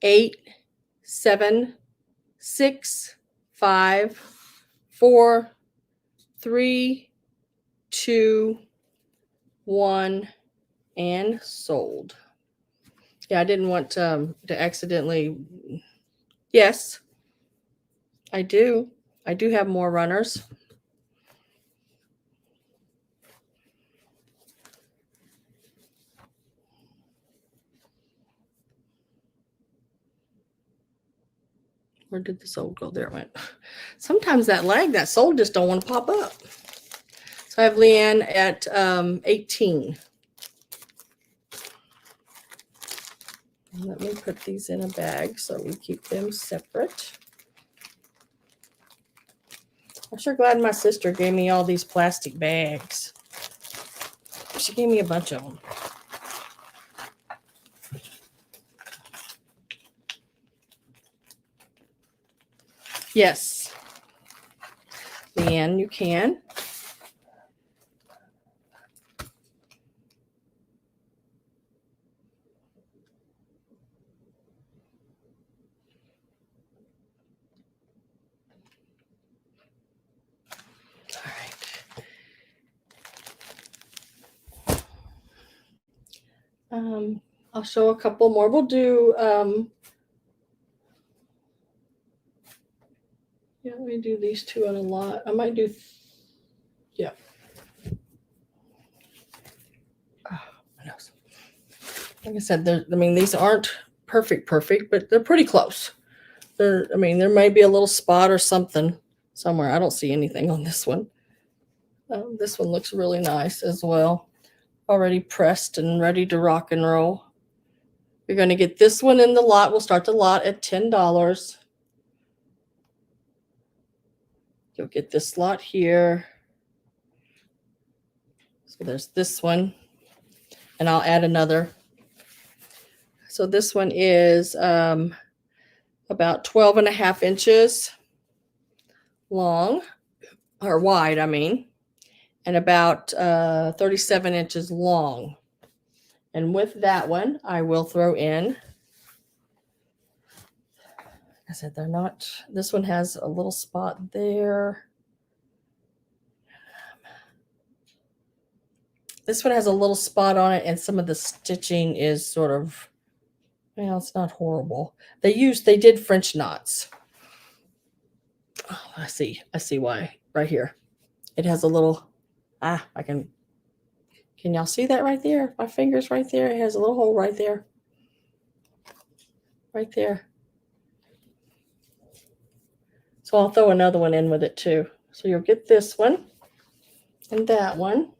8, 7, 6, 5, 4, 3, 2, 1, and sold. Yeah, I didn't want to accidentally. Yes, I do. I do have more runners. Where did the sold go? There it went. Sometimes that sold just don't want to pop up. So I have Leanne at 18. And let me put these in a bag so we keep them separate. I'm sure glad my sister gave me all these plastic bags. She gave me a bunch of them. Yes. Leanne, you can. I'll show a couple more. We'll do, yeah, let me do these two on a lot. I might do, yeah. Oh, my nose. Like I said, these aren't perfect, but they're pretty close. There may be a little spot or something somewhere. I don't see anything on this one. This one looks really nice as well. Already pressed and ready to rock and roll. You're going to get this one in the lot. We'll start the lot at $10. You'll get this lot here. So there's this one. And I'll add another. So this one is about 12 and a half inches long, or wide, and about 37 inches long. And with that one, I will throw in, I said they're not, this one has a little spot there. This one has a little spot on it, and some of the stitching is sort of, well, it's not horrible. They did French knots. Oh, I see why. Right here. It has a little, can y'all see that right there? My finger's right there. It has a little hole right there. Right there. So I'll throw another one in with it too. So you'll get this one and that one.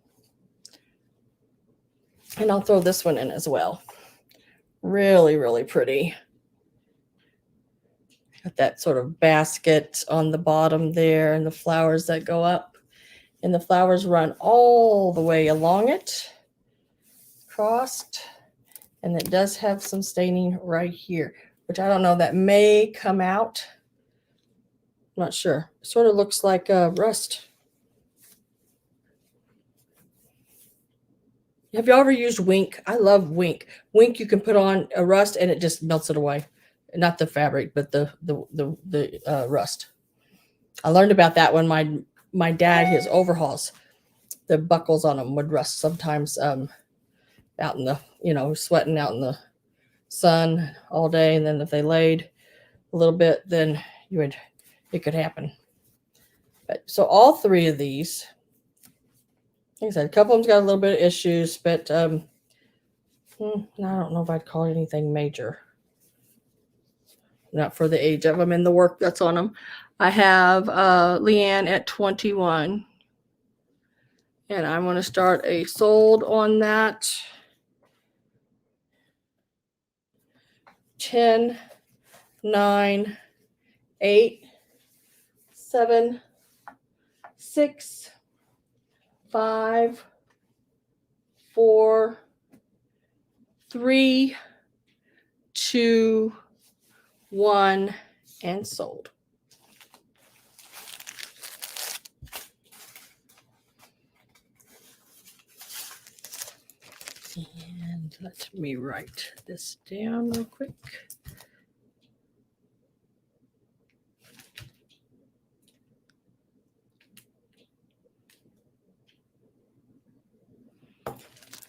And I'll throw this one in as well. Really, really pretty. Got that sort of basket on the bottom there and the flowers that go up. And the flowers run all the way along it. Crossed. And it does have some staining right here, which I don't know, that may come out. I'm not sure. It sort of looks like rust. Have you ever used Wink? I love Wink. Wink, you can put on a rust and it just melts it away. Not the fabric, but the rust. I learned about that when my dad, his overhauls, the buckles on them would rust sometimes out in the, sweating out in the sun all day. And then if they laid a little bit, then it could happen. But so all three of these, like I said, a couple of them's got a little bit of issues, but I don't know if I'd call it anything major. Not for the age of them and the work that's on them. I have Leanne at 21. And I'm going to start a sold on that. 10, 9, 8, 7, 6, 5, 4, 3, 2, 1, and sold. And let me write this down real quick.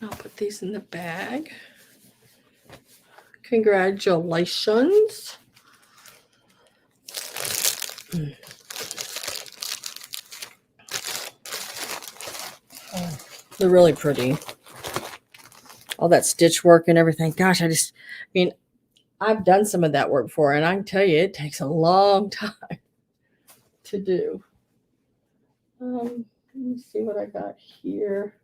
I'll put these in the bag. Congratulations. Oh, they're really pretty. All that stitch work and everything. Gosh, I've done some of that work before, and I can tell you it takes a long time to do. Let me see what I got here.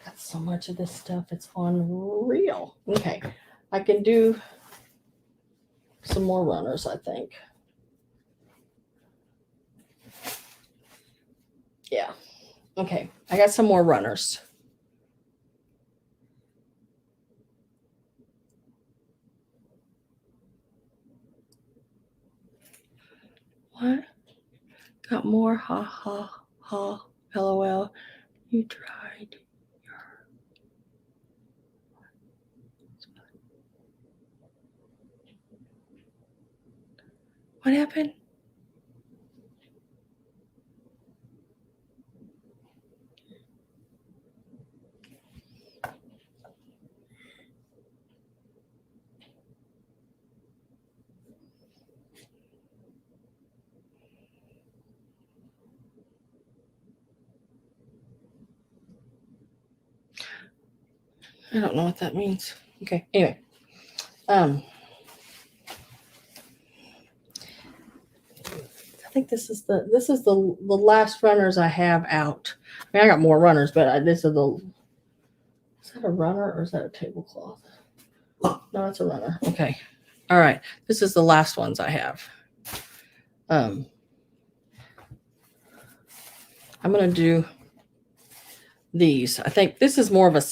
Got so much of this stuff, it's unreal. Okay, I can do some more runners, I think. Yeah. Okay, I got some more runners. What? Got more? Ha ha ha. LOL. You tried. What happened? I don't know what that means. Okay, anyway. I think this is the last runners I have out. I mean, I got more runners, but this is the. Is that a runner or is that a tablecloth? No, it's a runner. Okay, all right. This is the last ones I have. I'm gonna do these. I think this is more of a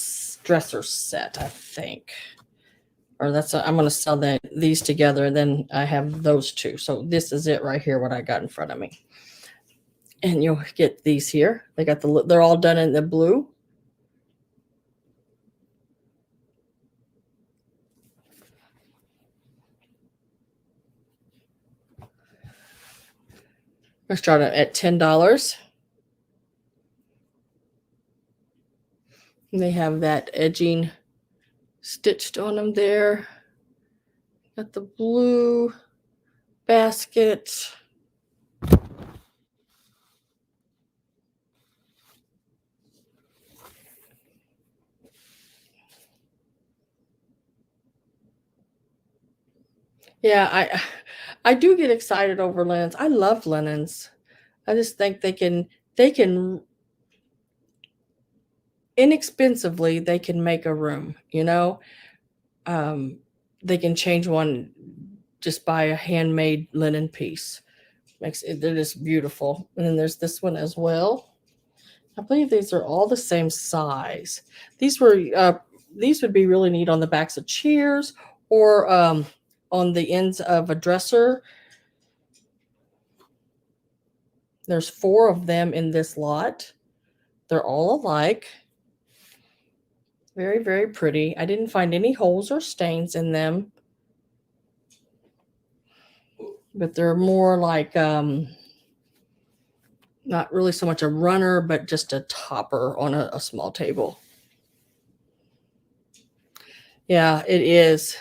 dresser set. I think, or I'm gonna sell these together. And then I have those two. So this is it right here. What I got in front of me. And you'll get these here. They're all done in the blue. We're starting at $10. And they have that edging stitched on them there. Got the blue basket. Yeah, I do get excited over linens. I love linens. I just think they can inexpensively they can make a room, you know. They can change one, just buy a handmade linen piece. They're just beautiful. And then there's this one as well. I believe these are all the same size. These would be really neat on the backs of chairs or on the ends of a dresser. There's 4 of them in this lot. They're all alike. Very, very pretty. I didn't find any holes or stains in them. But they're more like not really so much a runner, but just a topper on a small table. Yeah, it is.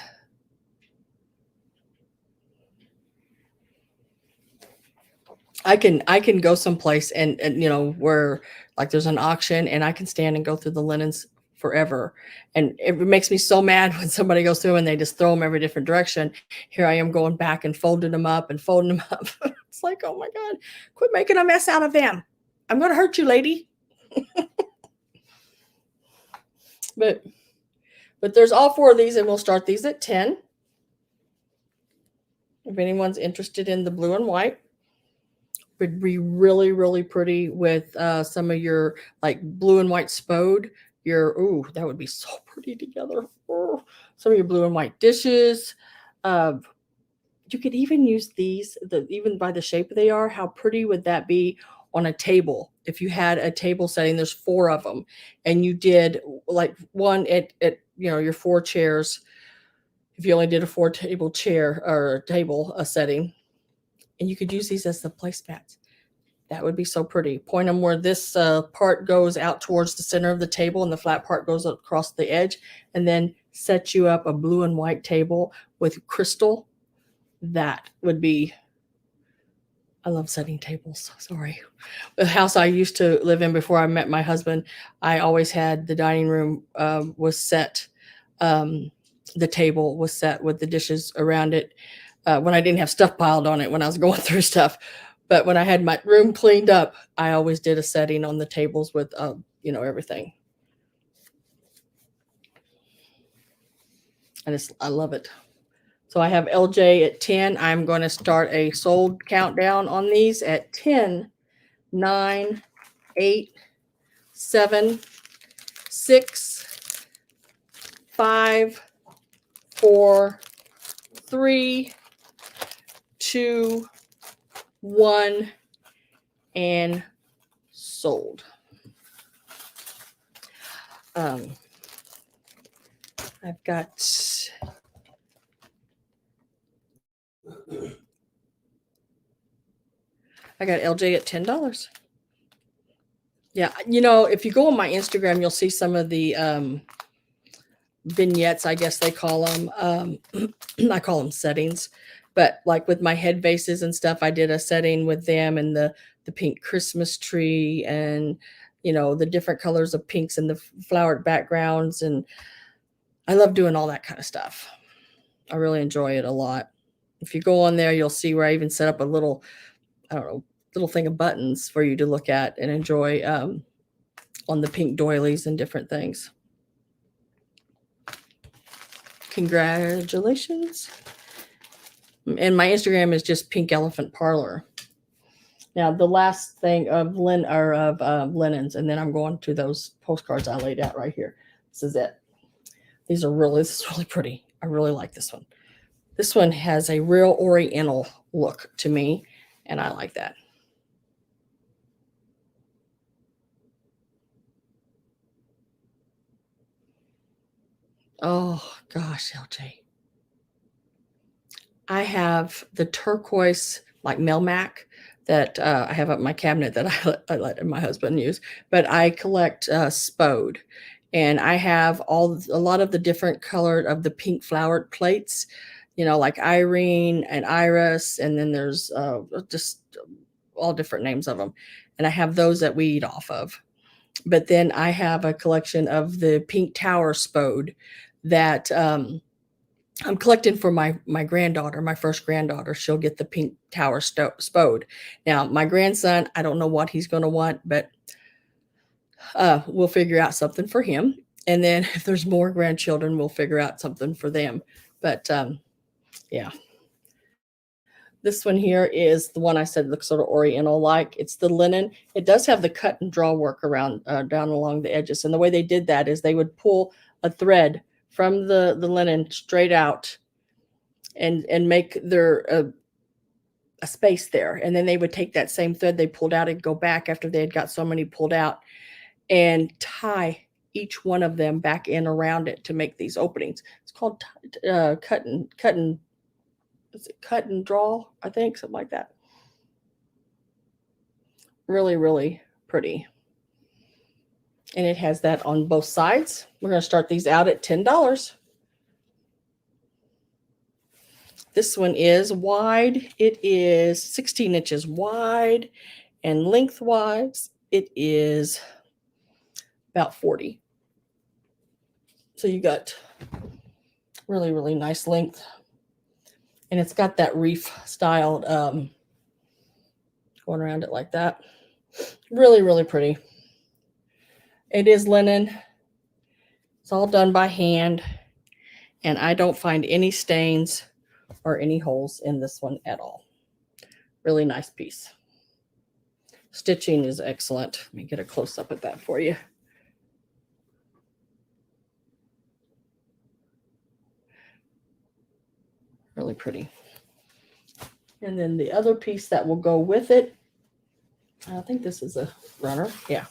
I can go someplace and where like there's an auction and I can stand and go through the linens forever. And it makes me so mad when somebody goes through and they just throw them every different direction. Here I am going back and folding them up and folding them up. It's like, oh my God, quit making a mess out of them. I'm going to hurt you, lady. But there's all 4 of these and we'll start these at 10. If anyone's interested in the blue and white. Would be really, really pretty with some of your like blue and white spode. That would be so pretty together. Oh, some of your blue and white dishes. You could even use these, even by the shape they are. How pretty would that be on a table? If you had a table setting, there's 4 of them, and you did like one at your 4 chairs. If you only did a 4 table chair or a table setting. And you could use these as the placemats. That would be so pretty. Point them where this part goes out towards the center of the table and the flat part goes across the edge, and then set you up a blue and white table with crystal that would be, I love setting tables. Sorry. The house I used to live in before I met my husband, I always had the dining room was set. The table was set with the dishes around it when I didn't have stuff piled on it when I was going through stuff. But when I had my room cleaned up, I always did a setting on the tables with, everything. I love it. So I have LJ at 10. I'm going to start a sold countdown on these at 10, 9, 8, 7, 6, 5, 4, 3, 2, 1, and sold. I've got LJ at $10. Yeah, if you go on my Instagram, you'll see some of the vignettes, I guess they call them. I call them settings, but like with my head vases and stuff, I did a setting with them and the pink Christmas tree and the different colors of pinks and the flowered backgrounds, and I love doing all that kind of stuff. I really enjoy it a lot. If you go on there, you'll see where I even set up a little, I don't know, little thing of buttons for you to look at and enjoy on the pink doilies and different things. Congratulations. And my Instagram is just PinkElephantParlor. Now the last thing of linens, and then I'm going to those postcards I laid out right here. This is it. This is really pretty. I really like this one. This one has a real oriental look to me, and I like that. Oh gosh, LJ. I have the turquoise like Melmac that I have up my cabinet that I let my husband use, but I collect Spode, and I have a lot of the different colored of the pink flowered plates, like Irene and Iris, and then there's just all different names of them, and I have those that we eat off of. But then I have a collection of the pink tower Spode that I'm collecting for my granddaughter, my first granddaughter. She'll get the pink tower Spode. Now, my grandson, I don't know what he's going to want, but we'll figure out something for him. And then if there's more grandchildren, we'll figure out something for them. But yeah. This one here is the one I said looks sort of oriental like. It's the linen. It does have the cut and draw work around down along the edges. And the way they did that is they would pull a thread from the linen straight out and make their a space there. And then they would take that same thread they pulled out and go back after they had got so many pulled out and tie each one of them back in around it to make these openings. It's called cut and is it cut and draw? I think something like that. Really, really pretty. And it has that on both sides. We're going to start these out at $10. This one is wide. It is 16 inches wide, and lengthwise it is about 40. So you got really, really nice length. And it's got that reef styled going around it like that. Really, really pretty. It is linen. It's all done by hand. And I don't find any stains or any holes in this one at all. Really nice piece. Stitching is excellent. Let me get a close up at that for you. Really pretty. And then the other piece that will go with it, I think this is a runner. Yeah.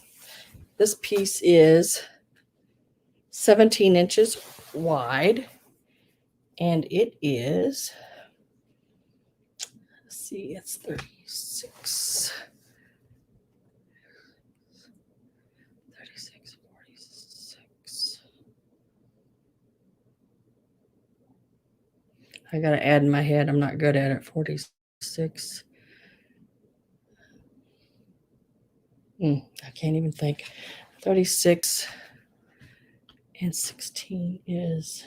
This piece is 17 inches wide, and it is, let's see, it's 36, 46. I got to add in my head. I'm not good at it. 46. I can't even think. 36 and 16 is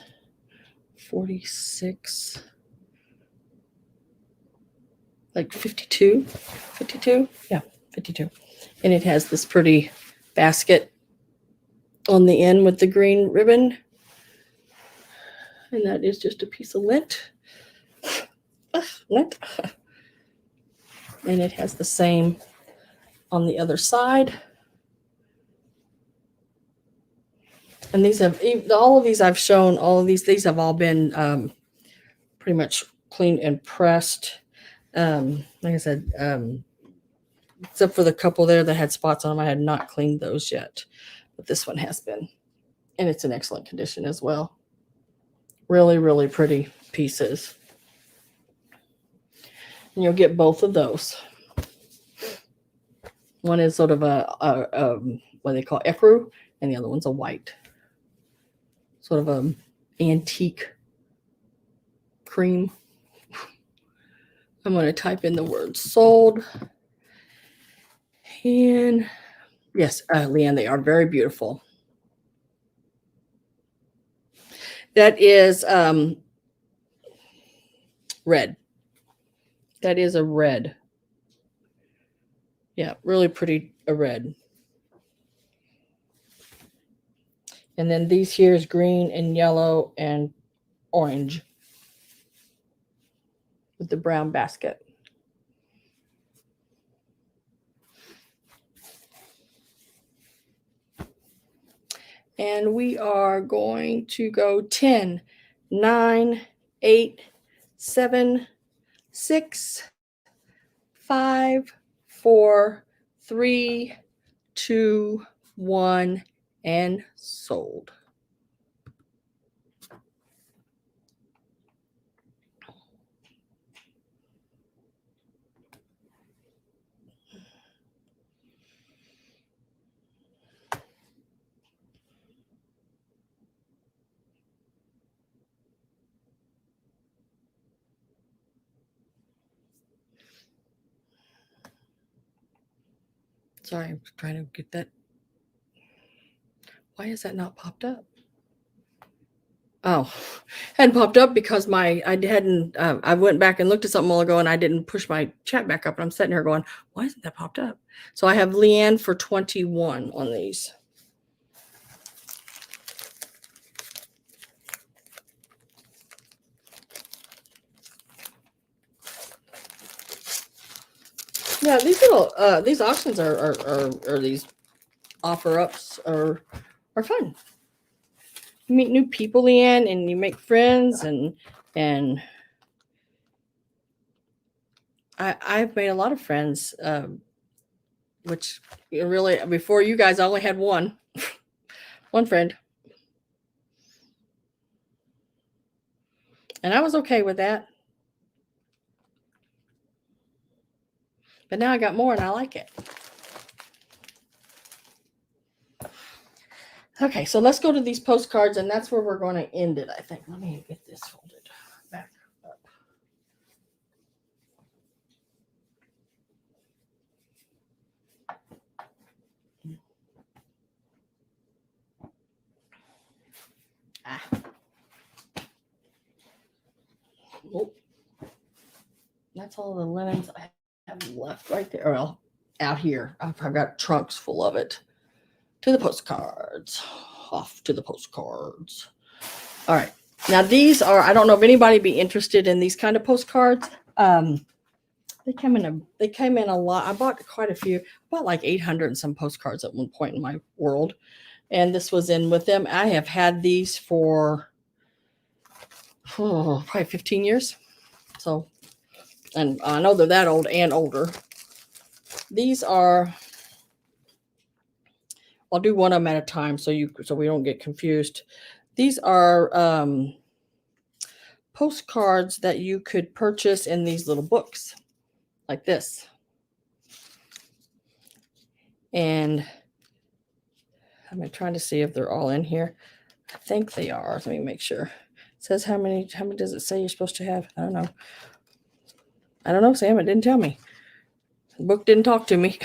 46. Like 52. 52? Yeah, 52. And it has this pretty basket on the end with the green ribbon. And that is just a piece of lint. Lint. And it has the same on the other side. And these have, all of these I've shown, all of these have all been pretty much cleaned and pressed. Like I said, except for the couple there that had spots on them, I had not cleaned those yet. But this one has been. And it's in excellent condition as well. Really, really pretty pieces. And you'll get both of those. One is sort of a what they call ecru, and the other one's a white. Sort of an antique cream. I'm going to type in the word sold. And yes, Leanne, they are very beautiful. That is red. That is a red. Yeah, really pretty, a red. And then these here is green and yellow and orange with the brown basket. And we are going to go 10, 9, 8, 7, 6, 5, 4, 3, 2, 1, and sold. Sorry, I'm trying to get that. Why is that not popped up? Oh, hadn't popped up because I went back and looked at something a while ago and I didn't push my chat back up. And I'm sitting here going, why isn't that popped up? So I have Leanne for 21 on these. Yeah, these little these auctions are these offer ups are fun. You meet new people, Leanne, and you make friends, and I've made a lot of friends, which really before you guys I only had one friend, and I was okay with that. But now I got more, and I like it. Okay, so let's go to these postcards, and that's where we're going to end it, I think. Let me get this folded back up. Oh, that's all the linens I have left right there. Well, out here. I've got trunks full of it. To the postcards. Off to the postcards. All right. Now these are, I don't know if anybody be interested in these kind of postcards. They came in a lot. I bought quite a few. I bought like 800 and some postcards at one point in my world. And this was in with them. I have had these for probably 15 years. So, and I know they're that old and older. These are, I'll do one of them at a time so we don't get confused. These are postcards that you could purchase in these little books like this. And I'm trying to see if they're all in here. I think they are. Let me make sure. says how many does it say you're supposed to have? I don't know. I don't know, Sam. It didn't tell me. The book didn't talk to me.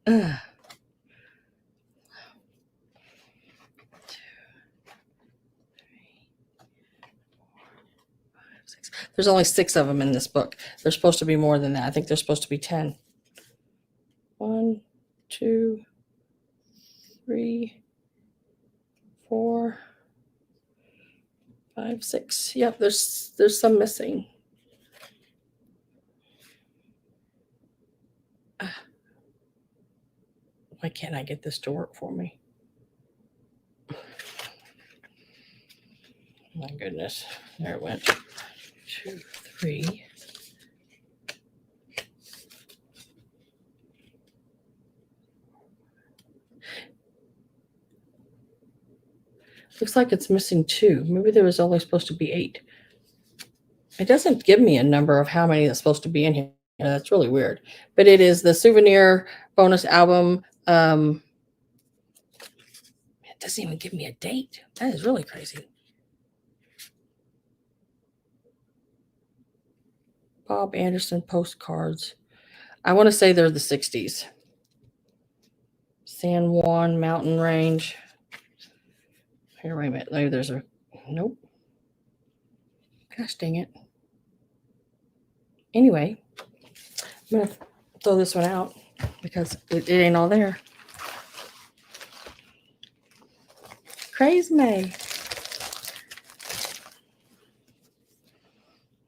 2, 3, 4, 5, 6. There's only 6 of them in this book. There's supposed to be more than that. I think there's supposed to be 10. 1, 2, 3, 4, 5, 6. Yep, there's some missing. Why can't I get this to work for me? My goodness. There it went. 2, 3. Looks like it's missing 2. Maybe there was only supposed to be 8. It doesn't give me a number of how many is supposed to be in here. That's really weird. But it is the souvenir bonus album. It doesn't even give me a date. That is really crazy. Bob Anderson postcards. I want to say they're the 60s. San Juan Mountain Range. Here, wait a minute. Maybe there's a... Nope. Gosh dang it. Anyway, I'm going to throw this one out because it ain't all there. Crazy May.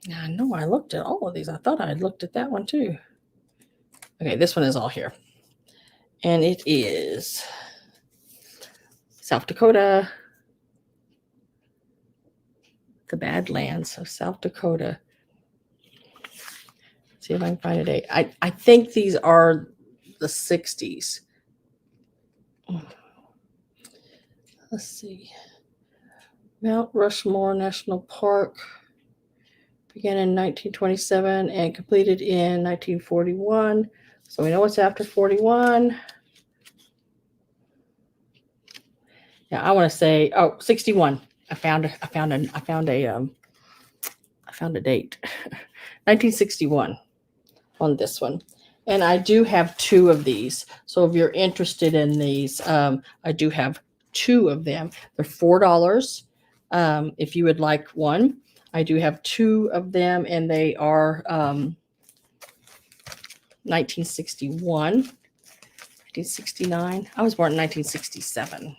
Now, I know I looked at all of these. I thought I had looked at that one too. Okay, this one is all here. And it is South Dakota. The Badlands of South Dakota. Let's see if I can find a date. I think these are the 60s. Let's see. Mount Rushmore National Park began in 1927 and completed in 1941. So we know it's after 41. Yeah, I want to say 61. I found a date. 1961 on this one. And I do have 2 of these. So if you're interested in these, I do have 2 of them. They're $4. If you would like one, I do have 2 of them, and they are 1961, 1969. I was born in 1967.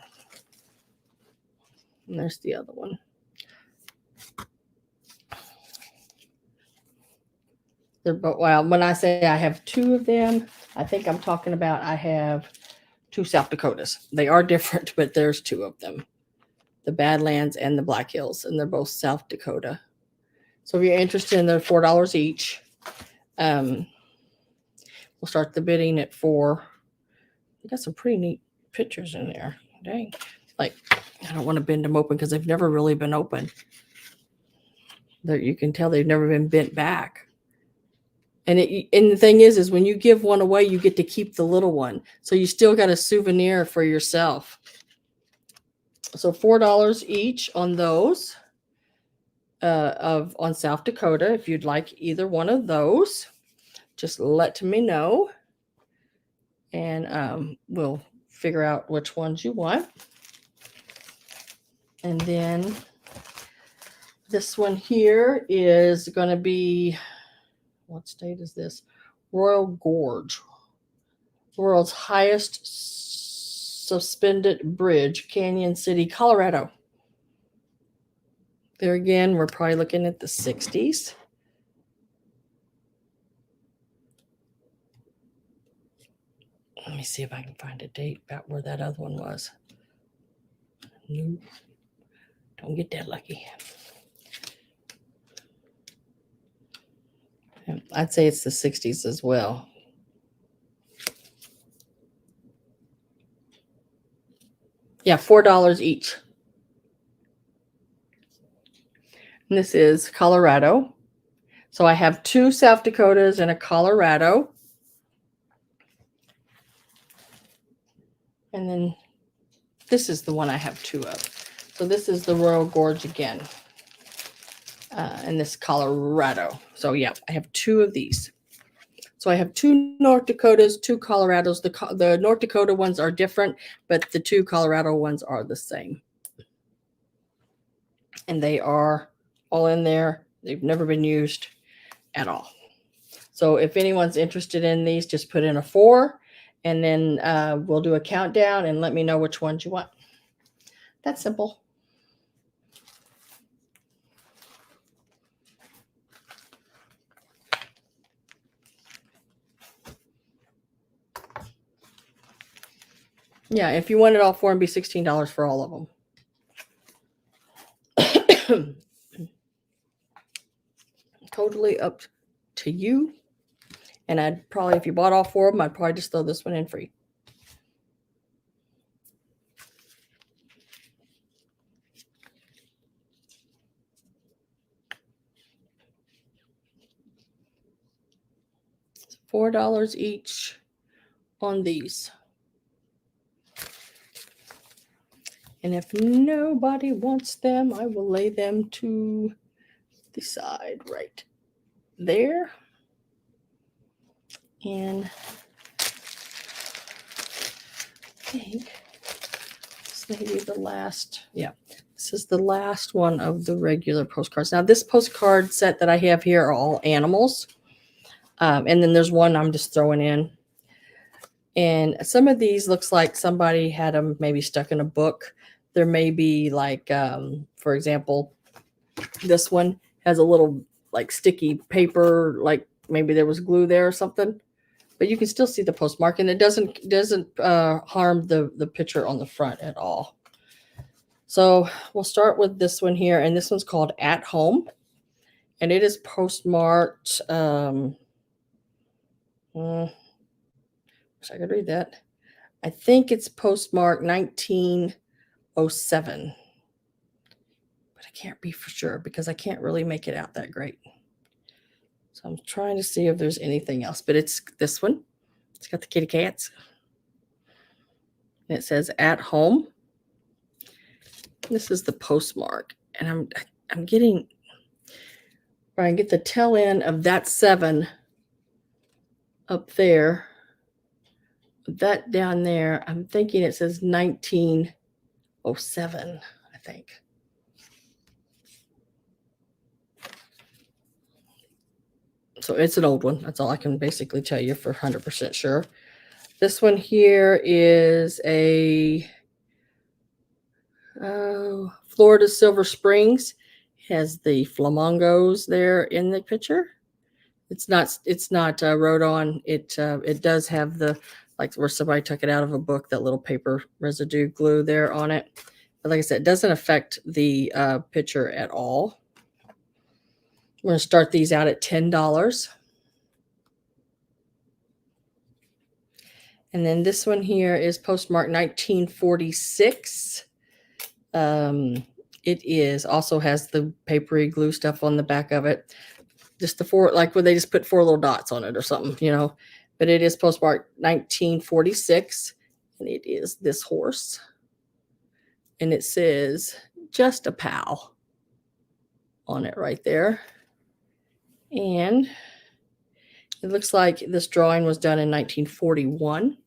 And there's the other one. They're both, well, when I say I have 2 of them, I think I'm talking about I have 2 South Dakotas. They are different, but there's 2 of them. The Badlands and the Black Hills, and they're both South Dakota. So if you're interested, they're $4 each. We'll start the bidding at 4. We got some pretty neat pictures in there. Dang. Like, I don't want to bend them open because they've never really been open. You can tell they've never been bent back. And the thing is when you give one away, you get to keep the little one. So you still got a souvenir for yourself. So $4 each on those on South Dakota. If you'd like either one of those, just let me know. And we'll figure out which ones you want. And then this one here is going to be, what state is this? Royal Gorge. World's highest suspended bridge, Canyon City, Colorado. There again, we're probably looking at the 60s. Let me see if I can find a date about where that other one was. No, don't get that lucky. I'd say it's the 60s as well. Yeah, $4 each. And this is Colorado. So I have 2 South Dakotas and a Colorado. And then this is the one I have 2 of. So this is the Royal Gorge again. And this Colorado. So yeah, I have 2 of these. So I have 2 North Dakotas, 2 Colorados. The North Dakota ones are different, but the 2 Colorado ones are the same. And they are all in there. They've never been used at all. So if anyone's interested in these, just put in a 4, and then we'll do a countdown and let me know which ones you want. That's simple. Yeah, if you wanted all 4, it'd be $16 for all of them. Totally up to you. And I'd probably, if you bought all 4 of them, I'd probably just throw this one in free. It's $4 each on these. And if nobody wants them, I will lay them to the side right there. And I think this may be the last. Yeah, this is the last one of the regular postcards. Now, this postcard set that I have here are all animals. And then there's one I'm just throwing in. And some of these looks like somebody had them maybe stuck in a book. There may be like, for example, this one has a little like sticky paper, like maybe there was glue there or something. But you can still see the postmark, and it doesn't harm the picture on the front at all. So we'll start with this one here, and this one's called At Home, and it is postmarked. Wish I could read that. I think it's postmarked 1907, but I can't be for sure because I can't really make it out that great. So I'm trying to see if there's anything else, but it's this one. It's got the kitty cats. And it says At Home. This is the postmark, and I'm getting, or I can get the tail end of that 7 up there. That down there, I'm thinking it says 1907, I think. So it's an old one. That's all I can basically tell you for 100% sure. This one here is a Florida Silver Springs. It has the flamingos there in the picture. It's not wrote on. It does have the, like where somebody took it out of a book, that little paper residue glue there on it. But like I said, it doesn't affect the picture at all. We're going to start these out at $10. And then this one here is postmarked 1946. It is also has the papery glue stuff on the back of it. Just the 4, like where they just put 4 little dots on it or something, you know. But it is postmarked 1946. And it is this horse. And it says, Just a Pal on it right there. And it looks like this drawing was done in 1941.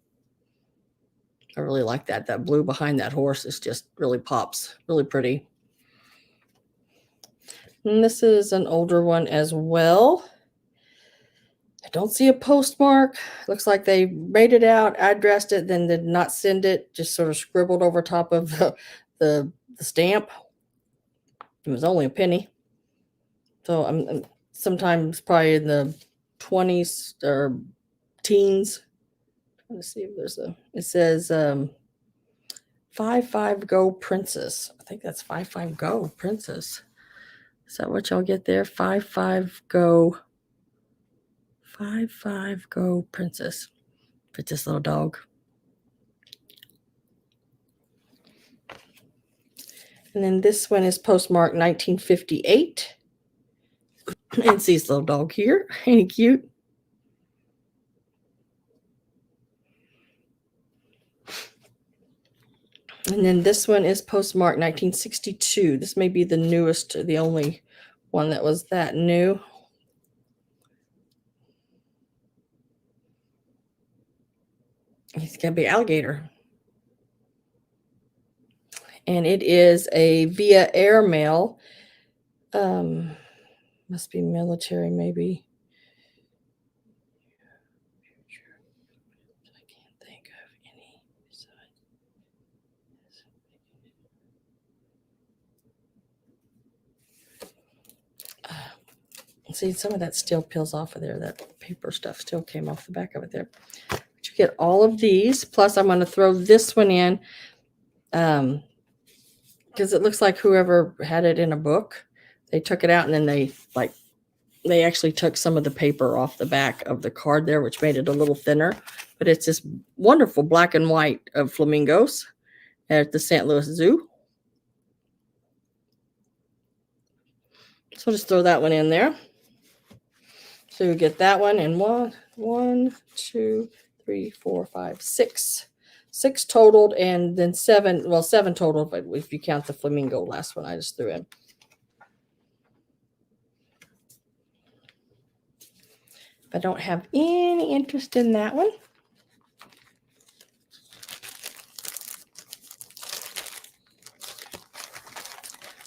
I really like that. That blue behind that horse is just really pops. Really pretty. And this is an older one as well. I don't see a postmark. Looks like they made it out, addressed it, then did not send it. Just sort of scribbled over top of the stamp. It was only a penny. So I'm sometimes probably in the 20s or teens. Let's see if there's it says 55 Go Princess. I think that's 55 Go Princess. Is that what y'all get there? 55 Go Princess. For this little dog. And then this one is postmarked 1958. And see this little dog here. Ain't he cute? And then this one is postmarked 1962. This may be the newest, the only one that was that new. He's going to be alligator. And it is a via airmail. Must be military, maybe. I can't think of any. See, some of that still peels off of there. That paper stuff still came off the back of it there. But you get all of these. Plus, I'm going to throw this one in because it looks like whoever had it in a book, they took it out and then they actually took some of the paper off the back of the card there, which made it a little thinner. But it's this wonderful black and white of flamingos at the St. Louis Zoo. So I'll just throw that one in there. So we get that one and one, two, 3, 4, 5, 6. 6 totaled, and then 7. Well, 7 total, but if you count the flamingo last one I just threw in. If I don't have any interest in that one,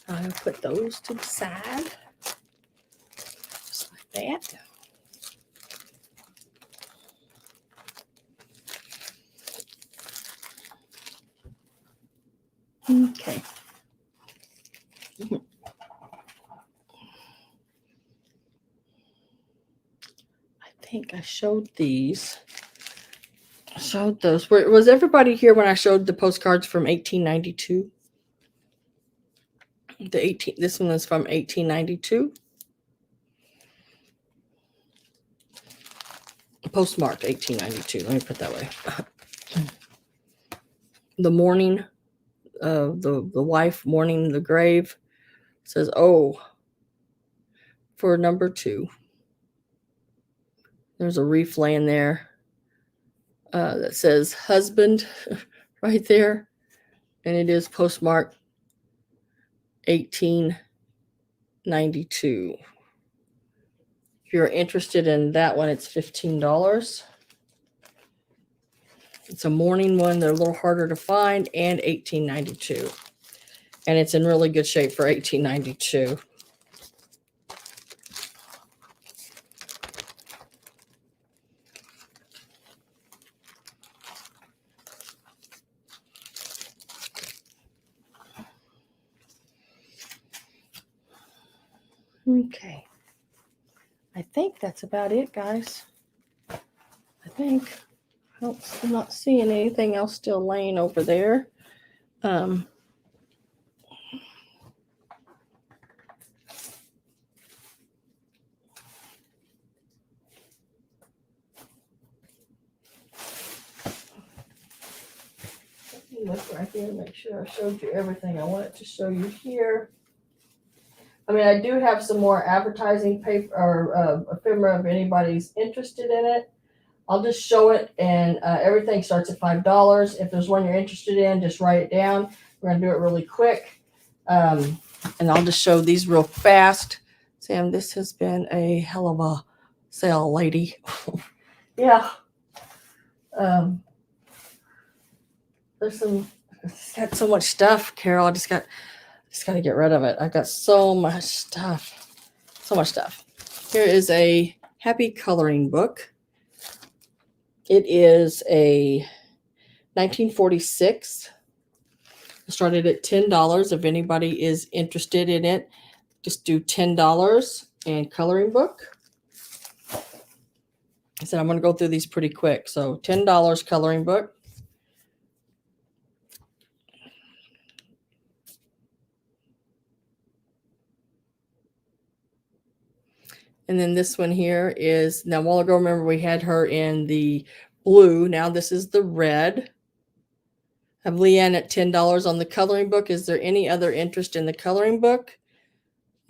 I'll put those to the side. Just like that. Okay. I think I showed these. I showed those. Was everybody here when I showed the postcards from 1892? This one is from 1892. Postmarked 1892. Let me put it that way. The morning, the wife mourning the grave, says, "Oh," for number 2. There's a wreath laying there that says husband right there, and it is postmarked 1892. If you're interested in that one, it's $15. It's a morning one. They're a little harder to find, and 1892. And it's in really good shape for 1892. Okay. I think that's about it, guys. I'm not seeing anything else still laying over there. Let me look right here and make sure I showed you everything I wanted to show you here. I mean, I do have some more advertising paper or ephemera if anybody's interested in it. I'll just show it, and everything starts at $5. If there's one you're interested in, just write it down. We're going to do it really quick. And I'll just show these real fast. Sam, this has been a hell of a sale, lady. Yeah. It's got so much stuff, Carol. I just got to get rid of it. I've got so much stuff. So much stuff. Here is a happy coloring book. It is a 1946. I started at $10. If anybody is interested in it, just do $10 and coloring book. I said I'm going to go through these pretty quick. So $10 coloring book. And then this one here is, now a while ago, remember we had her in the blue. Now this is the red. I have Leanne at $10 on the coloring book. Is there any other interest in the coloring book?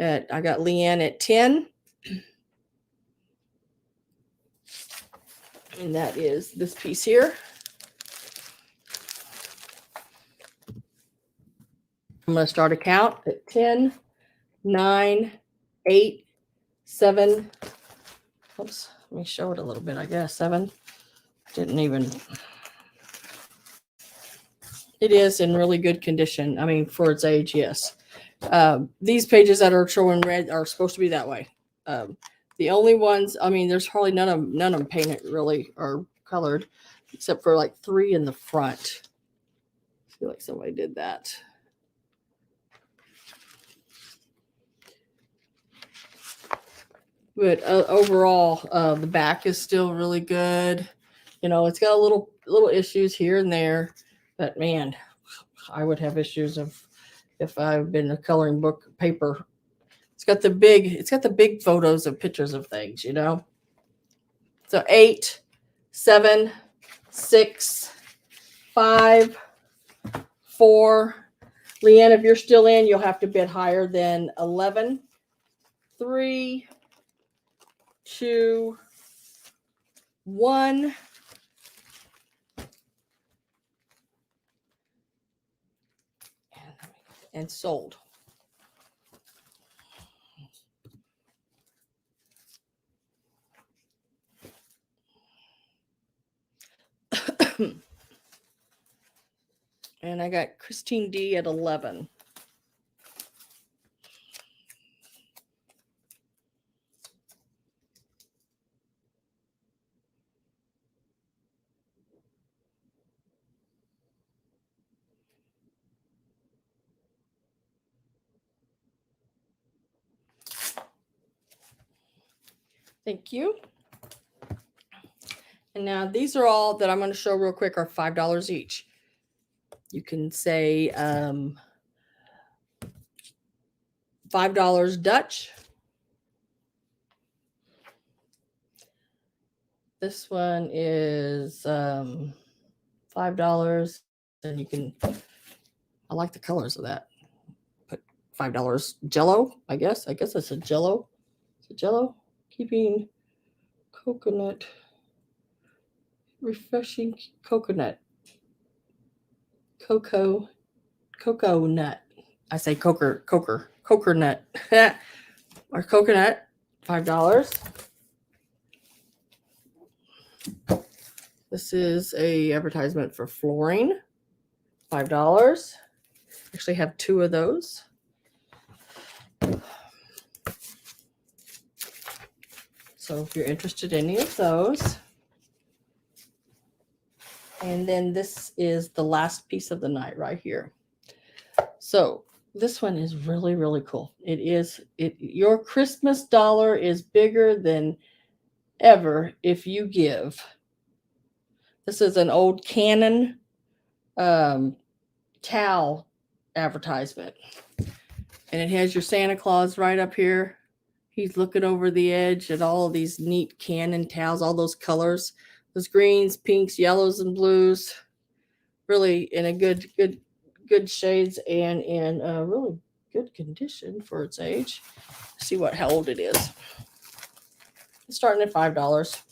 I got Leanne at 10. And that is this piece here. I'm going to start a count at 10, 9, 8, 7. Oops, let me show it a little bit, I guess. 7. Didn't even. It is in really good condition. I mean, for its age, yes. These pages that are showing red are supposed to be that way. The only ones, I mean, there's probably none of them painted really or colored, except for like 3 in the front. I feel like somebody did that. But overall, the back is still really good. You know, it's got a little issues here and there, but man, I would have issues if I've been a coloring book paper. It's got the big photos of pictures of things, you know. So 8, 7, 6, 5, 4. Leanne, if you're still in, you'll have to bid higher than 11. 3, 2, 1. And sold. And I got Christine D at 11. Thank you. And now these are all that I'm going to show real quick are $5 each. You can say $5 Dutch. This one is $5. And you can, I like the colors of that. Put $5 Jello, I guess. I guess it's a Jello. It's a Jello. Keeping coconut. Refreshing coconut. Cocoa nut. I say coconut or coconut. $5. This is a advertisement for flooring. $5. Actually have 2 of those. So if you're interested in any of those. And then this is the last piece of the night right here. So this one is really, really cool. Your Christmas dollar is bigger than ever if you give. This is an old Canon towel advertisement. And it has your Santa Claus right up here. He's looking over the edge at all of these neat Canon towels, all those colors. Those greens, pinks, yellows, and blues. Really in a good shades and in a really good condition for its age. See how old it is. It's starting at $5.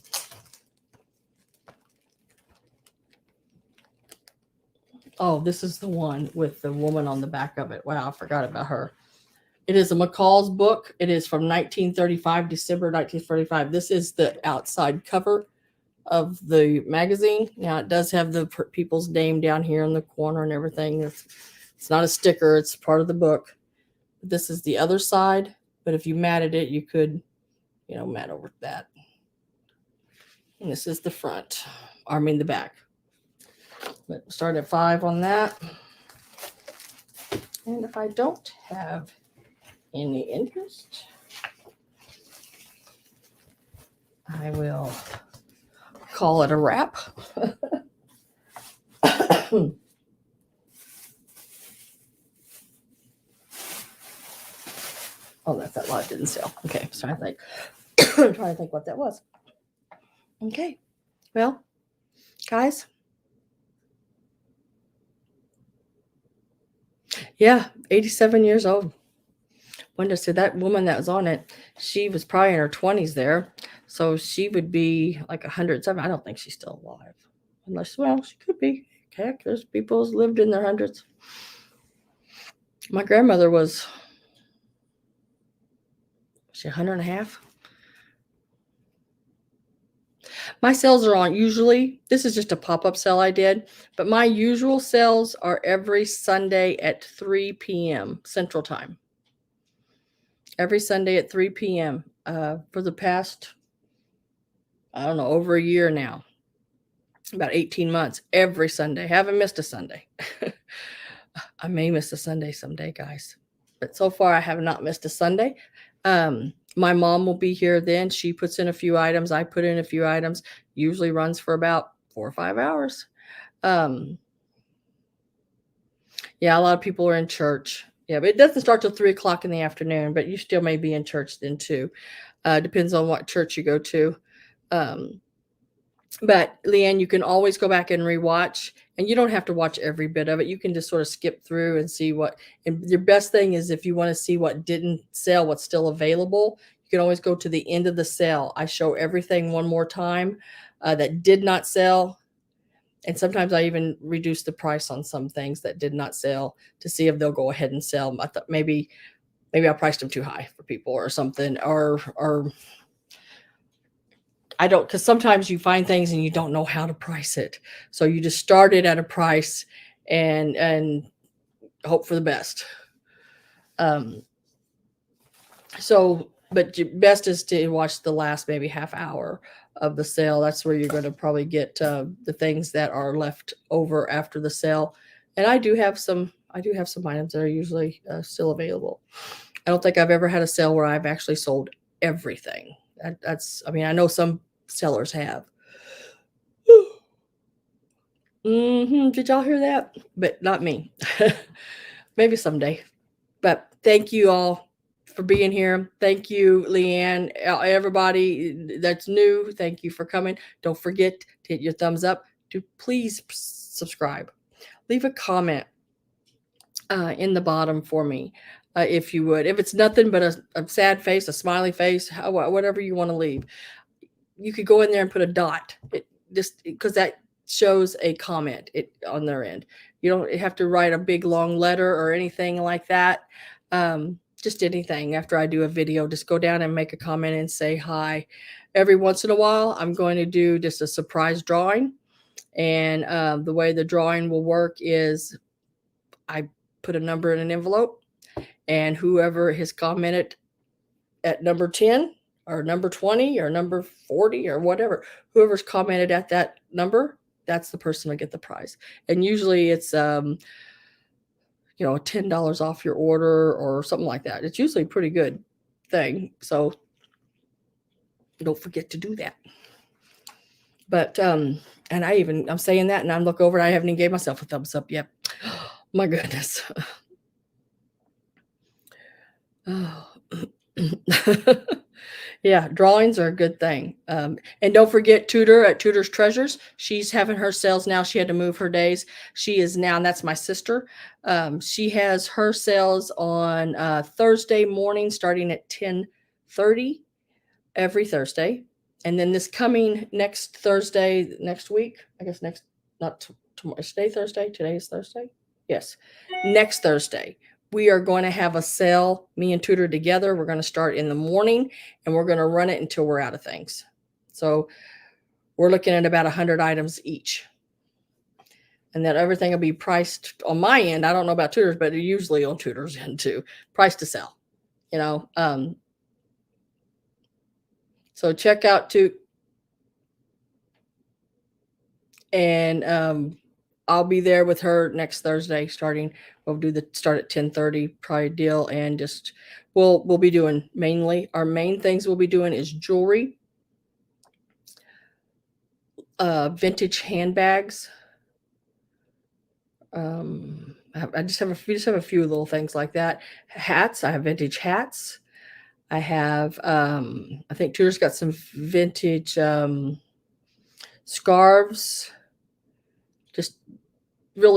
Oh, this is the one with the woman on the back of it. Wow, I forgot about her. It is a McCall's book. It is from 1935, December 1935. This is the outside cover of the magazine. Now, it does have the people's name down here in the corner and everything. It's not a sticker. It's part of the book. This is the other side. But if you matted it, you could, mat over that. And this is the front. The back. But start at 5 on that. And if I don't have any interest, I will call it a wrap. Oh, that's that lot didn't sell. Okay, I'm trying to think. I'm trying to think what that was. Okay, well, guys. Yeah, 87 years old. Wonder, so that woman that was on it, she was probably in her 20s there. So she would be like 107. I don't think she's still alive. Unless, well, she could be. Heck, there's people who's lived in their hundreds. My grandmother was she 100 and a half. My sales are on usually, this is just a pop-up sale I did, but my usual sales are every Sunday at 3 p.m. Central Time. Every Sunday at 3 p.m. For the past, I don't know, over a year now. About 18 months, every Sunday. Haven't missed a Sunday. I may miss a Sunday someday, guys. But so far, I have not missed a Sunday. My mom will be here then. She puts in a few items. I put in a few items. Usually runs for about 4 or 5 hours. Yeah, a lot of people are in church. Yeah, but it doesn't start till 3 o'clock in the afternoon, but you still may be in church then too. Depends on what church you go to. But Leanne, you can always go back and rewatch, and you don't have to watch every bit of it. You can just sort of skip through and see what. And your best thing is if you want to see what didn't sell, what's still available, you can always go to the end of the sale. I show everything one more time that did not sell, and sometimes I even reduce the price on some things that did not sell to see if they'll go ahead and sell. I thought maybe I priced them too high for people or something, or I don't, because sometimes you find things and you don't know how to price it. So you just start it at a price and hope for the best. But best is to watch the last maybe half hour of the sale. That's where you're going to probably get the things that are left over after the sale. And I do have some items that are usually still available. I don't think I've ever had a sale where I've actually sold everything. I know some sellers have. Did y'all hear that? But not me. Maybe someday. But thank you all for being here. Thank you, Leanne. Everybody that's new, thank you for coming. Don't forget to hit your thumbs up. Please subscribe. Leave a comment in the bottom for me, if you would. If it's nothing but a sad face, a smiley face, whatever you want to leave, you could go in there and put a dot. Just because that shows a comment on their end. You don't have to write a big long letter or anything like that. Just anything. After I do a video, just go down and make a comment and say hi. Every once in a while, I'm going to do just a surprise drawing. And the way the drawing will work is I put a number in an envelope, and whoever has commented at number 10 or number 20 or number 40 or whatever, whoever's commented at that number, that's the person to get the prize. And usually it's $10 off your order or something like that. It's usually a pretty good thing. So don't forget to do that. But and I'm saying that and I look over and I haven't even gave myself a thumbs up yet. My goodness. Oh. Yeah, drawings are a good thing. And don't forget Tudor at Tudor's Treasures. She's having her sales now. She had to move her days. She is now, and that's my sister. She has her sales on Thursday morning starting at 10:30 every Thursday. And then this coming next Thursday, next week, I guess not tomorrow, today Thursday? Today is Thursday? Yes. Next Thursday, we are going to have a sale, me and Tudor together. We're going to start in the morning and we're going to run it until we're out of things. So we're looking at about 100 items each. And that everything will be priced on my end. I don't know about Tudor's, but usually on Tudor's end too. Price to sell, So check out and I'll be there with her next Thursday starting. We'll start at 10:30 probably deal, and just we'll be doing mainly our main things we'll be doing is jewelry, vintage handbags. I just have a few little things like that. Hats. I have vintage hats. I have I think Tudor's got some vintage scarves. Just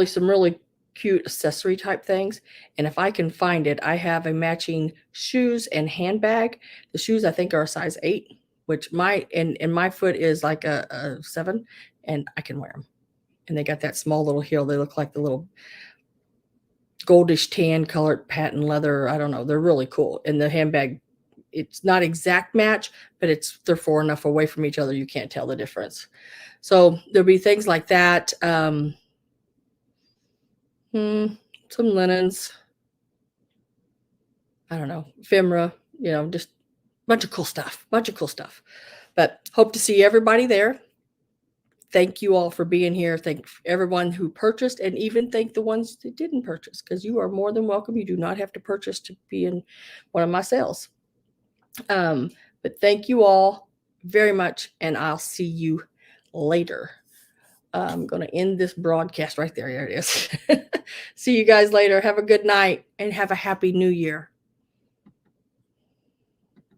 some really cute accessory type things. And if I can find it, I have a matching shoes and handbag. The shoes I think are a size 8, which my foot is like a 7, and I can wear them. And they got that small little heel. They look like the little goldish tan colored patent leather. I don't know. They're really cool. And the handbag, it's not exact match, but they're far enough away from each other you can't tell the difference. So there'll be things like that. Some linens. I don't know, ephemera, just bunch of cool stuff. But hope to see everybody there. Thank you all for being here. Thank everyone who purchased, and even thank the ones that didn't purchase, because you are more than welcome. You do not have to purchase to be in one of my sales. But thank you all very much, and I'll see you later. I'm going to end this broadcast right there. There it is. See you guys later. Have a good night and have a happy new year.